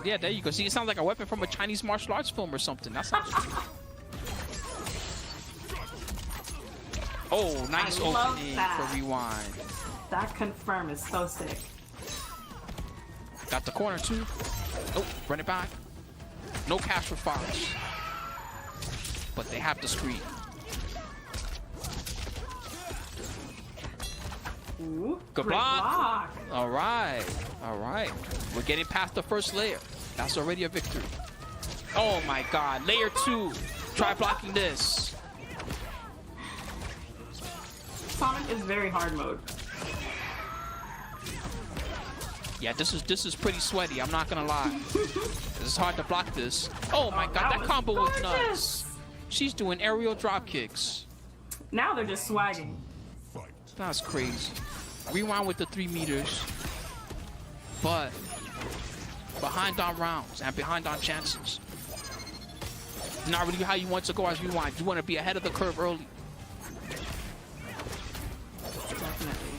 yeah, there you go. See, it sounds like a weapon from a Chinese martial arts film or something. That sounds Oh, nice opening for Rewind. That confirm is so sick. Got the corner too. Oh, run it back. No cash for Fox. But they have the screen. Ooh, good block. All right. All right. We're getting past the first layer. That's already a victory. Oh my god. Layer 2. Try blocking this. Sonic is very hard mode. Yeah, this is pretty sweaty. I'm not gonna lie. It's hard to block this. Oh my god, that combo was nuts. She's doing aerial drop kicks. Now they're just swagging. That's crazy. Rewind with the 3 meters, but behind on rounds and behind on chances. Not really how you want to go as Rewind. You want to be ahead of the curve early. Definitely.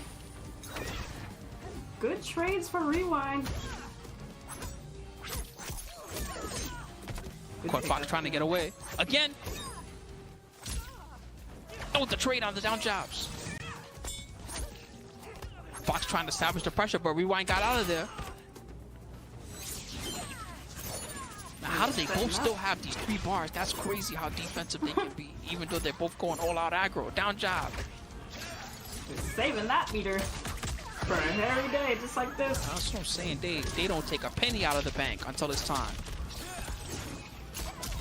Good trades for Rewind. Fox trying to get away. Again. Oh, the trade on the down jobs. Fox trying to establish the pressure, but Rewind got out of there. Now, how do they both still have these 3 bars? That's crazy how defensive they can be, even though they're both going all out aggro. Down job. Saving that meter for a hairy day, just like this. That's what I'm saying. They don't take a penny out of the bank until it's time.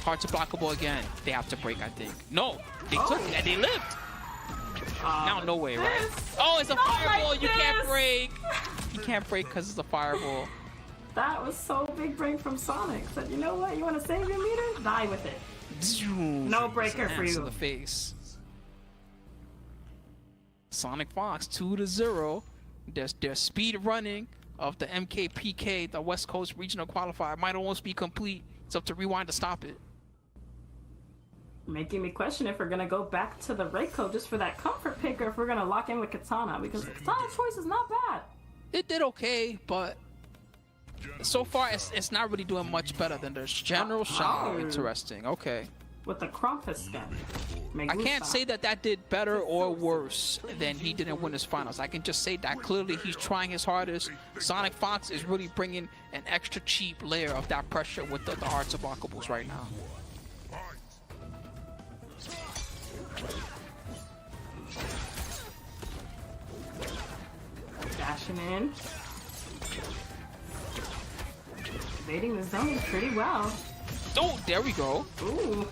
Hard to blockable again. They have to break, I think. No, they took it and they lived. Now no way, right? Oh, it's a fireball. Like you can't break. You can't break because it's a fireball. That was so big brain from Sonic. Said, you know what? You want to save your meter? Die with it. No breaker for you. In the face. Sonic Fox 2-0. Their speed running of the MKPK, the West Coast Regional Qualifier, might almost be complete. It's up to Rewind to stop it. Making me question if we're gonna go back to the Reiko just for that comfort pick, or if we're gonna lock in with Katana, because the Katana choice is not bad. It did okay, but so far it's not really doing much better than the general shot. Interesting. Okay. With the Krampus skin. I can't say that did better or worse than he didn't win his finals. I can just say that clearly he's trying his hardest. Sonic Fox is really bringing an extra cheap layer of that pressure with the hearts of blockables right now. Dashing in. Evading the zone pretty well. Oh, there we go. Ooh.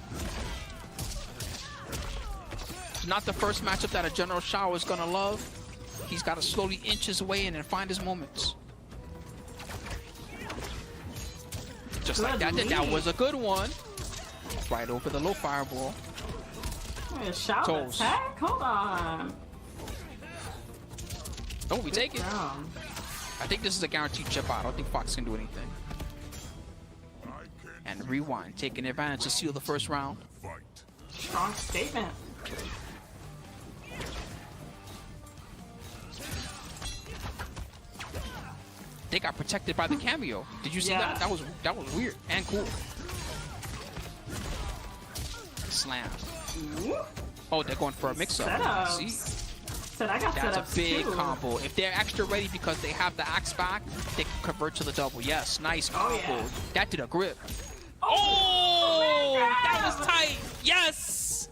Not the first matchup that a General Shao is gonna love. He's got to slowly inch his way in and find his moments. Just like that. That was a good one. Right over the low fireball. Shao attack? Hold on. Oh, we take it. I think this is a guaranteed chip out. I don't think Fox can do anything. And Rewind taking advantage to seal the first round. Strong statement. They got protected by the cameo. Did you see that? That was weird and cool. Slam. Oh, they're going for a mix-up. See? That's a big combo. If they're extra ready because they have the axe back, they can convert to the double. Yes, nice combo. That did a grip. Oh, that was tight. Yes.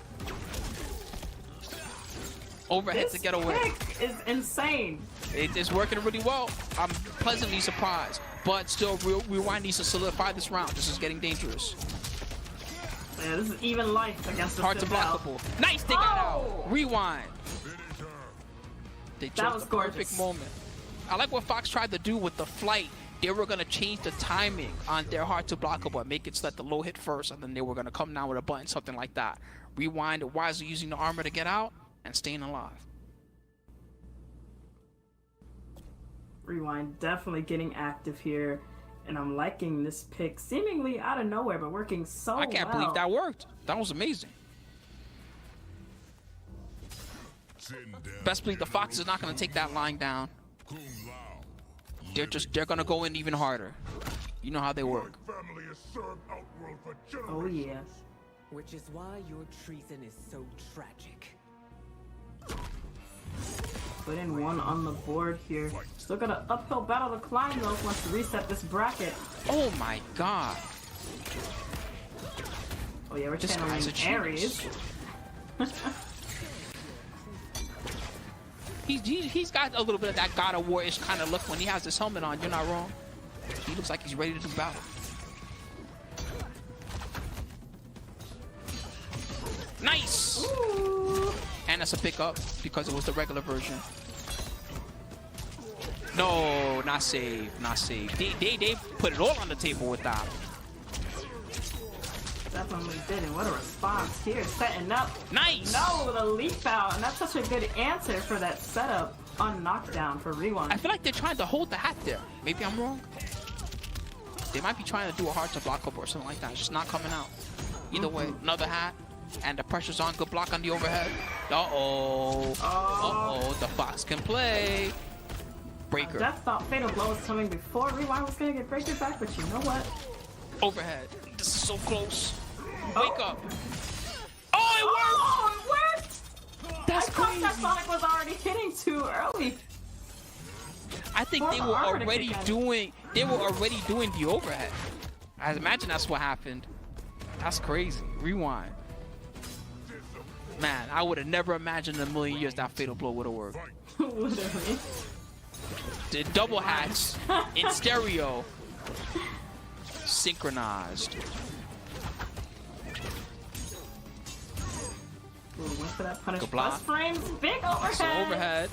Overhead to get away. This is insane. It is working really well. I'm pleasantly surprised, but still, Rewind needs to solidify this round. This is getting dangerous. Yeah, this is even life against the hard to blockable. Nice, they got out. Rewind. They chose the perfect moment. I like what Fox tried to do with the flight. They were going to change the timing on their hard to blockable and make it so that the low hit first, and then they were going to come down with a button, something like that. Rewind wisely using the armor to get out and staying alive. Rewind definitely getting active here, and I'm liking this pick seemingly out of nowhere, but working so well. I can't believe that worked. That was amazing. Best believe the Fox is not going to take that line down. They're going to go in even harder. You know how they work. Oh yes. Which is why your treason is so tragic. Put in one on the board here. Still got an uphill battle to climb though once to reset this bracket. Oh my god. Oh yeah, we're channeling Ares. He's got a little bit of that God of War-ish kind of look when he has his helmet on. You're not wrong. He looks like he's ready to do battle. Nice! Ooh. And that's a pickup because it was the regular version. No, not save, not save. They put it all on the table with that. That definitely did, and what a response here. Setting up. Nice! No, the leap out, and that's such a good answer for that setup on knockdown for Rewind. I feel like they're trying to hold the hat there. Maybe I'm wrong. They might be trying to do a hard to block up or something like that. It's just not coming out. Either way, another hat. And the pressure's on. Good block on the overhead. Uh-oh. Uh-oh. The Fox can play. Breaker. Death thought Fatal Blow was coming before Rewind was going to get Breaker back, but you know what? Overhead. This is so close. Wake up. Oh, it worked! Oh, it worked! That's I thought crazy. that Sonic was already hitting too early. I think they were already doing the overhead. I imagine that's what happened. That's crazy. Rewind. Man, I would have never imagined in a million years that Fatal Blow would have worked. Literally. The double hats in stereo. Synchronized. Ooh, went for that punish. Good block. Plus frames, big overhead. So overhead.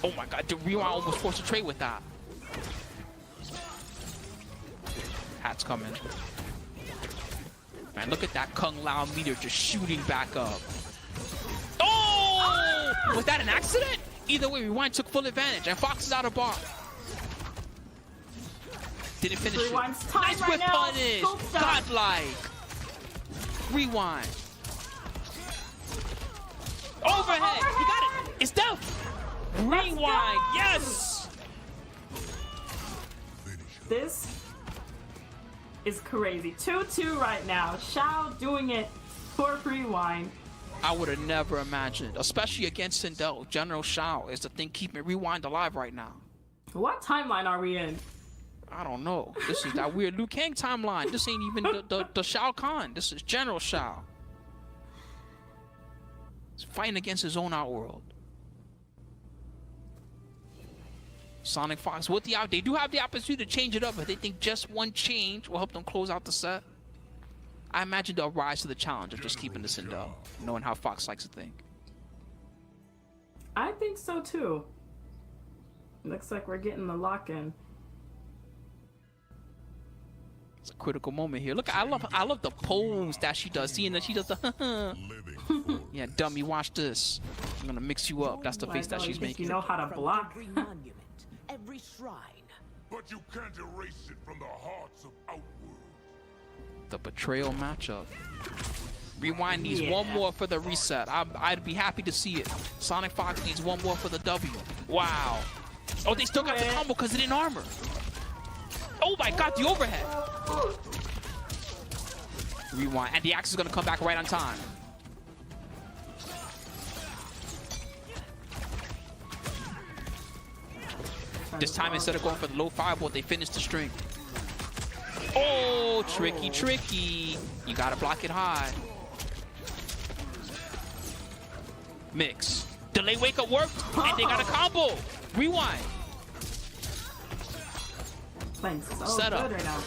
Oh my god, the Rewind almost forced a trade with that. Hat's coming. Man, look at that Kung Lao meter just shooting back up. Oh! Was that an accident? Either way, Rewind took full advantage, and Fox is out of bar. Didn't finish it. Nice whip punish! Godlike! Rewind. Overhead! He got it! It's down! Rewind! Yes! This is crazy. 2-2 right now. Shao doing it for Rewind. I would have never imagined, especially against Sindel. General Shao is the thing keeping Rewind alive right now. What timeline are we in? I don't know. This is that weird Liu Kang timeline. This ain't even the Shao Kahn. This is General Shao. He's fighting against his own outworld. Sonic Fox with the out. They do have the opportunity to change it up, but they think just one change will help them close out the set. I imagine they'll rise to the challenge of just keeping this in dough, knowing how Fox likes to think. I think so too. Looks like we're getting the lock-in. It's a critical moment here. Look, I love the pose that she does. Seeing that she does the yeah, dummy, watch this. I'm gonna mix you up. That's the face that she's making. You know how to block. Every monument, every shrine. But you can't erase it from the hearts of Outworld. The betrayal matchup. Rewind needs one more for the reset. I'd be happy to see it. Sonic Fox needs one more for the W. Wow. Oh, they still got the combo because it didn't armor. Oh my god, the overhead. Rewind. And the axe is going to come back right on time. This time, instead of going for the low fireball, they finish the string. Oh, tricky, tricky. You got to block it high. Mix. Delay wake up worked, and they got a combo. Rewind. Set up. Right now.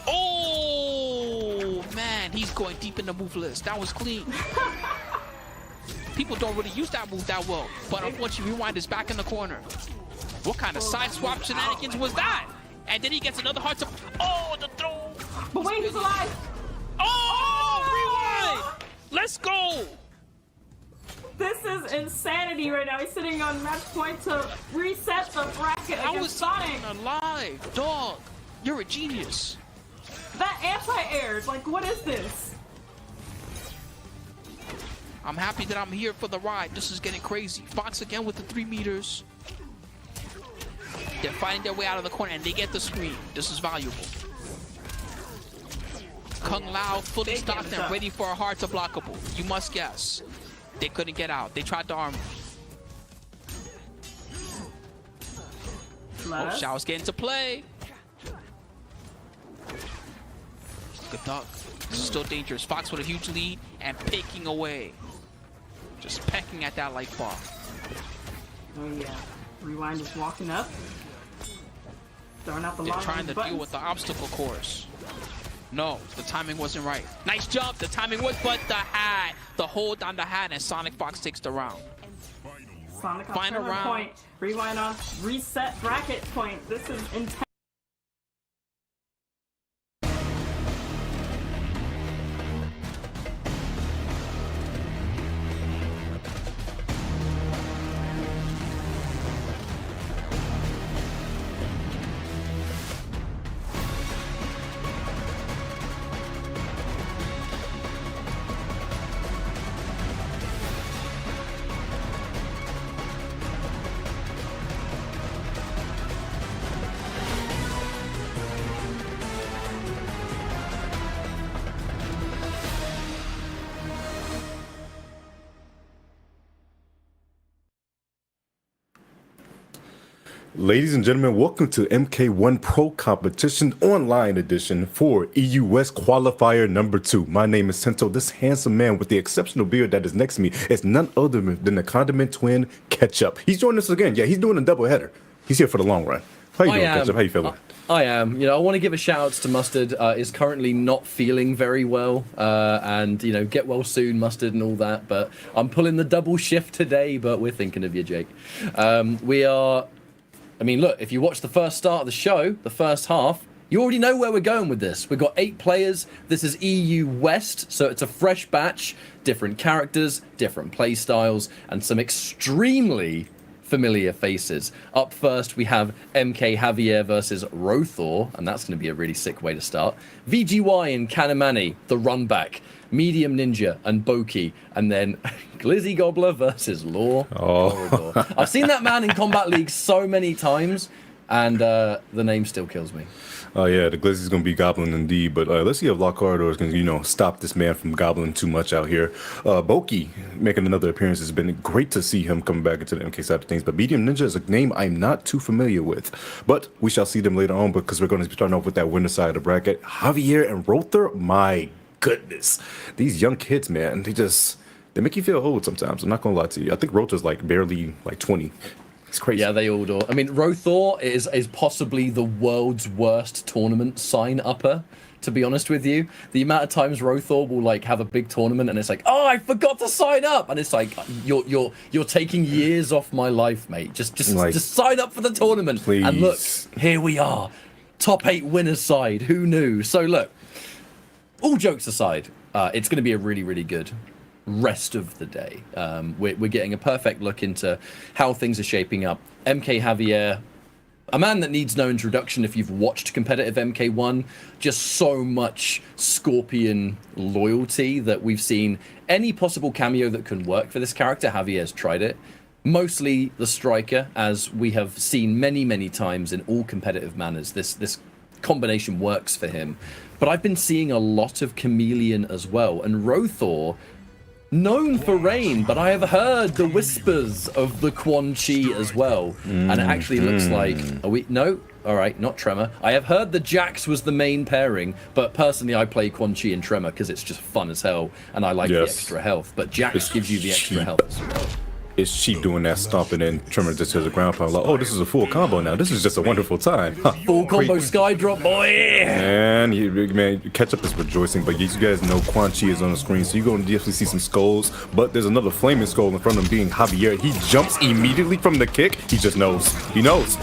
Oh, man, he's going deep in the move list. That was clean. People don't really use that move that well, but unfortunately, Rewind is back in the corner. What kind of side swap shenanigans was that? And then he gets another hard to. Oh, the throw. But wait, he's alive. Oh, Rewind. Let's go. This is insanity right now. He's sitting on match point to reset the bracket against Sonic. Alive, dog. You're a genius. That anti-airs, like, what is this? I'm happy that I'm here for the ride. This is getting crazy. Fox again with the 3 meters. They're fighting their way out of the corner, and they get the screen. This is valuable. Kung Lao fully stocked and ready for a hard to blockable. You must guess. They couldn't get out. They tried to armor. Oh, Shao's getting to play. Good duck. This is still dangerous. Fox with a huge lead and picking away. Just pecking at that life bar. Oh yeah. Rewind is walking up. Throwing out the They're trying to deal with the obstacle course. No, the timing wasn't right. Nice jump. The timing was, but the hat. The hold on the hat, and Sonic Fox takes the round. Sonic on Final round. Point. Rewind on reset bracket point. This is intense. Ladies and gentlemen, welcome to MK1 Pro Competition Online Edition for EU West Qualifier number 2. My name is Sento. This handsome man with the exceptional beard that is next to me is none other than the condiment twin, Ketchup. He's joining us again. Yeah, he's doing a double header. He's here for the long run. How you doing, Ketchup? How you feeling? I am. You know, I want to give a shout out to Mustard. Is currently not feeling very well, and you know, get well soon, Mustard, and all that. But I'm pulling the double shift today. But we're thinking of you, Jake. We are. I mean, look, if you watch the first start of the show, the first half, you already know where we're going with this. We've got 8 players. This is EU West, so it's a fresh batch, different characters, different play styles, and some extremely familiar faces. Up first, we have MK Javier versus Rothor, and that's going to be a really sick way to start. VGY and Kanamani, the run back. Medium Ninja and Boki, and then Glizzy Gobbler versus Law Corridor. I've seen that man in Combat League so many times, and the name still kills me. Oh yeah, the Glizzy's gonna be gobbling indeed, but let's see if Law Corridor is gonna, you know, stop this man from gobbling too much out here. Boki making another appearance. It's been great to see him coming back into the MK side of things, but Medium Ninja is a name I'm not too familiar with, but we shall see them later on because we're going to be starting off with that winner side of the bracket. Javier and Rothor, my goodness, these young kids, man, they make you feel old sometimes. I'm not gonna lie to you. I think Rothor's like barely like 20. It's crazy. Yeah, they all do. I mean, Rothor is possibly the world's worst tournament sign upper. To be honest with you, the amount of times Rothor will like have a big tournament and it's like, oh, I forgot to sign up, and it's like you're taking years off my life, mate. Just sign up for the tournament. Please. And look, here we are, top 8 winners side. Who knew? So look. All jokes aside, it's going to be a really, really good rest of the day. We're getting a perfect look into how things are shaping up. MK Javier, a man that needs no introduction if you've watched competitive MK1. Just so much Scorpion loyalty that we've seen. Any possible cameo that can work for this character, Javier's tried it. Mostly the striker, as we have seen many, many times in all competitive manners. This combination works for him. But I've been seeing a lot of Chameleon as well. And Rothor, known for Rain, but I have heard the whispers of the Quan Chi as well. And it actually looks like... No? All right, not Tremor. I have heard the Jax was the main pairing, but personally I play Quan Chi and Tremor because it's just fun as hell, and I like the extra health. But Jax gives you the extra health as well. It's cheap doing that stomping and Tremor just has a ground pound like, oh, this is a full combo now. This is just a wonderful time. Full combo sky drop, boy! And man, Ketchup is rejoicing, but you guys know Quan Chi is on the screen, so you're going to definitely see some skulls, but there's another flaming skull in front of him being Javier. He jumps immediately from the kick. He just knows. He knows.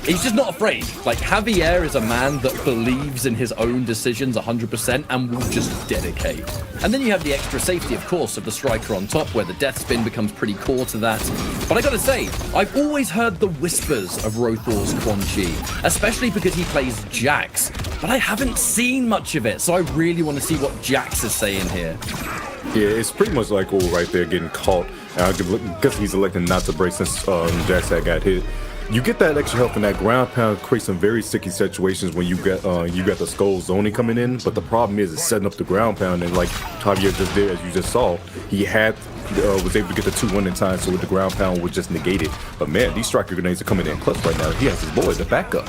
He's just not afraid. Like, Javier is a man that believes in his own decisions 100% and will just dedicate. And then you have the extra safety, of course, of the striker on top, where the death spin becomes pretty core to that. But I gotta say, I've always heard the whispers of Rothor's Quan Chi, especially because he plays Jax, but I haven't seen much of it, so I really want to see what Jax is saying here. Yeah, it's pretty much like all right there getting caught. Because he's electing not to break since Jax had got hit. You get that extra health, and that ground pound creates some very sticky situations when you got the skull zoning coming in. But the problem is setting up the ground pound, and like Javier just did, as you just saw, he was able to get the 2-1 in time, so with the ground pound would just negate it. But man, these striker grenades are coming in clutch right now. He has his boy to back up.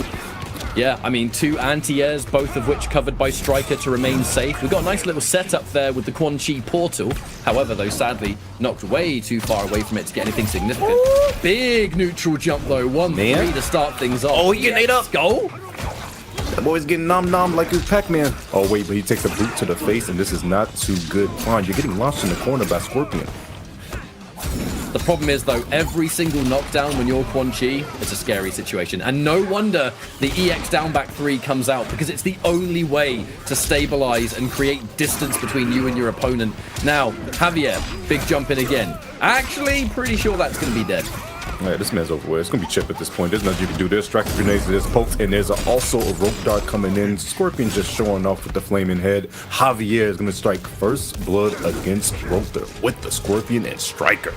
Yeah, I mean, 2 anti-airs, both of which covered by Striker to remain safe. We've got a nice little setup there with the Quan Chi portal. However, though, sadly, knocked way too far away from it to get anything significant. Ooh. Big neutral jump, though. 1-3 to start things off. Oh, he getting ate up. Go. That boy's getting nom-nom like his Pac-Man. Oh, wait, but he takes a boot to the face, and this is not too good. Fine, you're getting launched in the corner by Scorpion. The problem is, though, every single knockdown when you're Quan Chi, it's a scary situation. And no wonder the EX down back 3 comes out, because it's the only way to stabilize and create distance between you and your opponent. Now, Javier, big jump in again. Actually, pretty sure that's going to be dead. Yeah, this man's over with. It's going to be chip at this point. There's nothing you can do. There's striker grenades, there's pokes, and there's also a rope dart coming in. Scorpion just showing off with the flaming head. Javier is going to strike first blood against Rothor with the Scorpion and Striker.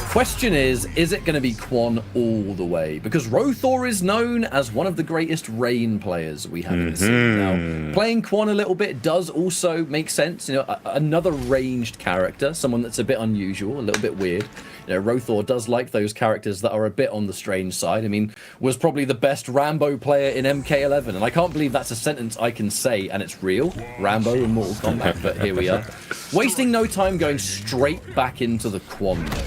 Question is it going to be Quan all the way? Because Rothor is known as one of the greatest Rain players we have in the scene. Now, playing Quan a little bit does also make sense. You know, another ranged character, someone that's a bit unusual, a little bit weird. you know, Rothor does like those characters that are a bit on the strange side. I mean, was probably the best Rambo player in MK11, and I can't believe that's a sentence I can say, and it's real. Rambo in Mortal Kombat, but here we are. Wasting no time going straight back into the Quan, though.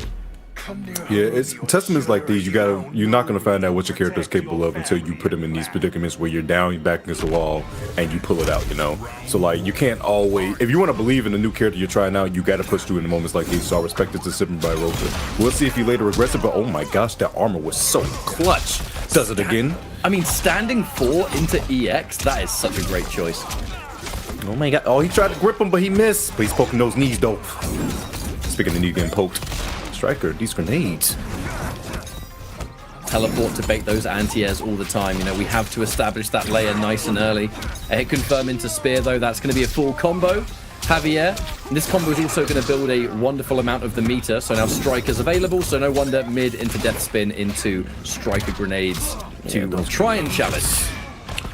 Yeah, it's testaments like these. You're not gonna find out what your character is capable of until you put him in these predicaments where you're down, you're back against the wall, and you pull it out. You know, so like you can't always. If you want to believe in the new character you're trying out, you got to push through in the moments like these. So I respect it to Sipping by Rosa. We'll see if he later regrets it. But oh my gosh, that armor was so clutch. Does it again? I mean, standing 4 into EX, that is such a great choice. Oh my god. Oh, he tried to grip him, but he missed. But he's poking those knees though. Speaking of knee getting poked. Striker, these grenades. Teleport to bait those anti-airs all the time. You know, we have to establish that layer nice and early. A hit confirm into spear, though. That's going to be a full combo. Javier. And this combo is also going to build a wonderful amount of the meter. So now Striker's available. So no wonder mid into death spin into Striker grenades to try and challenge.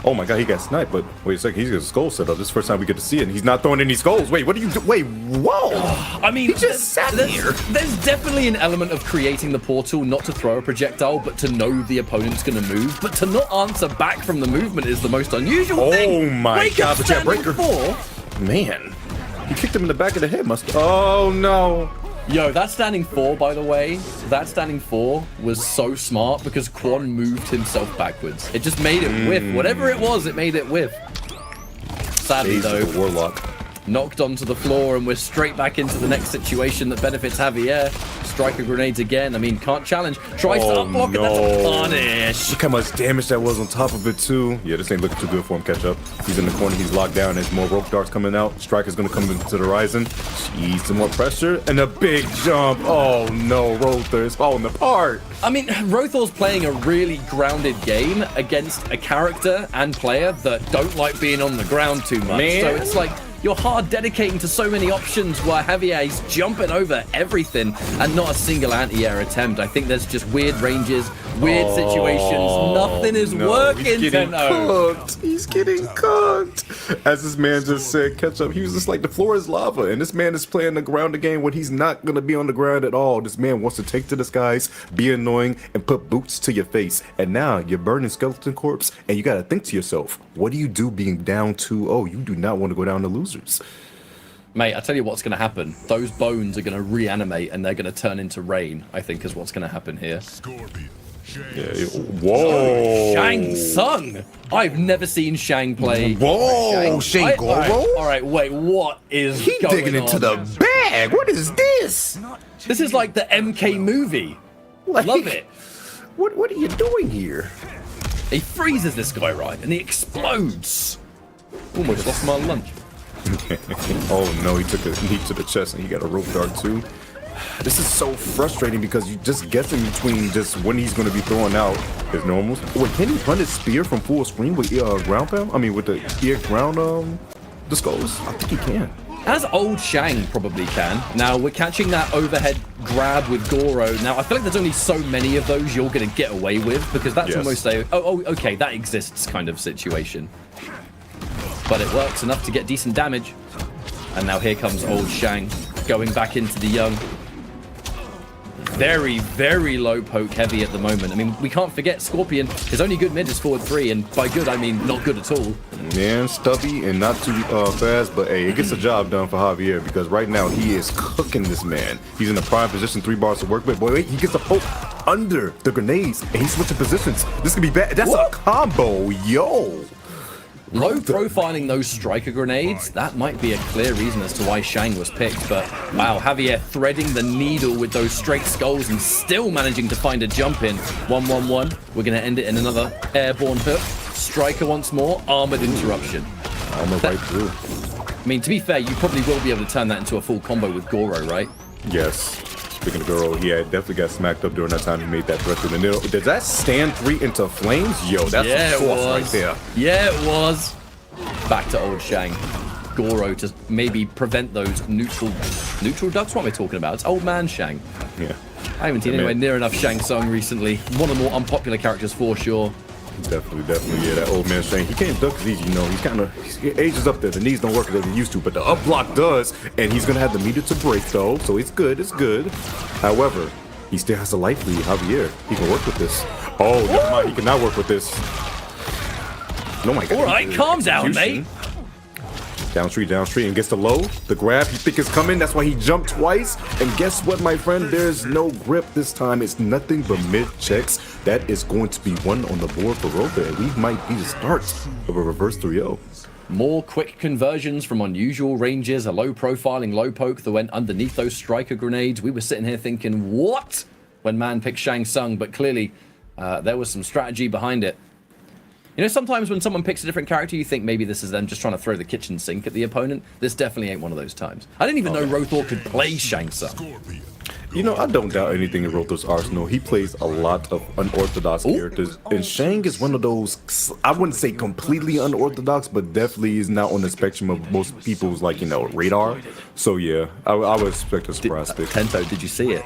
Oh my god, he got sniped, but wait a second, he's got a skull set up. This is the first time we get to see it, and he's not throwing any skulls. Wait, what are you doing? Wait, whoa! I mean, he just sat here. There's definitely an element of creating the portal, not to throw a projectile, but to know the opponent's going to move. But to not answer back from the movement is the most unusual thing. Oh my god, but yeah, breaker. Man, he kicked him in the back of the head, Oh no. Yo, that standing 4, by the way, that standing 4 was so smart because Quan moved himself backwards. It just made it whiff. Whatever it was, it made it whiff. Sadly, though, Warlock knocked onto the floor, and we're straight back into the next situation that benefits Javier. Striker grenades again. I mean, can't challenge. Tries to unblock, and that's a punish. Look how much damage that was on top of it, too. Yeah, this ain't looking too good for him. Catch up. He's in the corner. He's locked down. There's more rope darts coming out. Striker's going to come into the horizon. Jeez, some more pressure. And a big jump. Oh, no. Rothor is falling apart. I mean, Rothor's playing a really grounded game against a character and player that don't like being on the ground too much. Man. So it's like, you're hard dedicating to so many options while Javier is jumping over everything and not a single anti-air attempt. I think there's just weird ranges, weird situations. Nothing is working. He's getting cooked. He's getting cooked. As this man just said, catch up. He was just like, the floor is lava. And this man is playing the ground game when he's not going to be on the ground at all. This man wants to take to the skies, be annoying, and put boots to your face. And now you're burning skeleton corpse, and you got to think to yourself, what do you do being down 2-0? You do not want to go down to losers. Mate, I tell you what's going to happen. Those bones are going to reanimate and they're going to turn into rain, I think is what's going to happen here. Yeah, whoa. Shang Tsung. I've never seen Shang play. Whoa, Shang Goro? All right, wait, what is He going digging on? into the bag. What is this? This is like the MK movie. Love it. What are you doing here? He freezes this guy, right? And he explodes. Almost lost my lunch. Oh no, he took a knee to the chest and he got a rope dart too. This is so frustrating because you just guess in between just when he's going to be throwing out his normals. Wait, can he run his spear from full screen with ground pound? I mean, with the EX ground the skulls? I think he can. As old Shang probably can. Now, we're catching that overhead grab with Goro. Now, I feel like there's only so many of those you're going to get away with because that's almost a, oh, okay, that exists kind of situation. But it works enough to get decent damage. And now here comes old Shang going back into the young. Very, very low poke heavy at the moment. I mean, we can't forget Scorpion. His only good mid is forward 3, and by good, I mean not good at all. Man, stubby and not too fast, but hey, it gets the job done for Javier because right now he is cooking this man. He's in a prime position, 3 bars to work with. Boy, wait, he gets a poke under the grenades, and he's switching positions. This could be bad. That's a combo, yo. Low profiling those striker grenades, that might be a clear reason as to why Shang was picked, but wow, Javier threading the needle with those straight skulls and still managing to find a jump in. 1-1-1. We're going to end it in another airborne hook. Striker once more, armored interruption. Armor right through. I mean, to be fair, you probably will be able to turn that into a full combo with Goro, right? Yes. Speaking of Goro, he had definitely got smacked up during that time he made that threat through the middle. Did that stand 3 into flames? Yo, that's some sauce right there. Yeah, it was. Back to old Shang. Goro to maybe prevent those neutral ducks? What am I talking about? It's old man Shang. Yeah. I haven't seen anywhere near enough Shang Tsung recently. One of the more unpopular characters for sure. Definitely, yeah, that old man Shang. He can't duck as easy, you know. He's kind of, age is up there. The knees don't work as they used to, but the up block does, and he's going to have the meter to break, though, so it's good, it's good. However, He still has a life lead. Javier, he can work with this. Oh, never mind. He cannot work with this. Oh my God. All right, calm down, mate. Down street, and gets the low. The grab, he think is coming. That's why he jumped twice. And guess what, my friend? There's no grip this time. It's nothing but mid checks. That is going to be one on the board for Robe. We might be the start of a reverse 3-0. More quick conversions from unusual ranges, a low profiling low poke that went underneath those striker grenades. We were sitting here thinking, what? When man picked Shang Tsung, but clearly there was some strategy behind it. You know, sometimes when someone picks a different character, you think maybe this is them just trying to throw the kitchen sink at the opponent. This definitely ain't one of those times. I didn't even know Rothor could play Shang Tsung. You know, I don't doubt anything in Rothor's arsenal. He plays a lot of unorthodox characters, and Shang is one of those, I wouldn't say completely unorthodox, but definitely is not on the spectrum of most people's, like, you know, radar. So yeah, I would expect a surprise pick. Tento, did you see it?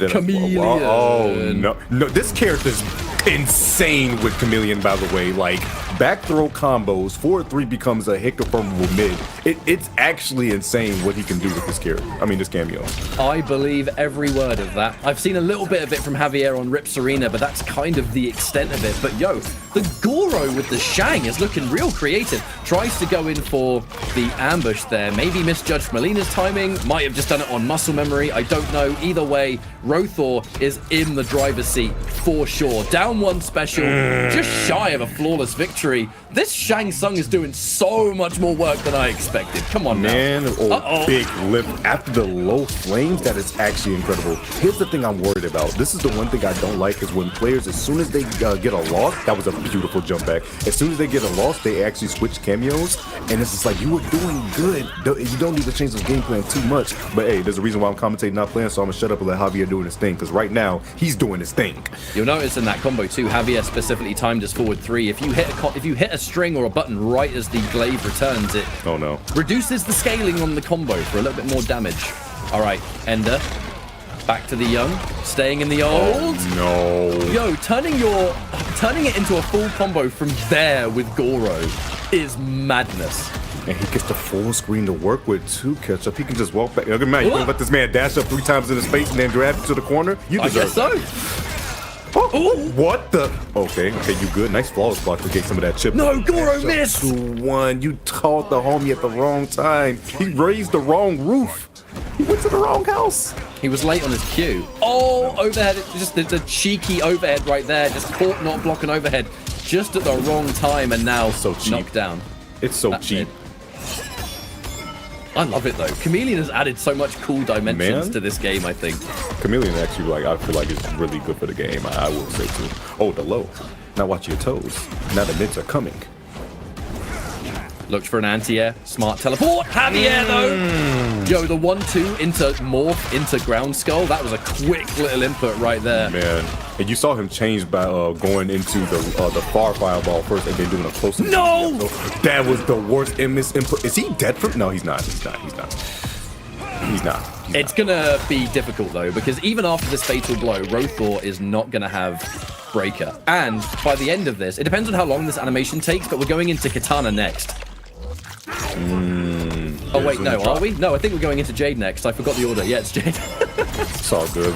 Chameleon. Oh no, this character's insane with Chameleon, by the way. Like, back throw combos, 4-3 becomes a hiccup from mid. It's actually insane what he can do with this character. I mean, this cameo. I believe every word of that. I've seen a little bit of it from Javier on Rip Serena, but that's kind of the extent of it. But yo, the Goro with the Shang is looking real creative. Tries to go in for the ambush there. Maybe misjudged Melina's timing. Might have just done it on muscle memory. I don't know. Either way, Rothor is in the driver's seat for sure. Down one special, just shy of a flawless victory. This Shang Tsung is doing so much more work than I expected. Come on, man. Now. Big lift after the low flames. That is actually incredible. Here's the thing I'm worried about. This is the one thing I don't like is when players, as soon as they get a loss, that was a beautiful jump back. As soon as they get a loss, they actually switch cameos, and it's just like, you were doing good. You don't need to change this game plan too much. But hey, there's a reason why I'm commentating not playing, so I'm gonna shut up and let Javier doing his thing, because right now he's doing his thing. You'll notice in that combo too, Javier specifically timed his forward 3. If you hit a string or a button right as the glaive returns, it reduces the scaling on the combo for a little bit more damage. All right, Ender, back to the young, staying in the old. Oh, no. Yo, turning it into a full combo from there with Goro is madness. And he gets the full screen to work with too, Ketchup. He can just walk back. Look at man, you gonna let this man dash up 3 times in his face and then grab you to the corner? You deserve I guess so. Oh, what the? Okay, you good. Nice flawless block to get some of that chip. No, Goro missed. 2-1. You caught the homie at the wrong time. He raised the wrong roof. He went to the wrong house. He was late on his cue. Oh, overhead. Just the cheeky overhead right there. Just caught not blocking overhead just at the wrong time, and now so cheap. Knocked down. It's so cheap. I love it though. Chameleon has added so much cool dimensions to this game, I think. Chameleon actually, like, I feel like it's really good for the game. I will say too. Oh, the low. Now watch your toes. Now the mids are coming. Looked for an anti-air. Smart teleport. Javier though. Yo, the 1-2 into morph into ground skull. That was a quick little input right there. Man, and you saw him change by going into the far fireball first and then doing a close. No! That was the worst in this input. Is he dead from? No, he's not. He's not. It's gonna be difficult though, because even after this fatal blow, Rothor is not gonna have Breaker. And by the end of this, it depends on how long this animation takes, but we're going into Katana next. Oh wait, no, are we? No, I think we're going into Jade next. I forgot the order. Yeah, it's Jade. It's all good.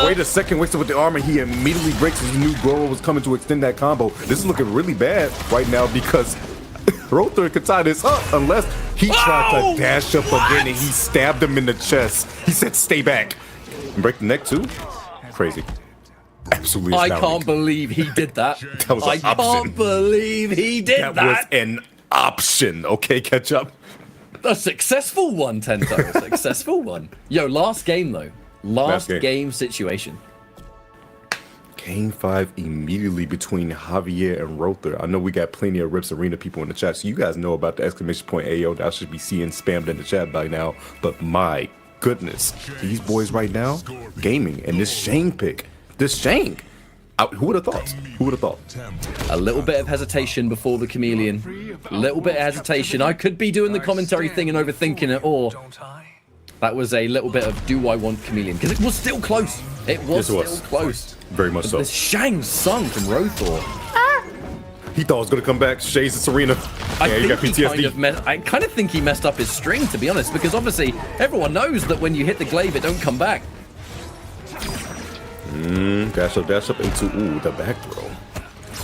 Wait a second, waits with the armor. He immediately breaks his new Goro was coming to extend that combo. This is looking really bad right now because Rothor and Katana is up unless he tried to dash up again and he stabbed him in the chest. He said, stay back. And break the neck too? Crazy. Absolutely I can't believe he did that. That was an option. Can't believe he did that. That was an option. Okay, Ketchup. A successful one, Tento. A successful one. Yo, last game though. Last game situation. Game 5 immediately between Javier and Rothor. I know we got plenty of Rips Arena people in the chat, so you guys know about the exclamation point AO that I should be seeing spammed in the chat by now. But my goodness, these boys right now, gaming, and this Shang pick. This Shang. Who would have thought? Who would have thought? A little bit of hesitation before the Chameleon. A little bit of hesitation. I could be doing the commentary thing and overthinking it, or that was a little bit of do I want Chameleon? Because it was still close. It was still close. Very much so. This Shang Tsung from Rothor. He thought it was going to come back. Shades of Serena. I kind of think he messed up his string, to be honest, because obviously everyone knows that when you hit the glaive, it don't come back. Dash up into, the back throw.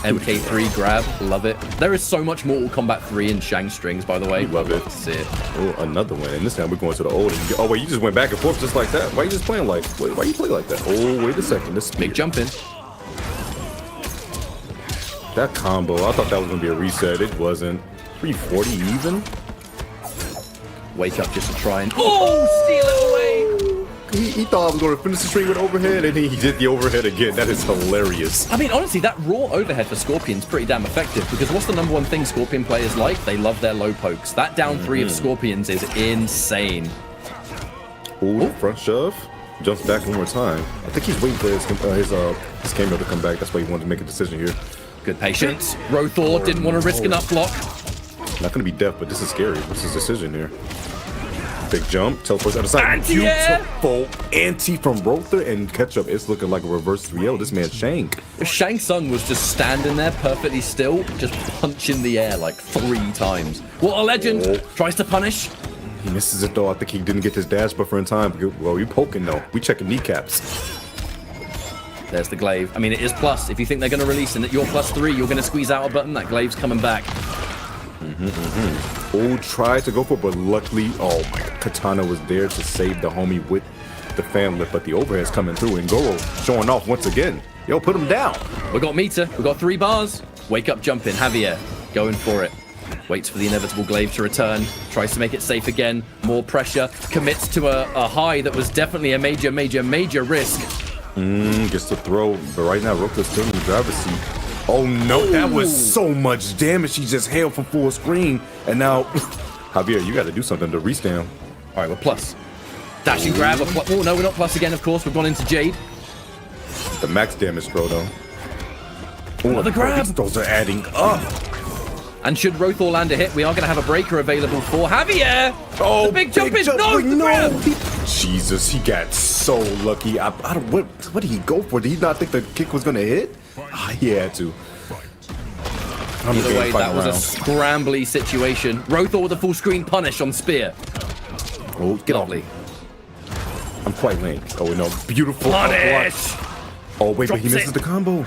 MK3 grab, love it. There is so much Mortal Kombat 3 in Shang strings, by the way. Love it. To see it. Oh, another one. And this time we're going to the old. Oh, wait, you just went back and forth just like that? Why you just playing like, why you play like that? Oh, wait a second. This big jump in. That combo, I thought that was going to be a reset. It wasn't. 340 even? Wake up just to try and... Oh, steal it away! He thought I was going to finish the string with overhead, and he did the overhead again. That is hilarious. I mean, honestly, that raw overhead for Scorpion's pretty damn effective, because what's the number one thing Scorpion players like? They love their low pokes. That down three of Scorpions is insane. Ooh, front shove. Jumps back one more time. I think he's waiting for his cameo to come back. That's why he wanted to make a decision here. Good patience. Rothor didn't want to risk an up block. Not going to be deaf, but this is scary. What's his decision here? Big jump, teleports out of sight. Beautiful anti from Rothor and Ketchup. It's looking like a reverse 3L. This man Shang. Shang Tsung was just standing there perfectly still, just punching the air like 3 times. What a legend! Tries to punish. He misses it though. I think he didn't get his dash buffer in time. Well, we poking though. We checking kneecaps. There's the glaive. I mean, it is plus. If you think they're going to release and that you're +3, you're going to squeeze out a button. That glaive's coming back. Oh, tried to go for it, but luckily, oh my God, Katana was there to save the homie with the fan lift, but the overhead's coming through, and Goro showing off once again. Yo, put him down. We got meter. We got 3 bars. Wake up, jump in. Javier going for it. Waits for the inevitable glaive to return. Tries to make it safe again. More pressure. Commits to a high that was definitely a major risk. Gets to throw, but right now Roka's still in the driver's seat. Oh no, that was so much damage. He just held from full screen, and now Javier, you got to do something to restand. All right, we're plus. Dash and grab. Oh no, we're not plus again. Of course, we've gone into Jade. The max damage throw though. Another grab. These throws are adding up. And should Rothor land a hit, we are going to have a breaker available for Javier. Oh, the big jump in. No. Jesus, he got so lucky. What did he go for? Did he not think the kick was going to hit? He had to. Either way, that was a scrambly situation. Rothor with a full screen punish on Spear. Oh, get off me. I'm quite lame. Oh, no. Beautiful. Punish. Oh, wait, but he misses the combo.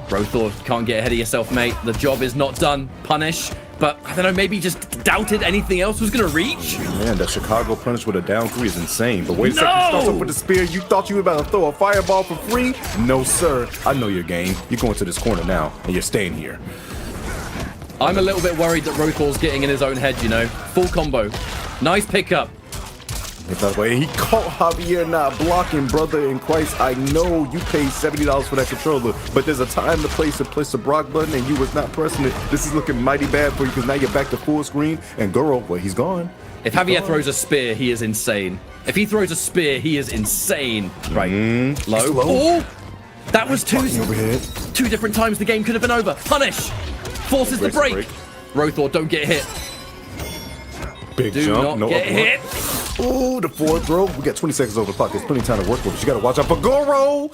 Rothor, can't get ahead of yourself, mate. The job is not done. Punish. But, I don't know, maybe just doubted anything else was going to reach? Man, that Chicago punish with a down 3 is insane. But wait a second, you start off with the spear. You thought you were about to throw a fireball for free? No, sir. I know your game. You're going to this corner now, and you're staying here. I'm a little bit worried that Rothor's getting in his own head, you know. Full combo. Nice pickup. By the way, he caught Javier not blocking, brother. And Christ, I know you paid $70 for that controller, but there's a time to place the block button, and you was not pressing it. This is looking mighty bad for you because now you're back to full screen. And Goro, well, he's gone. If Javier throws a spear, he is insane. If he throws a spear, he is insane. Right. Low. Oh! That was two different times the game could have been over. Punish! Forces the break. Rothor, don't get hit. Big Do jump. not get hit. Oh, the forward throw. We got 20 seconds over the clock. There's plenty of time to work with. You got to watch out for Goro.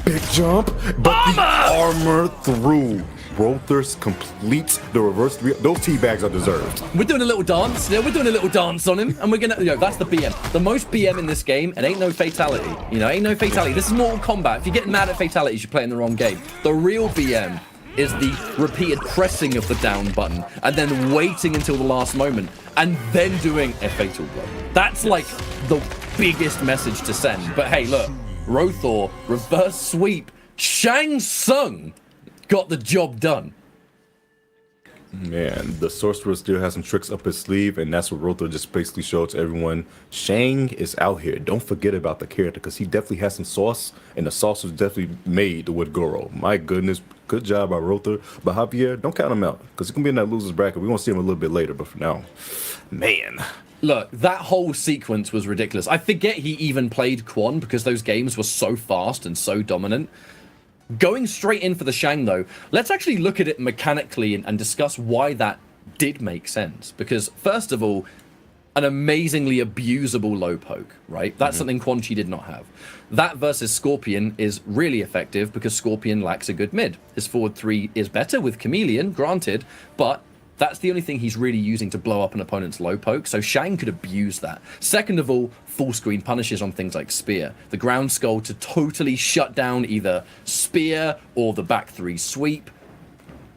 Big jump. But the armor through. Rothor completes the reverse 3. Those teabags are deserved. We're doing a little dance. Yeah, we're doing a little dance on him. And we're going to, that's the BM. The most BM in this game, and ain't no fatality. Ain't no fatality. This is Mortal Kombat. If you get mad at fatalities, you're playing the wrong game. The real BM is the repeated pressing of the down button and then waiting until the last moment and then doing a fatal blow. That's like the biggest message to send. But hey, look, Rothor, reverse sweep, Shang Tsung got the job done. Man, the sorcerer still has some tricks up his sleeve, and that's what Rothor just basically showed to everyone. Shang is out here. Don't forget about the character, because he definitely has some sauce, and the sauce was definitely made with Goro. My goodness, good job by Rothor. But Javier, don't count him out, because he's going to be in that loser's bracket. We're going to see him a little bit later, but for now, man. Look, that whole sequence was ridiculous. I forget he even played Quan, because those games were so fast and so dominant. Going straight in for the Shang, though, let's actually look at it mechanically and discuss why that did make sense. Because, first of all, an amazingly abusable low poke, right? That's something Quan Chi did not have. That versus Scorpion is really effective because Scorpion lacks a good mid. His forward 3 is better with Chameleon, granted, but That's the only thing he's really using to blow up an opponent's low poke, so Shang could abuse that. Second of all, full screen punishes on things like Spear. The ground skull to totally shut down either Spear or the back 3 sweep.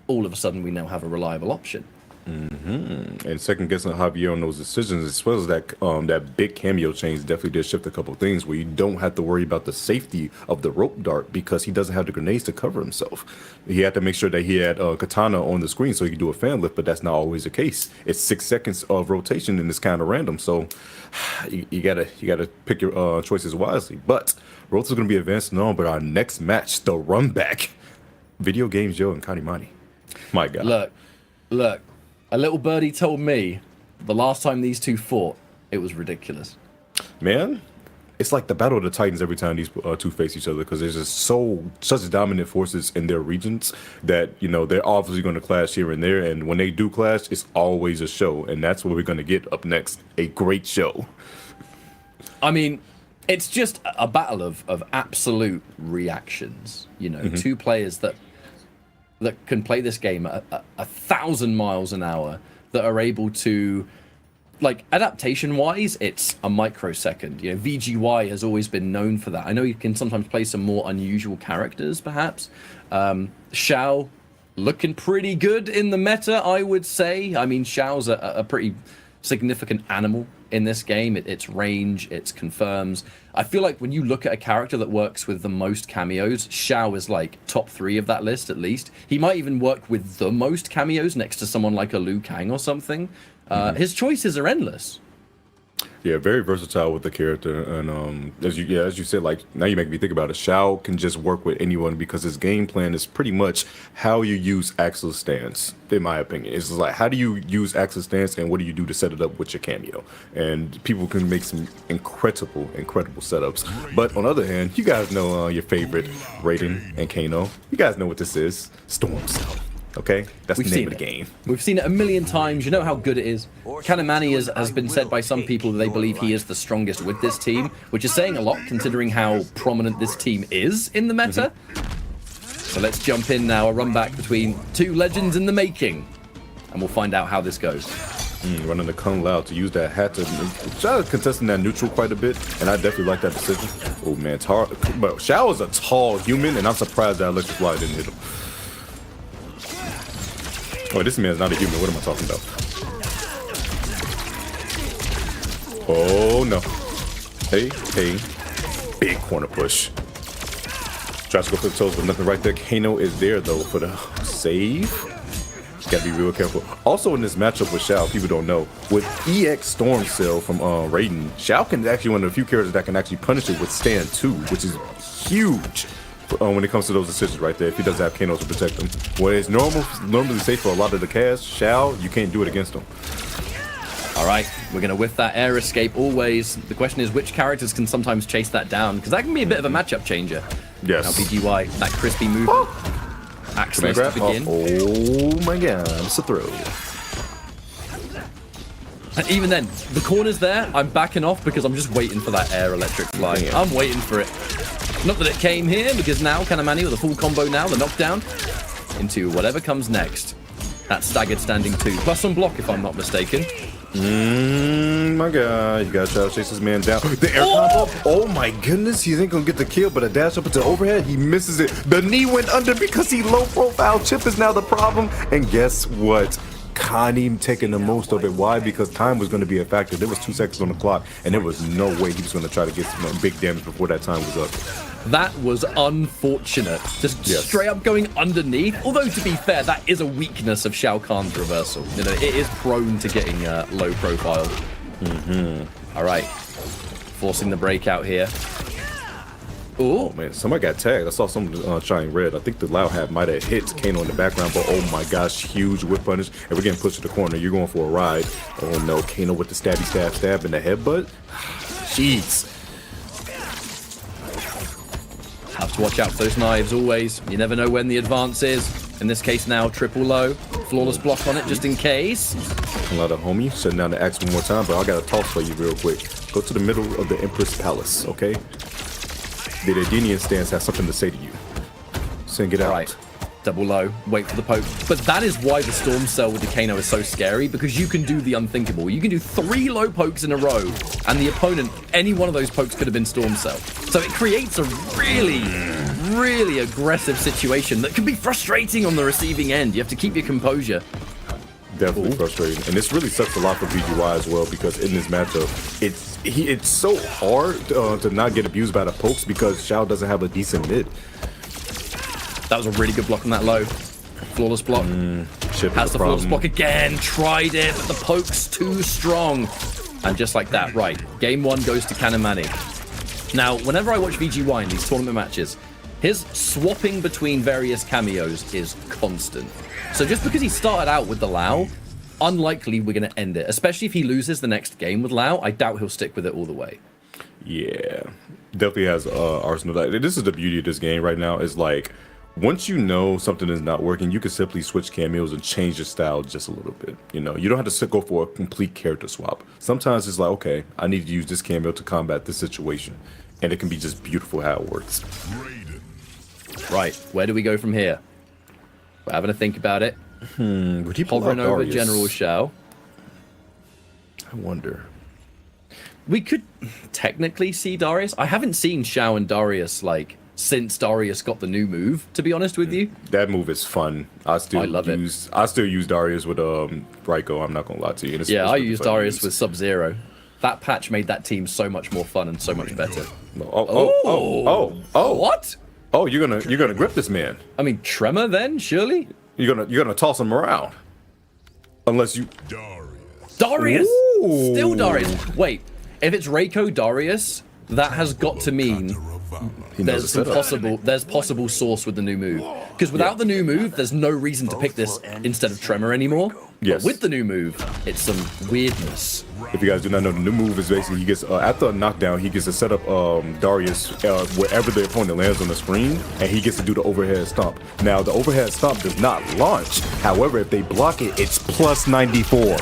All of a sudden, we now have a reliable option. And second guessing Javier on those decisions, as well as that big cameo change, definitely did shift a couple things where you don't have to worry about the safety of the rope dart because he doesn't have the grenades to cover himself. He had to make sure that he had Katana on the screen so he could do a fan lift, but that's not always the case. It's 6 seconds of rotation and it's kind of random, so you gotta pick your choices wisely. But Rota's gonna be advancing on, but our next match, the run back, Video Games Joe and Kanimani. My God. Look. A little birdie told me the last time these two fought, it was ridiculous. Man, it's like the battle of the Titans every time these two face each other because there's just such dominant forces in their regions that, you know, they're obviously going to clash here and there. And when they do clash, it's always a show. And that's what we're going to get up next. A great show. I mean, it's just a battle of absolute reactions. You know, two players that can play this game at 1,000 miles an hour, that are able to, like, adaptation-wise, it's a microsecond. You know, VGY has always been known for that. I know you can sometimes play some more unusual characters, perhaps. Xiao, looking pretty good in the meta, I would say. I mean, Xiao's a pretty significant animal in this game. Its range, its confirms. I feel like when you look at a character that works with the most cameos, Xiao is like top 3 of that list at least. He might even work with the most cameos next to someone like a Liu Kang or something. His choices are endless. Yeah, very versatile with the character, and as you said, like, now you make me think about it. Xiao can just work with anyone because his game plan is pretty much how you use Axel's stance. In my opinion, it's like, how do you use Axel's stance, and what do you do to set it up with your cameo? And people can make some incredible setups. But on the other hand, you guys know your favorite Raiden and Kano. You guys know what this is. Storm Cell. Okay, that's the name of the game. We've seen it a million times. You know how good it is. Kanimani has been said by some people that they believe he is the strongest with this team, which is saying a lot considering how prominent this team is in the meta. So let's jump in now. A run back between two legends in the making, and we'll find out how this goes. Running the Kung Lao to use that hat to try to contest in that neutral quite a bit, and I definitely like that decision. Oh man, but Xiao is a tall human, and I'm surprised that Electric Fly didn't hit him. Oh, this man's not a human. What am I talking about? Oh, no. Hey. Big corner push. Tries to go for the toes, but nothing right there. Kano is there, though, for the save. Gotta be real careful. Also, in this matchup with Xiao, people don't know, with EX Storm Cell from Raiden, Xiao can actually one of the few characters that can actually punish it with Stand 2, which is huge. When it comes to those decisions right there, if he doesn't have Kano to protect him. What is normally safe for a lot of the cast, Xiao, you can't do it against him. All right, we're going to whiff that air escape always. The question is which characters can sometimes chase that down, because that can be a bit of a matchup changer. Yes. Now BGY, that crispy movement. Axis to begin. Oh my god, it's a throw. And even then, the corner's there, I'm backing off because I'm just waiting for that air electric fly. Yeah. I'm waiting for it. Not that it came here, because now Kanimani with a full combo now, the knockdown, into whatever comes next. That staggered standing 2, plus on block if I'm not mistaken. My god, you gotta try to chase this man down. The air combo, oh my goodness, he ain't gonna get the kill, but a dash up into overhead, he misses it. The knee went under because he low profile. Chip is now the problem, and guess what? Connie taking the most of it. Why? Because time was going to be a factor. There was 2 seconds on the clock, and there was no way he was going to try to get some big damage before that time was up. That was unfortunate. Just straight up going underneath. Although, to be fair, that is a weakness of Shao Kahn's reversal. You know, it is prone to getting low profile. All right. Forcing the breakout here. Ooh. Oh man, somebody got tagged. I saw someone shine red. I think the Lao hat might have hit Kano in the background, but oh my gosh, huge whip punish. And we're getting pushed to the corner. You're going for a ride. Oh no, Kano with the stab in the headbutt. Jeez. Have to watch out for those knives always. You never know when the advance is. In this case now, triple low. Flawless block on it just in case. A lot of homie shutting down the axe one more time, but I got a toss for you real quick. Go to the middle of the Empress Palace, okay? The Adenian stance has something to say to you. Sing it out. Right. Double low, wait for the poke. But that is why the Storm Cell with the Kano is so scary, because you can do the unthinkable. You can do 3 low pokes in a row, and the opponent, any one of those pokes could have been Storm Cell. So it creates a really aggressive situation that can be frustrating on the receiving end. You have to keep your composure. Definitely frustrating, and this really sucks a lot for VGY as well, because in this matchup, it's so hard to not get abused by the pokes because Xiao doesn't have a decent mid. That was a really good block on that low. Flawless block. Has the flawless block again. Tried it, but the poke's too strong. And just like that, right. Game 1 goes to Kanamani. Now, whenever I watch VGY in these tournament matches, his swapping between various cameos is constant. So just because he started out with the Lao, unlikely we're going to end it. Especially if he loses the next game with Lao, I doubt he'll stick with it all the way. Yeah, definitely has Arsenal. This is the beauty of this game right now, is like, once you know something is not working, you can simply switch cameos and change your style just a little bit. You know, you don't have to go for a complete character swap. Sometimes it's like, okay, I need to use this cameo to combat this situation. And it can be just beautiful how it works. Right, where do we go from here? We're having to think about it. Would he pull hovering out over Darius? General Shao? I wonder. We could technically see Darius. I haven't seen Shao and Darius, like, since Darius got the new move, to be honest with you. That move is fun. I still use Darius with Raiko, I'm not gonna lie to you. Yeah, I use Darius with Sub-Zero. That patch made that team so much more fun and so much better. Oh! What? Oh, you're gonna grip this man. I mean, Tremor then, surely? You're gonna toss him around. Unless you Darius! Ooh. Still Darius. Wait, if it's Reiko Darius, that has got to mean there's possible source with the new move. Because without the new move, there's no reason to pick this instead of Tremor anymore. Yes. But with the new move, it's some weirdness. If you guys do not know, the new move is basically he gets after a knockdown, he gets to set up Darius wherever the opponent lands on the screen, and he gets to do the overhead stomp. Now the overhead stomp does not launch. However, if they block it, it's plus 94.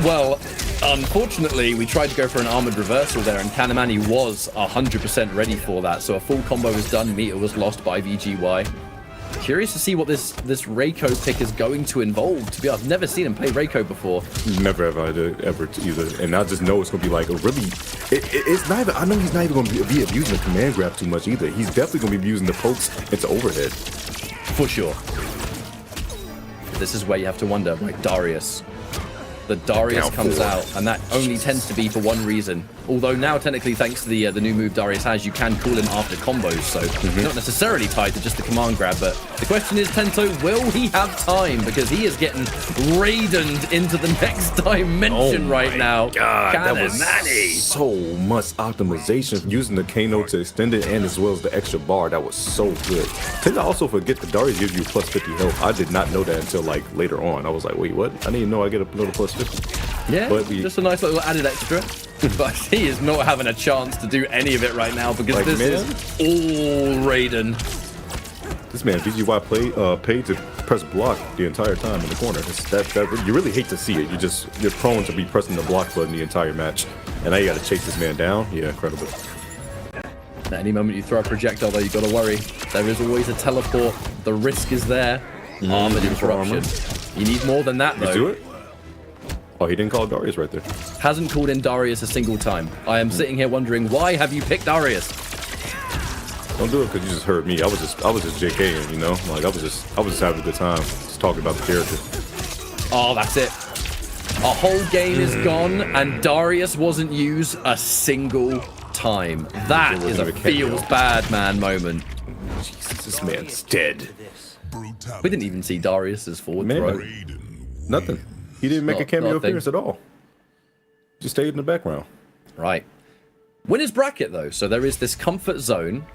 Well, unfortunately, we tried to go for an armored reversal there, and Kanamani was 100% ready for that. So a full combo was done, meter was lost by VGY. Curious to see what this Reiko pick is going to involve. To be honest, I've never seen him play Reiko before. Never have I ever either, and I just know it's gonna be like a really. It's not even. I know he's not even gonna be abusing the command grab too much either. He's definitely gonna be using the pokes into overhead. For sure. This is where you have to wonder, like Darius. The Darius comes out, and that only tends to be for one reason. Although now, technically, thanks to the new move Darius has, you can call in after combos, so not necessarily tied to just the command grab. But the question is, Tento, will he have time? Because he is getting Raidened into the next dimension right now. God, that was so much optimization using the Kano to extend it, and as well as the extra bar. That was so good. Tend to also forget that Darius gives you plus 50 health. I did not know that until like later on. I was like, wait, what? I didn't even know I get a little plus 50. Yeah, but just a nice little added extra. But he is not having a chance to do any of it right now because like, this is all Raiden. This man, VGY paid to press block the entire time in the corner. You really hate to see it. You're prone to be pressing the block button the entire match. And now you got to chase this man down. Yeah, incredible. At any moment you throw a projectile, though, you got to worry. There is always a teleport. The risk is there. Armored interruption. You need more than that, though. Let's do it. Oh, he didn't call Darius right there. Hasn't called in Darius a single time. I am sitting here wondering, why have you picked Darius? Don't do it because you just heard me. I was just JKing, you know? Like I was just having a good time. Just talking about the character. Oh, that's it. A whole game is gone and Darius wasn't used a single time. That is a feels bad man moment. Jesus, this man's dead. We didn't even see Darius's forward throw. Nothing. He didn't make a cameo appearance at all. Just stayed in the background. Right. Winner's bracket, though. So there is this comfort zone.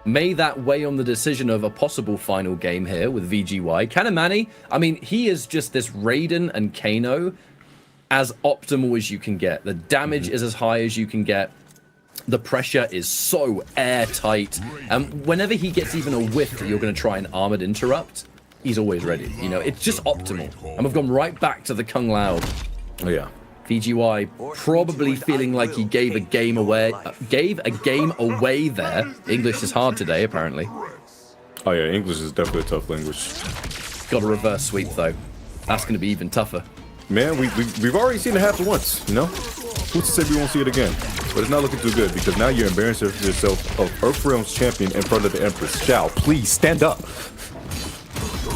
May that weigh on the decision of a possible final game here with VGY. Kanamani, I mean, he is just this Raiden and Kano as optimal as you can get. The damage is as high as you can get. The pressure is so airtight. And whenever he gets even a whiff that you're going to try an armored interrupt, he's always ready. You know, it's just optimal. And we've gone right back to the Kung Lao. Oh, yeah. VGY probably feeling like he gave a game away. There. English is hard today, apparently. Oh yeah, English is definitely a tough language. Got a reverse sweep though. That's going to be even tougher. Man, we've already seen it happen once, you know? Who's to say we won't see it again? But it's not looking too good because now you're embarrassing yourself of Earthrealm's champion in front of the Empress. Xiao, please stand up.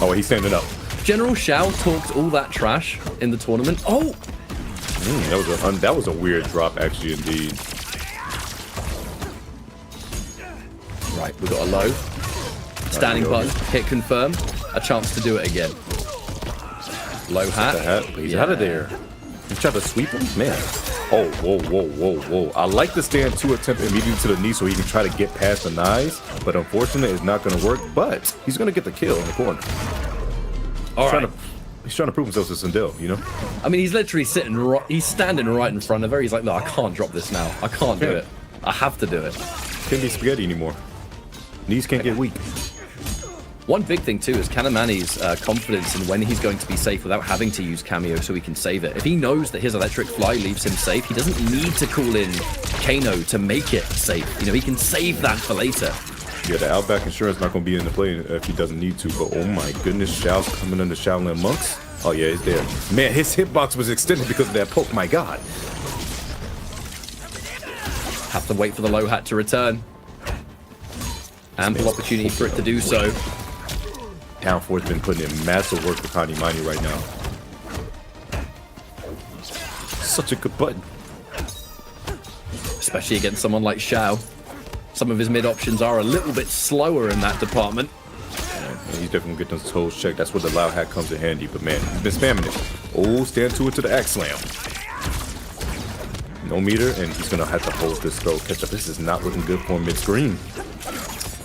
Oh, he's standing up. General Xiao talked all that trash in the tournament. Oh! That was a weird drop, actually, indeed. Right, we got a low. Standing button, hit confirm. A chance to do it again. Low hat. He's out of there. He's trying to sweep him? Man. Oh, whoa, whoa, whoa, whoa. I like the stand 2 attempt immediately to the knee so he can try to get past the knives, but unfortunately it's not going to work, but he's going to get the kill in the corner. He's trying to prove himself to Sindel, you know? I mean, he's literally he's standing right in front of her. He's like, no, I can't drop this now. I can't do it. I have to do it. Can't be spaghetti anymore. Knees can't get weak. One big thing too is Kanamani's confidence in when he's going to be safe without having to use Cameo so he can save it. If he knows that his electric fly leaves him safe, he doesn't need to call in Kano to make it safe. You know, he can save that for later. Yeah, the Outback Insurance not going to be in the play if he doesn't need to, but oh my goodness, Xiao's coming under Shaolin Monks. Oh yeah, he's there. Man, his hitbox was extended because of that poke, my god. Have to wait for the low hat to return. Ample opportunity for it to do so. Town 4's been putting in massive work for Kanimani right now. Such a good button. Especially against someone like Xiao. Some of his mid options are a little bit slower in that department. Yeah, he's definitely getting his toes checked. That's where the loud hat comes in handy. But man, he's been spamming it. Oh, stand to it to the axe slam. No meter, and he's going to have to hold this throw catch up. This is not looking good for him mid-screen.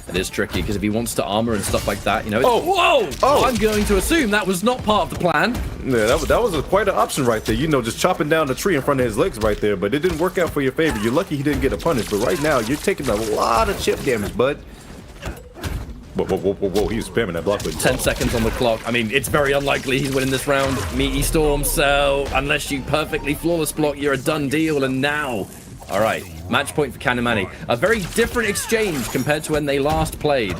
It is tricky because if he wants to armor and stuff like that, you know. Whoa! I'm going to assume that was not part of the plan. Yeah, that was quite an option right there. You know, just chopping down the tree in front of his legs right there. But it didn't work out for your favor. You're lucky he didn't get a punish. But right now, you're taking a lot of chip damage, bud. Whoa, he was spamming that block button. 10 seconds on the clock. I mean, it's very unlikely he's winning this round. Meaty Storm, so unless you perfectly flawless block, you're a done deal. And now, all right, match point for Kanamani. A very different exchange compared to when they last played.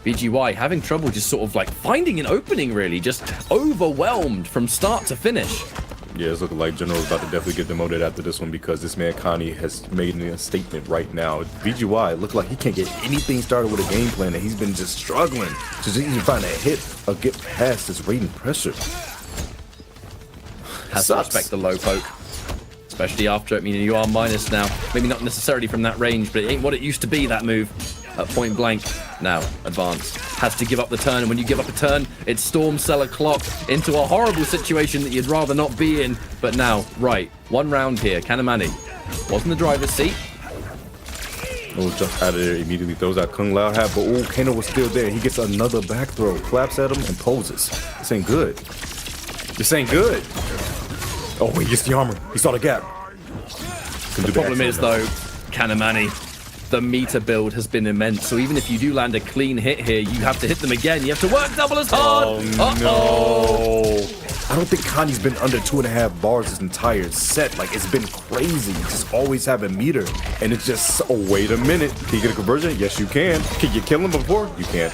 BGY having trouble just sort of like finding an opening, really. Just overwhelmed from start to finish. Yeah, it's looking like General's about to definitely get demoted after this one because this man Connie has made a statement right now. BGY look like he can't get anything started with a game plan, and he's been just struggling to just even find a hit or get past this rating pressure. Has to respect the low poke, especially after, I mean, you are minus now. Maybe not necessarily from that range, but it ain't what it used to be, that move. At point blank. Now, advance. Has to give up the turn, and when you give up a turn, it's Storm Cellar clock into a horrible situation that you'd rather not be in. But now, right, one round here. Kanamani wasn't the driver's seat. Oh, jumps out of there immediately, throws out Kung Lao hat, but oh, Kano was still there. He gets another back throw, claps at him, and poses. This ain't good. This ain't good. Oh, he gets the armor. He saw the gap. The problem is, though, Kanamani, the meter build has been immense. So even if you do land a clean hit here, you have to hit them again. You have to work double as hard. Oh, no. I don't think Connie's been under 2.5 bars this entire set. Like, it's been crazy. Just always have a meter. And it's just, oh, wait a minute. Can you get a conversion? Yes, you can. Can you kill him before? You can't.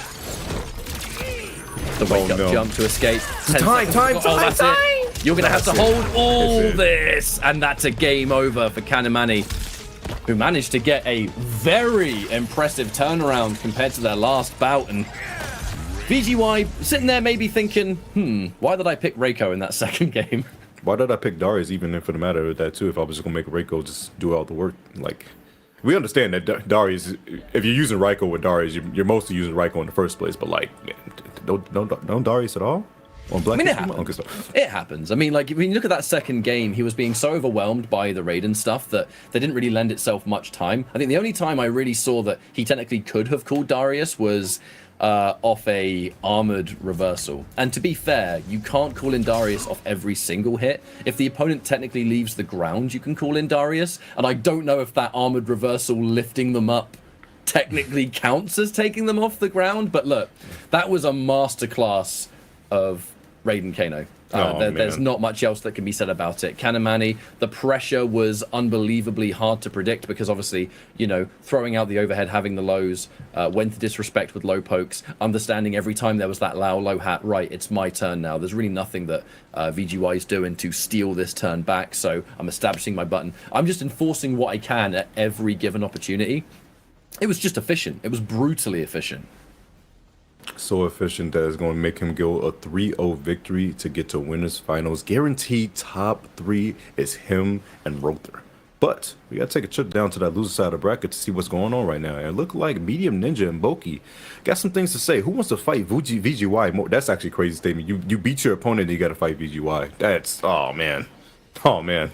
The wake up jump to escape. Time. That's it. You're going to have to hold all this. And that's a game over for Kanamani, who managed to get a very impressive turnaround compared to their last bout. And VGY sitting there maybe thinking, why did I pick Reiko in that second game? Why did I pick Darius, even for the matter of that, too, if I was just going to make Reiko just do all the work? Like, we understand that Darius, if you're using Reiko with Darius, you're mostly using Reiko in the first place, but, like, don't Darius at all? I mean, it happens. I mean, like, when you look at that second game, he was being so overwhelmed by the Raiden stuff that they didn't really lend itself much time. I think the only time I really saw that he technically could have called Darius was off a armored reversal. And to be fair, you can't call in Darius off every single hit. If the opponent technically leaves the ground, you can call in Darius. And I don't know if that armored reversal lifting them up technically counts as taking them off the ground. But look, that was a masterclass of Raiden Kano. There's not much else that can be said about it. Kanamani, the pressure was unbelievably hard to predict because obviously, you know, throwing out the overhead, having the lows, went to disrespect with low pokes, understanding every time there was that low hat, right, it's my turn now. There's really nothing that VGY is doing to steal this turn back, so I'm establishing my button. I'm just enforcing what I can at every given opportunity. It was just efficient. It was brutally efficient. So efficient that it's going to make him go a 3-0 victory to get to winners finals. Guaranteed top 3 is him and Rother. But we got to take a trip down to that loser side of the bracket to see what's going on right now. And it looked like Medium Ninja and Boki got some things to say. Who wants to fight VGY more? That's actually a crazy statement. You beat your opponent and you got to fight VGY. That's, oh man. Oh man.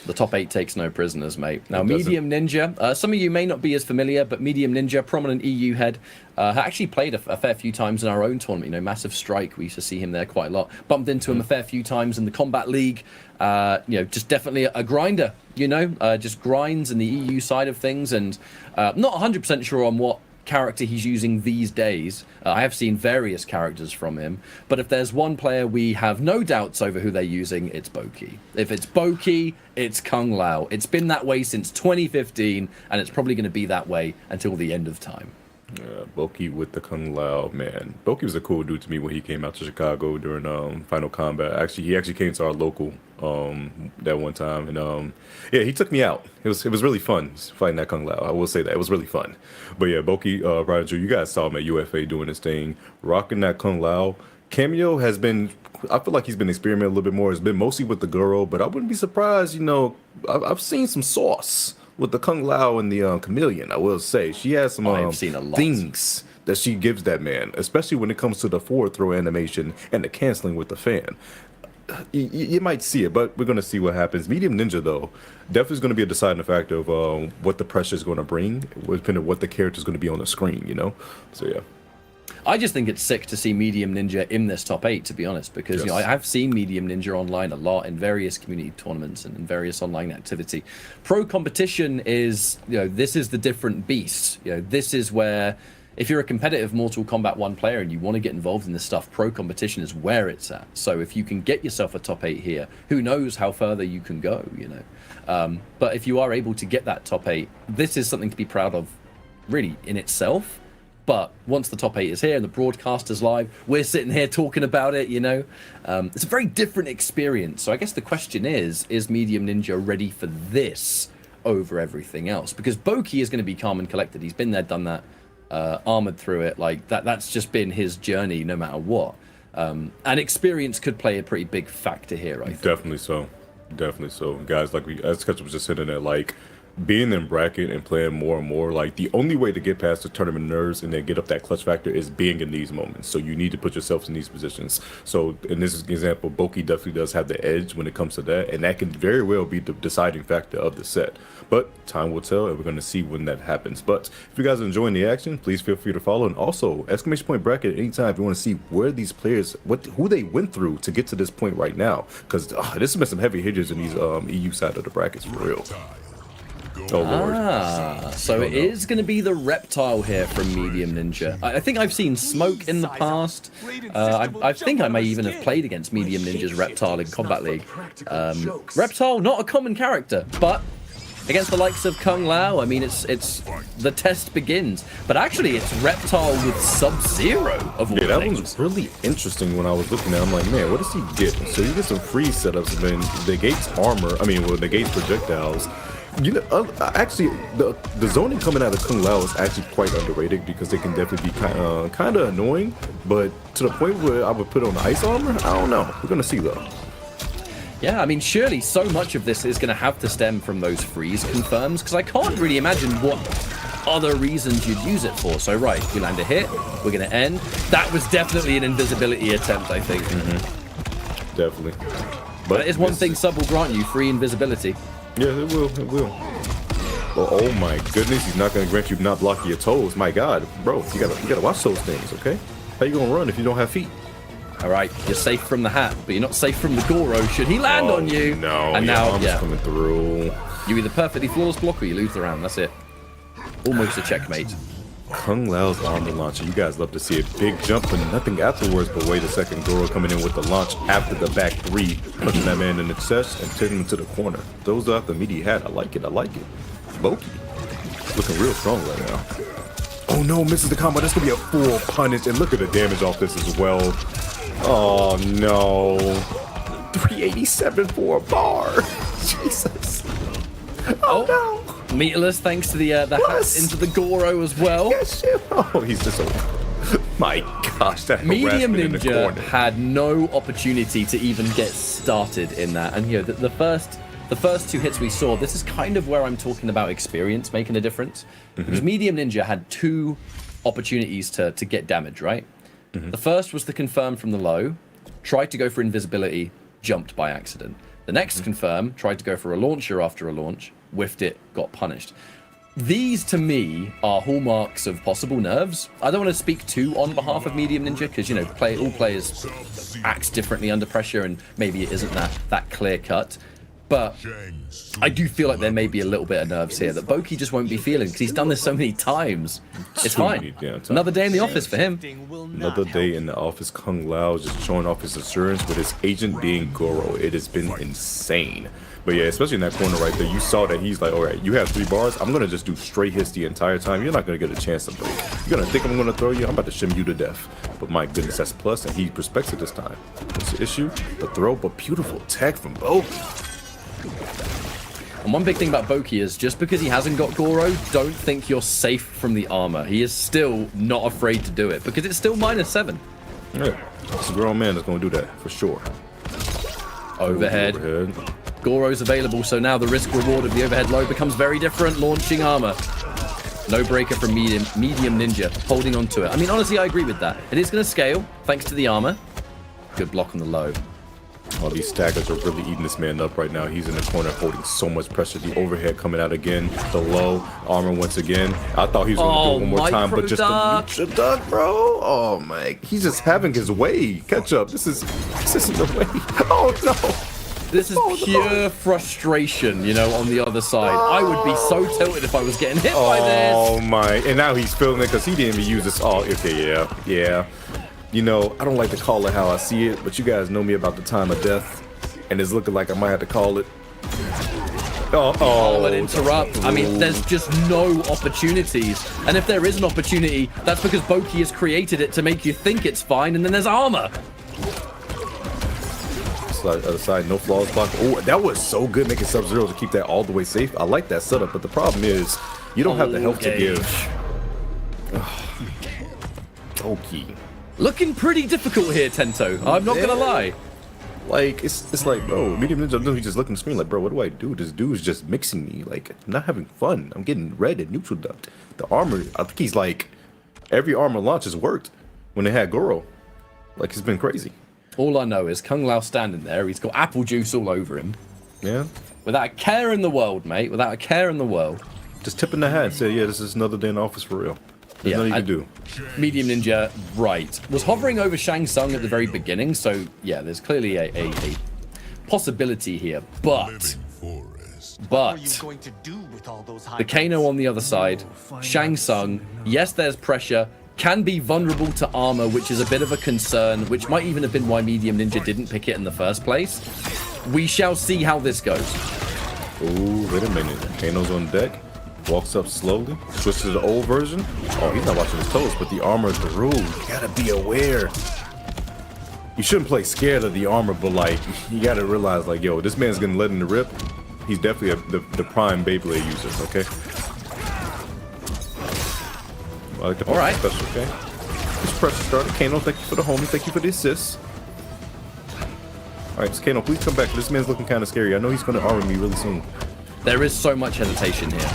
The top 8 takes no prisoners, mate. Now, Medium Ninja, some of you may not be as familiar, but Medium Ninja, prominent EU head, actually played a fair few times in our own tournament. You know, Massive Strike, we used to see him there quite a lot. Bumped into him a fair few times in the Kombat League. You know, just definitely a grinder, you know, just grinds in the EU side of things. And not 100% sure on what character he's using these days. I have seen various characters from him, but if there's one player we have no doubts over who they're using, it's Boki. If it's Boki, it's Kung Lao. It's been that way since 2015, and it's probably going to be that way until the end of time. Yeah, Boki with the Kung Lao, man. Boki was a cool dude to me when he came out to Chicago during Final Combat. He actually came to our local that one time, and yeah, he took me out. It was really fun fighting that Kung Lao. I will say that it was really fun. But yeah, Boki, Roger, you guys saw him at UFA doing his thing, rocking that Kung Lao. Cameo has been, I feel like he's been experimenting a little bit more. It's been mostly with the girl, but I wouldn't be surprised. You know, I've seen some sauce with the Kung Lao and the Chameleon. I will say she has some I've seen a lot. things that she gives that man, especially when it comes to the forward throw animation and the canceling with the fan. You might see it, but we're going to see what happens. Medium Ninja, though, definitely is going to be a deciding factor of what the pressure is going to bring, depending on what the character is going to be on the screen, you know? So, yeah. I just think it's sick to see Medium Ninja in this top 8, to be honest, because you know, I've seen Medium Ninja online a lot in various community tournaments and in various online activity. Pro competition is, you know, this is the different beast. You know, this is where, if you're a competitive Mortal Kombat 1 player and you want to get involved in this stuff, pro competition is where it's at. So if you can get yourself a top 8 here, who knows how further you can go, you know. But if you are able to get that top 8, this is something to be proud of, really, in itself. But once the top 8 is here and the broadcast is live, we're sitting here talking about it, you know. It's a very different experience. So I guess the question is Medium Ninja ready for this over everything else? Because Boki is going to be calm and collected. He's been there, done that, armored through it. Like that's just been his journey no matter what. And experience could play a pretty big factor here, I think. Definitely so. Definitely so. Guys, like as Ketchup was just sitting there, like, being in bracket and playing more and more, like the only way to get past the tournament nerves and then get up that clutch factor is being in these moments. So you need to put yourself in these positions. So in this example, Boki definitely does have the edge when it comes to that, and that can very well be the deciding factor of the set. But time will tell, and we're going to see when that happens. But if you guys are enjoying the action, please feel free to follow, and also exclamation point bracket anytime if you want to see where these players, who they went through to get to this point right now, because this has been some heavy hitters in these EU side of the brackets for real. Oh, Lord. So it is going to be the Reptile here from Medium Ninja. I think I've seen Smoke in the past. I think I may even have played against Medium Ninja's Reptile in Kombat League. Reptile, not a common character, but against the likes of Kung Lao, I mean, it's the test begins. But actually, it's Reptile with Sub-Zero of all things. That things. was really interesting when I was looking at it. I'm like, man, what does he get? So you get some freeze setups, and then negates armor. I mean, well, negates projectiles. You know, actually, the zoning coming out of Kung Lao is actually quite underrated because they can definitely be kind of annoying. But to the point where I would put on the ice armor, I don't know. We're gonna see though. Yeah, I mean, surely so much of this is going to have to stem from those freeze confirms, because I can't really imagine what other reasons you'd use it for. So, right, we land a hit, we're going to end. That was definitely an invisibility attempt, I think. Definitely. But it is one thing Sub will grant you, free invisibility. Yeah, it will, it will. Oh my goodness, he's not going to grant you not blocking your toes. My God, bro, you gotta watch those things, okay? How you going to run if you don't have feet? All right, you're safe from the hat, but you're not safe from the Goro. Should he land on you? No, and now, yeah, coming through. You either perfectly flawless block or you lose the round. That's it. Almost a checkmate. Kung Lao's armor launcher. You guys love to see a big jump, but nothing afterwards. But wait a second, Goro coming in with the launch after the back three, punching that man in the chest and taking him to the corner. Those are the meat he had. I like it. I like it. Boki looking real strong right now. Oh no, misses the combo. That's gonna be a full punish, and look at the damage off this as well. Oh no, 387 for a bar. Jesus. Oh no. Meatless, thanks to the hats into the Goro as well. Yes, oh, he's just my gosh, that Medium harassment in the Ninja corner. had no opportunity to even get started in that, and you know the first two hits we saw. This is kind of where I'm talking about experience making a difference, because Medium Ninja had two opportunities to get damage. Right, the first was the confirm from the low, tried to go for invisibility, jumped by accident. The next confirm tried to go for a launcher after a launch, whiffed it, got punished. These, to me, are hallmarks of possible nerves. I don't want to speak too on behalf of Medium Ninja, because, you know, all players act differently under pressure, and maybe it isn't that clear cut. But I do feel like there may be a little bit of nerves here that Boki just won't be feeling, because he's done this so many times. It's fine. Another day in the office for him. Another day in the office. Kung Lao just showing off his assurance with his agent being Goro. It has been insane. But yeah, especially in that corner right there, you saw that he's like, all right, you have 3 bars. I'm going to just do straight hits the entire time. You're not going to get a chance to break. You're going to think I'm going to throw you. I'm about to shim you to death. But my goodness, that's plus, and he respects it this time. What's the issue? The throw, but beautiful tech from Boki. And one big thing about Boki is just because he hasn't got Goro, don't think you're safe from the armor. He is still not afraid to do it, because it's still -7. Yeah, it's a grown man that's going to do that, for sure. Overhead. Goro's available, so now the risk reward of the overhead low becomes very different. Launching armor. No breaker from Medium Ninja, holding on to it. I mean, honestly, I agree with that. It is going to scale, thanks to the armor. Good block on the low. All these stackers are really eating this man up right now. He's in the corner holding so much pressure. The overhead coming out again. The low armor once again. I thought he was going to do it one more time, but just the neutral duck, bro. Oh my, he's just having his way. Catch up. This isn't the way. Oh no. This is pure frustration, you know, on the other side. I would be so tilted if I was getting hit by this. Oh my, and now he's feeling it because he didn't even use this. Oh, okay, yeah. You know, I don't like to call it how I see it, but you guys know me about the time of death, and it's looking like I might have to call it. But interrupt. I mean, there's just no opportunities. And if there is an opportunity, that's because Boki has created it to make you think it's fine, and then there's armor. Other side, no flaws block. Oh, that was so good making Sub-Zero to keep that all the way safe. I like that setup, but the problem is you don't have the health to give. Boki. Looking pretty difficult here, Tento. I'm not gonna lie. Like, it's like, bro, Medium Ninja, he just looking at the screen like, bro, what do I do? This dude is just mixing me. Like, I'm not having fun. I'm getting red and neutral ducked. The armor, I think he's like, every armor launch has worked when they had Goro. Like, it's been crazy. All I know is Kung Lao standing there. He's got apple juice all over him. Yeah. Without a care in the world, mate. Without a care in the world. Just tipping the hat and say, yeah, this is another day in the office for real. There's nothing you can do. Medium Ninja, right. Was hovering over Shang Tsung at the very beginning, so yeah, there's clearly a possibility here. But the Kano on the other side, Shang Tsung, yes, there's pressure, can be vulnerable to armor, which is a bit of a concern, which might even have been why Medium Ninja didn't pick it in the first place. We shall see how this goes. Ooh, wait a minute. Kano's on deck. Walks up slowly, switches to the old version. Oh, he's not watching his toes, but the armor through. You gotta be aware. You shouldn't play scared of the armor, but like, you gotta realize, like, yo, this man's gonna let him rip. He's definitely the prime Beyblade user, okay? I like the special, okay? This pressure starter. Kano, thank you for the homie. Thank you for the assist. All right, so Kano, please come back. This man's looking kind of scary. I know he's gonna armor me really soon. There is so much hesitation here.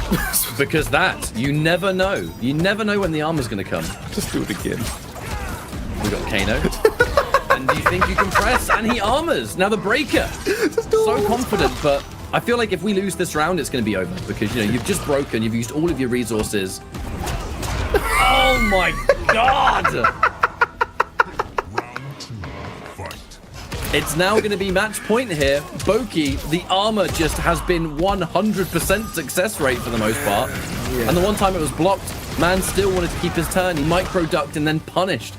Because you never know. You never know when the armor's going to come. Just do it again. We got Kano. And you think you can press, and he armors. Now the breaker. So confident, but I feel like if we lose this round, it's going to be over. Because, you know, you've just broken. You've used all of your resources. Oh, my God. It's now going to be match point here. Boki, the armor just has been 100% success rate for the most part. And the one time it was blocked, man still wanted to keep his turn. He micro-ducked and then punished.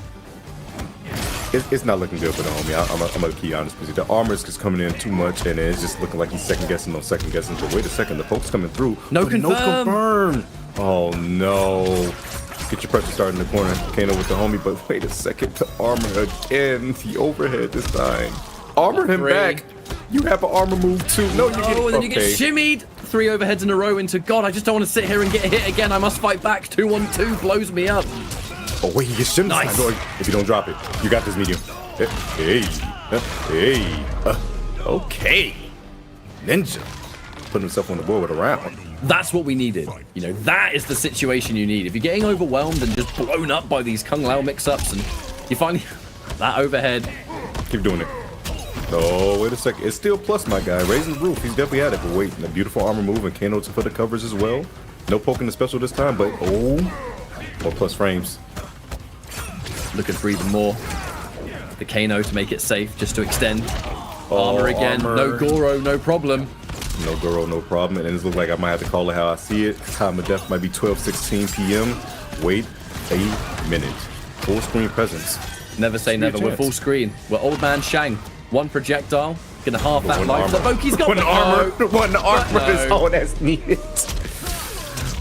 It's not looking good for the homie. I'm gonna keep honest with you. The armor is just coming in too much, and it's just looking like he's second guessing on second guessing. So wait a second, the folks coming through. No confirm. No confirm. Oh no. Get your pressure started in the corner. Kano with the homie, but wait a second, the armor again. The overhead this time. Armor him back. You have an armor move too. No, you get. Oh, then you get shimmied. 3 overheads in a row into God. I just don't want to sit here and get hit again. I must fight back. 2-1-2 blows me up. Oh wait, he gets shimmed. Nice. If you don't drop it, you got this medium. Hey. Okay. Ninja putting himself on the board with a round. That's what we needed. You know, that is the situation you need. If you're getting overwhelmed and just blown up by these Kung Lao mix-ups and you finally... that overhead. Keep doing it. Oh, wait a second. It's still plus, my guy. Raising the roof. He's definitely at it. But wait, a beautiful armor move and Kano for the covers as well. No poking the special this time, but more plus frames. Looking for even more. The Kano to make it safe, just to extend. Armor again. Armor. No Goro, no problem. No Goro, no problem. And it looks like I might have to call it how I see it. Time of death might be 12:16 p.m. Wait a minute. Full screen presence. Never say never. We're full screen. We're old man Shang. One projectile. Gonna half that life. The Boki's got one armor. One armor is all that's needed.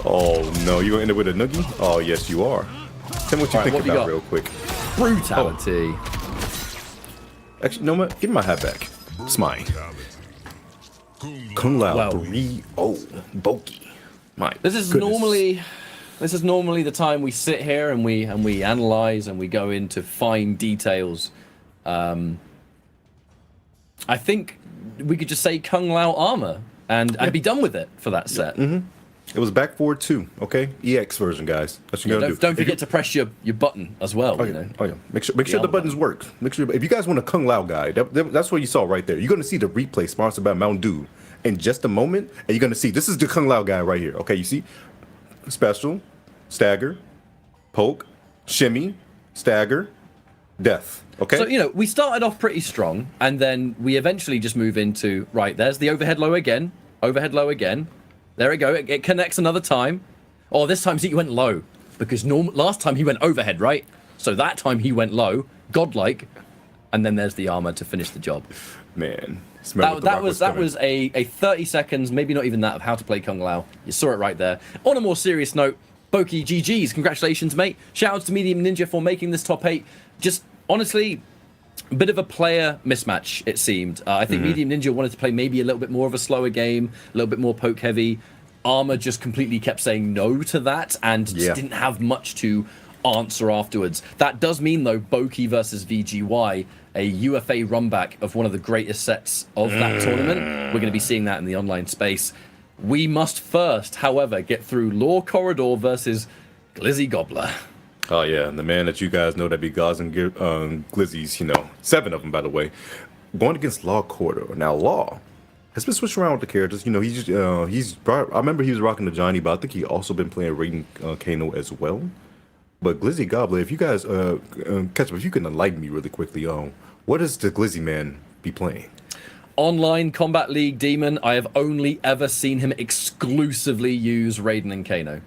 Oh no, you gonna end up with a noogie? Oh yes, you are. Tell me what you think about real quick. Brutality. Actually, you know what? Give me my hat back. It's mine. Kung Lao 3-0 Boki. My this is normally the time we sit here and we analyze and we go into fine details. I think we could just say Kung Lao armor and be done with it for that set. It was back forward 2, okay? EX version, guys. That's what you gotta do. Don't forget to press your button as well. Oh, yeah. Oh, yeah. Make sure the buttons work. Make sure if you guys want a Kung Lao guy, that's what you saw right there. You're gonna see the replay sponsored by Mountain Dew in just a moment, and you're gonna see this is the Kung Lao guy right here. Okay, you see special, stagger, poke, shimmy, stagger, death. Okay. So, you know, we started off pretty strong, and then we eventually just move into, right, there's the overhead low again. Overhead low again. There we go. It connects another time. Oh, this time he went low. Because last time he went overhead, right? So that time he went low, godlike, and then there's the armor to finish the job. Man. That was a 30 seconds, maybe not even that, of how to play Kung Lao. You saw it right there. On a more serious note, Boki, GG's. Congratulations, mate. Shout out to Medium Ninja for making this top 8. Just, honestly, a bit of a player mismatch, it seemed. I think Medium Ninja wanted to play maybe a little bit more of a slower game, a little bit more poke heavy. Armor just completely kept saying no to that and just didn't have much to answer afterwards. That does mean, though, Boki versus VGY, a UFA runback of one of the greatest sets of that tournament. We're going to be seeing that in the online space. We must first, however, get through Law Corridor versus Glizzy Gobbler. Oh, yeah, and the man that you guys know that be Gauze and Glizzies, you know, 7 of them, by the way, going against Law Corridor. Now, Law has been switching around with the characters. You know, I remember he was rocking the Johnny, but I think he also been playing Raiden Kano as well. But Glizzy Gobbler, if you guys catch up, if you can enlighten me really quickly, what does the Glizzy man be playing? Online Combat League Demon, I have only ever seen him exclusively use Raiden and Kano.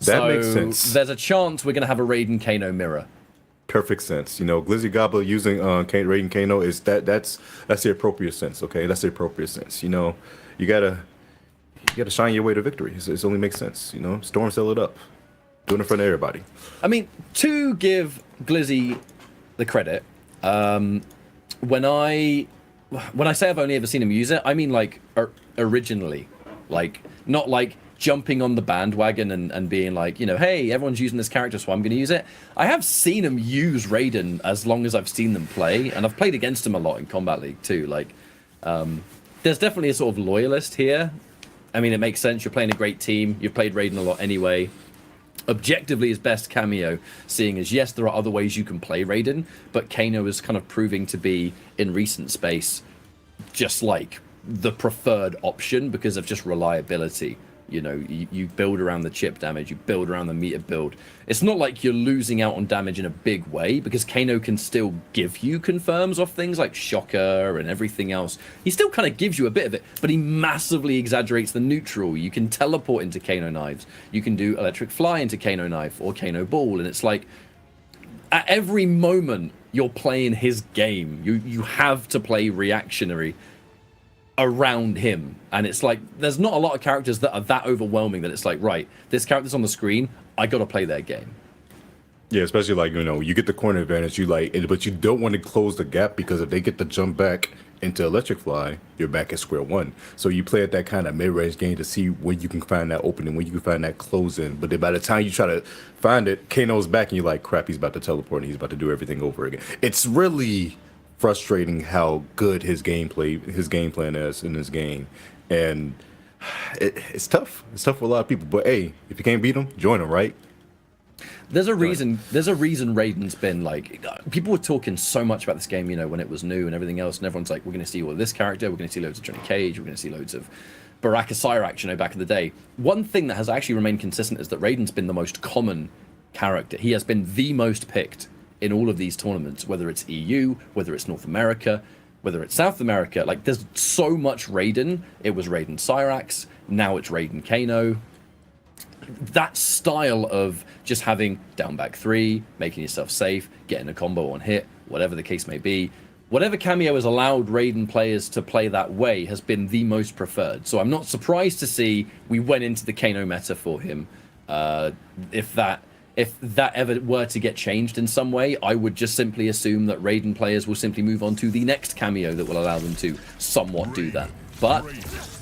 That makes sense. There's a chance we're going to have a Raiden Kano mirror. Perfect sense. You know, Glizzy Gobbler using Raiden Kano is that's the appropriate sense. Okay, that's the appropriate sense. You know, you gotta shine your way to victory. It only makes sense. You know, storm sell it up, doing it in front of everybody. I mean, to give Glizzy the credit, when I say I've only ever seen him use it, I mean like originally, like not like jumping on the bandwagon and being like, you know, hey, everyone's using this character, so I'm going to use it. I have seen him use Raiden as long as I've seen them play, and I've played against him a lot in Combat League too. Like, there's definitely a sort of loyalist here. I mean, it makes sense. You're playing a great team. You've played Raiden a lot anyway. Objectively, his best cameo, seeing as, yes, there are other ways you can play Raiden, but Kano is kind of proving to be, in recent space, just like the preferred option because of just reliability. You know, you build around the chip damage, you build around the meter build. It's not like you're losing out on damage in a big way, because Kano can still give you confirms off things like Shocker and everything else. He still kind of gives you a bit of it, but he massively exaggerates the neutral. You can teleport into Kano knives. You can do electric fly into Kano knife or Kano ball, and it's like at every moment you're playing his game. You have to play reactionary around him, and it's like there's not a lot of characters that are that overwhelming that it's like, right, this character's on the screen, I gotta play their game. Yeah, especially like, you know, you get the corner advantage, you like, but you don't want to close the gap, because if they get the jump back into electric fly, you're back at square one. So you play at that kind of mid-range game to see when you can find that opening, when you can find that close in. But then by the time you try to find it, Kano's back and you're like, crap, he's about to teleport and he's about to do everything over again. It's really frustrating how good his game plan is in this game, and it's tough. It's tough for a lot of people. But hey, if you can't beat him, join him, right? There's a reason Raiden's been like, people were talking so much about this game, you know, when it was new and everything else, and everyone's like, we're going to see all of this character, we're going to see loads of Johnny Cage, we're going to see loads of Baraka Cyrax, you know, back in the day. One thing that has actually remained consistent is that Raiden's been the most common character. He has been the most picked in all of these tournaments, whether it's EU, whether it's North America, whether it's South America. Like, there's so much Raiden. It was Raiden Cyrax, now it's Raiden Kano. That style of just having down back 3, making yourself safe, getting a combo on hit, whatever the case may be, whatever cameo has allowed Raiden players to play that way has been the most preferred. So I'm not surprised to see we went into the Kano meta for him. If that ever were to get changed in some way, I would just simply assume that Raiden players will simply move on to the next cameo that will allow them to somewhat do that. But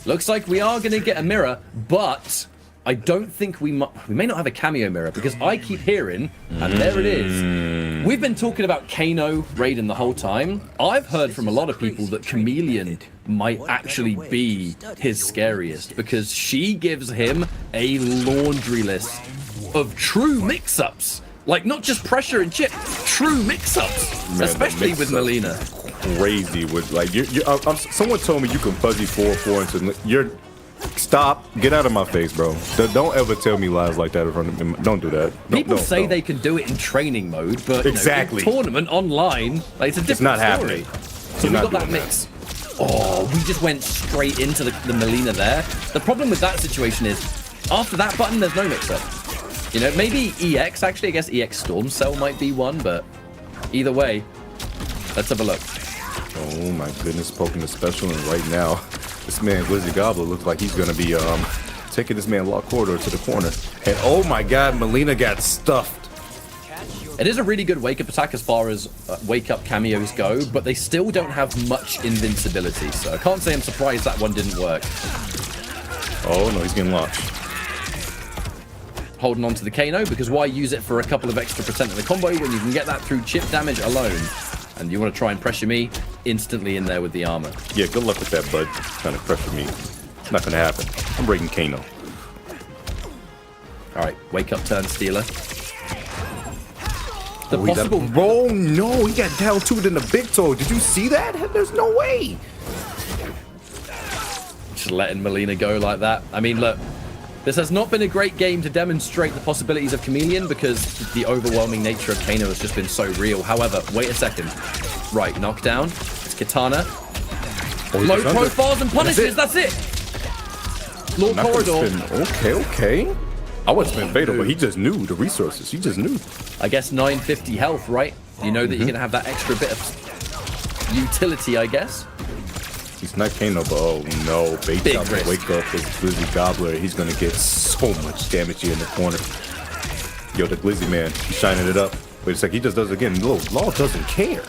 looks like we are going to get a mirror, but I don't think we may not have a cameo mirror, because I keep hearing, and there it is. We've been talking about Kano Raiden the whole time. I've heard from a lot of people that Chameleon might actually be his scariest, because she gives him a laundry list of true mix-ups. Like, not just pressure and chip, true mix-ups. Man, especially with Melina. Crazy with, like, someone told me you can fuzzy 4-4 into, stop, get out of my face, bro. Don't ever tell me lies like that in front of me. Don't do that. People say they can do it in training mode, but exactly. You know, in tournament online, like, it's a different story. So we got that mix. Oh, we just went straight into the Melina there. The problem with that situation is, after that button, there's no mix-up. You know, maybe EX, actually. I guess EX Storm Cell might be one, but either way, let's have a look. Oh my goodness, poking the special, and right now, this man, Glizzy Gobbler, looks like he's going to be taking this man Lock Corridor to the corner. And oh my god, Melina got stuffed. It is a really good wake-up attack as far as wake-up cameos go, but they still don't have much invincibility, so I can't say I'm surprised that one didn't work. Oh no, he's getting launched. Holding on to the Kano, because why use it for a couple of extra % of the combo when you can get that through chip damage alone? And you want to try and pressure me, instantly in there with the armor. Yeah, good luck with that, bud. Trying to pressure me. It's not going to happen. I'm breaking Kano. Alright, wake up turn stealer. Oh no, he got down to it in the big toe. Did you see that? There's no way. Just letting Melina go like that. I mean, look. This has not been a great game to demonstrate the possibilities of Chameleon, because the overwhelming nature of Kano has just been so real. However, wait a second. Right, knockdown. It's Katana. Low profiles and punishes. That's it. Lord Corridor. Okay. I would have been fatal, but he just knew the resources. He just knew. I guess 950 health, right? You know that you're going to have that extra bit of utility, I guess. He's not Kano, but oh no, bait up and wake up his Glizzy Gobbler. He's gonna get so much damage here in the corner. Yo, the Glizzy man, he's shining it up. Wait a sec, he just does it again. Law doesn't care.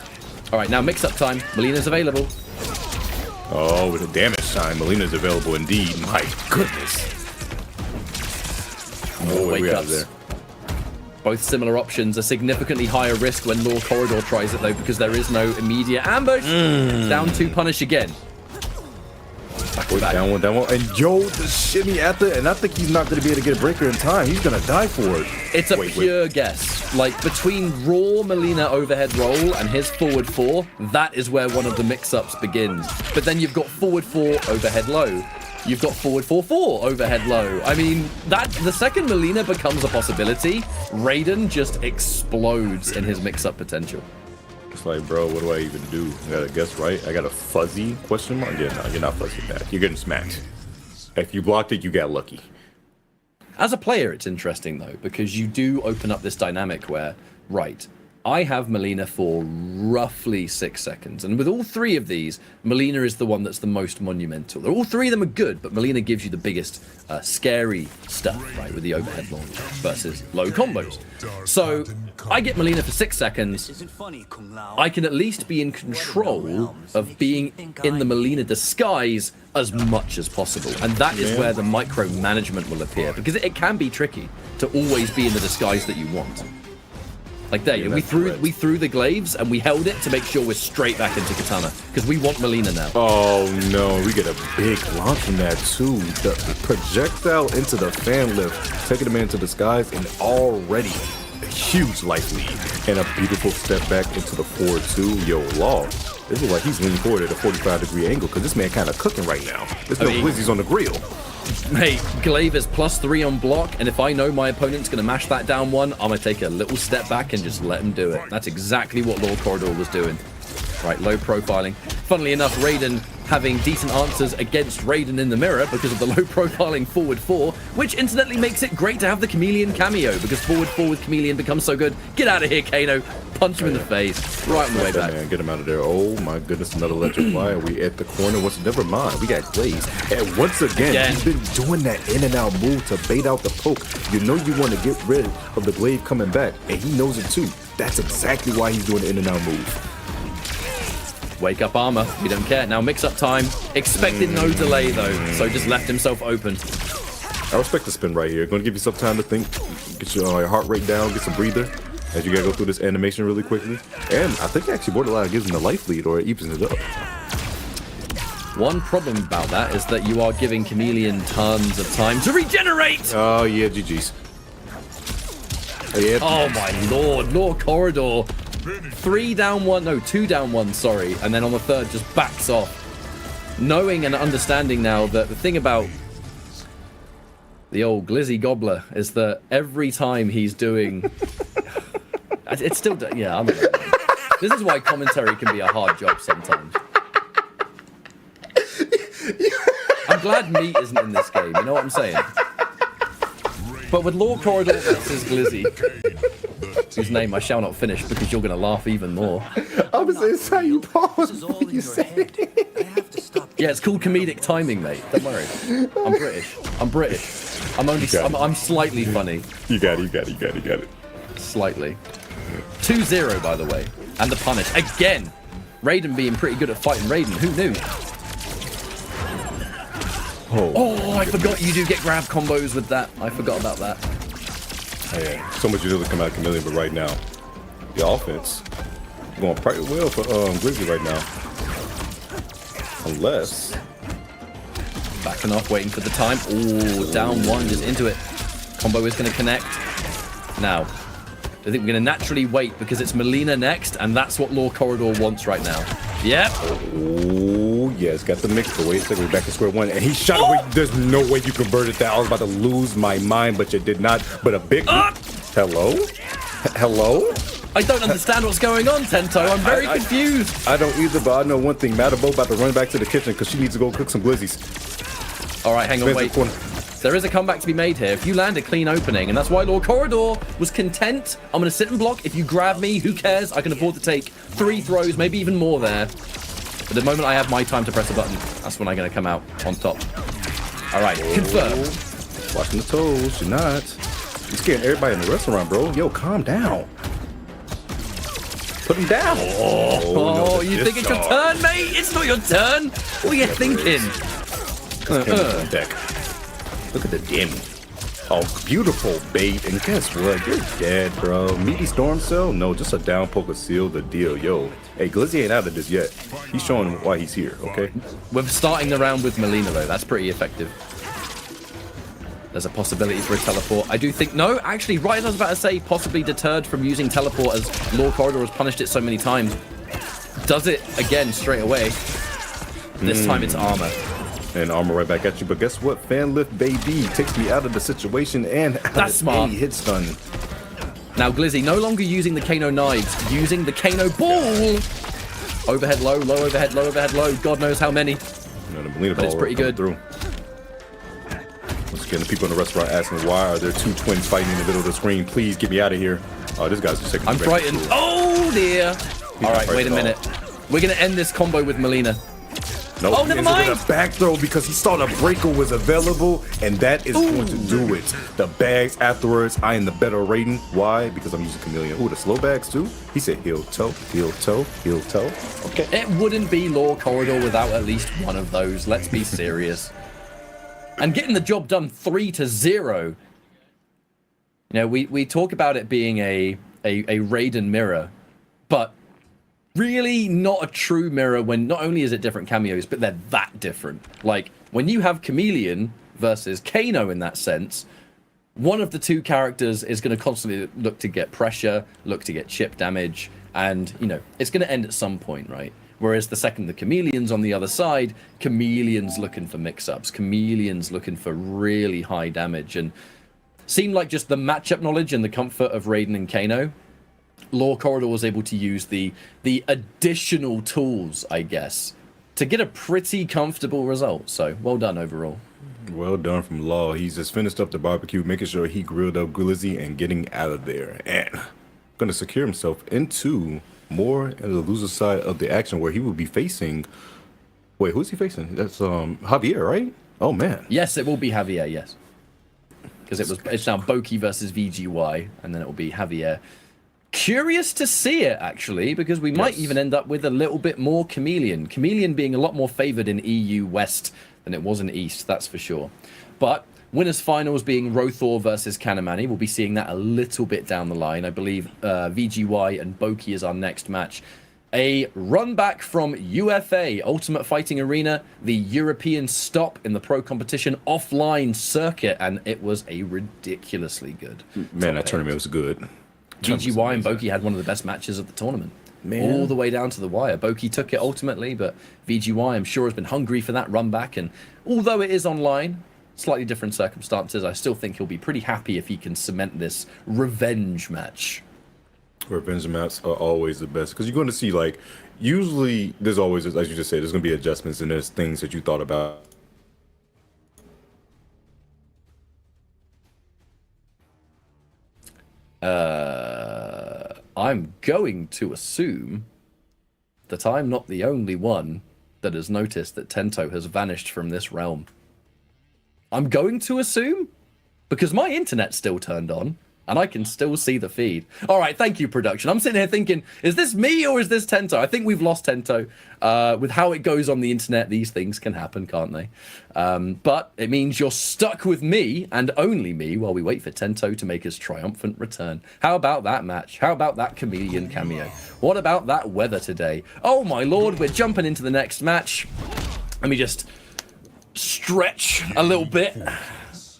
Alright, now mix-up time. Melina's available. Oh, with a damage sign, Melina's available indeed. My goodness. More wake-ups. There. Both similar options, a significantly higher risk when Law Corridor tries it though, because there is no immediate ambush. Down 2 punish again. Down one, and yo, the shimmy after, and I think he's not going to be able to get a breaker in time. He's going to die for it. It's a pure guess. Like, between raw Melina overhead roll and his forward 4, that is where one of the mix-ups begins. But then you've got forward 4 overhead low. You've got forward 4-4, overhead low. I mean, that the second Melina becomes a possibility, Raiden just explodes in his mix-up potential. It's like, bro, what do I even do? I gotta guess right. I got a fuzzy question mark. Yeah, no, you're not fuzzy back. You're getting smacked. If you blocked it, you got lucky. As a player, it's interesting though, because you do open up this dynamic where, right, I have Melina for roughly 6 seconds. And with all three of these, Melina is the one that's the most monumental. All three of them are good, but Melina gives you the biggest scary stuff, right, with the overhead launch versus low combos. So I get Melina for 6 seconds. I can at least be in control of being in the Melina disguise as much as possible. And that is where the micromanagement will appear, because it can be tricky to always be in the disguise that you want. Like there, we threw the glaives and we held it to make sure we're straight back into Katana because we want Melina now. Oh no, we get a big launch from that too. The projectile into the fan lift, taking him into the skies, and already a huge life lead and a beautiful step back into the 4-2. Yo, Law, this is like he's leaning forward at a 45-degree angle because this man kind of cooking right now. There's no glizzies on the grill. Hey, glaive is +3 on block, and if I know my opponent's going to mash that down one, I'm going to take a little step back and just let him do it. That's exactly what Lord Corridor was doing. Right, low profiling. Funnily enough, Raiden having decent answers against Raiden in the mirror because of the low profiling forward 4, which incidentally makes it great to have the Chameleon cameo because forward 4 with Chameleon becomes so good. Get out of here, Kano. Punch him in the face. Right on the way back. Man, get him out of there. Oh my goodness, another electric fire. We at the corner. Never mind. We got Glaze. And once again, he's been doing that in and out move to bait out the poke. You know you want to get rid of the glaive coming back, and he knows it too. That's exactly why he's doing the in and out move. Wake up armor. We don't care. Now mix up time. Expected no delay though, so just left himself open. I respect the spin right here. Going to give you some time to think, get your heart rate down, get some breather. As you gotta go through this animation really quickly. And I think actually borderline gives him the life lead or it evens it up. One problem about that is that you are giving Chameleon tons of time to regenerate! Oh yeah, GG's. Yeah. Oh my lord, Lord Corridor. 2 down 1, sorry. And then on the third just backs off. Knowing and understanding now that the thing about the old Glizzy Gobbler is that every time he's doing... It's still, yeah, I mean, this is why commentary can be a hard job sometimes. I'm glad meat isn't in this game, you know what I'm saying? But with Lord Corridor versus Glizzy, whose name I shall not finish because you're going to laugh even more. I was saying, how you pause when you say it. Yeah, it's called comedic timing, mate. Don't worry. I'm British. I'm slightly funny. You got it. Slightly. 2-0, by the way. And the punish. Again! Raiden being pretty good at fighting Raiden. Who knew? Oh, I forgot you do get grab combos with that. I forgot about that. Oh, yeah. So much usually come out of Chameleon, but right now, the offense going pretty well for Grizzly right now. Unless... Backing off, waiting for the time. Oh, down 1, just into it. Combo is going to connect. Now, I think we're going to naturally wait because it's Melina next, and that's what Lord Corridor wants right now. Yep. Oh, yes, got the mix. But wait a second, we're back to square one. And he shot away. There's no way you converted that. I was about to lose my mind, but you did not. But a big... Hello? Hello? I don't understand what's going on, Tento. I'm very confused. I don't either, but I know one thing. Matabo about to run back to the kitchen because she needs to go cook some glizzies. All right, hang on, wait. There is a comeback to be made here. If you land a clean opening, and that's why Lord Corridor was content. I'm going to sit and block. If you grab me, who cares? I can afford to take 3 throws, maybe even more there. But the moment I have my time to press a button, that's when I'm going to come out on top. All right, confirmed. Watching the toes, you're not. You're scaring everybody in the restaurant, bro. Yo, calm down. Put him down. Oh, you think it's your turn, mate? It's not your turn. What are you thinking? Deck. Look at the dim. Oh, beautiful bait. And guess what? You're dead, bro. Meaty Storm Cell? No, just a down poker seal the deal. Yo, hey, Glizzy ain't out of this yet. He's showing why he's here, okay? We're starting the round with Melina, though. That's pretty effective. There's a possibility for a teleport. I do think... No, actually, right as I was about to say, possibly deterred from using teleport as Lord Corridor has punished it so many times. Does it again straight away. This time it's armor. And armor right back at you. But guess what? Fan lift, baby, takes me out of the situation and that's smart. Hit stun. Now Glizzy no longer using the Kano knives, using the Kano ball. Overhead low, low overhead, low overhead, low. God knows how many. But it's pretty good. Through. Once again, the people in the restaurant asking why are there two twins fighting in the middle of the screen? Please get me out of here. Oh, this guy's just taking. I'm frightened. Oh dear. All right, wait a minute. We're gonna end this combo with Melina. Nope, oh, never mind. A back throw because he saw the breaker was available, and that is going to do it. The bags afterwards, I am the better rating. Why? Because I'm using Chameleon. Ooh, the slow bags too. He said heel toe, heel toe, heel toe. Okay. It wouldn't be Law Corridor without at least one of those. Let's be serious. And getting the job done 3-0. You know, we talk about it being a Raiden mirror, but really not a true mirror when not only is it different cameos, but they're that different. Like, when you have Chameleon versus Kano in that sense, one of the two characters is going to constantly look to get pressure, look to get chip damage, and, you know, it's going to end at some point, right? Whereas the second the Chameleon's on the other side, Chameleon's looking for mix-ups, Chameleon's looking for really high damage, and seemed like just the matchup knowledge and the comfort of Raiden and Kano, Law Corridor was able to use the additional tools, I guess, to get a pretty comfortable result. So, well done overall. Well done from Law. He's just finished up the barbecue, making sure he grilled up Glizzy and getting out of there. And going to secure himself into more of the loser side of the action where he will be facing... Wait, who's he facing? That's Javier, right? Oh, man. Yes, it will be Javier, yes. Because it's now Boki versus VGY, and then it will be Javier. Curious to see it, actually, because we might even end up with a little bit more Chameleon. Chameleon being a lot more favored in EU West than it was in East, that's for sure. But winners finals being Rothor versus Kanamani. We'll be seeing that a little bit down the line. I believe VGY and Boki is our next match. A run back from UFA, Ultimate Fighting Arena, the European stop in the pro competition offline circuit, and it was a ridiculously good. Man, that tournament was good. VGY and Boki had one of the best matches of the tournament. Man. All the way down to the wire. Boki took it ultimately, but VGY, I'm sure, has been hungry for that run back. And although it is online, slightly different circumstances, I still think he'll be pretty happy if he can cement this revenge match. Revenge matches are always the best because you're going to see, like, usually there's always, as you just said, there's going to be adjustments and there's things that you thought about. I'm going to assume that I'm not the only one that has noticed that Tento has vanished from this realm. I'm going to assume, because my internet's still turned on, and I can still see the feed. All right, thank you, production. I'm sitting here thinking, is this me or is this Tento? I think we've lost Tento. With how it goes on the internet, these things can happen, can't they? But it means you're stuck with me and only me while we wait for Tento to make his triumphant return. How about that match? How about that Chameleon cameo? What about that weather today? Oh my lord, we're jumping into the next match. Let me just stretch a little bit.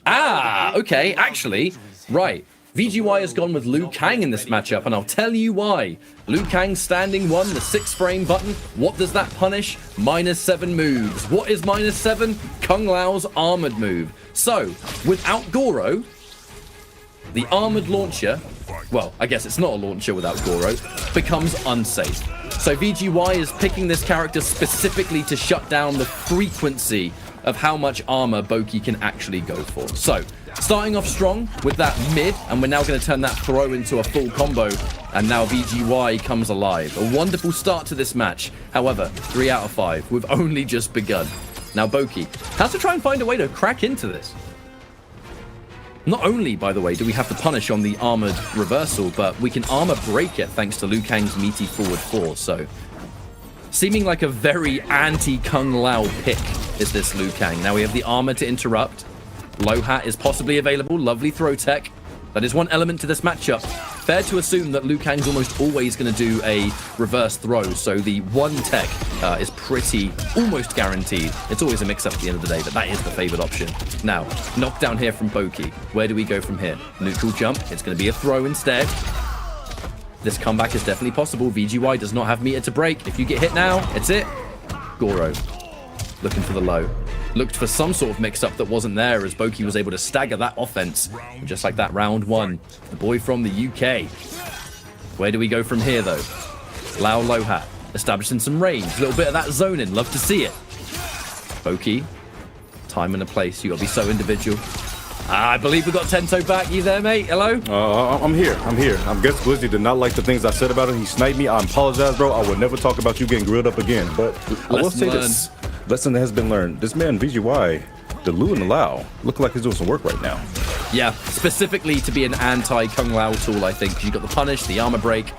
Ah, okay, actually, right. VGY has gone with Liu Kang in this matchup, and I'll tell you why. Liu Kang standing 1, the 6-frame button. What does that punish? -7 moves. What is -7? Kung Lao's armored move. So, without Goro, the armored launcher, well, I guess it's not a launcher without Goro, becomes unsafe. So VGY is picking this character specifically to shut down the frequency of how much armor Boki can actually go for. So, starting off strong with that mid, and we're now going to turn that throw into a full combo, and now VGY comes alive. A wonderful start to this match. However, 3 out of 5. We've only just begun. Now Boki has to try and find a way to crack into this. Not only, by the way, do we have to punish on the armored reversal, but we can armor break it thanks to Liu Kang's meaty forward 4, so seeming like a very anti-Kung Lao pick is this Liu Kang. Now we have the armor to interrupt. Low hat is possibly available. Lovely throw tech. That is one element to this matchup. Fair to assume that Liu Kang's almost always going to do a reverse throw, so the one tech is almost guaranteed. It's always a mix-up at the end of the day, but that is the favored option. Now, knockdown here from Boki. Where do we go from here? Neutral jump. It's going to be a throw instead. This comeback is definitely possible. VGY does not have meter to break. If you get hit now, it's it. Goro looking for the low. looked for some sort of mix-up that wasn't there as Boki was able to stagger that offense. And just like that, round one, the boy from the UK. Where do we go from here, though? Lao Lohat, establishing some range. A little bit of that zoning. Love to see it. Boki, time and a place. You got to be so individual. I believe we got Tento back. You there, mate? Hello? I'm here. I guess Glizzy did not like the things I said about him. He sniped me. I apologize, bro. I will never talk about you getting grilled up again. But I will say this. Lesson has been learned. This man, VGY, the Lu and the Lao, look like he's doing some work right now. Yeah, specifically to be an anti-Kung Lao tool, I think. You've got the punish, the armor break,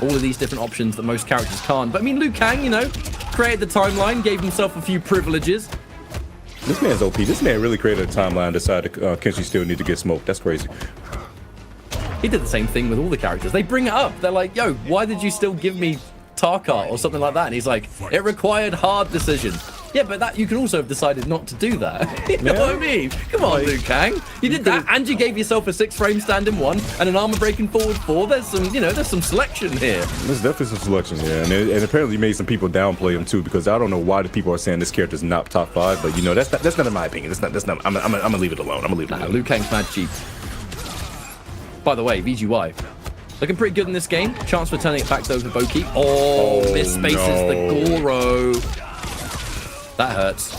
all of these different options that most characters can't. But I mean, Liu Kang, you know, created the timeline, gave himself a few privileges. This man's OP. This man really created a timeline, decided Kenshi still need to get smoked. That's crazy. He did the same thing with all the characters. They bring it up. They're like, yo, why did you still give me Tarkar or something like that? And he's like, it required hard decision. Yeah, but that you can also have decided not to do that. You know what I mean? Come on, Liu Kang. You did that, and you gave yourself a 6-frame stand-in 1 and an armor breaking forward 4. There's some, you know, there's some selection here. There's definitely some selection, yeah. And apparently you made some people downplay him too, because I don't know why the people are saying this character's not top 5, but you know, that's not in my opinion. That's not. I'm gonna leave it alone. I'm gonna leave it alone. Liu Kang's mad cheap. By the way, VGY. Looking pretty good in this game. Chance for turning it back though to Boki. Oh, misspaces the Goro. That hurts.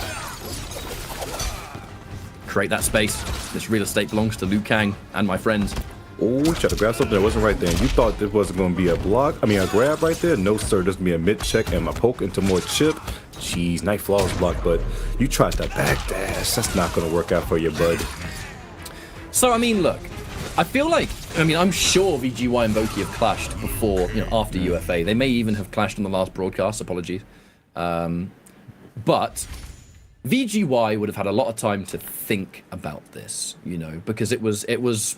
Create that space. This real estate belongs to Liu Kang and my friends. Oh, tried to grab something that wasn't right there. You thought there wasn't going to be a grab right there? No, sir. There's going to be a mid check and my poke into more chip. Jeez, nice flawless block, but you tried that back dash. That's not going to work out for you, bud. So, I mean, look. I feel like, I'm sure VGY and Boki have clashed before, you know, after UFA. They may even have clashed on the last broadcast. Apologies. But VGY would have had a lot of time to think about this, you know, because it was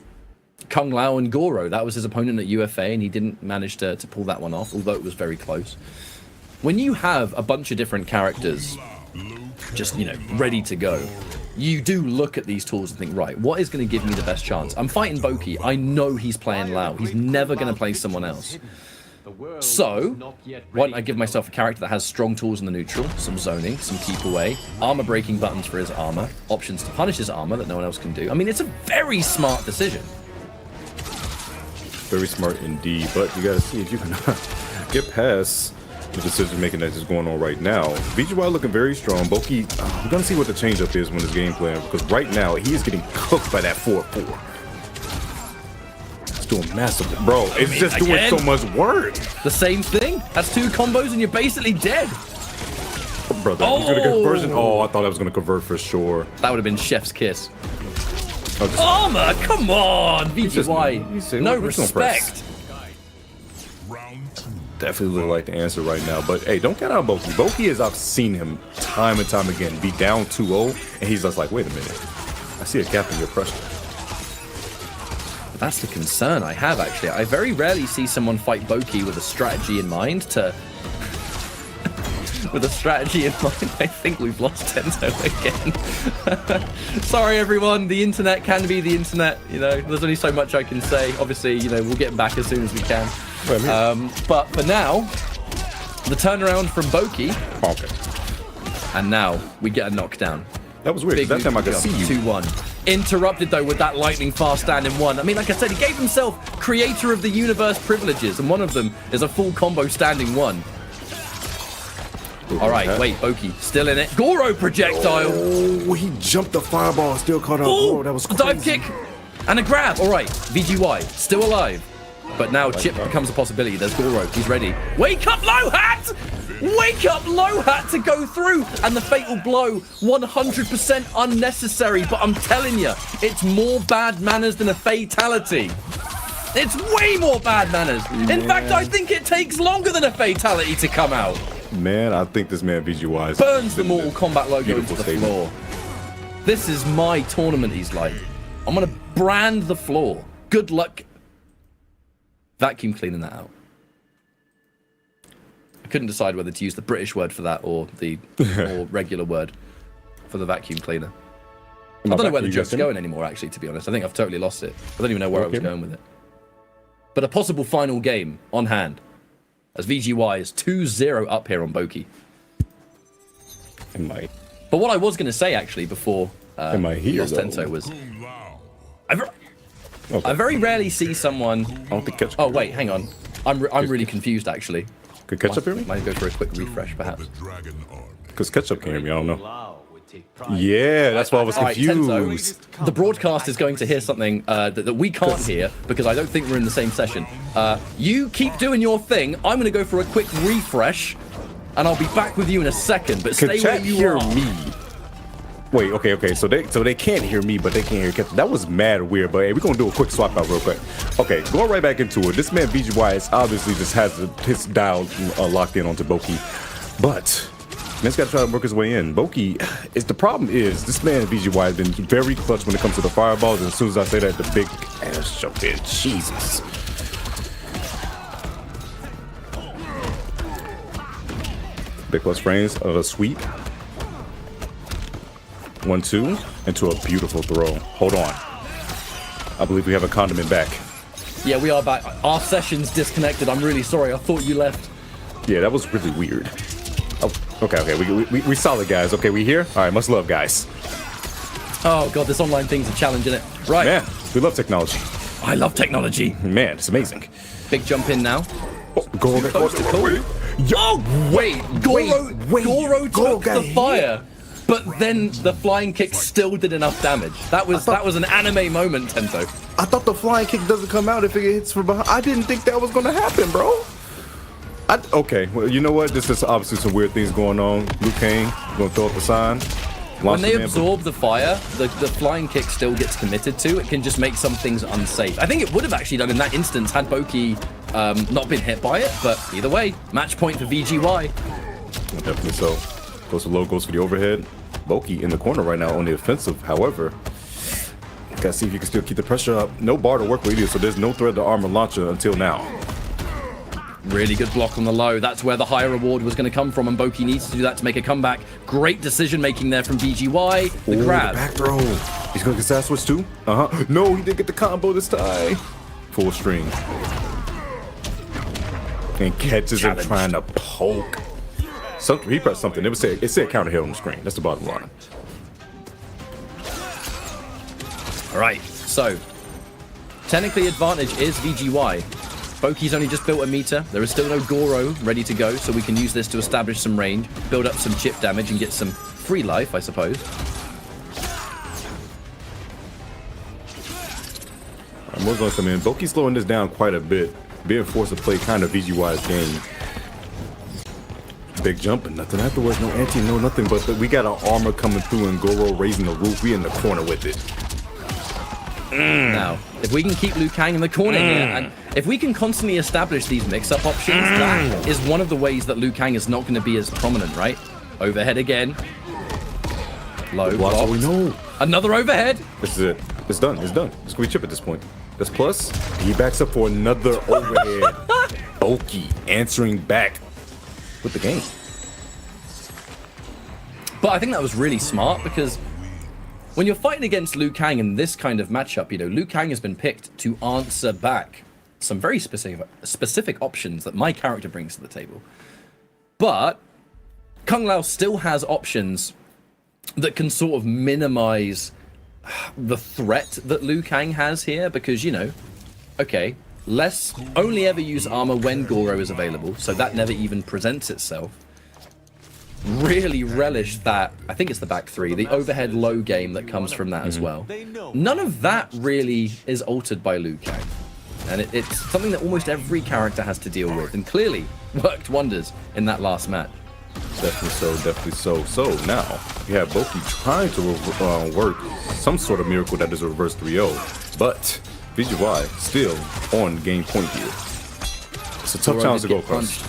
Kung Lao and Goro. That was his opponent at UFA, and he didn't manage to pull that one off, although it was very close. When you have a bunch of different characters just, you know, ready to go, you do look at these tools and think, right, what is going to give me the best chance? I'm fighting Boki. I know he's playing Lao. He's never going to play someone else. So, why don't I give myself a character that has strong tools in the neutral, some zoning, some keep away, armor breaking buttons for his armor, options to punish his armor that no one else can do. I mean, it's a very smart decision. Very smart indeed, but you gotta see if you can get past the decision making that's just going on right now. VGY looking very strong. Boki, we're gonna see what the change up is when this game plan, because right now he is getting cooked by that 4-4. Doing massive, bro. It's just doing so much work. The same thing. That's 2 combos and you're basically dead. Brother, he's gonna conversion. Oh, I thought I was gonna convert for sure. That would have been chef's kiss. Armor, come on, VGY. No respect. Definitely look like the answer right now, but hey, don't count out Boki. Boki is, I've seen him time and time again be down 2-0, and he's just like, wait a minute, I see a gap in your pressure. That's the concern I have, actually. I very rarely see someone fight Boki with a strategy in mind with a strategy in mind. I think we've lost Tento again. Sorry, everyone. The internet can be the internet. You know, there's only so much I can say. Obviously, you know, we'll get back as soon as we can. But for now, the turnaround from Boki. Okay. And now we get a knockdown. That was weird. That time I could see you. 2-1. Interrupted, though, with that lightning fast stand in 1. I mean, like I said, he gave himself creator of the universe privileges, and one of them is a full combo standing 1. All right, wait, Boki, still in it. Goro projectile. Oh, he jumped the fireball, still caught out Goro. That was crazy. Dive kick and a grab. All right, VGY, still alive. But now Chip becomes a possibility. There's Goro. He's ready. Wake up, Low Hat! Wake up, Low Hat to go through. And the fatal blow, 100% unnecessary. But I'm telling you, it's more bad manners than a fatality. It's way more bad manners. In fact, I think it takes longer than a fatality to come out. Man, I think this man VGY burns the Mortal Kombat logo into the floor. This is my tournament, he's like. I'm going to brand the floor. Good luck vacuum cleaning that out. I couldn't decide whether to use the British word for that or the more regular word for the vacuum cleaner. I don't know where the joke's going anymore, actually, to be honest. I think I've totally lost it. I don't even know where I was going with it. But a possible final game on hand, as VGY is 2-0 up here on Boki. It might. But what I was going to say actually before Am I here, lost though? Tento was, I very rarely see someone. I don't think ketchup. Oh wait, hang on. I'm really confused actually. Could ketchup hear me? Might go for a quick refresh perhaps. Because ketchup can hear me. I don't know. Yeah, that's why I was All right, confused. Tenzo, the broadcast is going to hear something that we can't hear because I don't think we're in the same session. You keep doing your thing. I'm going to go for a quick refresh, and I'll be back with you in a second. But Can stay where chat you hear are. me? Wait, okay. So they can't hear me, but they can hear ketchup. That was mad weird. But hey, we're gonna do a quick swap out real quick. Okay, going right back into it. This man BGY is obviously just has his dial locked in onto Boki, but man's got to try to work his way in. Boki is the problem. Is this man BGY has been very clutch when it comes to the fireballs. And as soon as I say that, the big ass jump in. Jesus. Big plus frames of a sweep. 1-2 into a beautiful throw. Hold on. I believe we have a condiment back. Yeah, we are back. Our session's disconnected. I'm really sorry. I thought you left. Yeah, that was really weird. Oh, okay. We solid, guys. Okay, we here? All right, much love, guys. Oh, God, this online thing's a challenge, isn't it? Right. Man, we love technology. I love technology. Man, it's amazing. Big jump in now. Oh, Goro, Yo, wait. Goro took the fire. But then the flying kick still did enough damage. That was an anime moment, Tento. I thought the flying kick doesn't come out if it hits from behind. I didn't think that was going to happen, bro. Okay, well, you know what? This is obviously some weird things going on. Liu Kang going to throw up a sign. When they absorb the fire, the flying kick still gets committed to. It can just make some things unsafe. I think it would have actually done in that instance had Boki not been hit by it. But either way, match point for VGY. Definitely so. Goes to low, goes for the overhead. Boki in the corner right now on the offensive. However, gotta see if you can still keep the pressure up. No bar to work with either, so there's no threat to armor launcher until now. Really good block on the low. That's where the higher reward was going to come from, and Boki needs to do that to make a comeback. Great decision making there from BGY. The grab. The back throw. He's going to get side switch too? No, he didn't get the combo this time. Full string. And catches him trying to poke. He pressed something. It said counter hit on the screen. That's the bottom line. All right, so technically advantage is VGY. Boki's only just built a meter. There is still no Goro ready to go, so we can use this to establish some range, build up some chip damage, and get some free life, I suppose. I'm going to come in. Boki's slowing this down quite a bit, being forced to play kind of VGY's game. Big jump and nothing afterwards, no anti, no nothing, but we got our armor coming through and Goro raising the roof. We in the corner with it. Now, if we can keep Liu Kang in the corner here, and if we can constantly establish these mix-up options, that is one of the ways that Liu Kang is not going to be as prominent, right? Overhead again. Low block. We know. Another overhead. This is it. It's done. It's done. It's going to be chip at this point. That's plus. He backs up for another overhead. Boki answering back with the game. But I think that was really smart because when you're fighting against Liu Kang in this kind of matchup, you know, Liu Kang has been picked to answer back some very specific options that my character brings to the table. But Kung Lao still has options that can sort of minimize the threat that Liu Kang has here because, you know, okay, let's only ever use armor when Goro is available, so that never even presents itself. Really relish that, I think it's the back three, the overhead low game that comes from that as well. None of that really is altered by Liu Kang. And it's something that almost every character has to deal with, and clearly worked wonders in that last match. Definitely so, definitely so. So now, we have Boki trying to work some sort of miracle that is a reverse 3-0, but VGY still on game point here. It's a tough challenge to go across.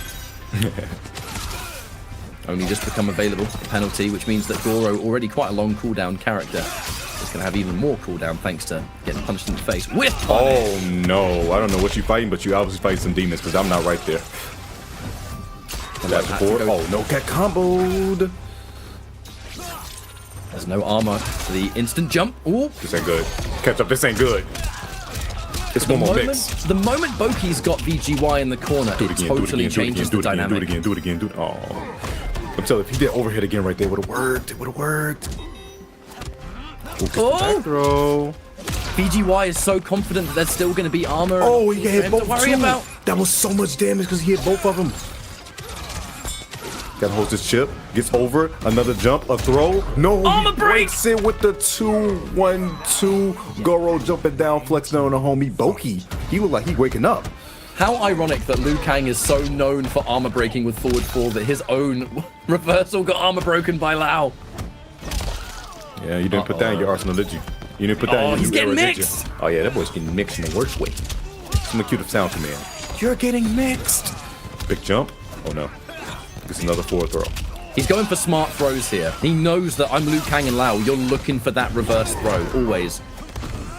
Only just become available, the penalty, which means that Goro, already quite a long cooldown character, is going to have even more cooldown thanks to getting punched in the face with punish. Oh no, I don't know what you're fighting, but you obviously fighting some demons because I'm not right there. Oh no, get comboed. There's no armor for the instant jump. Ooh. This ain't good. Catch up, this ain't good. It's one more mix. The moment Boki's got VGY in the corner, it totally changes the dynamic. Do it again. Oh. I'm telling you, if he did overhead again right there, it would have worked. It would have worked. Oh! Throw. BGY is so confident that there's still going to be armor. Oh, he hit both. To worry about. That was so much damage because he hit both of them. Gotta hold this chip. Gets over. Another jump. A throw. No. Armor he break. breaks it with the 2-1-2. Goro jumping down, flexing on the homie Boki. He looked like he waking up. How ironic that Liu Kang is so known for armor breaking with forward 4 that his own reversal got armor broken by Lau. Yeah, you didn't put that in your arsenal, did you? You didn't put that in your he's new getting era, did mixed. you? Oh yeah, that boy's getting mixed in the worst way. Some cute sound command. You're getting mixed. Big jump. Oh no. It's another forward throw. He's going for smart throws here. He knows that I'm Liu Kang and Lau. You're looking for that reverse throw, always.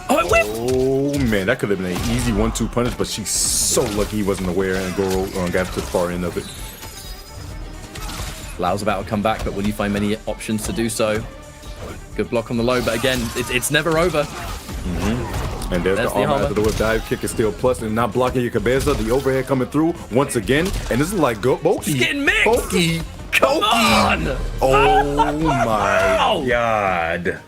Oh, whip! Oh man, that could have been an easy 1-2 punish, but she's so lucky he wasn't aware and Goro got to the far end of it. Lau's about to come back, but will you find many options to do so? Good block on the low, but again, it's never over. And there's the armor after the whip dive kick is still plus and not blocking your Cabeza. The overhead coming through once again, and this is like Boki. He's getting mixed. Boki. Come on! Oh my god.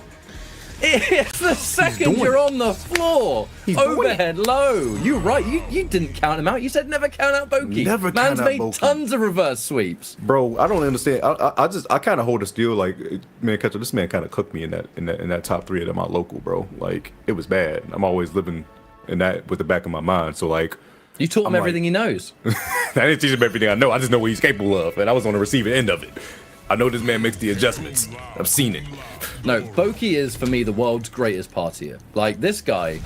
It's the second you're on the floor. He's Overhead low. You're right. You didn't count him out. You said never count out Boki. Never Man's count out made Boki. tons of reverse sweeps. Bro, I don't understand. I kind of hold it still. Like, man, Ketchup, this man kind of cooked me in that top 3 of my local, bro. Like, it was bad. I'm always living in that with the back of my mind. So like, you taught him everything he knows. I didn't teach him everything I know. I just know what he's capable of, and I was on the receiving end of it. I know this man makes the adjustments. I've seen it. No, Boki is, for me, the world's greatest partier. Like, this guy,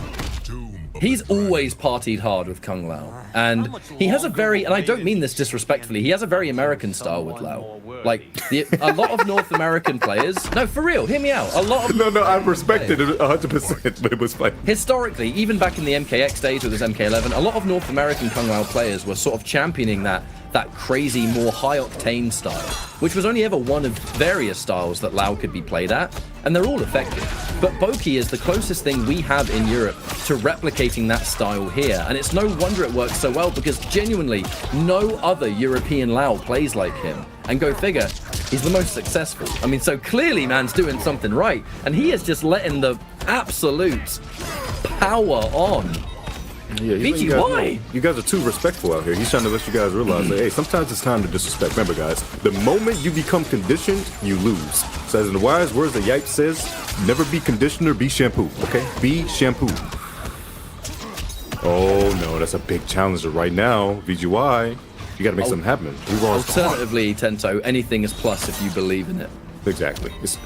he's always partied hard with Kung Lao. And he has a very, and I don't mean this disrespectfully, he has a very American style with Lao. Like, a lot of North American players, no, for real, hear me out. A lot of No, I respected it 100%, but it was fine. Historically, even back in the MKX days with his MK11, a lot of North American Kung Lao players were sort of championing that crazy, more high-octane style, which was only ever one of various styles that Lao could be played at, and they're all effective. But Boki is the closest thing we have in Europe to replicating that style here, and it's no wonder it works so well, because genuinely, no other European Lao plays like him. And go figure, he's the most successful. I mean, so clearly man's doing something right, and he is just letting the absolute power on. Yeah, BGY! You guys are too respectful out here. He's trying to let you guys realize that, hey, sometimes it's time to disrespect. Remember, guys, the moment you become conditioned, you lose. So as in the wise words that Yipe says, never be conditioner, be shampoo, okay? Be shampoo. Oh, no, that's a big challenger right now. VGY, you got to make something happen. Alternatively, Tento, anything is plus if you believe in it. Exactly. It's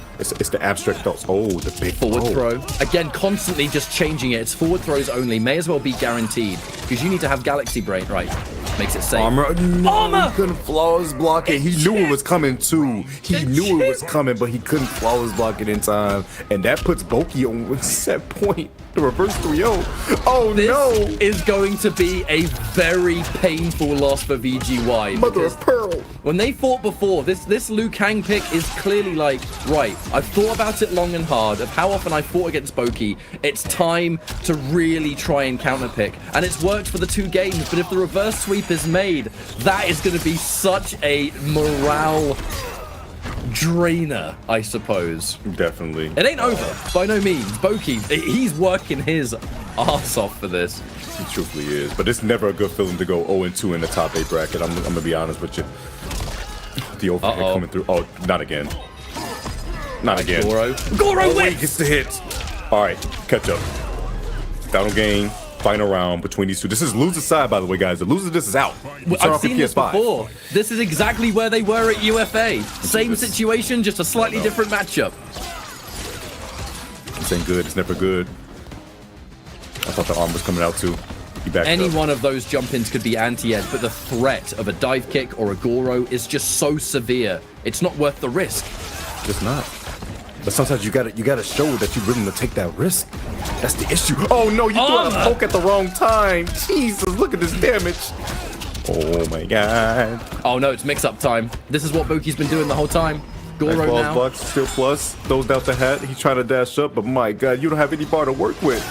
the abstract thoughts. Oh, the big forward throw. Again, constantly just changing it. It's forward throws only. May as well be guaranteed because you need to have Galaxy Brain. Right. Makes it safe. Armor. No, he couldn't flawless block it. He knew it was coming too. He knew it was coming, but he couldn't flawless block it in time. And that puts Boki on set point. The reverse 3-0. Oh no! This is going to be a very painful loss for VGY. Mother of pearl. When they fought before, this Liu Kang pick is clearly like, right, I've thought about it long and hard of how often I fought against Boki. It's time to really try and counterpick. And it's worked for the 2 games, but if the reverse sweep is made, that is going to be such a morale drainer, I suppose. Definitely. It ain't over, by no means. Boki, he's working his ass off for this. He truthfully is, but it's never a good feeling to go 0-2 in the top 8 bracket. I'm gonna be honest with you. The overhead coming through. Oh, not again. Not again. Goro he gets the hit. All right, catch up. Down game. Final round between these two. This is loser side, by the way, guys. The loser of this is out. I've seen this before. This is exactly where they were at UFA. Same situation, just a slightly different matchup. This ain't good. It's never good. I thought the arm was coming out too. Any one of those jump-ins could be anti-edge, but the threat of a dive kick or a Goro is just so severe. It's not worth the risk. It's not. But sometimes you gotta show that you're willing to take that risk. That's the issue. Oh no, you threw out a poke at the wrong time. Jesus, look at this damage. Oh my god. Oh no, it's mix-up time. This is what Boki's been doing the whole time. Goro now. Blocks, still plus. Throws out the hat. He's trying to dash up, but my god, you don't have any bar to work with.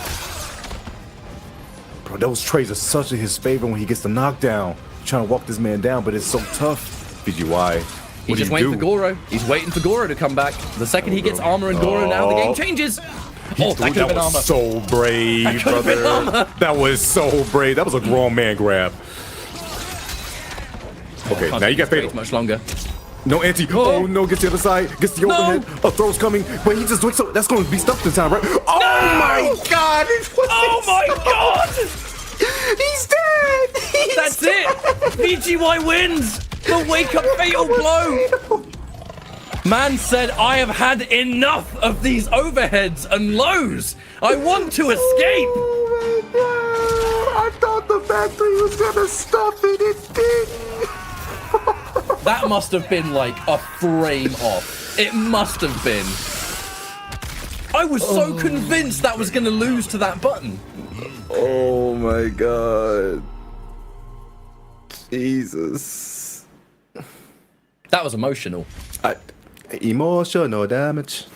Bro, those trades are such in his favor when he gets the knockdown. Trying to walk this man down, but it's so tough. VGY, He's just waiting for Goro. He's waiting for Goro to come back. The second he gets armor and Goro, now the game changes. Oh, that could have been armor. So brave, brother. That was so brave. That was a grown man grab. Okay, now you got fatal. Much longer. No anti. Oh no, gets the other side. Gets the overhead. A throw's coming. But he just doing so. That's going to be stuff this time, right? Oh my God! Oh my God! He's dead. That's it. VGY wins. The wake up fatal blow. Man said, I have had enough of these overheads and lows. I want to escape. Oh my God! I thought the factory was gonna stop it. It didn't. That must have been like a frame off. It must have been. I was so convinced that was going to lose to that button. Oh my God. Jesus. That was emotional. Emotional damage.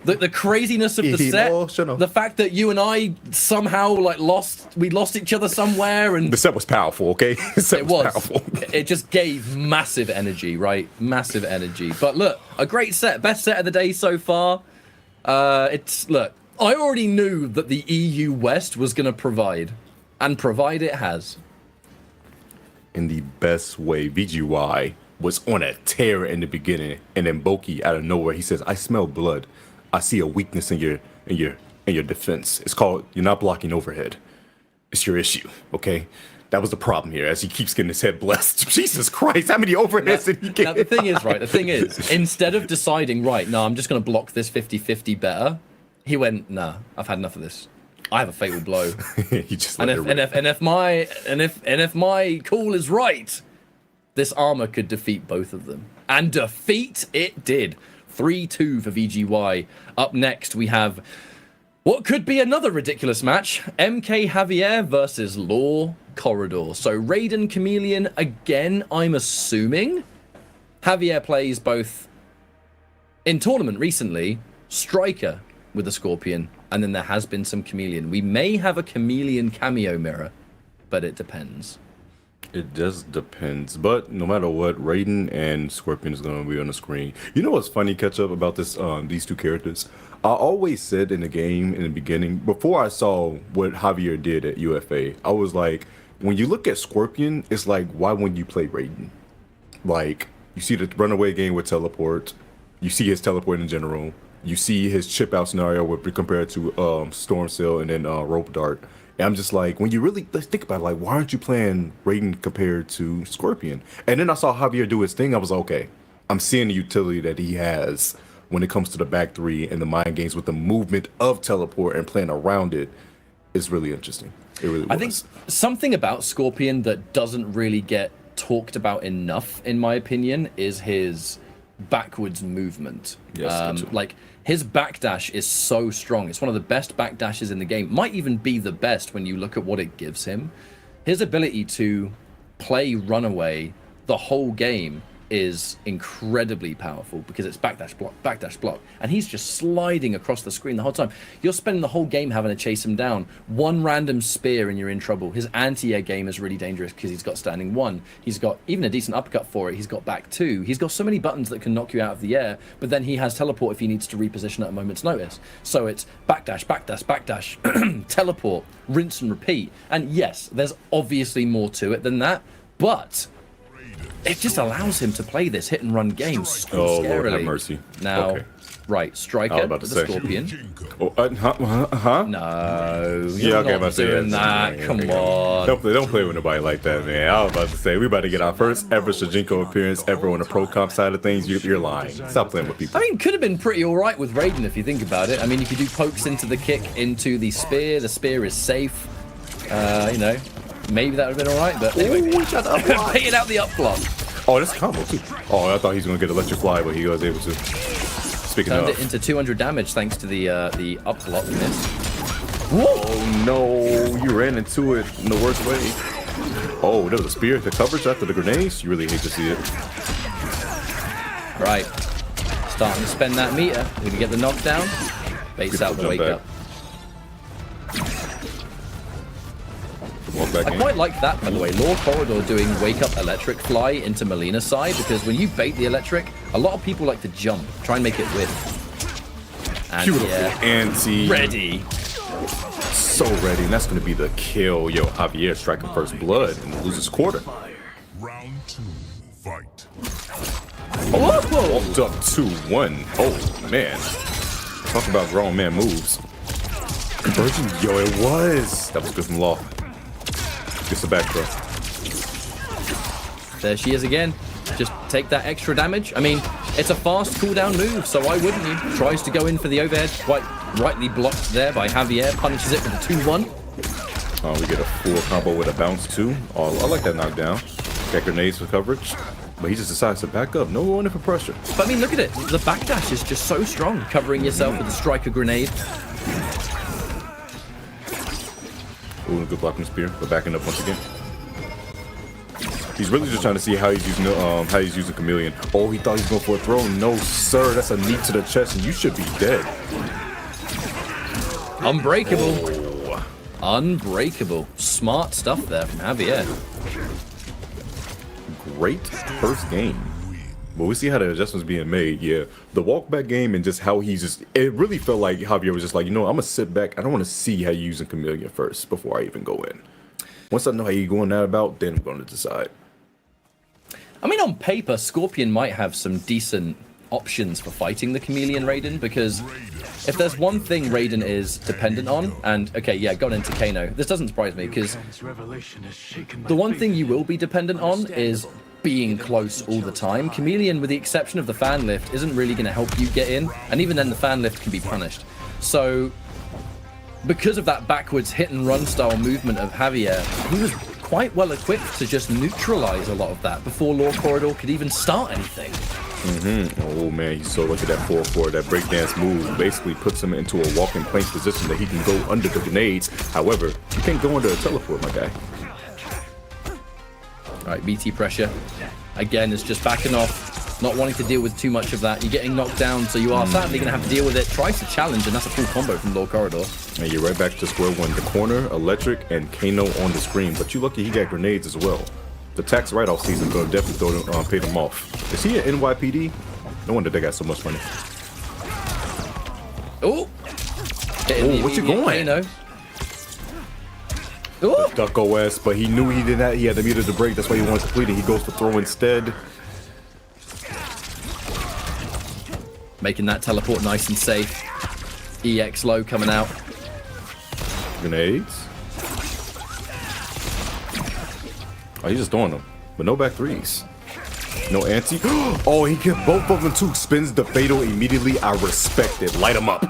The craziness of the set, the fact that you and I somehow like lost each other somewhere, and the set was powerful. Okay, it was powerful. It just gave massive energy, right? Massive energy. But look, a great set, best set of the day so far. Look, I already knew that the EU West was going to provide, and provide it has. In the best way, VGY was on a tear in the beginning, and then Boki out of nowhere, he says, "I smell blood. I see a weakness in your defense. It's called you're not blocking overhead. It's your issue, okay?" That was the problem here as he keeps getting his head blessed. Jesus Christ, how many overheads did he get? Now, the thing is, instead of deciding, right, no, I'm just going to block this 50-50 better, he went, nah, I've had enough of this. I have a fatal blow. He just and if my call is right, this armor could defeat both of them. And defeat it did. 3-2 for VGY. Up next, we have what could be another ridiculous match. MK Javier versus Law Corridor. So Raiden Chameleon again, I'm assuming. Javier plays both in tournament recently, Striker with a Scorpion, and then there has been some Chameleon. We may have a Chameleon cameo mirror, but it depends. It just depends, but no matter what, Raiden and Scorpion is going to be on the screen. You know what's funny, Ketchup, about this? These two characters. I always said in the game in the beginning, before I saw what Javier did at UFA, I was like, when you look at Scorpion, it's like, why wouldn't you play Raiden? Like, you see the runaway game with teleport, you see his teleport in general, you see his chip out scenario with compared to Storm Sail and then Rope Dart. And I'm just like, when you really think about it, like, why aren't you playing Raiden compared to Scorpion? And then I saw Javier do his thing. I was like, okay, I'm seeing the utility that he has when it comes to the back three and the mind games with the movement of teleport and playing around it. It's really interesting. It really was. I think something about Scorpion that doesn't really get talked about enough, in my opinion, is his backwards movement. Yes, like, his backdash is so strong. It's one of the best backdashes in the game. Might even be the best when you look at what it gives him. His ability to play runaway the whole game is incredibly powerful because it's backdash block, and he's just sliding across the screen the whole time. You're spending the whole game having to chase him down. One random spear and you're in trouble. His anti-air game is really dangerous because he's got standing one. He's got even a decent uppercut for it. He's got back two. He's got so many buttons that can knock you out of the air, but then he has teleport if he needs to reposition at a moment's notice. So it's backdash, teleport, rinse and repeat. And yes, there's obviously more to it than that, but it just allows him to play this hit and run game so scarily. Lord have mercy. Now, okay. Right, Striker with the Scorpion. Oh, huh? No, yeah, okay, I'm not doing that. Come on. Don't play with nobody like that, man. I was about to say, we about to get our first ever Shijinko appearance ever on the pro comp side of things. You're lying. Stop playing with people. I mean, could have been pretty all right with Raiden if you think about it. I mean, you could do pokes into the kick, into the spear. The spear is safe. You know, maybe that would have been all right, but anyway. Picking out the up block. Oh, that's a combo too. Oh, I thought he was going to get electric fly, but he was able to. Speaking Turned of. it into 200 damage thanks to the up block miss. Oh no, you ran into it in the worst way. Oh, there was a spear to coverage after the grenades. You really hate to see it. Right. Starting to spend that meter. We're going to get the knockdown. Baits out the wake up. Well, back I game. quite like that, by the way. Law Corridor doing Wake Up Electric Fly into Melina's side, because when you bait the electric, a lot of people like to jump, try and make it win. And Beautiful yeah, anti. ready. So ready, and that's going to be the kill. Yo, Javier striking first blood in the loser's quarter. Round 2, fight. Oh, walked up 2-1. Oh, man. Talk about grown man moves. Conversion, yo, it was. That was good from Law. Gets the back throw. There she is again. Just take that extra damage. I mean, it's a fast cooldown move, so why wouldn't you? Tries to go in for the overhead, quite rightly blocked there by Javier. Punishes it with a 2-1. Oh, we get a full combo with a bounce too. Oh, I like that knockdown. Got grenades for coverage, but he just decides to back up. No one in for pressure. But I mean, look at it. The backdash is just so strong, covering yourself with a striker grenade. Ooh, good blocking spear, but backing up once again. He's really just trying to see how he's using Chameleon. Oh, he thought he was going for a throw. No, sir, that's a knee to the chest, and you should be dead. Unbreakable. Oh. Unbreakable. Smart stuff there from Javier. Great first game. But we see how the adjustments being made. Yeah, the walk back game and just how he's just, it really felt like Javier was just like, you know, I'm gonna sit back. I don't want to see how you're using Chameleon first before I even go in. Once I know how you're going that about, then I'm going to decide. I mean, on paper, Scorpion might have some decent options for fighting the Chameleon Raiden, because if there's one thing Raiden is dependent on, and okay, yeah, got into Kano, this doesn't surprise me, because the one thing you will be dependent on is being close all the time. Chameleon, with the exception of the fan lift, isn't really going to help you get in, and even then the fan lift can be punished. So because of that backwards hit and run style movement of Javier, he was quite well equipped to just neutralize a lot of that before Law Corridor could even start anything. Oh man, he's so lucky that 4-4, that breakdance move basically puts him into a walking plank position that he can go under the grenades. However, you can't go under a teleport, my guy. Alright, BT pressure. Again, it's just backing off, not wanting to deal with too much of that. You're getting knocked down, so you are sadly going to have to deal with it. Tries to challenge, and that's a full combo from Law Corridor. And you're right back to square one. The corner, electric, and Kano on the screen. But you lucky he got grenades as well. The tax write-off season gonna definitely pay them off. Is he an NYPD? No wonder they got so much money. Oh, what you going? Kano. Duck OS, but he knew he did that. He had the meter to break. That's why he wanted to complete it. He goes to throw instead. Making that teleport nice and safe. EX low coming out. Grenades. Oh, he's just throwing them, but no back threes. No anti. Oh, he get both of them too. Spins the fatal immediately. I respect it. Light him up.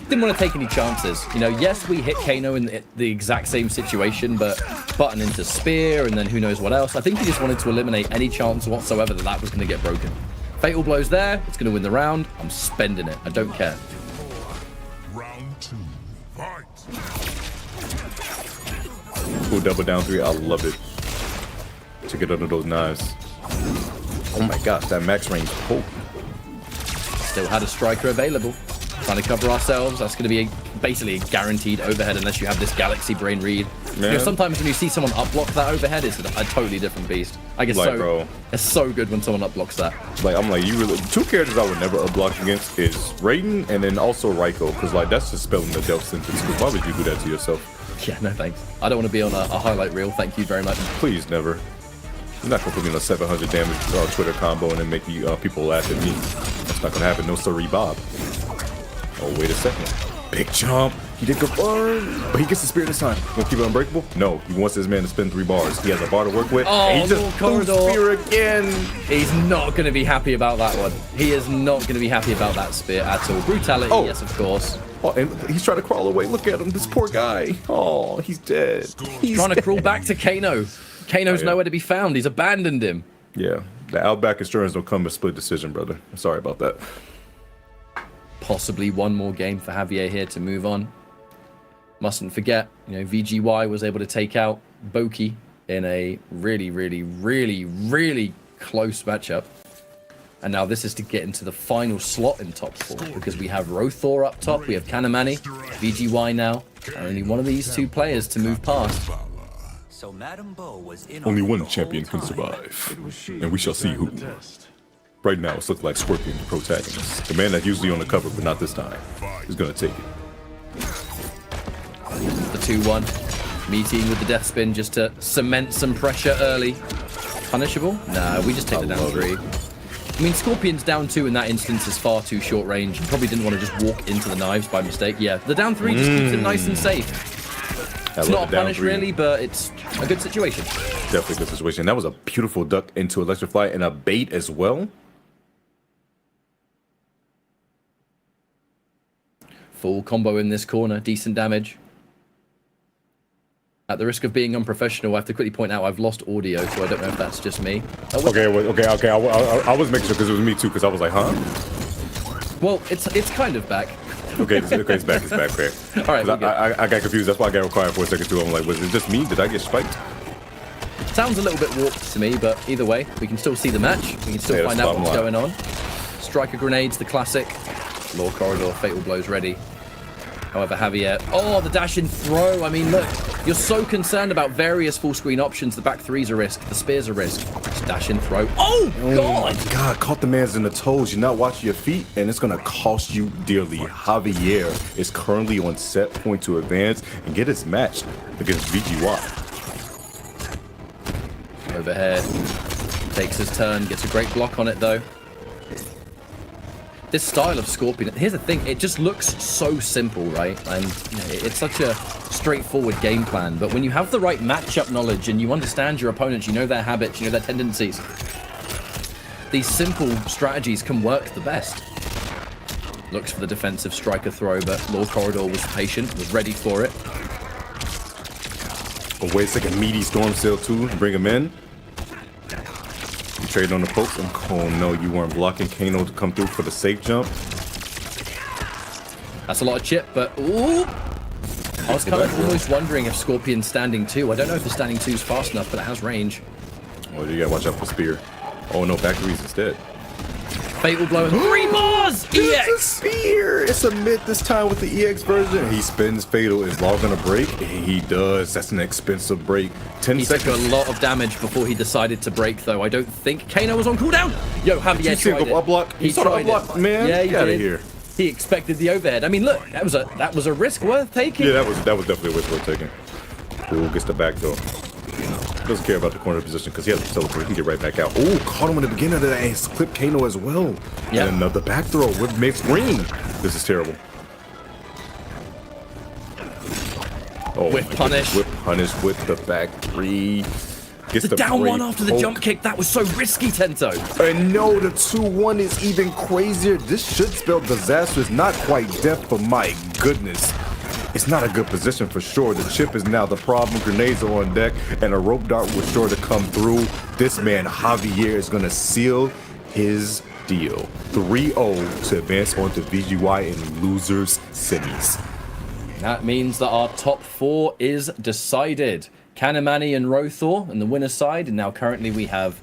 Didn't want to take any chances. You know, yes, we hit Kano in the exact same situation, but button into spear and then who knows what else. I think he just wanted to eliminate any chance whatsoever that was going to get broken. Fatal blows there. It's going to win the round. I'm spending it. I don't care. Round 2, fight. Cool double down three. I love it. To get under those knives. Oh my gosh, that max range poke. Still had a striker available. Trying to cover ourselves. That's going to be basically a guaranteed overhead unless you have this Galaxy Brain read. You know, sometimes when you see someone upblock that overhead, it's a totally different beast. I guess like, bro, it's so good when someone upblocks that. Like, I'm like, you really, two characters I would never upblock against is Raiden and then also Raiko, because like that's just spelling the death sentence. Why would you do that to yourself? Yeah, no thanks. I don't want to be on a highlight reel. Thank you very much. Please, never. You're not gonna put me in a 700 damage Twitter combo and then make me people laugh at me. That's not gonna happen. No siree, Bob. Oh, wait a second. Big jump. He did confirm, but he gets the spear this time. Gonna keep it unbreakable? No, he wants his man to spin 3 bars. He has a bar to work with. Oh, and he just threw spear again. He's not going to be happy about that one. He is not going to be happy about that spear at all. Brutality, yes, of course. Oh, and he's trying to crawl away. Look at him, this poor guy. Oh, he's dead. He's trying to crawl back to Kano. Kano's nowhere to be found. He's abandoned him. Yeah, the Outback insurance don't come with split decision, brother. I'm sorry about that. Possibly one more game for Javier here to move on. Mustn't forget, you know, VGY was able to take out Boki in a really, really, really, really close matchup. And now this is to get into the final slot in top 4, because we have Rothor up top, we have Kanamani, VGY now, and only one of these 2 players to move past. So Madame Bo was in Only one champion can survive, and we shall see who. Right now, it's looking like Scorpion, the protagonist. The man that's usually on the cover, but not this time, is gonna take it. The 2-1, meeting with the death spin just to cement some pressure early. Punishable? Nah, we just take the down 3. I mean, Scorpion's down 2 in that instance is far too short range. You probably didn't want to just walk into the knives by mistake. Yeah, the down 3 just keeps him nice and safe. It's not a punish really, but it's a good situation. Definitely a good situation. That was a beautiful duck into Electrify and a bait as well. Full combo in this corner, decent damage. At the risk of being unprofessional, I have to quickly point out I've lost audio, so I don't know if that's just me. Okay. I was making sure because it was me too, because I was like, huh? Well, it's kind of back. Okay, it's back. Okay. All right. I got confused. That's why I got required for a second too. I'm like, was it just me? Did I get spiked? Sounds a little bit warped to me, but either way, we can still see the match. We can still find out what's going on. Striker grenades, the classic. Law corridor, fatal blows ready. However, Javier, the dash in throw. I mean, look, you're so concerned about various full screen options. The back 3's a risk, the spear's a risk. Just dash in throw. Oh, God! My God, caught the man's in the toes. You're not watching your feet, and it's going to cost you dearly. Javier is currently on set point to advance and get his match against VGY. Overhead. Takes his turn, gets a great block on it, though. This style of Scorpion, here's the thing, it just looks so simple, right? And you know, it's such a straightforward game plan, but when you have the right matchup knowledge and you understand your opponents, you know their habits, you know their tendencies, these simple strategies can work the best. Looks for the defensive striker throw, but Law Corridor was patient, was ready for it. Oh, wait a second, meaty Storm Sail too, bring him in. Trade on the pokes. Oh no, you weren't blocking Kano to come through for the safe jump. That's a lot of chip, but ooh! I was kind of almost wondering if Scorpion's standing 2. I don't know if the standing 2's fast enough, but it has range. Oh, you gotta watch out for spear. Oh no, factories instead. Fatal blow. 3 bars! EX! It's a spear! It's a mid this time with the EX version. He spins fatal. Is Law gonna break? He does. That's an expensive break. 10 seconds. He took a lot of damage before he decided to break, though. I don't think Kano was on cooldown. Yo, Javier tried it. Block? He saw the block, man. Yeah, he Get out did. of here. He expected the overhead. I mean, look, that was a risk worth taking. Yeah, that was definitely a risk worth taking. Ooh, gets the back though. Doesn't care about the corner position because he has a celebrate. He get right back out. Ooh, caught him in the beginning of that and clipped Kano as well. Yeah. And another back throw with mixed green. This is terrible. Oh, with punish. With punish with the back 3. Gets the down 1 after the jump kick. That was so risky, Tento. And no, the 2-1 is even crazier. This should spell disastrous. Not quite death, but my goodness. It's not a good position for sure. The chip is now the problem. Grenades are on deck, and a rope dart was sure to come through. This man, Javier, is going to seal his deal. 3-0 to advance on to VGY in losers semis. That means that our top 4 is decided. Kanamani and Rothor on the winner's side, and now currently we have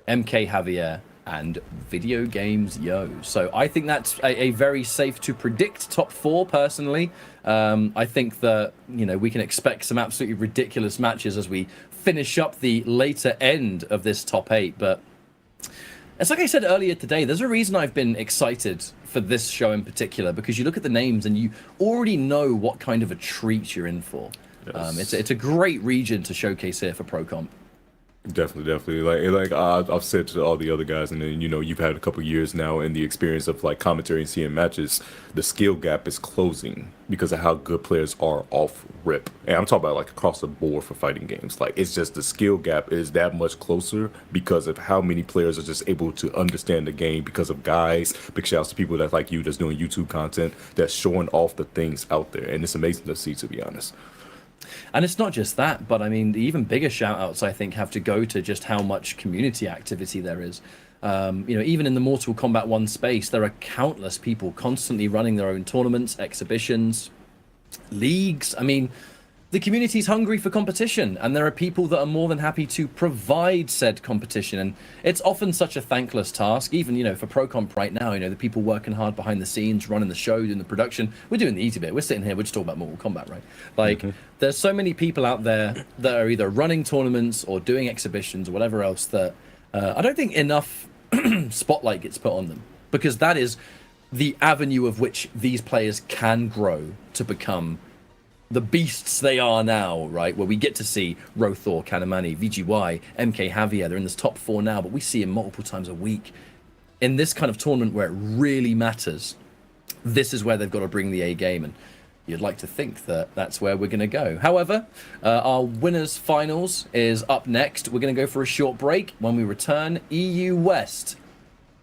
MK Javier and Video Games Yo. So I think that's a very safe to predict top 4 personally. I think that, you know, we can expect some absolutely ridiculous matches as we finish up the later end of this top 8. But it's like I said earlier today, there's a reason I've been excited for this show in particular, because you look at the names and you already know what kind of a treat you're in for. Yes. It's a great region to showcase here for Pro Comp. Definitely. Like I've said to all the other guys, and then, you know, you've had a couple years now in the experience of like commentary and seeing matches. The skill gap is closing because of how good players are off rip, and I'm talking about like across the board for fighting games. Like, it's just the skill gap is that much closer because of how many players are just able to understand the game because of guys. Big shouts to people that like you that's doing YouTube content that's showing off the things out there, and it's amazing to see, to be honest. And it's not just that, but I mean, the even bigger shout-outs, I think, have to go to just how much community activity there is. You know, even in the Mortal Kombat 1 space, there are countless people constantly running their own tournaments, exhibitions, leagues. I mean, the community's hungry for competition, and there are people that are more than happy to provide said competition. And it's often such a thankless task, even, you know, for Pro Comp right now, you know, the people working hard behind the scenes, running the show, doing the production. We're doing the easy bit. We're sitting here, we're just talking about Mortal Kombat, right? Like, there's so many people out there that are either running tournaments or doing exhibitions or whatever else that I don't think enough spotlight gets put on them, because that is the avenue of which these players can grow to become the beasts they are now, right? Where we get to see Rothor, Kanamani, VGY, MK Javier. They're in this top 4 now, but we see him multiple times a week. In this kind of tournament where it really matters, this is where they've got to bring the A game, and you'd like to think that that's where we're going to go. However, our winners finals is up next. We're going to go for a short break. When we return, EU West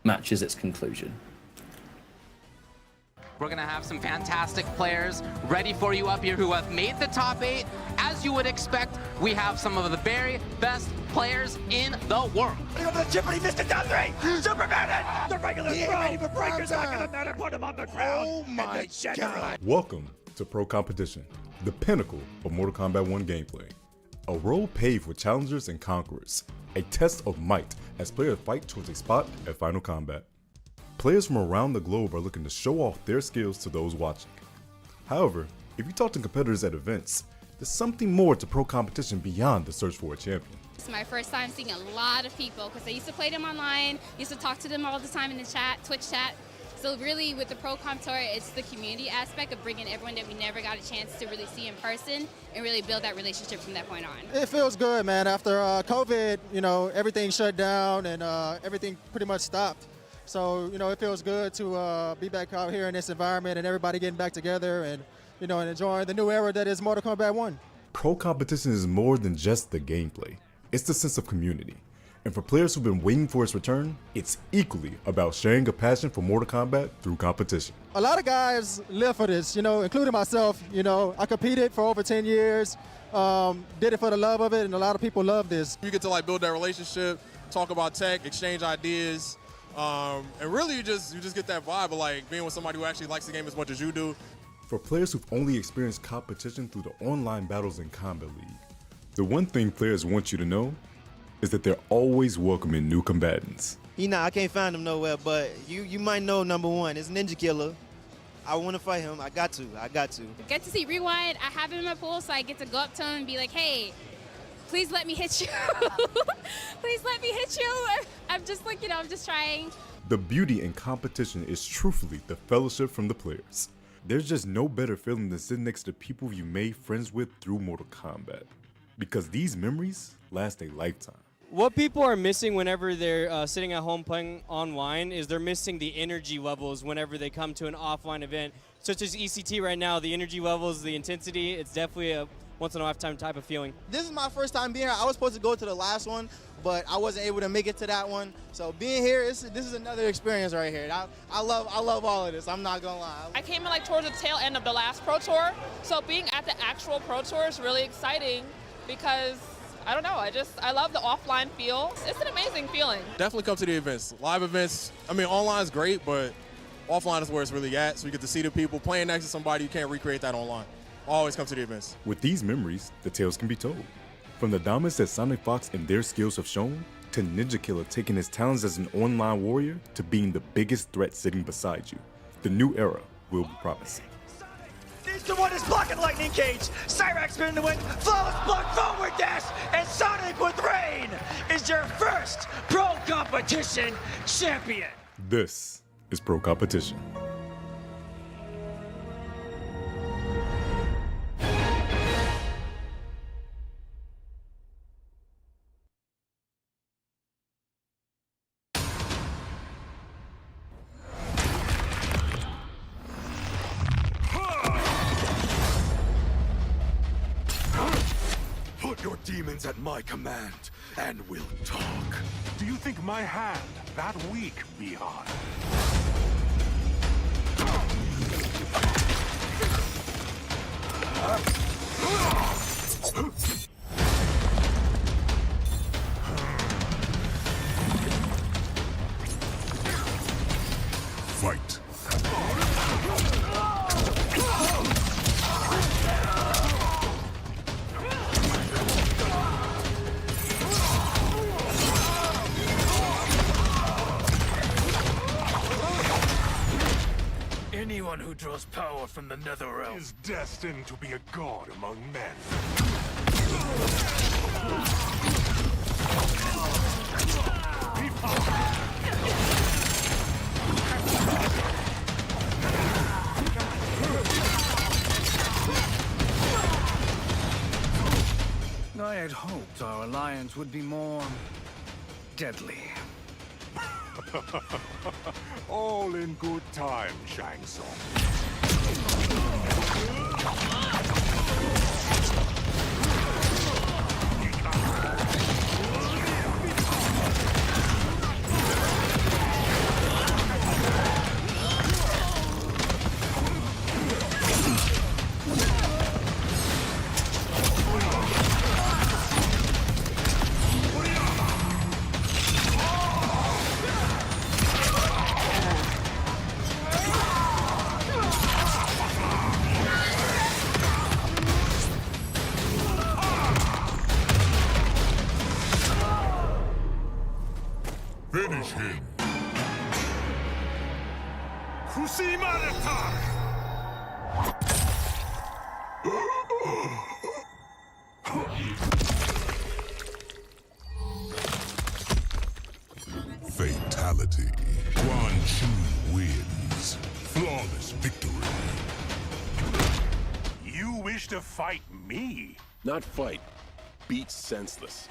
matches its conclusion. We're going to have some fantastic players ready for you up here who have made the top 8. As you would expect, we have some of the very best players in the world. Look over the chip and he missed it down 3. Superman it! The regular ready for breakers back in the net and put him on the ground. Oh my God. Welcome to Pro Competition, the pinnacle of Mortal Kombat 1 gameplay. A road paved with challengers and conquerors, a test of might as players fight towards a spot at Final Combat. Players from around the globe are looking to show off their skills to those watching. However, if you talk to competitors at events, there's something more to Pro Competition beyond the search for a champion. It's my first time seeing a lot of people because I used to play them online, used to talk to them all the time in the chat, Twitch chat. So really with the Pro Comp Tour, it's the community aspect of bringing everyone that we never got a chance to really see in person and really build that relationship from that point on. It feels good, man. After COVID, you know, everything shut down and everything pretty much stopped. So, you know, it feels good to be back out here in this environment and everybody getting back together and, you know, and enjoying the new era that is Mortal Kombat 1. Pro Competition is more than just the gameplay. It's the sense of community. And for players who've been waiting for its return, it's equally about sharing a passion for Mortal Kombat through competition. A lot of guys live for this, you know, including myself. You know, I competed for over 10 years, did it for the love of it, and a lot of people love this. You get to like build that relationship, talk about tech, exchange ideas, and really you just get that vibe of like being with somebody who actually likes the game as much as you do. For players who've only experienced competition through the online battles in Kombat League, the one thing players want you to know is that they're always welcoming new combatants. You know, I can't find him nowhere, but you might know number 1. It's Ninja Killer. I want to fight him. I got to. Get to see Rewind. I have him in my pool, so I get to go up to him and be like, hey, please let me hit you. Please let me hit you. I'm just like, you know, I'm just trying. The beauty in competition is truthfully the fellowship from the players. There's just no better feeling than sitting next to people you made friends with through Mortal Kombat, because these memories last a lifetime. What people are missing whenever they're sitting at home playing online is they're missing the energy levels whenever they come to an offline event, such as ECT right now. The energy levels, the intensity, it's definitely a once-in-a-lifetime type of feeling. This is my first time being here. I was supposed to go to the last one, but I wasn't able to make it to that one. So being here, this is another experience right here. I love all of this. I'm not gonna lie. I came in like towards the tail end of the last Pro Tour, so being at the actual Pro Tour is really exciting because I don't know, I love the offline feel. It's an amazing feeling. Definitely come to the events. Live events, I mean, online is great, but offline is where it's really at. So you get to see the people playing next to somebody. You can't recreate that online. Always come to the events. With these memories, the tales can be told. From the dominance that Sonic Fox and their skills have shown, to Ninja Killer taking his talents as an online warrior, to being the biggest threat sitting beside you. The new era will be promising. He's the one who's blocking Lightning Cage. Cyrax spin in the wind, flawless block forward dash, and Sonic with Rain is your first Pro Competition champion. This is Pro Competition. Put your demons at my command, and we'll talk. Do you think my hand that weak, Bihar? Fight. draws power from the Netherrealm? Is destined to be a god among men. I had hoped our alliance would be more deadly. All in good time, Shang Tsung. Finish him. Fatality. Quan Chu wins. Flawless victory. You wish to fight me? Not fight. Beat senseless.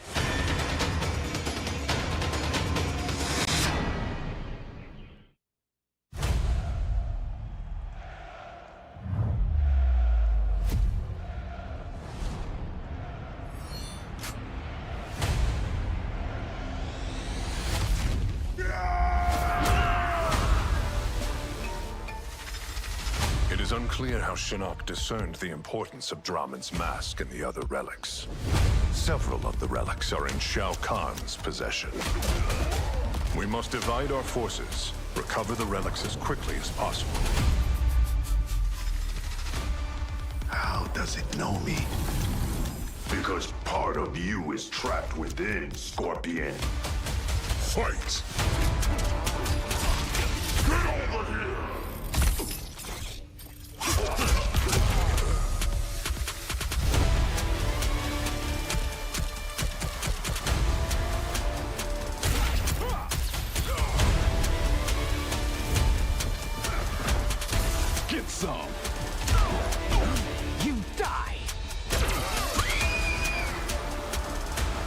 It is unclear how Shinnok discerned the importance of Draman's mask and the other relics. Several of the relics are in Shao Kahn's possession. We must divide our forces, recover the relics as quickly as possible. How does it know me? Because part of you is trapped within, Scorpion. Fight! Get over here! Get some! You die!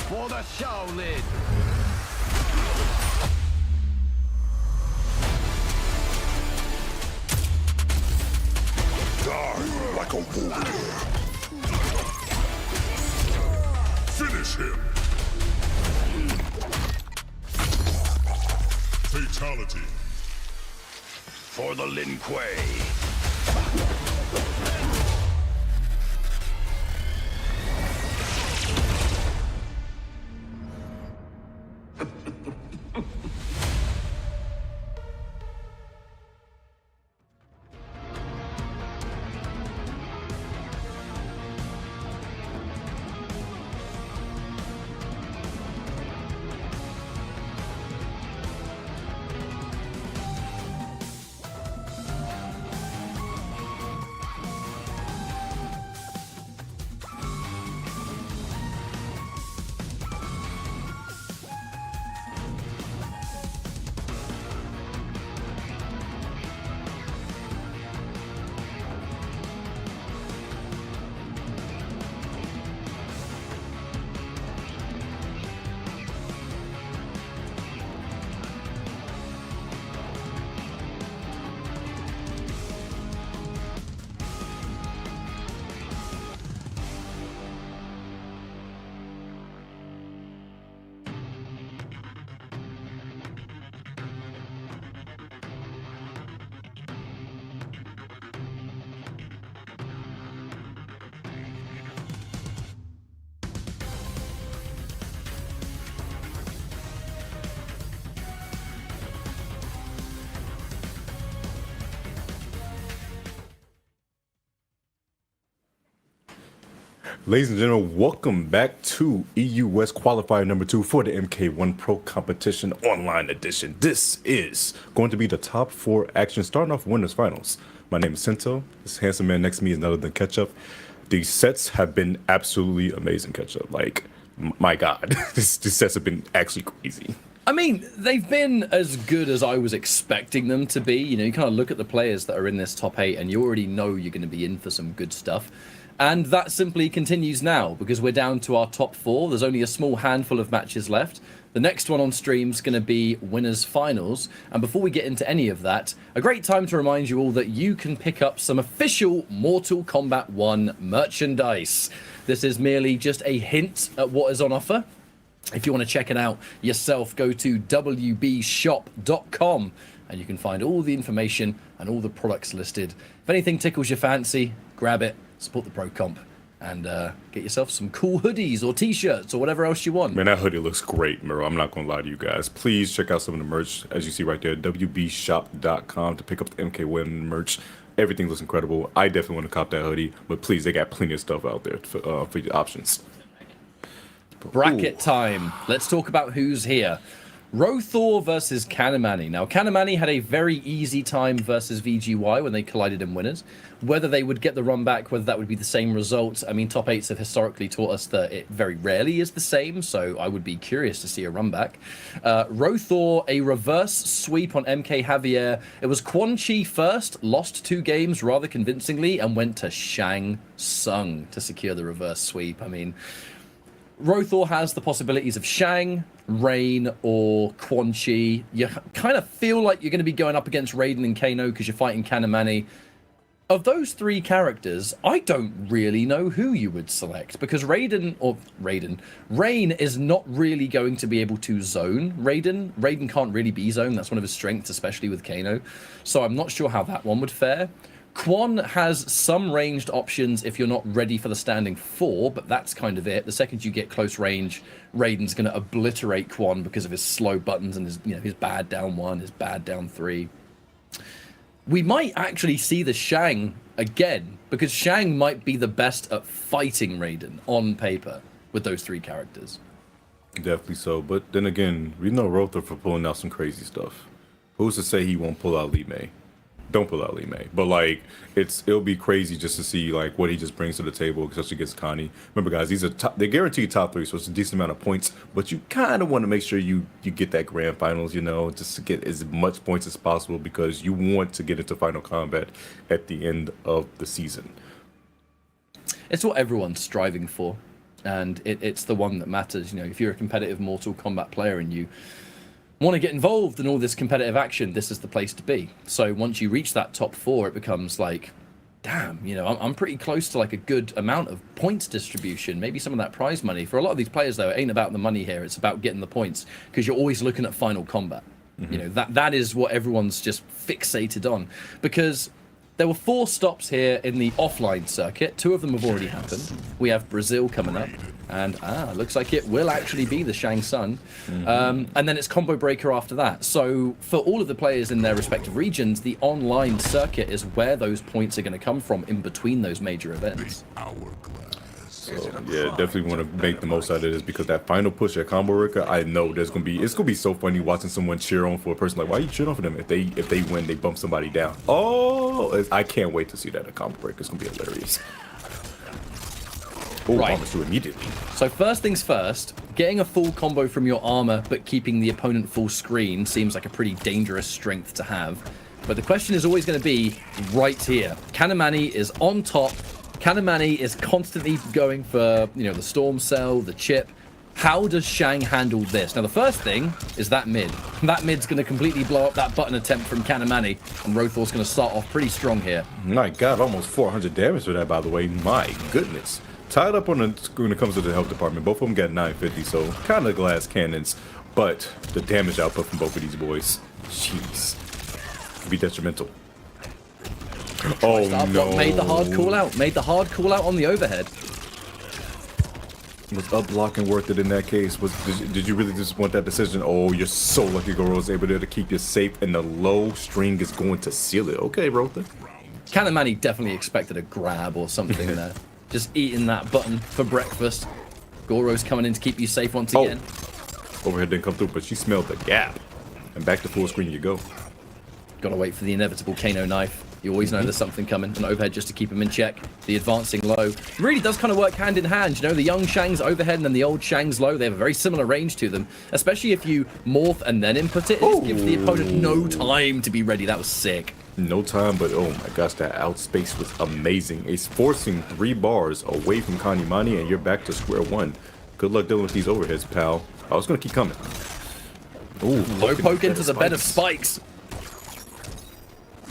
For the Shaolin! Die like a warrior. Finish him. Fatality. For the Lin Kuei. Ladies and gentlemen, welcome back to EU West Qualifier number 2 for the MK1 Pro Competition Online Edition. This is going to be the top 4 action starting off winners finals. My name is Sento. This handsome man next to me is none other than Ketchup. These sets have been absolutely amazing, Ketchup. Like, my God, these sets have been actually crazy. I mean, they've been as good as I was expecting them to be. You know, you kind of look at the players that are in this top 8 and you already know you're going to be in for some good stuff. And that simply continues now because we're down to our top 4. There's only a small handful of matches left. The next one on stream is going to be Winners Finals. And before we get into any of that, a great time to remind you all that you can pick up some official Mortal Kombat 1 merchandise. This is merely just a hint at what is on offer. If you want to check it out yourself, go to wbshop.com and you can find all the information and all the products listed. If anything tickles your fancy, grab it, support the Pro Comp, and get yourself some cool hoodies or t-shirts or whatever else you want. Man, that hoodie looks great, Miro. I'm not going to lie to you guys. Please check out some of the merch, as you see right there, wbshop.com to pick up the MK1 merch. Everything looks incredible. I definitely want to cop that hoodie, but please, they got plenty of stuff out there for your options. Bracket time. Let's talk about who's here. Rothor versus Kanamani. Now, Kanamani had a very easy time versus VGY when they collided in Winners. Whether they would get the run back, whether that would be the same result, I mean, top 8s have historically taught us that it very rarely is the same, so I would be curious to see a run back. Rothor, a reverse sweep on MK Javier. It was Quan Chi first, lost 2 games rather convincingly, and went to Shang Tsung to secure the reverse sweep. I mean, Rothor has the possibilities of Shang, Rain, or Quan Chi. You kind of feel like you're going to be going up against Raiden and Kano because you're fighting Kanamani. Of those 3 characters, I don't really know who you would select because Rain is not really going to be able to zone Raiden. Raiden can't really be zoned. That's one of his strengths, especially with Kano. So I'm not sure how that one would fare. Quan has some ranged options if you're not ready for the standing 4, but that's kind of it. The second you get close range, Raiden's going to obliterate Quan because of his slow buttons and his bad down 1, his bad down 3. We might actually see the Shang again, because Shang might be the best at fighting Raiden on paper with those 3 characters. Definitely so, but then again, we know Rothor for pulling out some crazy stuff. Who's to say he won't pull out Li Mei? Don't pull out Li Mei, but like it'll be crazy just to see like what he just brings to the table, especially against Connie. Remember, guys, these are they're guaranteed top 3, so it's a decent amount of points. But you kind of want to make sure you get that grand finals, just to get as much points as possible because you want to get into final combat at the end of the season. It's what everyone's striving for, and it's the one that matters. If you're a competitive Mortal Kombat player and you want to get involved in all this competitive action, this is the place to be. So once you reach that top 4, it becomes like, damn, I'm pretty close to like a good amount of points distribution, maybe some of that prize money. For a lot of these players, though, it ain't about the money here. It's about getting the points because you're always looking at final combat. That is what everyone's just fixated on, because there were 4 stops here in the offline circuit. 2 of them have already happened. We have Brazil coming up, and looks like it will actually be the Shang Tsung. And then it's Combo Breaker after that. So for all of the players in their respective regions, the online circuit is where those points are going to come from in between those major events. So yeah, definitely want to make the most out of this because that final push at Combo Breaker, I know it's gonna be so funny watching someone cheer on for a person like, why are you cheering on for them? If they win, they bump somebody down. Oh, I can't wait to see that at Combo Breaker. It's gonna be hilarious. Oh, right. Armor through immediately. So first things first, getting a full combo from your armor but keeping the opponent full screen seems like a pretty dangerous strength to have. But the question is always going to be right here. Kanamani is on top. Kanamani is constantly going for, the Storm Cell, the chip. How does Shang handle this? Now, the first thing is that mid. That mid's going to completely blow up that button attempt from Kanamani, and Rothor's going to start off pretty strong here. My God, almost 400 damage for that, by the way. My goodness. Tied up on when it comes to the health department. Both of them got 950, so kind of glass cannons. But the damage output from both of these boys, jeez, could be detrimental. Oh no! Made the hard call out. Made the hard call out on the overhead. Was up blocking worth it in that case? Did you really just want that decision? Oh, you're so lucky Goro was able to keep you safe, and the low string is going to seal it. Okay, Rotha. Kanamani definitely expected a grab or something there. Just eating that button for breakfast. Goro's coming in to keep you safe once again. Overhead didn't come through, but she smelled the gap. And back to full screen you go. Gotta wait for the inevitable Kano knife. You always know there's something coming. An overhead just to keep him in check. The advancing low really does kind of work hand in hand. You know, the young Shang's overhead and then the old Shang's low, they have a very similar range to them, especially if you morph and then input it. It just gives the opponent no time to be ready. That was sick. No time, but oh my gosh, that outspace was amazing. It's forcing 3 bars away from Kanimani, and you're back to square one. Good luck dealing with these overheads, pal. I was gonna keep coming. Ooh, low poke into the bed of spikes.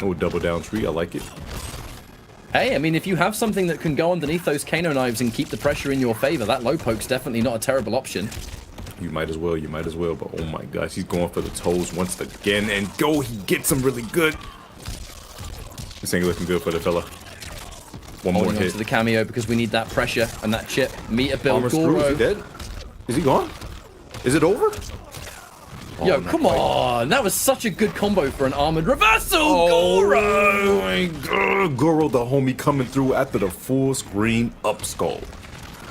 Oh, double down tree, I like it. Hey, I mean, if you have something that can go underneath those Kano knives and keep the pressure in your favor, that low poke's definitely not a terrible option. You might as well, but oh my gosh, he's going for the toes once again, and go, he gets him really good. This ain't looking good for the fella. One more hit. To the cameo because we need that pressure and that chip. Meter build, Goro. Is he dead? Is he gone? Is it over? Yo, come on! That was such a good combo for an armored reversal! Goro! Oh my God. Goro, the homie, coming through after the full screen up skull.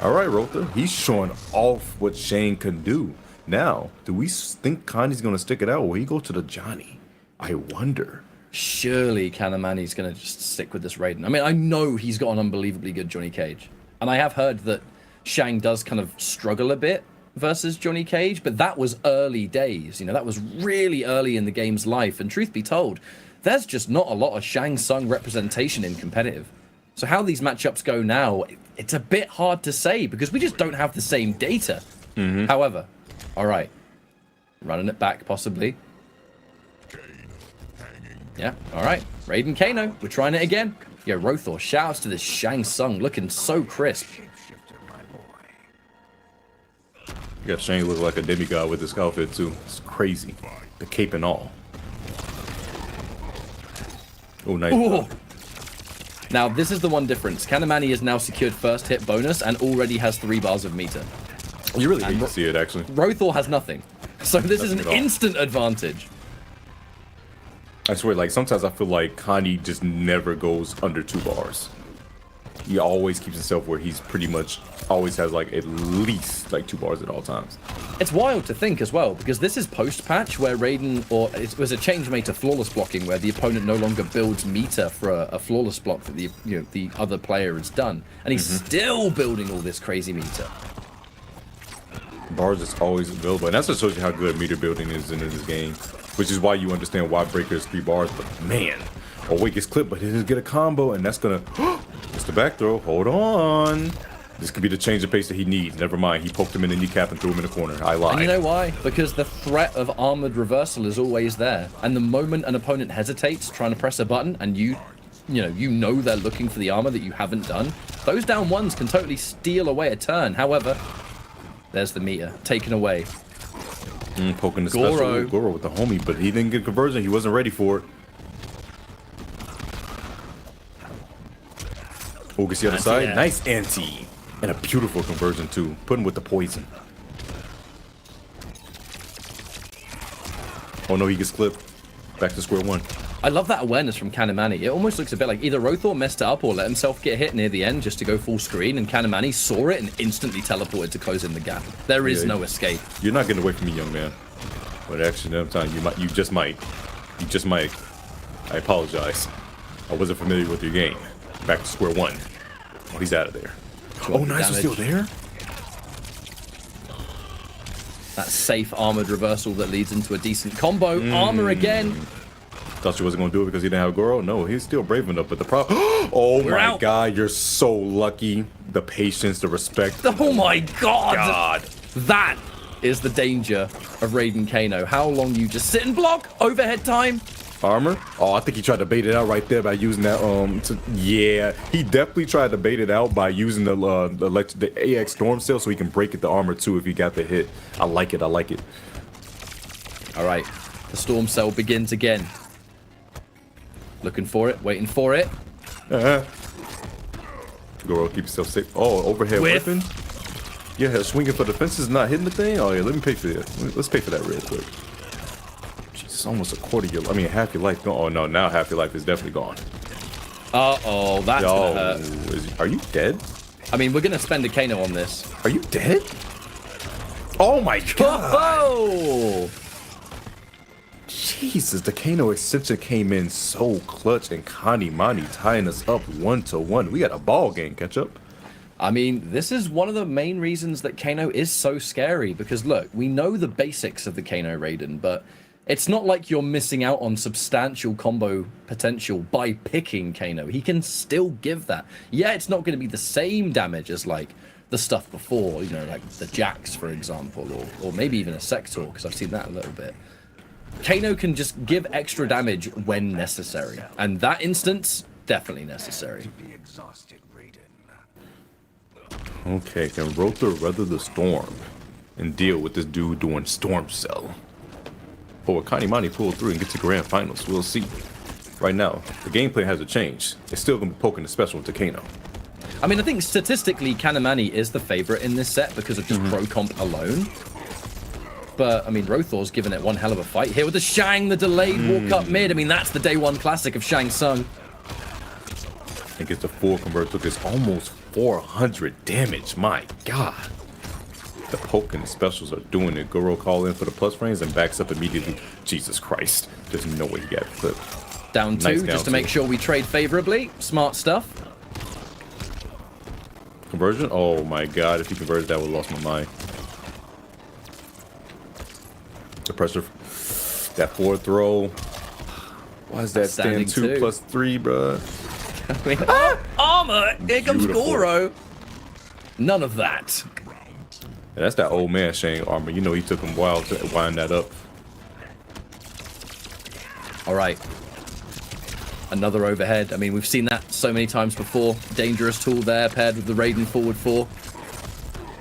All right, Rotha, he's showing off what Shane can do. Now, do we think Kanye's gonna stick it out, or will he go to the Johnny? I wonder. Surely Kanimani's gonna just stick with this Raiden. I mean, I know he's got an unbelievably good Johnny Cage, and I have heard that Shang does kind of struggle a bit versus Johnny Cage, but that was early days. You know, that was really early in the game's life, and truth be told, there's just not a lot of Shang Tsung representation in competitive. So how these matchups go now, it's a bit hard to say because we just don't have the same data. However, all right, running it back possibly. Yeah, all right, Raiden Kano, we're trying it again. Yo, Rothor, shouts to this Shang Tsung, looking so crisp. Yeah, Shane looks like a demigod with this outfit too. It's crazy. The cape and all. Oh, nice. Ooh. Now, this is the one difference. Kanimani has now secured first hit bonus and already has 3 bars of meter. You really hate to see it, actually. Rothor has nothing. So this is an instant advantage. I swear, like, sometimes I feel like Kanye just never goes under 2 bars. He always keeps himself where he's pretty much always has like at least like 2 bars at all times. It's wild to think as well, because this is post-patch where Raiden, or it was a change made to flawless blocking where the opponent no longer builds meter for a flawless block that the other player has done, and he's still building all this crazy meter. Bars is always available, and that's what shows you how good meter building is in this game, which is why you understand why Breaker is 3 bars. But man, Awake gets clipped, but he doesn't get a combo, and that's gonna. It's the back throw. Hold on. This could be the change of pace that he needs. Never mind. He poked him in the kneecap and threw him in the corner. I lied. And you know why? Because the threat of armored reversal is always there. And the moment an opponent hesitates trying to press a button and you know they're looking for the armor that you haven't done, those down ones can totally steal away a turn. However, there's the meter taken away. Poking the Goro. special Goro with the homie, but he didn't get conversion. He wasn't ready for it. Oh, gets the other side. Nice anti. And a beautiful conversion too. Put him with the poison. Oh no, he gets clipped. Back to square one. I love that awareness from Kanimani. It almost looks a bit like either Rothor messed it up or let himself get hit near the end just to go full screen, and Kanimani saw it and instantly teleported to close in the gap. There is no escape. You're not getting away from me, young man. But actually, another time you just might. You just might. I apologize. I wasn't familiar with your game. Back to square one. Oh, he's out of there. Oh, nice, was still there? That safe armored reversal that leads into a decent combo. Armor again. Thought you wasn't going to do it because he didn't have a Goro? No, he's still brave enough, but the problem... Oh my God, you're so lucky. The patience, the respect. Oh my God. That is the danger of Raiden Kano. How long you just sit and block? Overhead time. Armor? Oh, I think he tried to bait it out right there by using that, yeah, he definitely tried to bait it out by using the AX Storm Sail so he can break it the armor too if he got the hit. I like it, I like it. All right, the Storm Cell begins again. Looking for it, waiting for it. Goro, keep yourself safe. Oh, overhead weapon? Yeah, swinging for the fences, not hitting the thing? Oh yeah, let me pay for that. Let's pay for that real quick. It's almost a quarter of your, I mean, half your life gone. Oh no, now half your life is definitely gone. Uh-oh, that's gonna hurt. Are you dead? I mean, we're gonna spend a Kano on this. Are you dead? Oh my God! Oh! Jesus, the Kano extension came in so clutch, and Kanimani tying us up 1-1. We got a ball game, catch up. I mean, this is one of the main reasons that Kano is so scary, because look, we know the basics of the Kano Raiden, but it's not like you're missing out on substantial combo potential by picking Kano. He can still give that. Yeah, it's not going to be the same damage as like the stuff before, you know, like the Jax, for example, or maybe even a Sector, because I've seen that a little bit. Kano can just give extra damage when necessary, and that instance, definitely necessary. Okay, can Rother weather the storm and deal with this dude doing Storm Cell? Or Kanimani pull through and get to grand finals? We'll see. Right now, the gameplay hasn't changed. It's still going to be poking the special into Kano. I mean, I think statistically, Kanimani is the favorite in this set because of just pro comp alone. But, I mean, Rothor's given it one hell of a fight here with the Shang, the delayed walk up mid. I mean, that's the day one classic of Shang Tsung. And gets the full convert, took us almost 400 damage. My God. The poke and the specials are doing it. Goro call in for the plus frames and backs up immediately. Jesus Christ. There's no way he got flipped. Down two, just to make sure we trade favorably. Smart stuff. Conversion? Oh my God. If he converted that, I would have lost my mind. The pressure. That forward throw. Why is that stand 2 plus 3, bruh? I mean, armor! Here comes Goro! None of that. Yeah, that's that old man Shang armor. You know he took him a while to wind that up. Alright. Another overhead. I mean, we've seen that so many times before. Dangerous tool there, paired with the Raiden forward 4.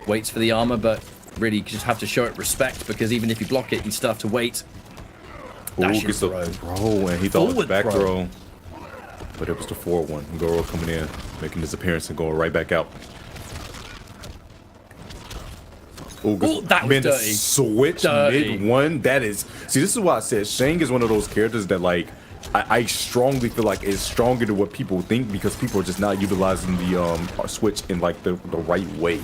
Waits for the armor, but really you just have to show it respect, because even if you block it, you still have to wait. Ooh, gets a throw, and he thought it was back throw. But it was the 4-1. Goro coming in, making his appearance and going right back out. Ooh, that was dirty. Switch mid-1. That is... See, this is why I said Shang is one of those characters that, like, I strongly feel like is stronger than what people think, because people are just not utilizing the switch in, like, the right way.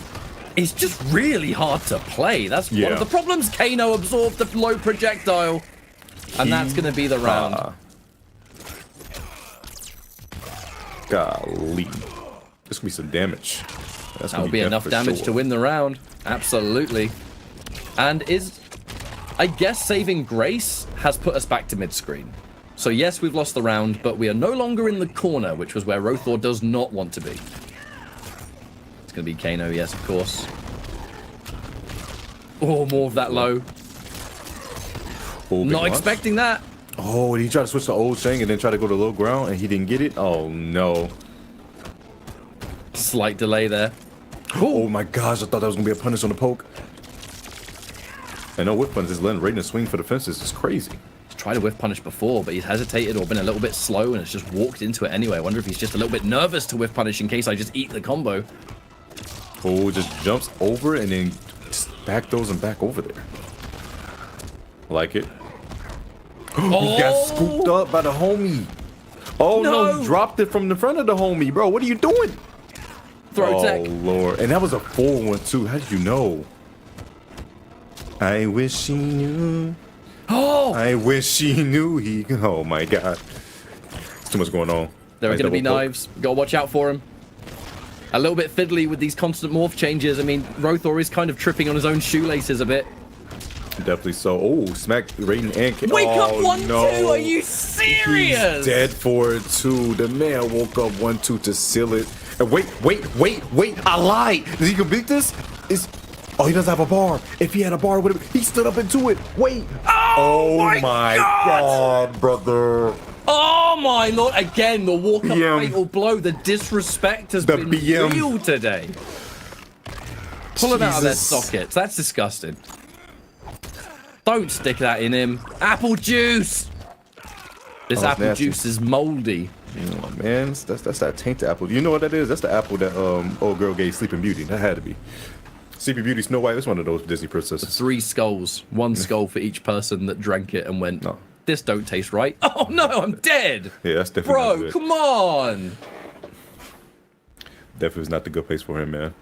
It's just really hard to play. That's one of the problems. Kano absorbed the low projectile. And that's going to be the round. Golly. This could be some damage. That'll be enough damage to win the round. Absolutely. And I guess saving Grace has put us back to mid-screen. So yes, we've lost the round, but we are no longer in the corner, which was where Rothor does not want to be. It's going to be Kano, yes, of course. Oh, more of that low. Not expecting that. Oh, he tried to switch to old Shang and then try to go to low ground, and he didn't get it. Oh, no. Slight delay there. Oh, my gosh. I thought that was going to be a punish on the poke. And no whip punish is letting Raiden swing for the fences. It's crazy. He's tried to whiff punish before, but he's hesitated or been a little bit slow, and it's just walked into it anyway. I wonder if he's just a little bit nervous to whiff punish in case I just eat the combo. Oh, just jumps over and then just back those and back over there. Like it. Oh, he got scooped up by the homie. Oh no, he dropped it from the front of the homie, bro. What are you doing? Throw tech. Oh Lord. And that was a 4-1 too. How did you know? I wish she knew. Oh! I wish she knew he. Oh my God. There's too much going on. There are going to be knives. Gotta watch out for him. A little bit fiddly with these constant morph changes. I mean, Rothor is kind of tripping on his own shoelaces a bit. Definitely so. Oh, smack Raiden and Wake up 1-2. Are you serious? He's dead for it too. The man woke up 1-2 to seal it. And wait. I lied. Is he gonna beat this? Oh, he doesn't have a bar. If he had a bar, he stood up into it. Wait. Oh my God, brother. Oh my Lord. Again, the walk up fatal blow. The disrespect has been real today. Pull it out of their sockets. That's disgusting. Don't stick that in him. Apple juice. This apple nasty. Juice is moldy. Oh, man, that's that tainted apple. You know what that is? That's the apple that old girl gave Sleeping Beauty. That had to be. Sleeping Beauty, Snow White. It's one of those Disney princesses. 3 skulls. 1 skull for each person that drank it and went, no, this don't taste right. Oh no, I'm dead. Yeah, that's definitely not good. Come on. Definitely was not the good place for him, man.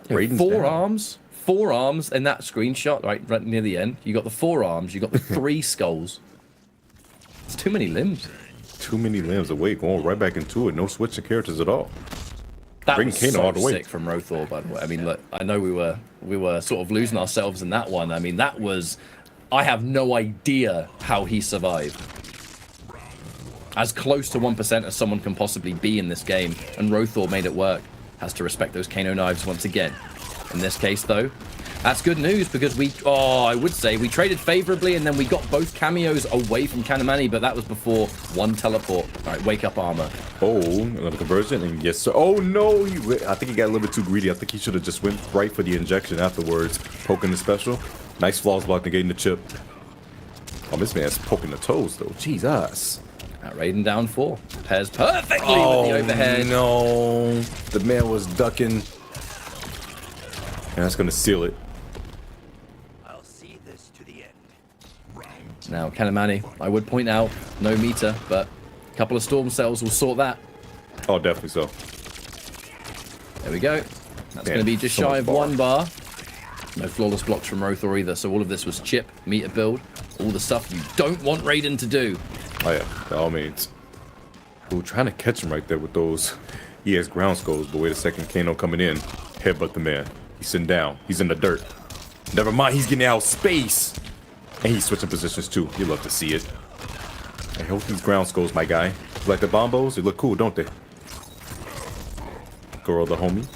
Raiden's 4 arms, 4 arms in that screenshot, right near the end. You got the 4 arms, you got the 3 skulls. It's too many limbs. Too many limbs away, going right back into it. No switching characters at all. That Bring was Kano so all the way. sick from Rothor, by the way. I mean, look, I know we were sort of losing ourselves in that one. I mean, that was, I have no idea how he survived. As close to 1% as someone can possibly be in this game, and Rothor made it work. Has to respect those Kano knives once again. In this case, though, that's good news because I would say we traded favorably and then we got both cameos away from Kanamani, but that was before 1 teleport. All right, wake up armor. Oh, another conversion, and yes, sir. Oh no, I think he got a little bit too greedy. I think he should have just went right for the injection afterwards, poking the special. Nice flaws block negating the chip. Oh, this man's poking the toes though. Jesus. Raiden down 4. Pairs perfectly with the overhead. No, the man was ducking. And that's gonna seal it. I'll see this to the end. Now, Kanamani, I would point out, no meter, but a couple of storm cells will sort that. Oh, definitely so. There we go. That's going to be just shy of 1 bar. No flawless blocks from Rothor either, so all of this was chip, meter build, all the stuff you don't want Raiden to do. Oh yeah, by all means. Ooh, trying to catch him right there with those EX ground skulls, but wait a second, Kano coming in. Headbutt the man. He's sitting down. He's in the dirt. Never mind, he's getting out space. And he's switching positions too. You love to see it. I hope these ground skulls, my guy. Like the bombos, they look cool, don't they? Girl, the homie.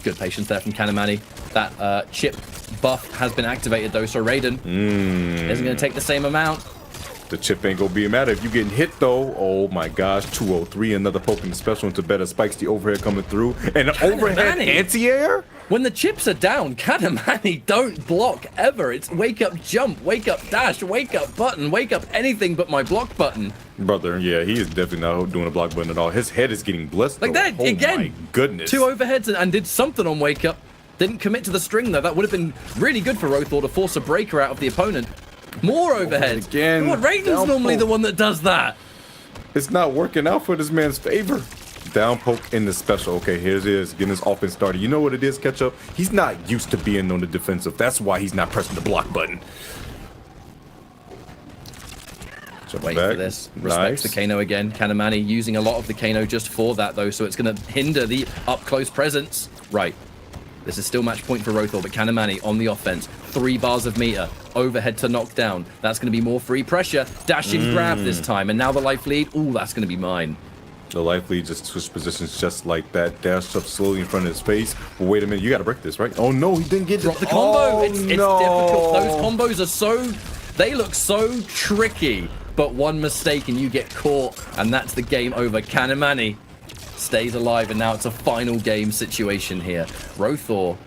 Good patience there from Kanamani. That chip buff has been activated though, so Raiden isn't going to take the same amount. The chip ain't gonna be a matter if you getting hit though. Oh my gosh, 203, another poking the special into better spikes the overhead coming through. And an overhead anti-air? When the chips are down, Kanamani don't block ever. It's wake up jump, wake up dash, wake up button, wake up anything but my block button. Brother, yeah, he is definitely not doing a block button at all. His head is getting blessed. Like that, again. My goodness. 2 overheads and did something on wake up. Didn't commit to the string though. That would have been really good for Rothor to force a breaker out of the opponent. More overheads. Again. God, Raiden's normally the one that does that. It's not working out for this man's favor. Down poke in the special. Okay, here it is. Getting his offense started. You know what it is, Ketchup? He's not used to being on the defensive. That's why he's not pressing the block button. Wait for this. Respects the Kano again. Kanamani using a lot of the Kano just for that though, so it's going to hinder the up-close presence. Right. This is still match point for Rothor, but Kanamani on the offense. 3 bars of meter. Overhead to knock down. That's going to be more free pressure. Dashing grab this time. And now the life lead. Ooh, that's going to be mine. The life lead just switched positions just like that. Dashed up slowly in front of his face. But wait a minute, you got to break this, right? Oh no, he didn't get Drop the combo. It's difficult. Those combos are so... They look so tricky. But one mistake and you get caught. And that's the game over. Kanamani stays alive, and now it's a final game situation here. Rothor,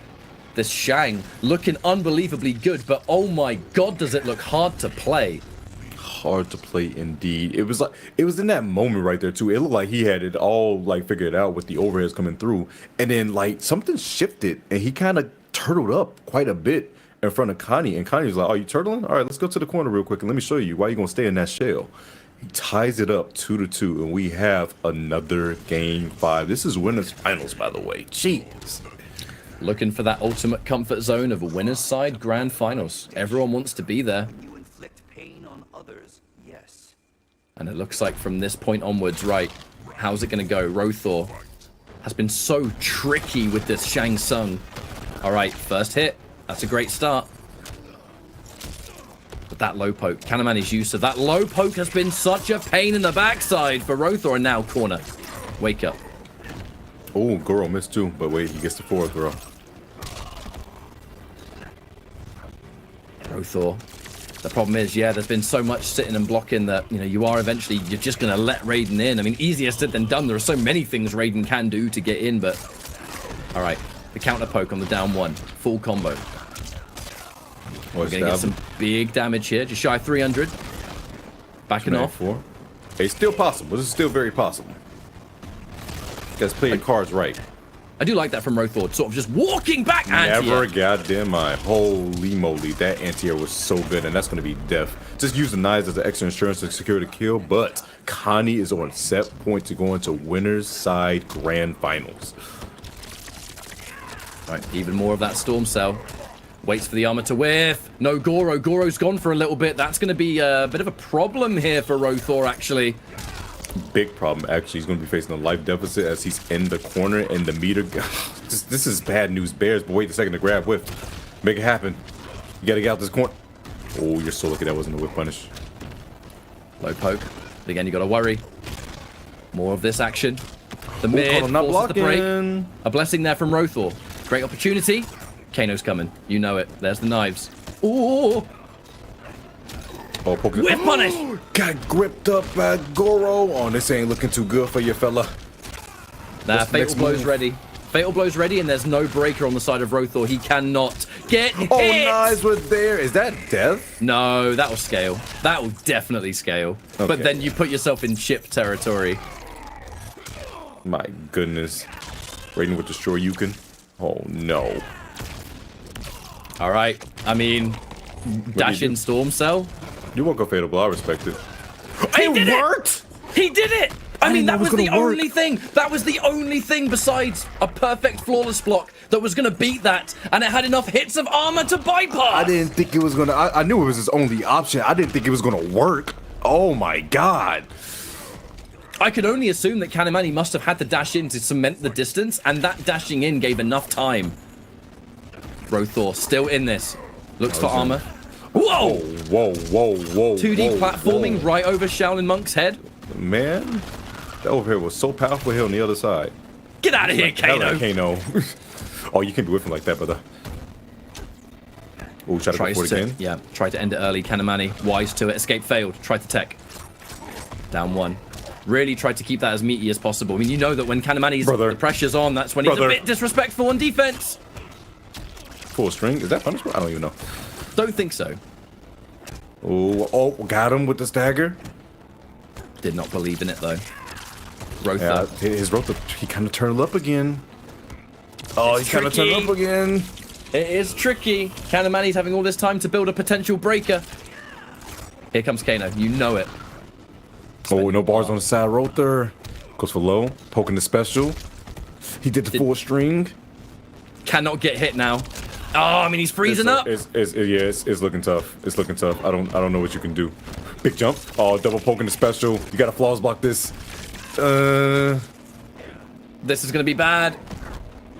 this Shang, looking unbelievably good, but oh my god, does it look hard to play. Hard to play indeed. It was in that moment right there too. It looked like he had it all like figured out with the overheads coming through, and then like something shifted and he kind of turtled up quite a bit in front of Connie, and Connie was like, "Are you turtling? All right, let's go to the corner real quick and let me show you why you're gonna stay in that shell." He ties it up 2-2, and we have another game 5. This is winners finals, by the way. Jeez. Looking for that ultimate comfort zone of a winner's side grand finals. Everyone wants to be there. You inflict pain on others, yes. And it looks like from this point onwards, right, how's it going to go? Rothor has been so tricky with this Shang Tsung. All right, first hit. That's a great start. But that low poke, Kanamani's use of that low poke has been such a pain in the backside for Rothor, and now corner. Wake up. Oh, Goro missed too, but wait, he gets the 4th, Goro. Rothor. The problem is, yeah, there's been so much sitting and blocking that, you know, you're just going to let Raiden in. I mean, easier said than done. There are so many things Raiden can do to get in, but... All right, the counter poke on the down 1. Full combo. We're going to get some big damage here. Just shy of 300. Backing off. 4. It's still possible. This is still very possible. You guys play your cards right. I do like that from Rothor. Sort of just walking back anti-air. Never goddamn mind. Holy moly. That anti-air was so good, and that's going to be death. Just use the knives as an extra insurance to secure the kill, but Connie is on set point to go into winner's side grand finals. Right, even more of that storm cell. Waits for the armor to whiff. No Goro. Goro's gone for a little bit. That's going to be a bit of a problem here for Rothor, actually. Big problem, actually. He's going to be facing a life deficit as he's in the corner, and the meter... This is bad news, Bears, but wait a second to grab whiff. Make it happen. You got to get out this corner. Oh, you're so lucky that wasn't a whiff punish. Low poke. But again, you got to worry. More of this action. The mid not forces the break. blocking. A blessing there from Rothor. Great opportunity. Kano's coming. You know it. There's the knives. Ooh. Oh, poking. Whip punish. Got gripped up by Goro. Oh, this ain't looking too good for you, fella. Nah, What's the Fatal next Blow's move? ready. Fatal Blow's ready, and there's no breaker on the side of Rothor. He cannot get hit. Oh, knives were there. Is that death? No, that will scale. That will definitely scale. But Okay. then you put yourself in chip territory. My goodness. Raiden with Destroy Yukon. Oh, no. All right. I mean, dash in Storm Cell. You won't go Fatal Blow. I respect it. It did worked! He did it! I mean, that was the gonna work. only thing. That was the only thing besides a perfect flawless block that was going to beat that. And it had enough hits of armor to bypass. I didn't think it was going to... I knew it was his only option. I didn't think it was going to work. Oh, my God. I could only assume that Kanamani must have had to dash in to cement the distance, and that dashing in gave enough time. Rothor still in this. Looks for armor. Whoa! Whoa, whoa, whoa. 2D whoa, platforming whoa. right over Shaolin Monk's head. Man, that overhead was so powerful here on the other side. Get out of here, Hella Kano. Kano. Oh, you can't be whiffing like that, brother. Oh, try to go Tries for it to, again. yeah, tried to end it early. Kanamani, wise to it. Escape failed. Tried to tech. Down one. Really tried to keep that as meaty as possible. I mean, you know that when Kanamani's the pressure's on, that's when he's a bit disrespectful on defense. Full string? Is that punishment? I don't even know. Don't think so. Oh, got him with the stagger. Did not believe in it, though. Rothor. Yeah, his Rothor, he kind of turned up again. Oh, It's he kind of turned tricky. up again. It is tricky. Kanamani's having all this time to build a potential breaker. Here comes Kano. You know it. Oh, no bars on the side. Rothor goes for low, poking the special. He did the full string. Cannot get hit now. Oh, I mean, he's freezing up. It's looking tough. It's looking tough. I don't know what you can do. Big jump. Oh, double poking the special. You gotta flaws block this. This is gonna be bad.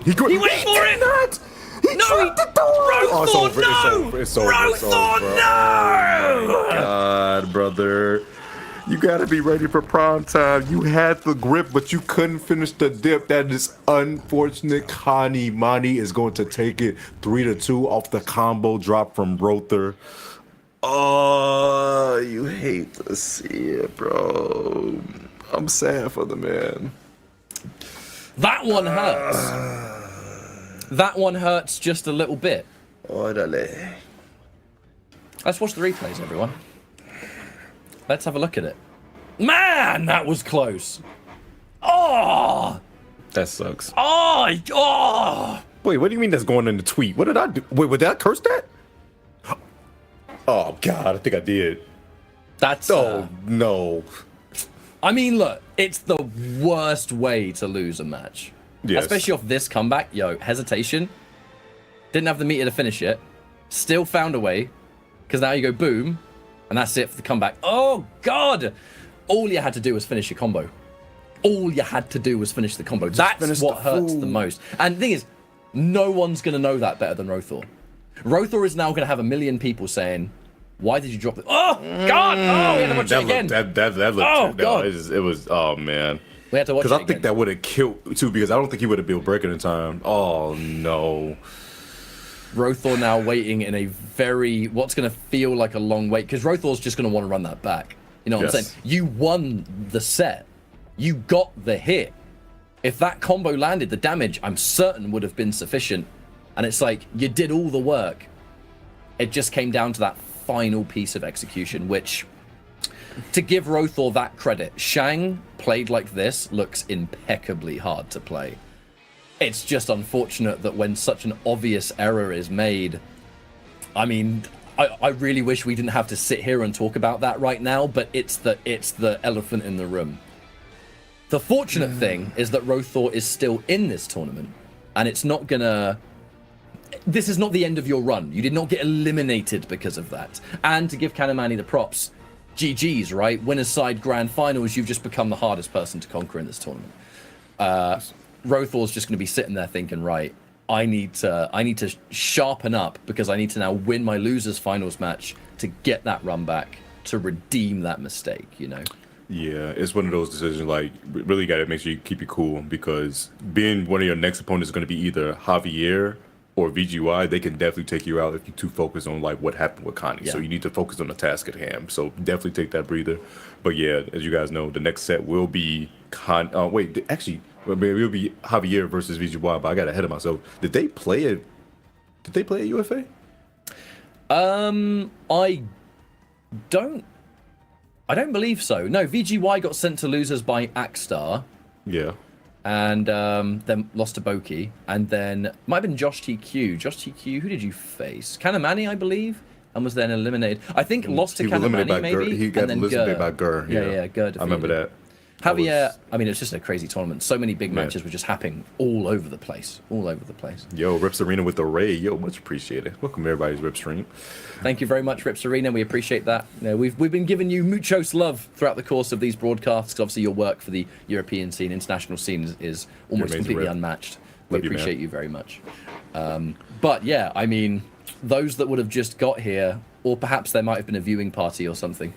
He went for it. Not. No, Oh, it's over. no! It's over. It's over. It's Rothor, over. no! Oh my God, brother. You gotta be ready for prime time. You had the grip, but you couldn't finish the dip. That is unfortunate. Mani is going to take it 3-2 off the combo drop from Rothor. Oh, you hate to see it, bro. I'm sad for the man. That one hurts. That one hurts just a little bit. Orale. Let's watch the replays, everyone. Let's have a look at it. Man, that was close. Oh! That sucks. Oh! Oh! Wait, what do you mean that's going in the tweet? What did I do? Wait, did I curse that? Oh, God, I think I did. That's... Oh, no. I mean, look, it's the worst way to lose a match. Yes. Especially off this comeback. Yo, hesitation. Didn't have the meter to finish it. Still found a way. Because now you go boom. And that's it for the comeback. Oh, God! All you had to do was finish your combo. All you had to do was finish the combo. That's what hurts the most. And the thing is, no one's going to know that better than Rothor. Rothor is now going to have a million people saying, why did you drop it? Oh, God! Oh, we had to watch it again. That looked... Oh, no, God. It was... Oh, man. We had to watch it Because I again. think that would have killed, too, because I don't think he would have been breaking in time. Oh, no. Rothor now waiting in a very, what's going to feel like a long wait, because Rothor's just going to want to run that back. You know what I'm Yes. saying? You won the set. You got the hit. If that combo landed, the damage, I'm certain, would have been sufficient. And it's like, you did all the work. It just came down to that final piece of execution, which, to give Rothor that credit, Shang played like this looks impeccably hard to play. It's just unfortunate that when such an obvious error is made, I mean, I really wish we didn't have to sit here and talk about that right now, but it's the elephant in the room. The fortunate thing is that Rothor is still in this tournament, and it's not gonna... this is not the end of your run. You did not get eliminated because of that. And to give Kanamani the props, GG's, right? Winners side grand finals, you've just become the hardest person to conquer in this tournament. Rothor's just going to be sitting there thinking, right, I need to sharpen up because I need to now win my losers finals match to get that run back, to redeem that mistake, you know? Yeah, it's one of those decisions, like, really got to make sure you keep it cool, because being one of your next opponents is going to be either Javier or VGY. They can definitely take you out if you're too focused on, like, what happened with Connie. Yeah. So you need to focus on the task at hand. So definitely take that breather. But yeah, as you guys know, the next set will be it'll be Javier versus VGY, but I got ahead of myself. Did they play at UFA? I don't believe so. No, VGY got sent to losers by Akstar. Yeah. And then lost to Boki. And then might have been Josh TQ. Josh TQ, who did you face? Kanamani, I believe, and was then eliminated. I think lost to Kanamani, maybe. He got eliminated by Gur. Yeah, Gur. I remember that. Javier, I mean, it's just a crazy tournament. So many big matches were just happening all over the place. All over the place. Yo, Rips Arena with the Ray. Yo, much appreciated. Welcome everybody's Rip stream. Thank you very much, Rips Arena. We appreciate that. You know, we've been giving you muchos love throughout the course of these broadcasts. Obviously, your work for the European scene, international scene is almost completely Rip. unmatched. We Love you, appreciate you very much. But yeah, I mean, those that would have just got here, or perhaps there might have been a viewing party or something.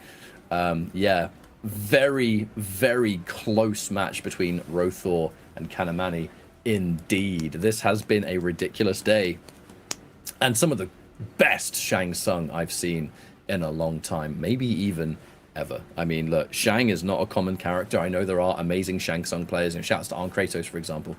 Yeah, very, very close match between Rothor and Kanamani. Indeed, this has been a ridiculous day, and some of the best Shang Tsung I've seen in a long time, maybe even ever. I mean, look, Shang is not a common character. I know there are amazing Shang Tsung players, and shouts to Arn Kratos, for example.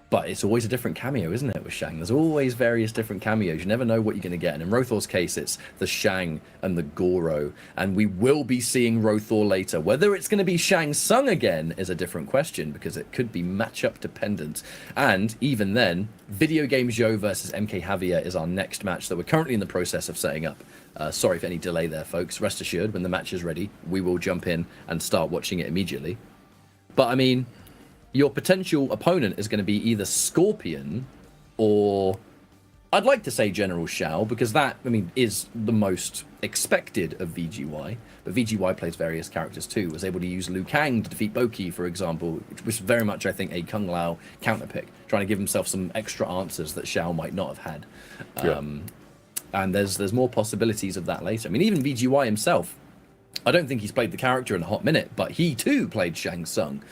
But it's always a different cameo, isn't it, with Shang? There's always various different cameos. You never know what you're going to get. And in Rothor's case, it's the Shang and the Goro. And we will be seeing Rothor later. Whether it's going to be Shang Tsung again is a different question, because it could be matchup dependent. And even then, Video Game Joe versus MK Javier is our next match that we're currently in the process of setting up. Sorry for any delay there, folks. Rest assured, when the match is ready, we will jump in and start watching it immediately. But I mean, your potential opponent is going to be either Scorpion or, I'd like to say General Shao, because that, I mean, is the most expected of VGY. But VGY plays various characters too. Was able to use Liu Kang to defeat Boki, for example, which was very much, I think, a Kung Lao counterpick, trying to give himself some extra answers that Shao might not have had. And there's more possibilities of that later. I mean, even VGY himself, I don't think he's played the character in a hot minute, but he too played Shang Tsung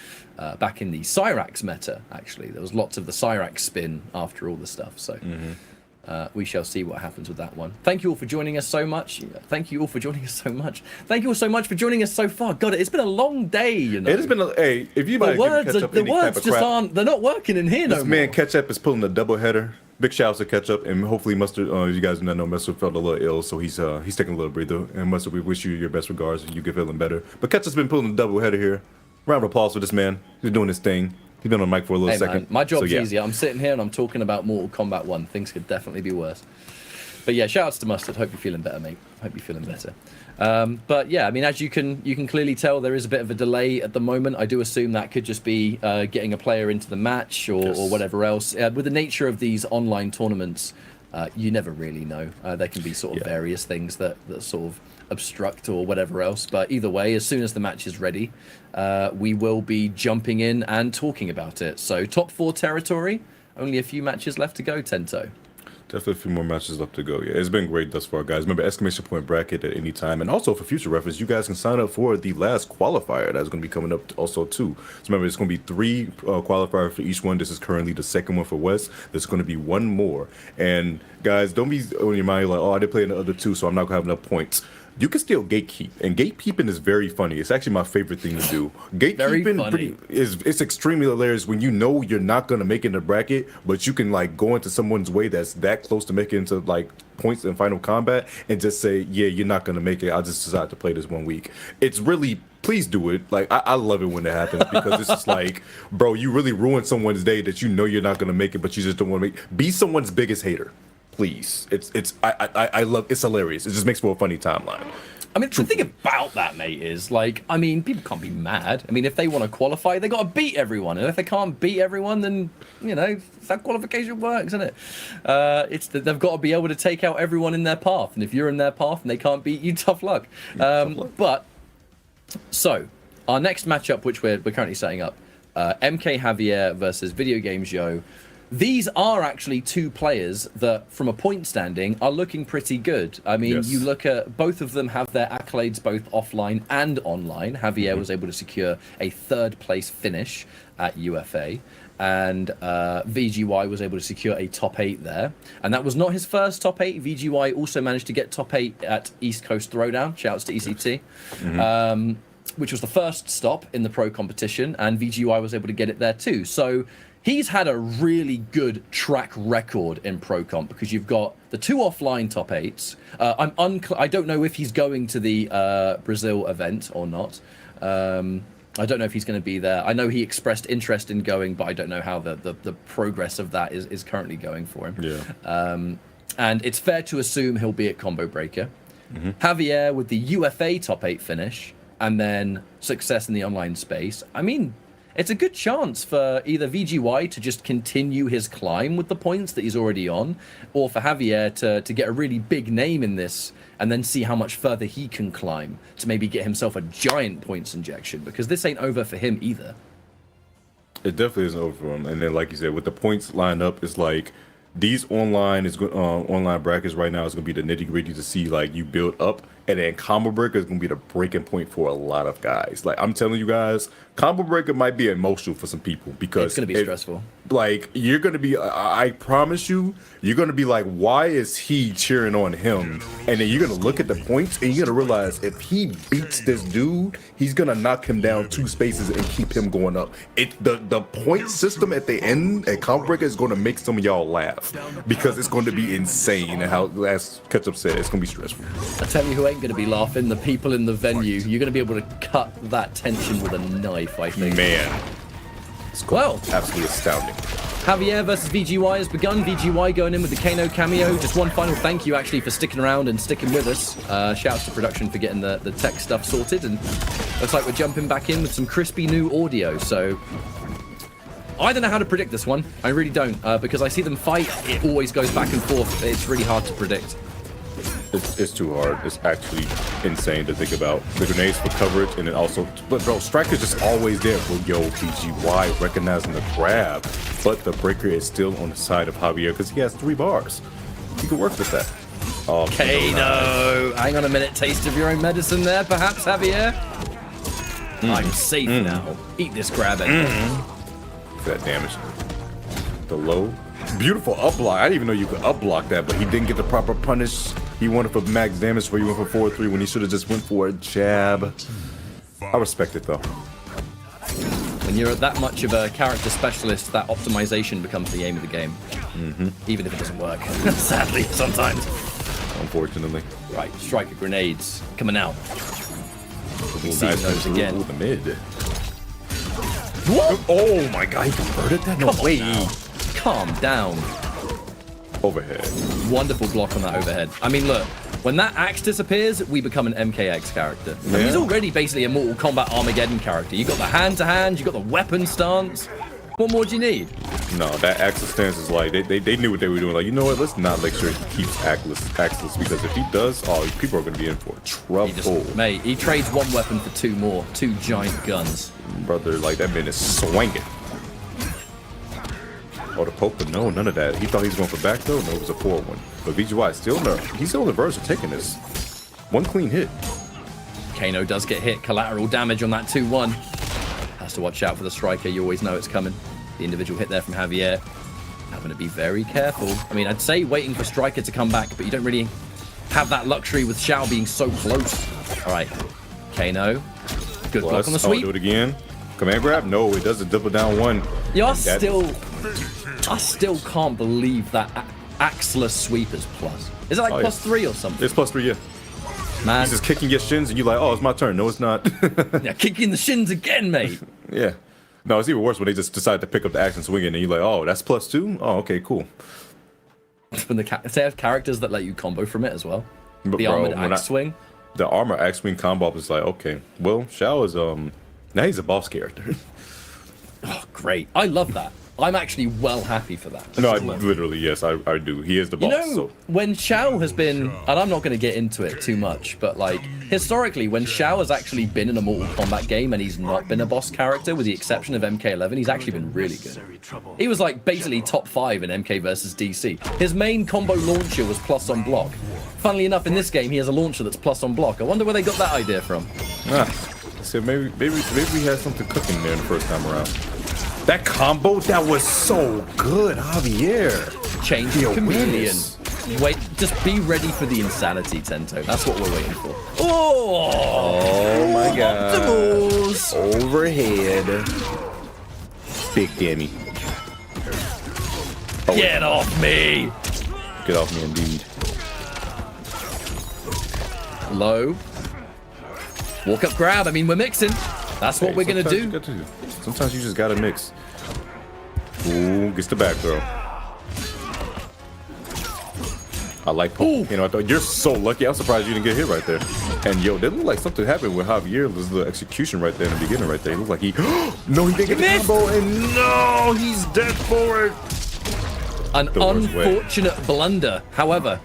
back in the Cyrax meta, actually. There was lots of the Cyrax spin after all the stuff, so we shall see what happens with that one. Thank you all for joining us so much. Thank you all for joining us so much. Thank you all so much for joining us so far. God, it's been a long day, you know. It has been hey, if you the words just aren't, they're not working in here no more. This man Ketchup is pulling a double header. Big shouts to Ketchup, and hopefully Mustard, you guys do not know, Mustard felt a little ill, so he's taking a little breather. And Mustard, we wish you your best regards, and you get feeling better. But Ketchup's been pulling a double header here. Round of applause for this man. He's doing his thing. He's been on the mic for a little second. Man, my job's easier. I'm sitting here and I'm talking about Mortal Kombat 1. Things could definitely be worse. But yeah, shout outs to Mustard. Hope you're feeling better, mate. Hope you're feeling better. But yeah, I mean, as you can clearly tell, there is a bit of a delay at the moment. I do assume that could just be getting a player into the match or whatever else. With the nature of these online tournaments, you never really know. There can be sort of various things that sort of obstruct or whatever else. But either way, as soon as the match is ready, we will be jumping in and talking about it. So top 4 territory, only a few matches left to go, Tento. Definitely a few more matches left to go. Yeah, it's been great thus far, guys. Remember, exclamation point bracket at any time. And also, for future reference, you guys can sign up for the last qualifier that's going to be coming up also, too. So remember, it's going to be 3 qualifiers for each one. This is currently the second one for West. There's going to be 1 more. And, guys, don't be on your mind like, oh, I didn't play in the other 2, so I'm not going to have enough points. You can still gatekeep, and gatekeeping is very funny. It's actually my favorite thing to do. Gatekeeping it's extremely hilarious when you know you're not gonna make it in the bracket, but you can like go into someone's way that's that close to making into like points in final combat and just say, yeah, you're not gonna make it. I just decided to play this 1 week. It's really, please do it. Like I love it when that happens because it's just like, bro, you really ruined someone's day that you know you're not gonna make it, but you just don't want to make. Be someone's biggest hater. Please, I love. It's hilarious. It just makes for a funny timeline. I mean, the thing about that, mate, is like, I mean, people can't be mad. I mean, if they want to qualify, they got to beat everyone, and if they can't beat everyone, then you know that qualification works, isn't it? It's that they've got to be able to take out everyone in their path, and if you're in their path and they can't beat you, tough luck. But so our next matchup, which we're currently setting up, MK Javier versus Video Games Joe. These are actually two players that, from a point standing, are looking pretty good. I mean, you look at both of them have their accolades both offline and online. Javier was able to secure a 3rd place finish at UFA, and VGY was able to secure a top 8 there. And that was not his first top 8. VGY also managed to get top 8 at East Coast Throwdown. Shouts to ECT. Which was the first stop in the pro competition, and VGY was able to get it there too. So he's had a really good track record in pro comp because you've got the 2 offline top 8s. I don't know if he's going to the Brazil event or not. I don't know if he's going to be there. I know he expressed interest in going, but I don't know how the progress of that is currently going for him. Yeah. And it's fair to assume he'll be at Combo Breaker. Javier with the UFA top 8 finish, and then success in the online space. I mean, it's a good chance for either VGY to just continue his climb with the points that he's already on, or for Javier to get a really big name in this and then see how much further he can climb to maybe get himself a giant points injection, because this ain't over for him either. It definitely isn't over for him. And then, like you said, with the points lined up, it's like these online brackets right now is going to be the nitty gritty to see like you build up, and then Combo Breaker is going to be the breaking point for a lot of guys. Like I'm telling you guys, Combo Breaker might be emotional for some people because it's going to be stressful. Like you're going to be, I promise you, you're going to be like, why is he cheering on him? And then you're going to look at the points and you're going to realize if he beats this dude, he's going to knock him down 2 spaces and keep him going up. The point system at the end at Combo Breaker is going to make some of y'all laugh because it's going to be insane. And how, as Ketchup said, it's going to be stressful. I tell you who ain't going to be laughing, the people in the venue. You're going to be able to cut that tension with a knife, I think. Man. Well, absolutely astounding. Javier versus VGY has begun. VGY going in with the Kano cameo. Just one final thank you, actually, for sticking around and sticking with us. Shouts to production for getting the tech stuff sorted. And looks like we're jumping back in with some crispy new audio. So I don't know how to predict this one. I really don't. Because I see them fight. It always goes back and forth. It's really hard to predict. It's too hard. It's actually insane to think about. The grenades for coverage, and then also, but bro, Striker's just always there for VGY recognizing the grab, but the breaker is still on the side of Javier because he has 3 bars. He can work with that. Oh, Kano, hang on a minute. Taste of your own medicine there, perhaps, Javier. I'm safe now. Eat this grab it. That damage. The low. Beautiful up block. I didn't even know you could up block that, but he didn't get the proper punish. He wanted for max damage where he went for 4-3 when he should have just went for a jab. I respect it though. When you're that much of a character specialist, that optimization becomes the aim of the game. Even if it doesn't work. Sadly, sometimes. Unfortunately. Right, striker grenades coming out. We'll see those again. The mid. What? Oh my god, he converted that? No way. Calm down. Overhead. Wonderful block on that overhead. I mean, look, when that axe disappears, we become an MKX character. I mean, he's already basically a Mortal Kombat Armageddon character. You got the hand-to-hand, you got the weapon stance. What more do you need? No, that axis stance is like, they knew what they were doing. Like, you know what, let's not make sure he keeps axis because if he does, people are going to be in for trouble. Mate, he trades 1 weapon for 2 more. 2 giant guns. Brother, like, that man is swinging. Oh, the poke, but no, none of that. He thought he was going for back throw. No, it was a forward one. But VGY he's still on the verge of taking this. 1 clean hit. Kano does get hit. Collateral damage on that 2-1. Has to watch out for the striker. You always know it's coming. The individual hit there from Javier. Having to be very careful. I mean, I'd say waiting for striker to come back, but you don't really have that luxury with Xiao being so close. All right, Kano. Good block on the sweep. Do it again. Command grab? No, it doesn't. Double down 1. I still can't believe that axeless sweep is plus. Is it like plus 3 or something? It's plus 3, yeah. Man. He's just kicking your shins and you're like, oh, it's my turn. No, it's not. Yeah, kicking the shins again, mate. Yeah. No, it's even worse when they just decide to pick up the action swing and you're like, oh, that's plus 2? Oh, okay, cool. When they have characters that let you combo from it as well. But the armored axe swing. the armor X-Wing combo was like, okay, well, Shao is now he's a boss character. Oh, great. I love that. I'm actually well happy for that. No, literally, yes, I do. He is the boss. You know, when Shao has been, and I'm not going to get into it too much, but like, historically, when Shao has actually been in a Mortal Kombat game and he's not been a boss character, with the exception of MK11, he's actually been really good. He was like basically top 5 in MK versus DC. His main combo launcher was plus on block. Funnily enough, in this game, he has a launcher that's plus on block. I wonder where they got that idea from. So maybe we had something cooking there the first time around. That combo, that was so good, Javier. Change the chameleon. Wait, just be ready for the insanity, Tento. That's what we're waiting for. Oh my god. Optimals. Overhead. Big Dammy. Oh, get off me. Get off me indeed. Low. Walk up grab. I mean, we're mixing. That's what we're going to do. Sometimes you just got to mix. Ooh, gets the back throw. I like Poke. You know, I thought you're so lucky. I'm surprised you didn't get hit right there. And yo, it looked like something happened with Javier. There's the execution right there in the beginning right there. It looked like he no, he didn't get the combo, and no, he's dead for it. An unfortunate blunder. However,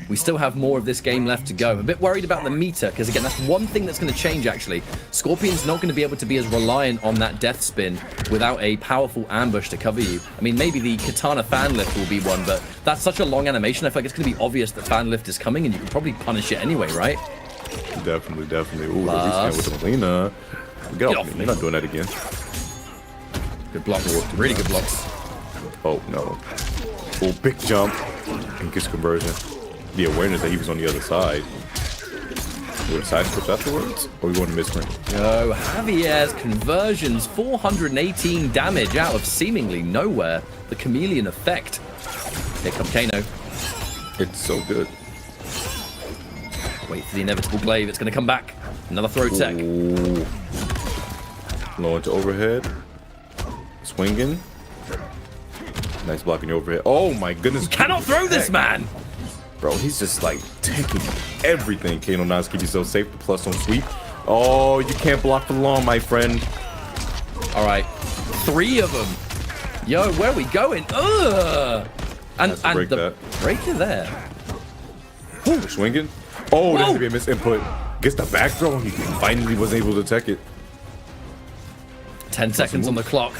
we still have more of this game left to go. I'm a bit worried about the meter, because again, that's one thing that's going to change, actually. Scorpion's not going to be able to be as reliant on that death spin without a powerful ambush to cover you. I mean, maybe the katana fan lift will be one, but that's such a long animation. I feel like it's going to be obvious that fan lift is coming, and you can probably punish it anyway, right? Definitely. Ooh, with the Melina. Get off me. You're not doing that again. Good blocks. Really good blocks. Oh, no. Oh, big jump. And gets conversion. The awareness that he was on the other side. We're side switch afterwards? Or we going to misprint? No, Javier's conversions, 418 damage out of seemingly nowhere. The chameleon effect. Here comes Kano. It's so good. Wait for the inevitable glaive. It's going to come back. Another throw tech. Ooh. Low into overhead. Swinging. Nice blocking your overhead. Oh my goodness. You cannot throw this, man. Bro, he's just like taking everything. Kano Nas, keep yourself safe. The plus on sweep. Oh, you can't block for long, my friend. All right. 3 of them. Yo, where are we going? Ugh. And the breaker there. Ooh, swinging. Oh, there's going to be a misinput. Gets the back throw. He finally was able to tech it. 10 seconds on the clock.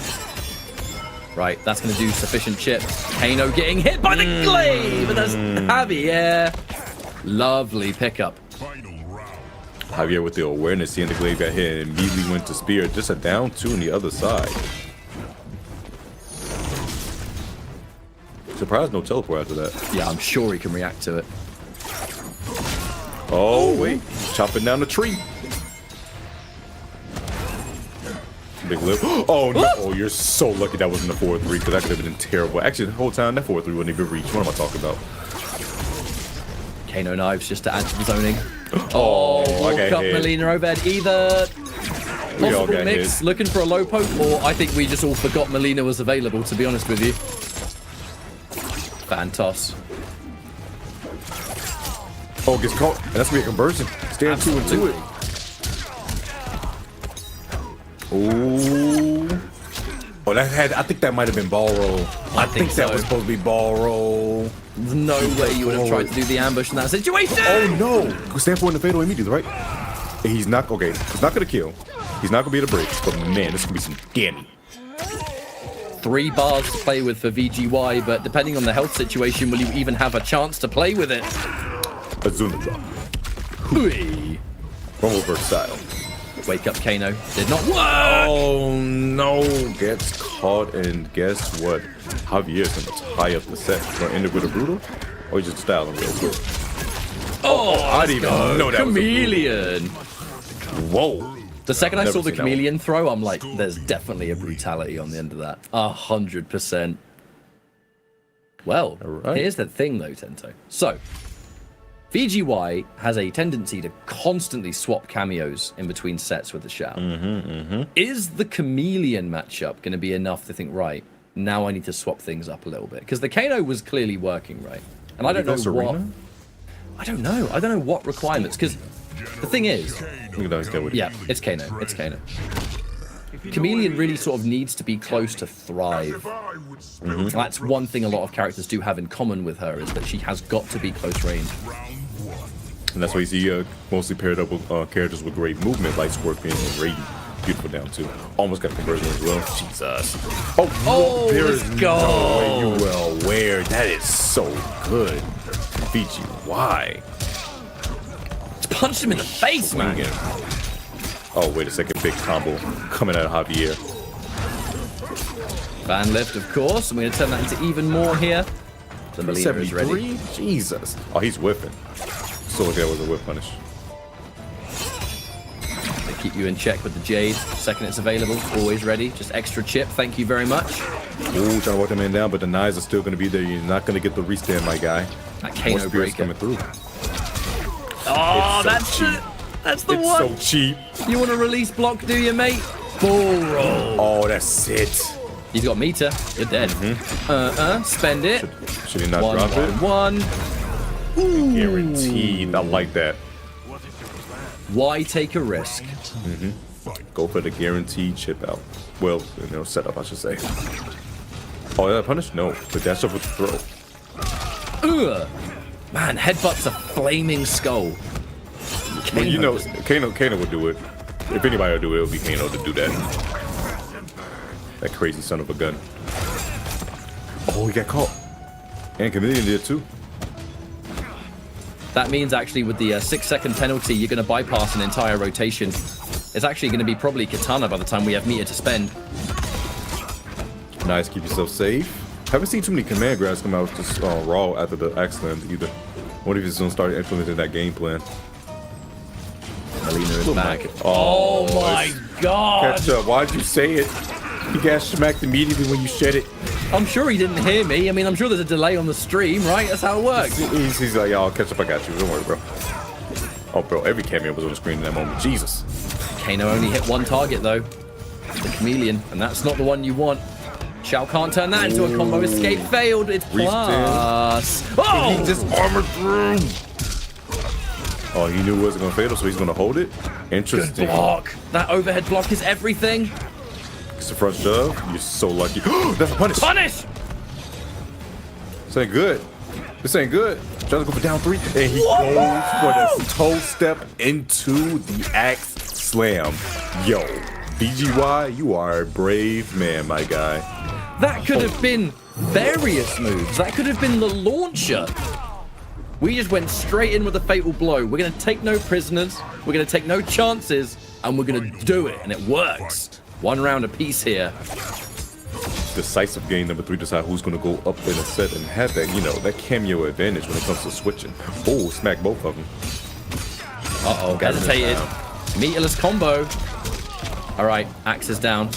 Right, that's going to do sufficient chip. Kano getting hit by the glaive, and that's Javier. Lovely pickup. Javier with the awareness, seeing the glaive got hit and immediately went to spear. Just a down 2 on the other side. Surprised no teleport after that. Yeah, I'm sure he can react to it. Oh, wait. Chopping down the tree. Big lip. Oh no! Oh, you're so lucky that wasn't a 4-3, because that could have been terrible. Actually, the whole time that 4-3 wouldn't even reach. What am I talking about? Kano knives just to add to the zoning. Oh, walk up Melina overhead. Either possible mix, looking for a low poke, or I think we just all forgot Melina was available, to be honest with you. Fantos. Oh, gets caught. And that's gonna be a conversion. Stand 2 and 2 it. Ooh. Oh, that had. I think that might have been ball roll. I think that was supposed to be ball roll. There's no way you would have tried to do the ambush in that situation. Oh no! Stand for in the fatal immediately, right? He's not okay. He's not gonna kill. He's not gonna be able to break. But man, this is gonna be some damage. 3 bars to play with for VGY, but depending on the health situation, will you even have a chance to play with it? Azuna drop. Rumble burst style. Wake up, Kano. Did not work! Oh no! Gets caught, and guess what? Javier's gonna tie up the set. Gonna end it with a brutal? Or just styling real quick? Oh, I didn't even know that chameleon. Whoa. The second I saw the chameleon throw, I'm like, there's definitely a brutality on the end of that. 100%. Well, here's the thing though, Tento. So, VGY has a tendency to constantly swap cameos in between sets with the Shao. Is the chameleon matchup going to be enough to think, right, now I need to swap things up a little bit? Because the Kano was clearly working, right? And I don't know what... I don't know what requirements, because The thing is, yeah, it's Kano. It's Kano. Chameleon really sort of needs to be close to Thrive. That's one thing a lot of characters do have in common with her, is that she has got to be close range. And that's why you see mostly paired up with characters with great movement, like Scorpion and Raiden. Beautiful down too. Almost got conversion as well. Jesus. Oh, there is no way you were aware. That is so good. VGY. Just punched him in the face, man. Oh, wait a second. Big combo coming out of Javier. Fan lift, of course. I'm going to turn that into even more here. The Melina is ready. Jesus. Oh, he's whiffing. So there was a whiff punish. They keep you in check with the Jade. Second it's available, always ready. Just extra chip. Thank you very much. Ooh, trying to walk that man down, but the knives are still going to be there. You're not going to get the restand, my guy. That Kano breaker coming through. Oh, so that's the it's one. so cheap. You want to release block, do you, mate? Bull roll. Oh, that's it. He's got meter. You're dead. Spend it. Should he not drop it? One. Ooh. Guaranteed. I like that. Why take a risk? Go for the guaranteed chip out. Well, setup, I should say. Oh, that punish? No. But that's up with the throw. Ugh. Man, headbutt's a flaming skull. Well, Kano would do it. If anybody would do it, it would be Kano to do that. That crazy son of a gun. Oh, he got caught. And Chameleon did too. That means actually with the 6-second penalty, you're going to bypass an entire rotation. It's actually going to be probably Katana by the time we have meter to spend. Nice, keep yourself safe. Haven't seen too many command grabs come out just raw after the X-Land either. What if he's going to start implementing that game plan? Melina is back. Oh my god! Catch up. Why'd you say it? He got smacked immediately when you said it. I'm sure he didn't hear me. I mean, I'm sure there's a delay on the stream, right? That's how it works. He's like, y'all, catch up. I got you. Don't worry, bro. Oh, bro, every cameo was on the screen in that moment. Jesus. Kano only hit one target, though. The Chameleon, and that's not the one you want. Shao can't turn that into a combo. Escape failed. It's plus. Oh! He just armored through. Oh, he knew it wasn't going to fatal, so he's going to hold it. Interesting. Good block. That overhead block is everything. It's a front shove. You're so lucky. That's a punish. Punish! This ain't good. This ain't good. Trying to go for down 3. And he goes for the toe step into the axe slam. Yo, BGY, you are a brave man, my guy. That could have been various moves. That could have been the launcher. We just went straight in with a fatal blow. We're going to take no prisoners. We're going to take no chances. And we're going to do it. And it works. 1 round apiece here. Decisive game number 3. Decide who's going to go up in a set and have that, that cameo advantage when it comes to switching. Oh, smack both of them. Uh-oh, hesitated. Meterless combo. All right, axe is down.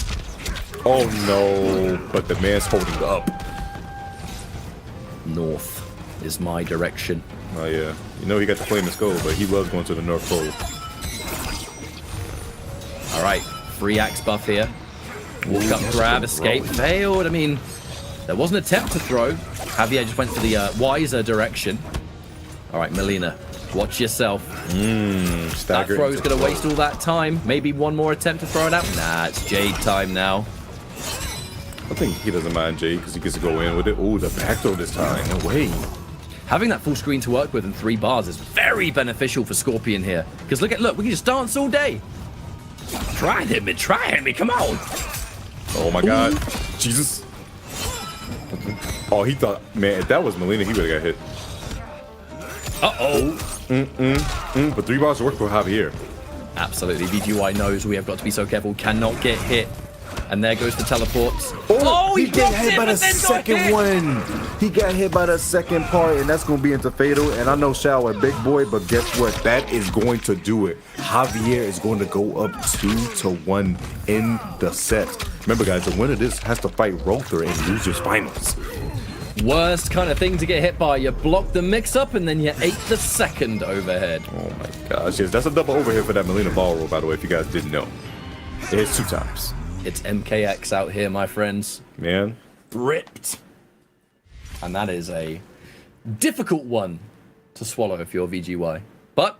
Oh, no. But the man's holding up. North is my direction. Oh, yeah. He got the flaming skull, but he loves going to the North Pole. All right. Free axe buff here. Walk up, grab, escape, failed. I mean, there was an attempt to throw. Javier just went for the wiser direction. All right, Melina, watch yourself. That throw's going to waste all that time. Maybe one more attempt to throw it out. Nah, it's Jade time now. I think he doesn't mind Jade because he gets to go in with it. Oh, the back throw this time. No way. Having that full screen to work with in 3 bars is very beneficial for Scorpion here. Because look, we can just dance all day. Try me, come on. Oh my god. Jesus. Oh, he thought, man, if that was Melina, he would have got hit. Uh-oh. But 3 bars work for Javier. Absolutely. VGY knows we have got to be so careful. Cannot get hit. And there goes the teleports. Oh, he got hit by the second one. He got hit by the second part, and that's going to be into fatal. And I know Shao a big boy, but guess what? That is going to do it. Javier is going to go up 2-1 in the set. Remember, guys, the winner of this has to fight Rother in losers finals. Worst kind of thing to get hit by. You block the mix-up, and then you ate the second overhead. Oh, my gosh. Yes, that's a double overhead for that Melina ball roll, by the way, if you guys didn't know. It's 2 times. It's MKX out here, my friends. Man. Ripped. And that is a difficult one to swallow if you're VGY. But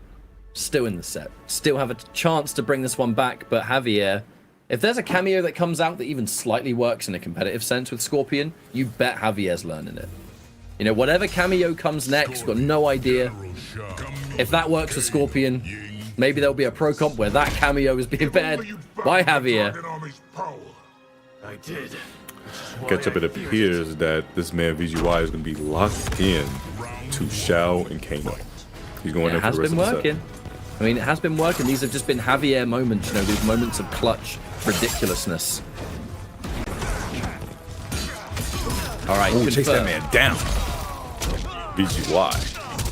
still in the set. Still have a chance to bring this one back, but Javier, if there's a cameo that comes out that even slightly works in a competitive sense with Scorpion, you bet Javier's learning it. You know, whatever cameo comes next, got no idea. If that works for Scorpion, maybe there'll be a pro comp where that cameo is being paired by Javier. I did. Catch up, it appears that this man VGY is going to be locked in to Shao and Kano. He's going in for the rest of the set. It has been working. I mean, it has been working. These have just been Javier moments, you know, these moments of clutch ridiculousness. All right, chase that man down. VGY,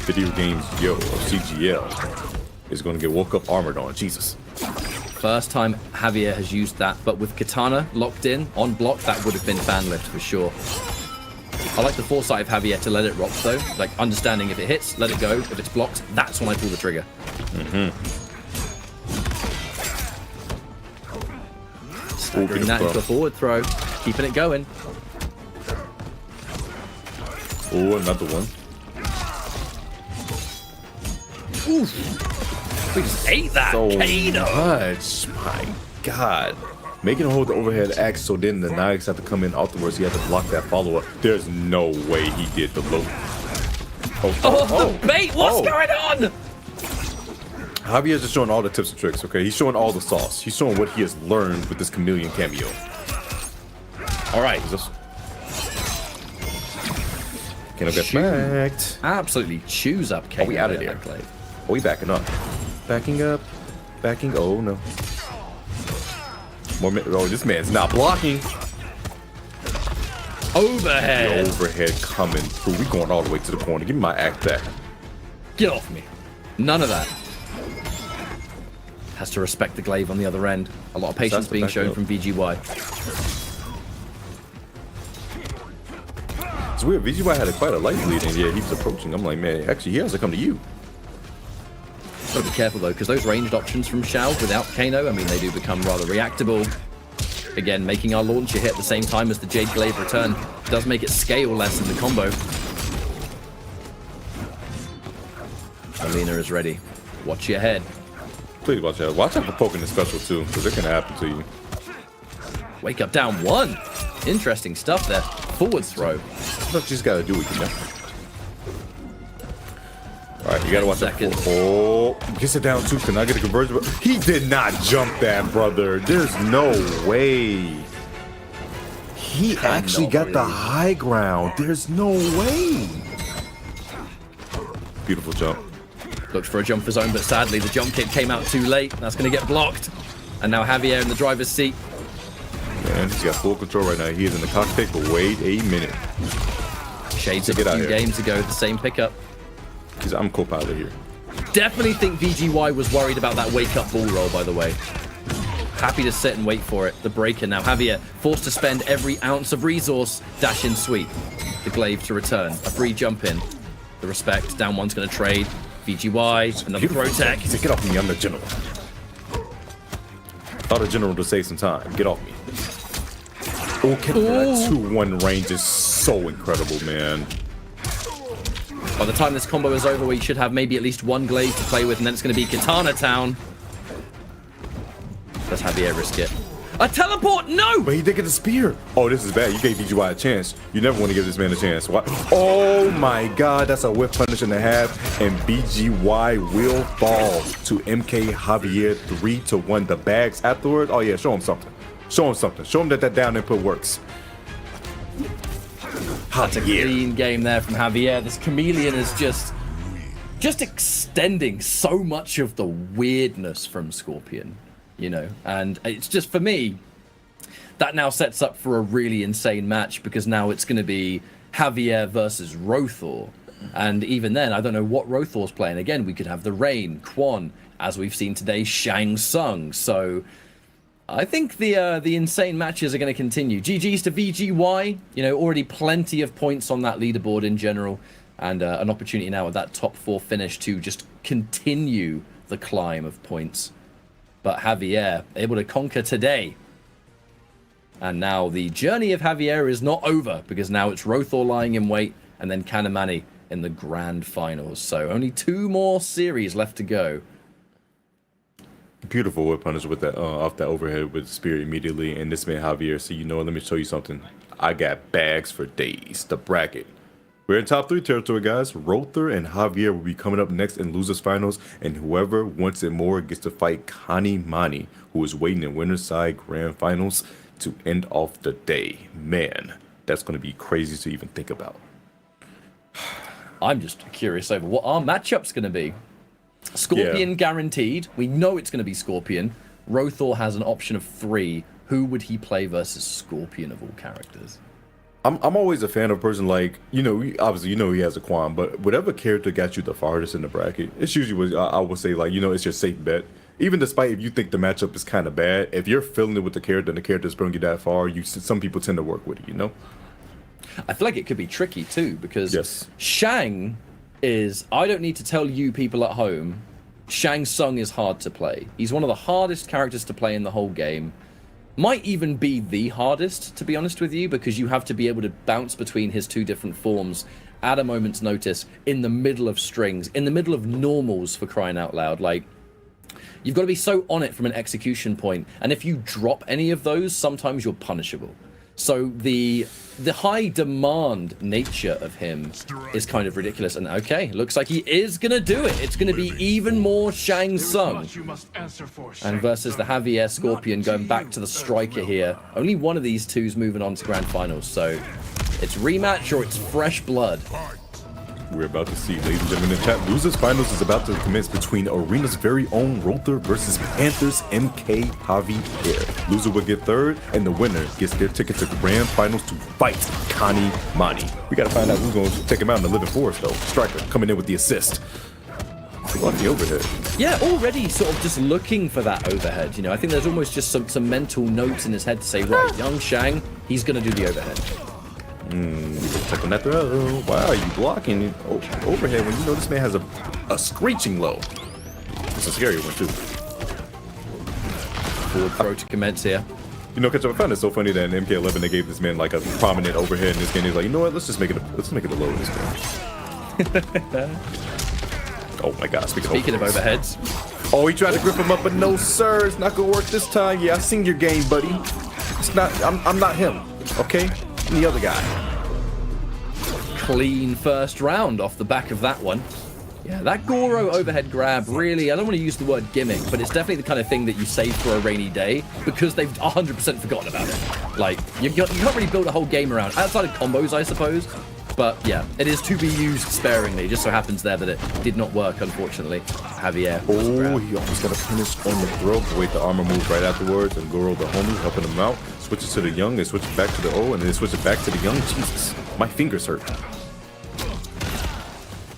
Video Games Yo of CGL, is going to get woke up armored on. Jesus. First time Javier has used that, but with Katana locked in, on block, that would have been fan lift for sure. I like the foresight of Javier to let it rock though, like understanding if it hits, let it go. If it's blocked, that's when I pull the trigger. Staggering that into a forward throw, keeping it going. Oh, another one. Oof. We just ate that. So Kano. much. My God. Making him hold the overhead axe so then the knives have to come in afterwards. He had to block that follow-up. There's no way he did the low. The bait. What's going on? Javier's just showing all the tips and tricks, okay? He's showing all the sauce. He's showing what he has learned with this chameleon cameo. All right. Kano gets smacked. Absolutely chews up Kano. Are we out of there? Are we backing up? Backing up. Backing. Oh, no. More. Oh, this man's not blocking. Overhead. The overhead coming through. We going all the way to the corner. Give me my axe back. Get off me. None of that. Has to respect the glaive on the other end. A lot of patience being shown from VGY. It's weird. VGY had quite a life lead, and yeah, he was approaching. I'm like, man, actually, he has to come to you. Gotta be careful though, because those ranged options from Shao without Kano, I mean, they do become rather reactable. Again, making our launcher hit at the same time as the Jade Glaive return does make it scale less in the combo. Alina is ready. Watch your head. Please watch out. Watch out for poking the special too, because it can happen to you. Wake up down one. Interesting stuff there. Forward throw. What you just gotta do it, you know. Alright, you gotta watch that. Oh, gets it down too. Can I get a conversion? He did not jump that, brother. There's no way. He actually got the high ground. There's no way. Beautiful jump. Looked for a jumper zone, but sadly the jump kick came out too late. That's going to get blocked. And now Javier in the driver's seat. Man, he's got full control right now. He is in the cockpit, but wait a minute. Shades of a few games ago, the same pickup. Because I'm co-pilot here. Definitely think VGY was worried about that wake-up ball roll, by the way. Happy to sit and wait for it. The breaker now. Javier forced to spend every ounce of resource. Dash in sweep. The glaive to return. A free jump in. The respect. Down one's going to trade. VGY. Another throw tech. He said, get off me. I'm the general. Thought the general to save some time. Get off me. Oh, that 2-1 range is so incredible, man. By the time this combo is over, we should have maybe at least one glaive to play with, and then it's going to be Katana Town. Let's Javier risk it. A teleport? No! But he did get the spear. Oh, this is bad. You gave VGY a chance. You never want to give this man a chance. What? Oh my God, that's a whip punish and a half, and VGY will fall to MK Javier 3-1. The bags afterward. Oh yeah, show him something. Show him something. Show him that that down input works. That's a clean game there from Javier. This chameleon is just extending so much of the weirdness from Scorpion, you know, and it's just, for me, that now sets up for a really insane match, because now it's going to be Javier versus Rothor, and even then, I don't know what Rothor's playing. Again, we could have the Rain, Quan, as we've seen today, Shang Tsung, so I think the insane matches are going to continue. GG's to VGY, you know, already plenty of points on that leaderboard in general, and an opportunity now at that top 4 finish to just continue the climb of points. But Javier able to conquer today. And now the journey of Javier is not over, because now it's Rothor lying in wait, and then Kanamani in the grand finals. So only 2 more series left to go Beautiful whip punish with that off that overhead with Spirit immediately, and this man Javier. So you know, let me show you something. I got bags for days. The bracket. We're in top 3 territory, guys. Rother and Javier will be coming up next in losers finals, and whoever wants it more gets to fight Kani Mani, who is waiting in winners side grand finals to end off the day. Man, that's going to be crazy to even think about. I'm just curious over what our matchup's going to be. Scorpion guaranteed. We know it's going to be Scorpion. Rothor has an option of 3. Who would he play versus Scorpion of all characters? I'm always a fan of a person like, you know, obviously, you know, he has a Quan, but whatever character got you the farthest in the bracket, it's usually what I would say, like, you know, it's your safe bet. Even despite if you think the matchup is kind of bad, if you're feeling it with the character and the character's bringing you that far, some people tend to work with it, you know? I feel like it could be tricky too, because Shang is, I don't need to tell you people at home, Shang Tsung is hard to play. He's one of the hardest characters to play in the whole game. Might even be the hardest, to be honest with you, because you have to be able to bounce between his 2 different forms at a moment's notice, in the middle of strings, in the middle of normals, for crying out loud. Like, you've got to be so on it from an execution point, and if you drop any of those, sometimes you're punishable. So the high demand nature of him is kind of ridiculous. And okay, looks like he is going to do it. It's going to be even more Shang Tsung. And versus the Javier Scorpion, going back to the striker here. Only one of these two's moving on to grand finals. So it's rematch or it's fresh blood. We're about to see, ladies and gentlemen, in the chat, losers finals is about to commence between Arena's very own Rother versus Panthers MK Javier. Loser will get 3rd, and the winner gets their ticket to grand finals to fight Kani Mani. We gotta find out who's gonna take him out in the living forest, though. Striker coming in with the assist. Love the overhead. Yeah, already sort of just looking for that overhead. You know, I think there's almost just some mental notes in his head to say, right, young Shang, he's gonna do the overhead. Checking that throw. Why are you blocking overhead when you know this man has a screeching low? It's a scary one too. Forward throw to commence here. You know, Ketchup, I found it so funny that in MK11 they gave this man like a prominent overhead in this game. He's like, you know what? Let's make it a low in this game. Oh my God! Speaking of overheads. Oh, he tried to grip him up, but no, sir, it's not gonna work this time. Yeah, I seen your game, buddy. It's not. I'm not him. Okay. The other guy. Clean first round off the back of that one. Yeah, that Goro overhead grab really, I don't want to use the word gimmick, but it's definitely the kind of thing that you save for a rainy day because they've 100% forgotten about it. Like, you can't really build a whole game around, outside of combos, I suppose. But yeah, it is to be used sparingly. It just so happens there that it did not work, unfortunately. Javier. Oh, he almost got a punish on the throw. Wait, the armor moves right afterwards, and Goro, the homie, helping him out. Switches to the young, they switch it back to the O, and then switch it back to the young. Jesus, my fingers hurt.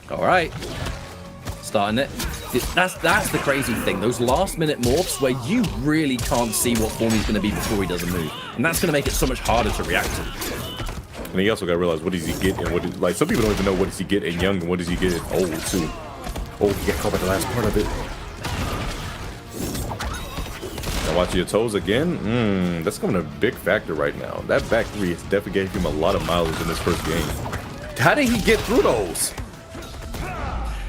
All right, starting it. That's the crazy thing. Those last-minute morphs where you really can't see what form he's going to be before he does a move, and that's going to make it so much harder to react to. And he also got to realize what does he get and what is, like, some people don't even know what does he get in young and what does he get in old too. Oh, he got caught by the last part of it. Now watch your toes again. That's coming a big factor right now. That back 3 has definitely gave him a lot of mileage in this first game. How did he get through those?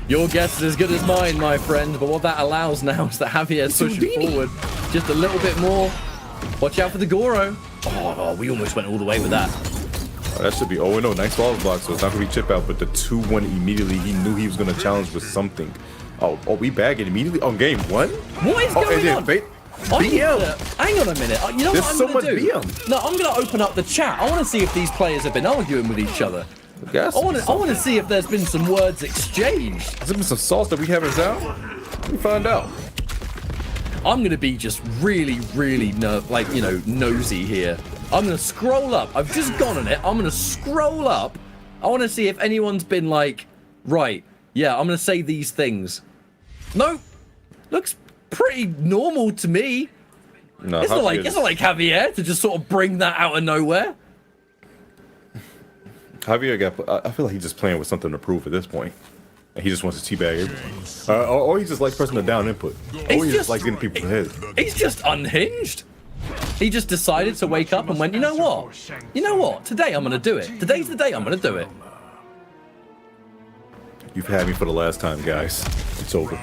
Your guess is as good as mine, my friend. But what that allows now is that Javier's pushing forward just a little bit more. Watch out for the Goro. Oh, we almost went all the way with that. Oh, that should be 0-0. Nice falls block, so it's not going to be chip out, but the 2-1 immediately, he knew he was going to challenge with something. Oh, we bag it immediately on game 1? What is going on? BM. Hang on a minute. You know There's what I'm so going to do? much BM. No, I'm going to open up the chat. I want to see if these players have been arguing with each other. I want to see if there's been some words exchanged. Has there been some sauce that we haven't found? Let me find out. I'm going to be just really, really nosy here. I'm going to scroll up. I've just gone on it. I'm going to scroll up. I want to see if anyone's been like, right, yeah, I'm going to say these things. No, looks pretty normal to me. No, it's not like Javier to just sort of bring that out of nowhere. Javier I feel like he's just playing with something to prove at this point. And he just wants to teabag everything. Or he just likes pressing the down input. Or he just likes getting people's heads. He's just unhinged. He just decided to wake up and went, you know what? You know what? Today I'm going to do it. Today's the day I'm going to do it. You've had me for the last time, guys. It's over.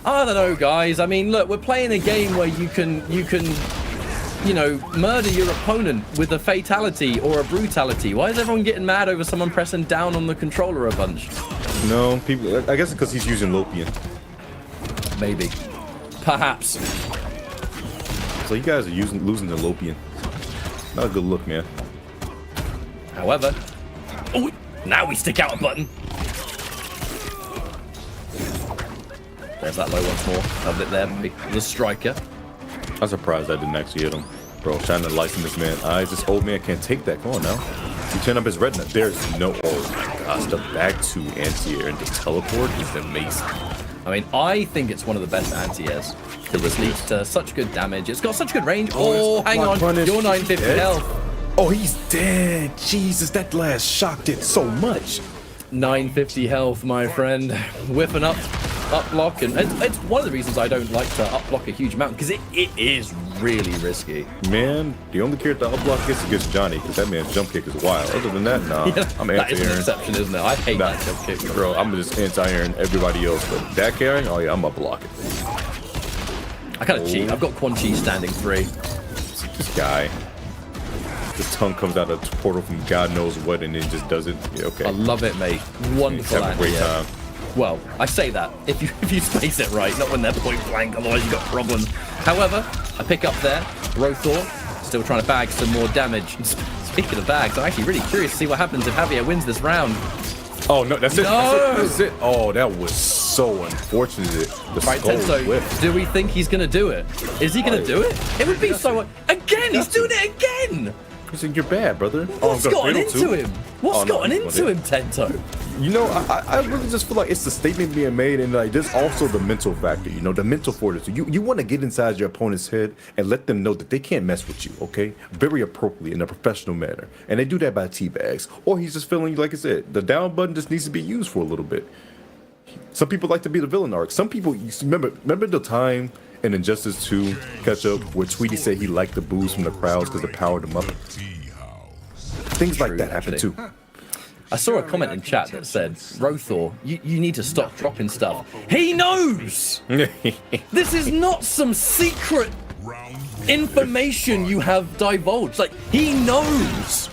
I don't know, guys. I mean, look, we're playing a game where you can, you know, murder your opponent with a fatality or a brutality. Why is everyone getting mad over someone pressing down on the controller a bunch? No, people. I guess it's because he's using Lopian. Maybe. Perhaps. So you guys are losing to Lopian. Not a good look, man. However, oh, now we stick out a button. There's that low once more. Held it there, the striker. I'm surprised I didn't actually hit him. Bro, trying to license this man eyes. This old man can't take that. Come on now. You turn up his retina. There's no. Oh my gosh, the back two anti-air and the teleport is amazing. I mean, I think it's one of the best anti-airs. It leads to such good damage. It's got such good range. Oh, hang on. You're 950 health. Oh, he's dead. Jesus, that last shot did so much. 950 health, my friend. Whipping up block, and it's one of the reasons I don't like to up block a huge amount, because it is really risky. Man, the only character up block gets against Johnny, because that man's jump kick is wild. Other than that, nah. Yeah, I'm that is an anti-airing. exception, isn't it? I hate that jump kick. Bro, I'm just anti-airing everybody else, but that carrying, oh yeah, I'm up blocking. I kind of cheat. I've got Quan Chi standing 3. This guy. His tongue comes out of the portal from God knows what, and then just does it. Yeah, okay. I love it, mate. Wonderful. Have a great time. Well, I say that if you space it right, not when they're point blank, otherwise you got problems. However, I pick up there. Rothor still trying to bag some more damage. Speaking of bags, I'm actually really curious to see what happens if Javier wins this round. Oh no, that's it. No! That's it. Oh, that was so unfortunate. The Right, skull Tenso, whipped. do we think he's gonna do it? Is he gonna do it? It would be so. Again, he's doing it again. He said, "You're bad, brother." What's gotten into him? What's gotten no, into him, Tento? You know, I really just feel like it's the statement being made, and like there's also the mental factor. You know, the mental fortitude. You want to get inside your opponent's head and let them know that they can't mess with you. Okay, very appropriately in a professional manner, and they do that by teabags. Or he's just feeling, like I said, the down button just needs to be used for a little bit. Some people like to be the villain arc. Some people remember the time in Injustice 2 catch up where Tweety said he liked the boos from the crowds because it powered him up. Things like that happen too. I saw a comment in chat that said, Rothor, you need to stop dropping stuff. He knows! This is not some secret information you have divulged. Like, he knows!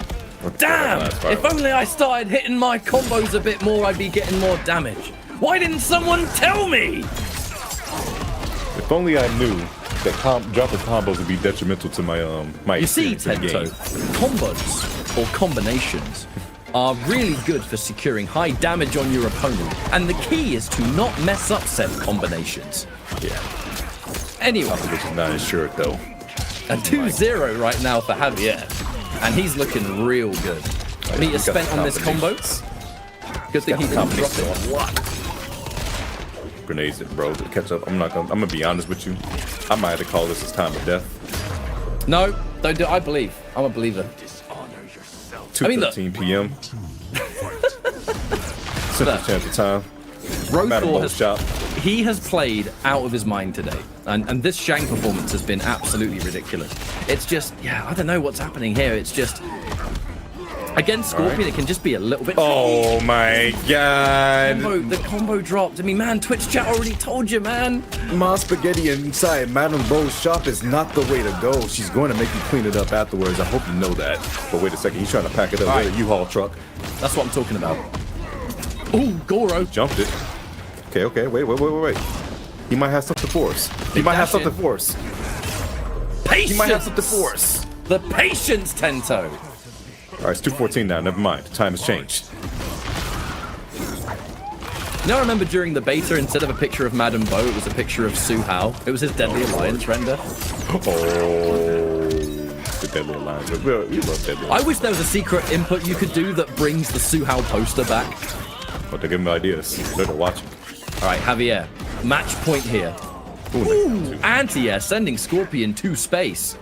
Damn! If only I started hitting my combos a bit more, I'd be getting more damage. Why didn't someone tell me? If only I knew that dropping combos would be detrimental to my my You see, experience in the Tento, game. combos or combinations are really good for securing high damage on your opponent, and the key is to not mess up said combinations. Yeah. Anyway, which is not insured though. A 2-0 right now for Javier, and he's looking real good. Meter spent on this combo. Good thing he didn't drop it a lot. Grenades, bro. To catch up. I'm gonna be honest with you. I might have to call this his time of death. No, don't do it. I believe. I'm a believer. 2:13 p.m. Central Standard Time. Rothor he has played out of his mind today, and this Shang performance has been absolutely ridiculous. It's just, yeah, I don't know what's happening here. It's just against Scorpion, it can just be a little bit. Oh my god! The combo dropped. I mean, man, Twitch chat already told you, man. My spaghetti inside Madame Bo's shop is not the way to go. She's going to make you clean it up afterwards. I hope you know that. But wait a second, he's trying to pack it up with a U-Haul truck. That's what I'm talking about. Ooh, Goro jumped it. Okay, wait. He might have something for us. He might have something for us. Patience. He might have something for us. The patience, Tento. All right, it's 2:14 now. Never mind. The time has changed. You know, I remember during the beta, instead of a picture of Madame Bo, it was a picture of Su Hao. It was his Deadly Alliance render. Oh, the Deadly Alliance. We love Deadly Alliance. I wish there was a secret input you could do that brings the Su Hao poster back. But they're giving me ideas. They're watching. All right, Javier. Match point here. Ooh, anti-air sending Scorpion to space.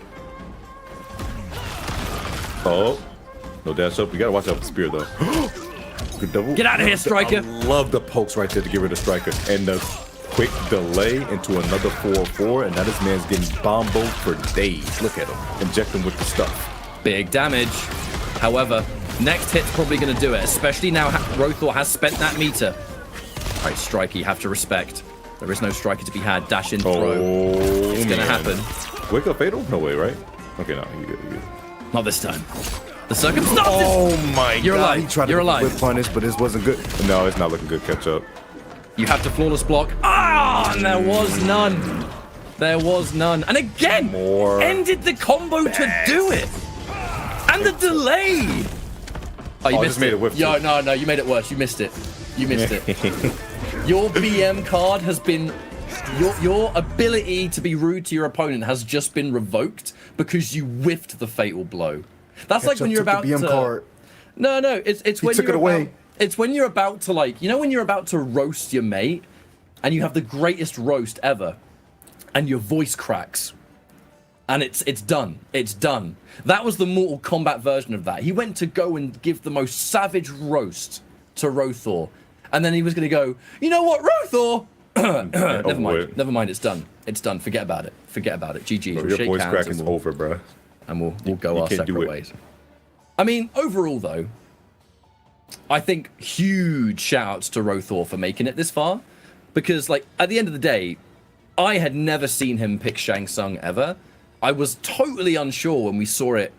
Oh. No dash up. We gotta watch out for the spear though. Good double. Get out of here, Striker. I love the pokes right there to get rid of Striker. And the quick delay into another 4-4. And now this man's getting bomboed for days. Look at him. Inject him with the stuff. Big damage. However, next hit's probably going to do it, especially now Rothor has spent that meter. All right, Striker, you have to respect. There is no striker to be had. Dash in, throw. Oh, It's gonna happen. Wake up fatal? No way, right? Okay, no, you good, you good. Not this time. The circumstances. Oh my You're god. alive. He tried You're to alive. whip punish, but this wasn't good. No, it's not looking good. Catch up. You have to flawless block. Ah, and there was none. There was none. And again, ended the combo to do it. And the delay. Oh, you missed made it. it whiff Yo, too. no, you made it worse. You missed it. You missed it. Your BM card has been... Your ability to be rude to your opponent has just been revoked because you whiffed the fatal blow. That's like when you're about BM to... card. No, it's when took you're it away. about... It's when you're about to, like... You know when you're about to roast your mate and you have the greatest roast ever and your voice cracks and it's done. It's done. That was the Mortal Kombat version of that. He went to go and give the most savage roast to Rothor. And then he was going to go, you know what, Rothor? Never mind. It's done. It's done. Forget about it. Forget about it. GG. Bro, We'll your shake voice hands crack and is we'll- over, bro. And we'll go our can't do separate it. ways. I mean, overall though, I think huge shout-outs to Rothor for making it this far, because like at the end of the day, I had never seen him pick Shang Tsung ever. I was totally unsure when we saw it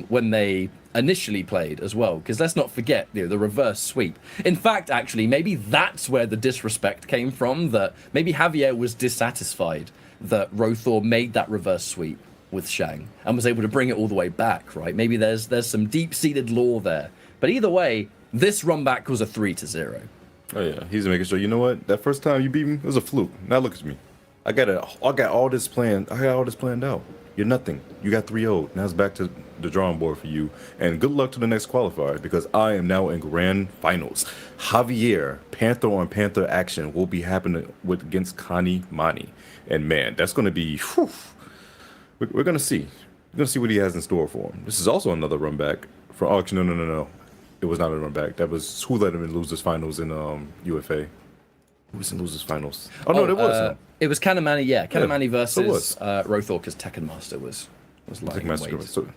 when they initially played as well, because let's not forget, you know, the reverse sweep. In fact, actually, maybe that's where the disrespect came from, that maybe Javier was dissatisfied that Rothor made that reverse sweep with Shang and was able to bring it all the way back, right? Maybe there's some deep-seated lore there. But either way, this run back was a 3-0. Oh yeah, he's making sure. You know what? That first time you beat me, it was a fluke. Now look at me. I got all this planned. I got all this planned out. You're nothing. You got 3-0. Now it's back to the drawing board for you. And good luck to the next qualifier, because I am now in grand finals. Javier, Panther on Panther action will be happening against Kani Mani. And man, that's going to be. Whew, we're going to see. We're going to see what he has in store for him. This is also another run back from. Oh, actually, no. It was not a run back. That was who let him in losers finals in UFA. Who was in losers finals? Oh no, there was. No. It was Kanamani, yeah. Kanamani Yeah, versus Rothor, because Tekken Master was lying in wait. So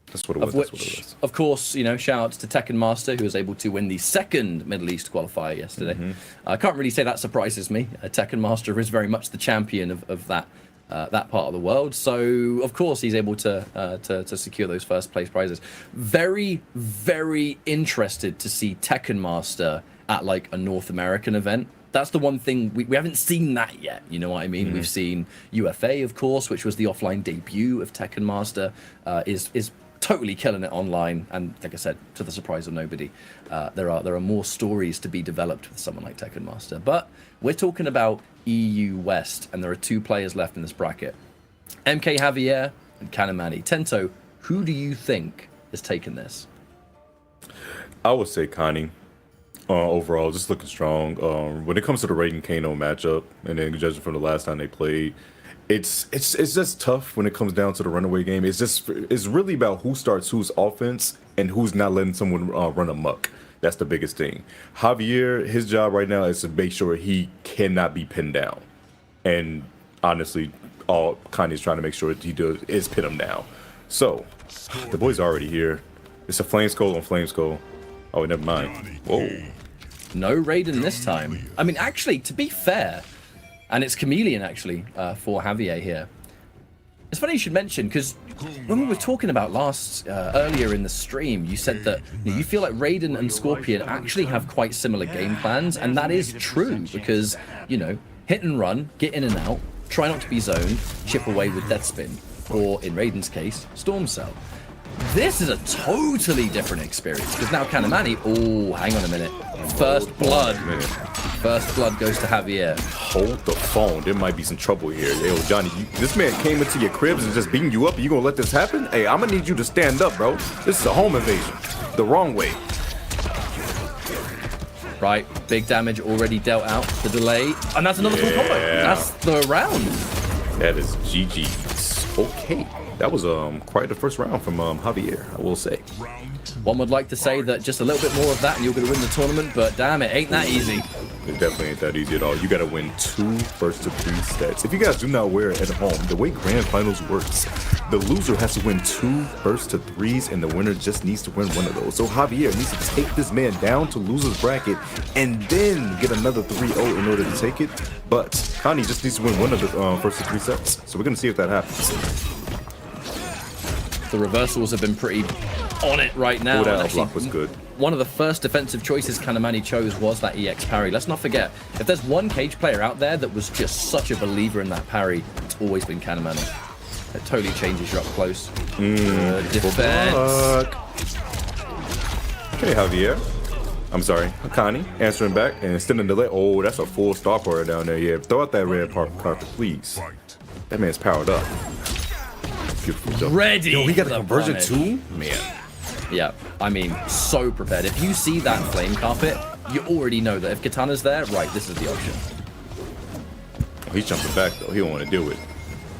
that's what it was. Of which, of course, you know, shout-outs to Tekken Master, who was able to win the second Middle East qualifier yesterday. I can't really say that surprises me. Tekken Master is very much the champion of that part of the world. So, of course, he's able to secure those first place prizes. Very, very interested to see Tekken Master at, like, a North American event. That's the one thing, we haven't seen that yet, you know what I mean? We've seen UFA, of course, which was the offline debut of Tekken Master, is totally killing it online, and like I said, to the surprise of nobody, there are more stories to be developed with someone like Tekken Master. But we're talking about EU West, and there are 2 players left in this bracket. MK Javier and Kanamani. Tento, who do you think is taking this? I would say Connie. Overall, just looking strong. When it comes to the Raiden Kano matchup, and then judging from the last time they played, it's just tough when it comes down to the runaway game. It's really about who starts whose offense and who's not letting someone run amok. That's the biggest thing. Javier, his job right now is to make sure he cannot be pinned down. And honestly, all Kanye's trying to make sure he does is pin him down. So, the boy's already here. It's a Flame Skull on Flame Skull. Oh, never mind. Whoa. No Raiden this time. I mean, actually, to be fair, and it's Chameleon, actually, for Javier here. It's funny you should mention, because when we were talking about earlier in the stream, you said that you feel like Raiden and Scorpion actually have quite similar game plans, and that is true, because, you know, hit and run, get in and out, try not to be zoned, chip away with Deathspin, or, in Raiden's case, Storm Cell. This is a totally different experience, because now Kanamani, oh, hang on a minute. First blood. First blood goes to Javier. Hold the phone. There might be some trouble here. Yo, Johnny, this man came into your cribs and just beating you up, and you gonna let this happen? Hey, I'm gonna need you to stand up, bro. This is a home invasion. The wrong way. Right, big damage already dealt out. The delay, and that's another full combo. That's the round. That is GG's. Okay. That was quite the first round from Javier, I will say. One would like to say that just a little bit more of that and you're going to win the tournament, but damn it, ain't that easy. It definitely ain't that easy at all. You gotta win 2 first to 3 sets. If you guys do not wear it at home, the way Grand Finals works, the loser has to win 2 first to 3s, and the winner just needs to win one of those. So Javier needs to take this man down to loser's bracket and then get another 3-0 in order to take it. But Connie just needs to win one of the first to 3 sets. So we're gonna see if that happens. The reversals have been pretty on it right now. Oh, that block was good. One of the first defensive choices Kanamani chose was that EX parry. Let's not forget, if there's one Cage player out there that was just such a believer in that parry, it's always been Kanamani. It totally changes you up close. Defense. Okay, Javier. I'm sorry, Akani answering back and extending the leg. Oh, that's a full star player down there. Yeah, throw out that red carpet, please. That man's powered up. Beautiful jump. Ready. Yo, he got a conversion too? Man. Yeah, I mean, so prepared. If you see that flame carpet, you already know that if Katana's there, right, this is the option. Oh, he's jumping back though. He don't want to do it.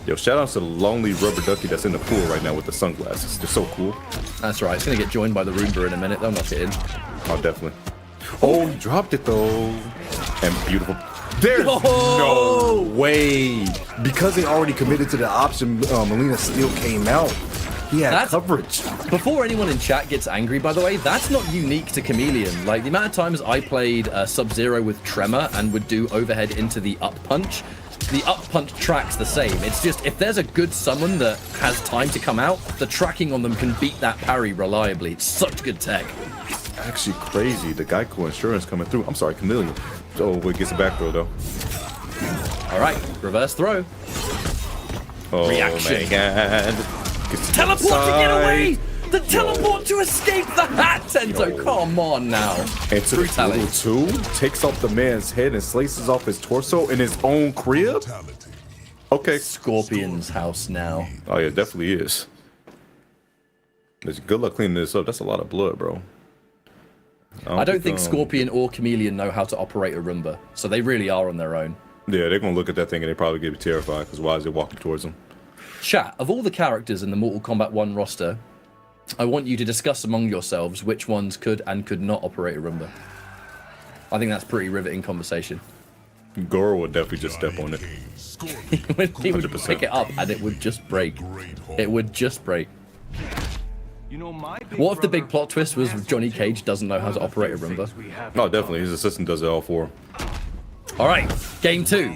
Yo, shout out to the lonely rubber ducky that's in the pool right now with the sunglasses. They're so cool. That's right. It's going to get joined by the Roomba in a minute. They'll knock it in. Oh, definitely. Oh, he dropped it though. And beautiful. There's no way. Because they already committed to the option, Melina still came out. He had coverage. Before anyone in chat gets angry, by the way, that's not unique to Chameleon. Like, the amount of times I played Sub-Zero with Tremor and would do overhead into the up punch, the up punch tracks the same. It's just, if there's a good summon that has time to come out, the tracking on them can beat that parry reliably. It's such good tech. Actually crazy. The Geico insurance coming through. I'm sorry, Chameleon. Oh, it gets a back throw though. All right, reverse throw. Oh Reaction. my god. Teleport to get away! The teleport to escape the hat, Tento! Come on now. And to the portal too, takes off the man's head and slices off his torso in his own crib? Okay. Scorpion's house now. Oh yeah, definitely is. Good luck cleaning this up. That's a lot of blood, bro. I don't think Scorpion or Chameleon know how to operate a Roomba, so they really are on their own. Yeah, they're gonna look at that thing and they probably get terrified, because why is it walking towards them? Chat, of all the characters in the Mortal Kombat 1 roster, I want you to discuss among yourselves which ones could and could not operate a Roomba. I think that's pretty riveting conversation. Goro would definitely just step on it. He would pick it up and it would just break. It would just break. What if the big plot twist was Johnny Cage doesn't know how to operate a Roomba? No, definitely. His assistant does it all for him. All right, game 2.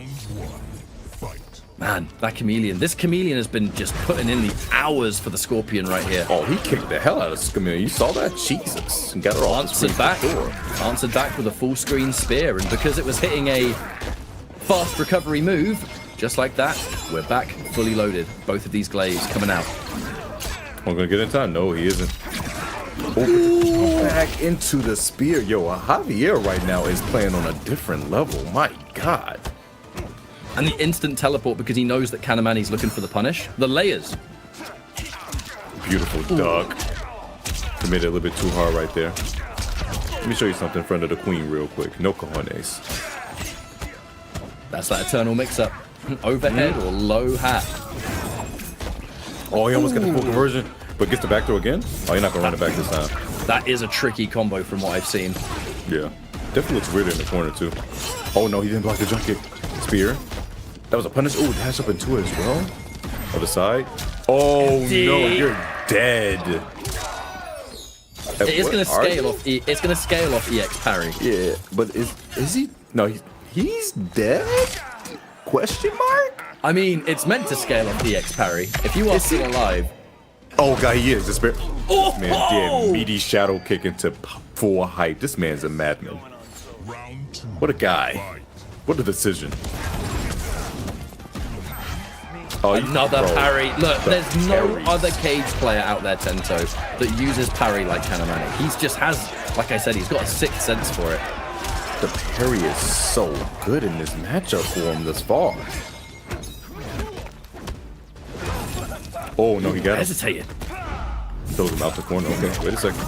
Man, that Chameleon. This Chameleon has been just putting in the hours for the Scorpion right here. Oh, he kicked the hell out of this Chameleon. You saw that? Jesus. And got her off Answered back. Answered back with a full screen spear. And because it was hitting a fast recovery move, just like that, we're back fully loaded. Both of these glaives coming out. I'm gonna get in time. No, he isn't. Oh, back into the spear. Yo, Javier right now is playing on a different level. My God. And the instant teleport because he knows that Kanamani's looking for the punish. The layers. Beautiful duck. Committed a little bit too hard right there. Let me show you something in front of the queen real quick. No cojones. That's that eternal mix-up. Overhead or low hat. Oh, he almost got the full conversion, but gets the back throw again? Oh, you're not gonna run it back this time. That is a tricky combo from what I've seen. Yeah. Definitely looks weird in the corner too. Oh no, he didn't block the jump kick. Spear. That was a punish. Oh, dash up into it as well. Other side. Oh no, you're dead. It is gonna scale off. It's gonna scale off EX parry. Yeah, but is he? No, he's dead. Question mark? I mean, it's meant to scale off EX parry. If you are still alive. Oh god, he is. This man Oh! did meaty shadow kick into full height. This man's a madman. What a guy. What a decision. Oh, another parry. Look, there's no other Cage player out there, Tento, that uses parry like Kanamani. He's just has, like I said, he's got a sixth sense for it. The parry is so good in this matchup for him thus far. Oh no, he got him. Hesitated. Throws him out the corner. Okay, wait a second.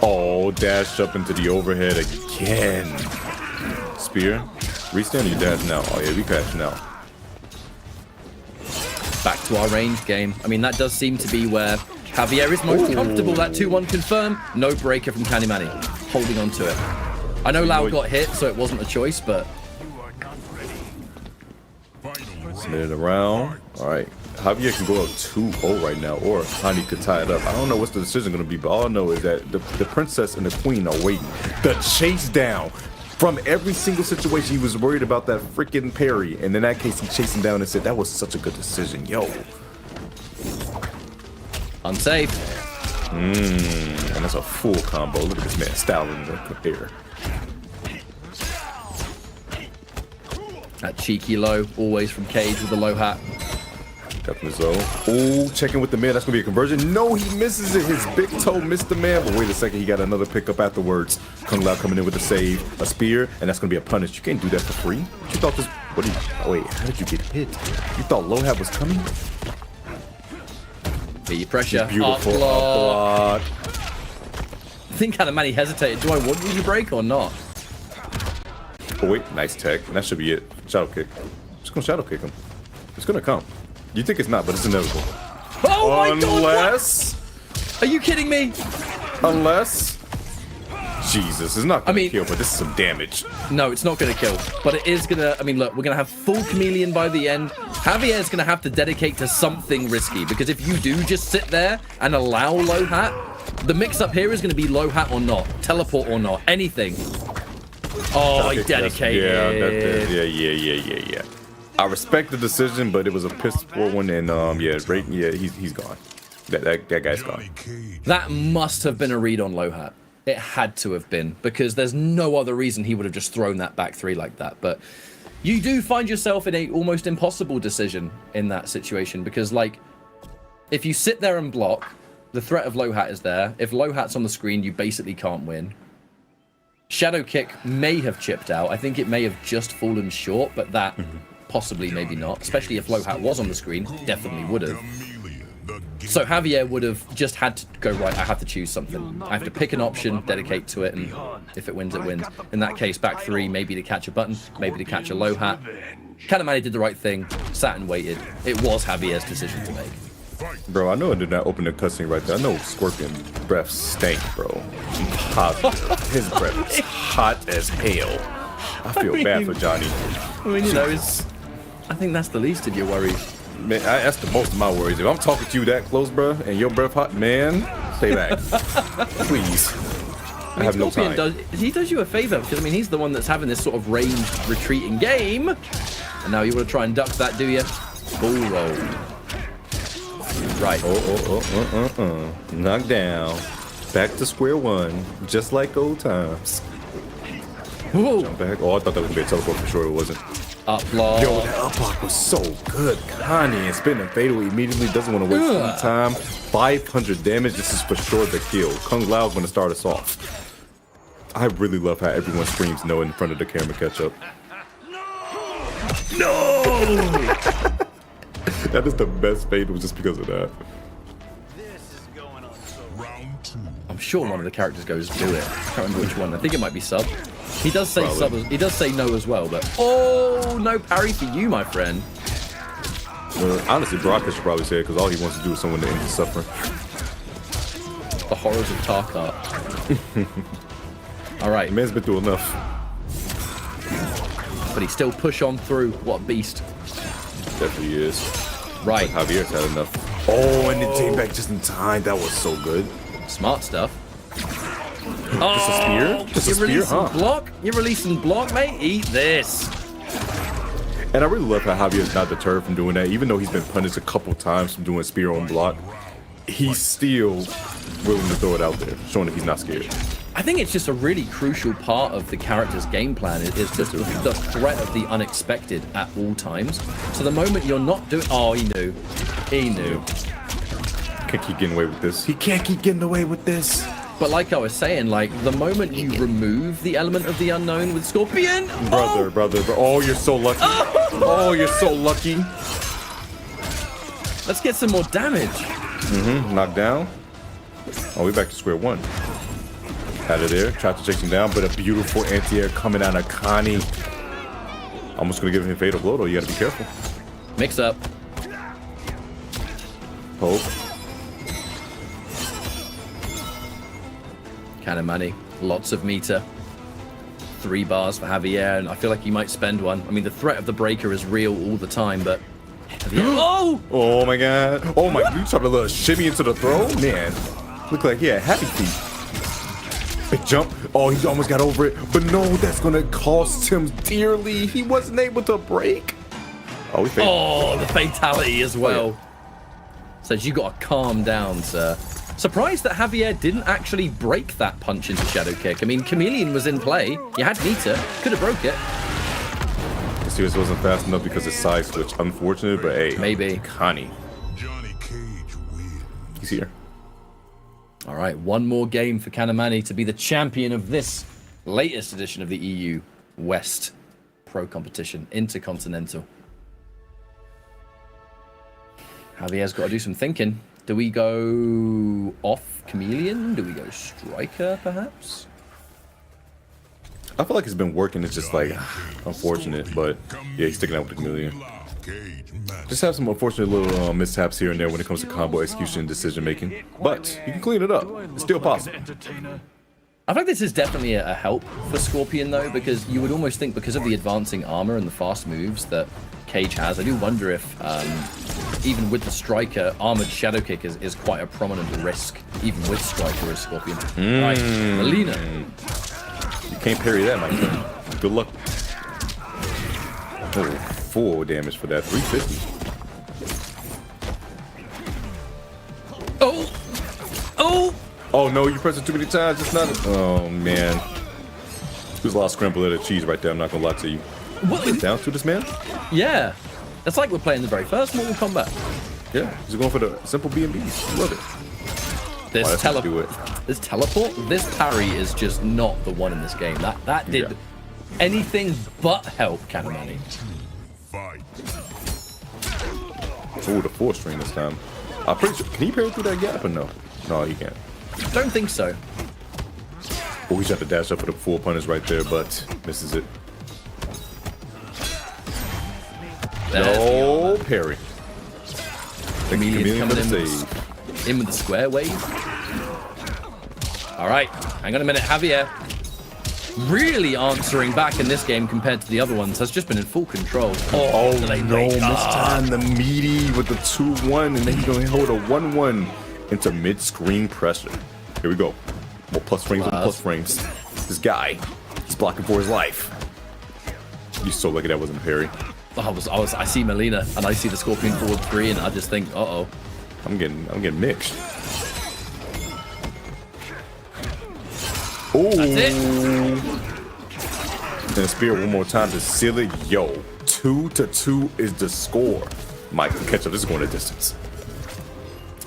Oh, dash up into the overhead again. Spear. Restand, you dash now. Oh yeah, we catch now. Back to our range game. I mean, that does seem to be where Javier is most comfortable. That 2-1 confirm. No breaker from Kanimani. holding on to it. I know Lau got hit, so it wasn't a choice, but... Submit it around. All right. Javier can go up 2-0 right now, or Hani could tie it up. I don't know what's the decision going to be, but all I know is that the princess and the queen are waiting. The chase down. From every single situation, he was worried about that freaking parry. And in that case, he chased him down and said, that was such a good decision. Yo. Unsafe. And that's a full combo. Look at this man styling the air. That cheeky low, always from Cage with the low hat. Got the zone. Oh, checking with the man. That's going to be a conversion. No, he misses it. His big toe missed the man. But wait a second. He got another pickup afterwards. Kung Lao coming in with a save, a spear, and that's going to be a punish. You can't do that for free. You thought this... What did you... Oh, wait, how did you get hit? You thought low hat was coming? Be your pressure. Beautiful block. I think Kanamani hesitated. Do I want you to break or not? Oh, wait. Nice tech. And that should be it. Shadow kick. Just going to shadow kick him. It's going to come. You think it's not, but it's inevitable. Oh my God! Unless... Are you kidding me? Unless... Jesus, it's not going to kill, but this is some damage. No, it's not going to kill, but it is going to... I mean, look, we're going to have full Chameleon by the end. Javier's going to have to dedicate to something risky, because if you do just sit there and allow low hat, the mix-up here is going to be low hat or not, teleport or not, anything. Oh, he dedicated. Yeah. I respect the decision, but it was a piss poor one, and he's gone. That guy's gone. That must have been a read on low hat. It had to have been, because there's no other reason he would have just thrown that back three like that. But you do find yourself in a almost impossible decision in that situation, because like if you sit there and block, the threat of low hat is there. If low hat's on the screen, you basically can't win. Shadow kick may have chipped out. I think it may have just fallen short, but that possibly maybe not, especially if low hat was on the screen. Definitely would have. So Javier would have just had to go, right, I have to choose something. I have to pick an option, dedicate to it, and if it wins, it wins. In that case, back three, maybe to catch a button, maybe to catch a low hat. Kanamani did the right thing, sat and waited. It was Javier's decision to make. Bro, I know I did not open the cutscene right there. I know Scorpion breath stank, bro. His breath is hot as hell. I feel bad for Johnny. I mean, you know, I think that's the least of your worries. Man, that's the most of my worries. If I'm talking to you that close, bro, and your breath hot, man, stay back. Please. I have no time. He does you a favor, because I mean, he's the one that's having this sort of ranged retreating game. And now you want to try and duck that, do you? Ball roll. Right. Knock down. Back to square one, just like old times. Whoa. Jump back. Oh, I thought that was going to be a teleport for sure. It wasn't. Up block. Yo, that up block was so good. Connie and spinning fatal immediately. Doesn't want to waste any time. 500 damage. This is for sure the kill. Kung Lao is going to start us off. I really love how everyone screams no in front of the camera catch up. No! That is the best fatal just because of that. I'm sure one of the characters goes do it. I can't remember which one. I think it might be Sub. He does say sub. He does say no as well, but oh, no parry for you, my friend. Honestly, Brock should probably say it because all he wants to do is someone to end his suffering. The horrors of Tarkart. All right, man's been through enough, but he still push on through. What a beast! Definitely is. Right, Javier's had enough. Oh, and it came back just in time. That was so good. Smart stuff. Just a spear? Just a spear, huh? Block? You're releasing block, mate? Eat this. And I really love how Javier's not deterred from doing that. Even though he's been punished a couple times from doing spear on block, he's still willing to throw it out there, showing that he's not scared. I think it's just a really crucial part of the character's game plan is just the threat of the unexpected at all times. So the moment you're not doing... Oh, he knew. He knew. Can't keep getting away with this. He can't keep getting away with this. But like I was saying, like, the moment you remove the element of the unknown with Scorpion... Brother. Oh, you're so lucky. Oh, you're so lucky. Let's get some more damage. Knocked down. Oh, we're back to square one. Out of there. Tried to chase him down, but a beautiful anti-air coming out of Connie. Almost going to give him a fatal blow, though. You got to be careful. Mix up. Poke. Kanamani Lots of meter. 3 bars for Javier, and I feel like he might spend one. I mean, the threat of the breaker is real all the time, but... Oh! Oh my god. Oh my, you tried a little shimmy into the throw? Man, look like he had happy feet. Big jump. Oh, he almost got over it. But no, that's going to cost him dearly. He wasn't able to break. Oh, we failed. Oh, the fatality as well. Oh, yeah. Says you got to calm down, sir. Surprised that Javier didn't actually break that punch into Shadow Kick. I mean, Chameleon was in play. You had meter. Could have broke it. See, this wasn't fast enough because of side switch. Unfortunate, but hey. Maybe. Connie. He's here. All right, one more game for Kanamani to be the champion of this latest edition of the EU West Pro Competition, Intercontinental. Javier's got to do some thinking. Do we go off Chameleon? Do we go Striker, perhaps? I feel like it's been working. It's just like unfortunate, but yeah, he's sticking out with the Chameleon. Just have some unfortunate little mishaps here and there when it comes to combo execution and decision making, but you can clean it up. It's still possible. I think this is definitely a help for Scorpion though, because you would almost think because of the advancing armor and the fast moves that Cage has, I do wonder if even with the Striker, armored Shadow Kick is quite a prominent risk, even with Striker as Scorpion. Right, Melina. You can't parry that, my friend. Good luck. Oh, full damage for that. 350. Oh! Oh! Oh no, you pressed it too many times. It's not. Oh man. There's a lot of scrambled egg cheese right there. I'm not gonna lie to you. What? Down to this man? Yeah. It's like we're playing the very first Mortal Kombat. Yeah, he's going for the simple B&Bs. Love it. This teleport, this parry is just not the one in this game. That did anything but help Kanamani. Oh, the 4-string this time. I'm pretty sure. Can he parry through that gap or no? No, he can't. Don't think so. Oh, he's got to dash up for the full punish right there, but misses it. No parry. Chameleon coming in with the square wave. All right, hang on a minute. Javier really answering back in this game compared to the other ones. Has just been in full control. Oh no, this time the meaty with the 2-1, and then he's going to hold a 1-1 into mid-screen pressure. Here we go. More plus frames with plus frames. This guy, he's blocking for his life. You so lucky that wasn't a parry. I see Melina and I see the Scorpion forward 3 and I just think, uh-oh. I'm getting mixed. Oh, that's it. And the spear one more time to seal it. Yo, 2-2 is the score. Mike, catch up. This is going a distance.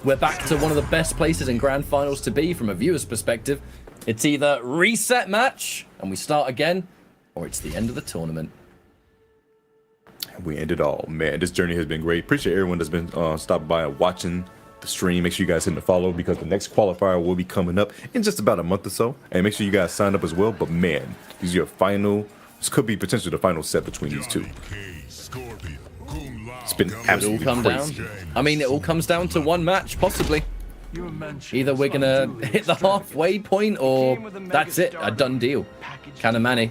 We're back to one of the best places in grand finals to be from a viewer's perspective. It's either reset match and we start again, or it's the end of the tournament. We end it all. Man, this journey has been great. Appreciate everyone that's been stopping by and watching the stream. Make sure you guys hit the follow because the next qualifier will be coming up in just about a month or so. And make sure you guys sign up as well. But man, these are your final. This could be potentially the final set between these two. It's been absolutely crazy. I mean, it all comes down to one match, possibly. Either we're gonna hit the halfway point, or that's it, a done deal. Kanamani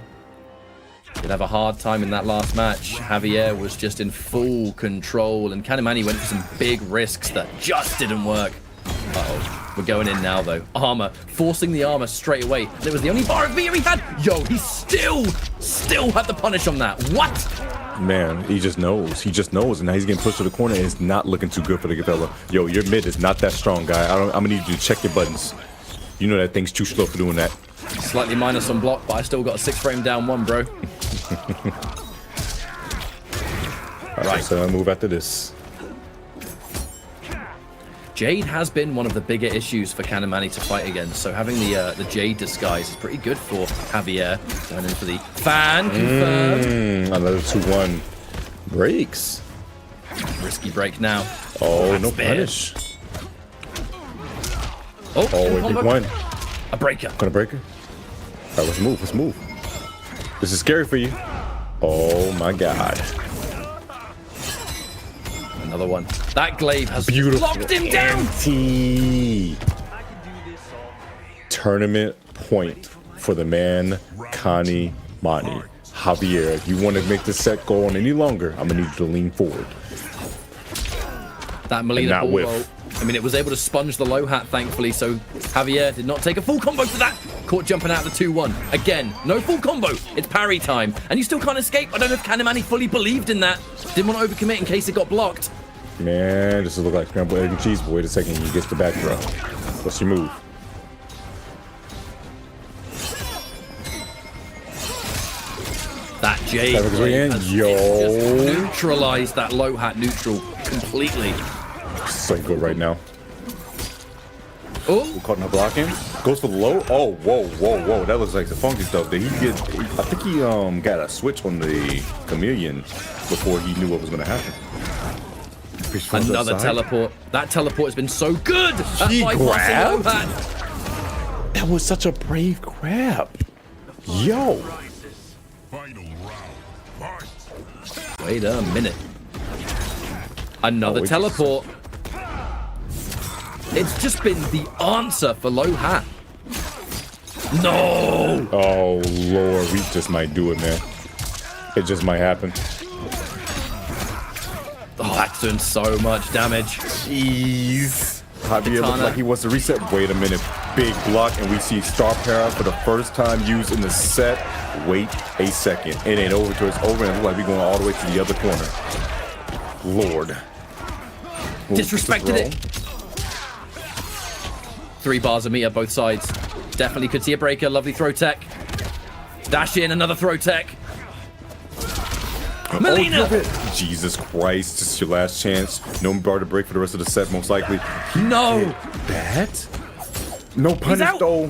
did have a hard time in that last match. Javier was just in full control, and Kanamani went for some big risks that just didn't work. Uh-oh. We're going in now, though. Armor. Forcing the armor straight away. It was the only bar of meter he had. Yo, he still had the punish on that. What? Man, he just knows. He just knows, and now he's getting pushed to the corner, and it's not looking too good for the fella. Yo, your mid is not that strong, guy. I'm gonna need you to check your buttons. You know that thing's too slow for doing that. Slightly minus on block, but I still got a 6-frame down 1, bro. Right, so I move after this. Jade has been one of the bigger issues for Kanamani to fight against, so having the Jade disguise is pretty good for Javier. Going in for the fan confirmed. Another 2-1 breaks. Risky break now. Oh, no punish. Oh, big one. A breaker. Gonna breaker. All right, let's move. Let's move. This is scary for you. Oh my God. Another one. That glaive has locked him down. Tournament point for the man, Connie Mani. Javier, if you want to make the set go on any longer, I'm gonna need you to lean forward. That Molina ball roll, I mean, it was able to sponge the low hat, thankfully, so Javier did not take a full combo to that. Caught jumping out of the 2-1. Again, no full combo. It's parry time. And you still can't escape. I don't know if Kanamani fully believed in that. Didn't want to overcommit in case it got blocked. Man, this looks like scrambled egg and cheese. But wait a second, he gets the back throw. What's your move? That J has just neutralized that low hat neutral completely. So good right now. Oh, caught in the blocking. Goes for the low. Oh, whoa, whoa, whoa. That looks like the funky stuff. Did he get? I think he got a switch on the chameleon before he knew what was going to happen. Another teleport. That teleport has been so good. He grabbed. That was such a brave grab. Yo. Wait a minute. Another teleport. It's just been the answer for low hat. No! Oh, Lord. We just might do it, man. It just might happen. Oh, that's doing so much damage. Jeez. Javier looks like he wants to reset. Wait a minute. Big block, and we see star power for the first time used in the set. Wait a second. It ain't over till it's over, and it looks like we're going all the way to the other corner. Lord. Disrespected it. 3 bars of meter both sides. Definitely could see a breaker. Lovely throw tech. Dash in, another throw tech. Molina! Oh, Jesus Christ. This is your last chance. No bar to break for the rest of the set, most likely. No! That? No punish, though.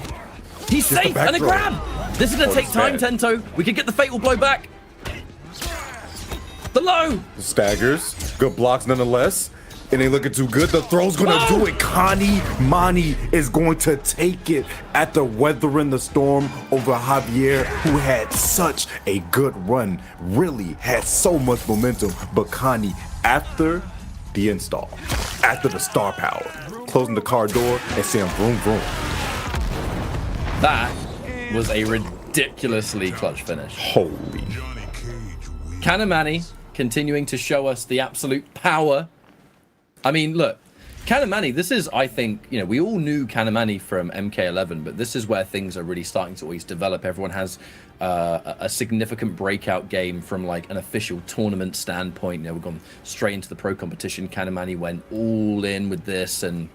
He's Just safe and a grab! This is going to take time, bad. Tento. We could get the fatal blow back. The low! Staggers. Good blocks nonetheless. It ain't looking too good. The throw's gonna do it. Connie Mani is going to take it at the weathering the storm over Javier, who had such a good run. Really had so much momentum. But Connie, after the install, after the star power, closing the car door and saying vroom vroom. That was a ridiculously clutch finish. Holy. Kanamani continuing to show us the absolute power. I mean, look, Kanamani, this is, I think, you know, we all knew Kanamani from MK11, but this is where things are really starting to always develop. Everyone has a significant breakout game from like an official tournament standpoint. You know, we've gone straight into the pro competition. Kanamani went all in with this and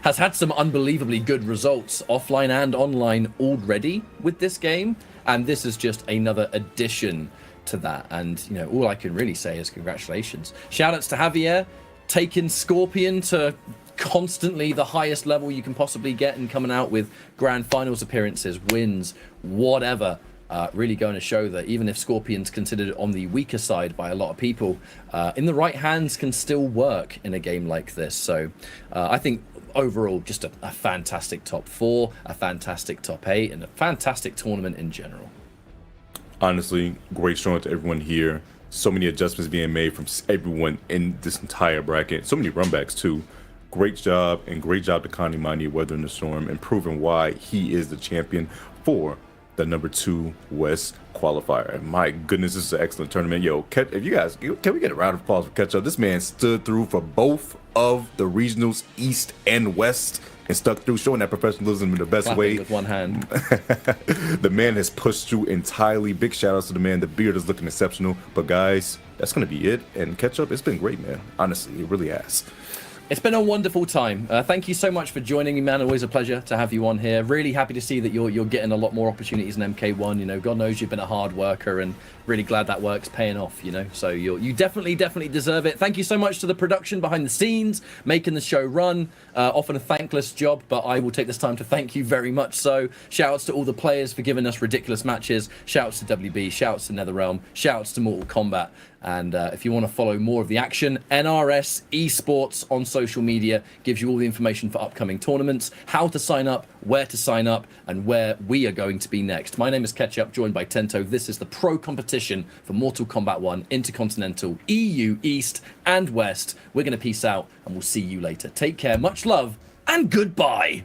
has had some unbelievably good results offline and online already with this game. And this is just another addition to that. And, you know, all I can really say is congratulations. Shout outs to Javier. Taking Scorpion to constantly the highest level you can possibly get and coming out with grand finals appearances, wins, whatever. Really going to show that even if Scorpion's considered on the weaker side by a lot of people, in the right hands can still work in a game like this. So I think overall just a fantastic top 4, a fantastic top 8, and a fantastic tournament in general. Honestly, great showing to everyone here. So many adjustments being made from everyone in this entire bracket. So many runbacks too. Great job, and great job to Connie Mani weathering the storm and proving why he is the champion for the #2 West qualifier. And my goodness, this is an excellent tournament. Yo, if you guys, can we get a round of applause for Ketchup? This man stood through for both of the regionals, East and West, and stuck through, showing that professionalism in the best way. With one hand. The man has pushed through entirely. Big shout outs to the man. The beard is looking exceptional. But guys, that's going to be it. And Ketchup, it's been great, man. Honestly, it really has. It's been a wonderful time. Thank you so much for joining me, man. Always a pleasure to have you on here. Really happy to see that you're getting a lot more opportunities in MK1. You know, God knows you've been a hard worker, and really glad that work's paying off, you know. So you definitely deserve it. Thank you so much to the production behind the scenes, making the show run. Often a thankless job, but I will take this time to thank you very much. So shout outs to all the players for giving us ridiculous matches. Shout outs to WB, shout outs to NetherRealm, shout outs to Mortal Kombat. And if you want to follow more of the action, NRS Esports on social media gives you all the information for upcoming tournaments, how to sign up, where to sign up, and where we are going to be next. My name is Ketchup, joined by Tento. This is the pro competition for Mortal Kombat 1 Intercontinental, EU, East, and West. We're going to peace out, and we'll see you later. Take care, much love, and goodbye.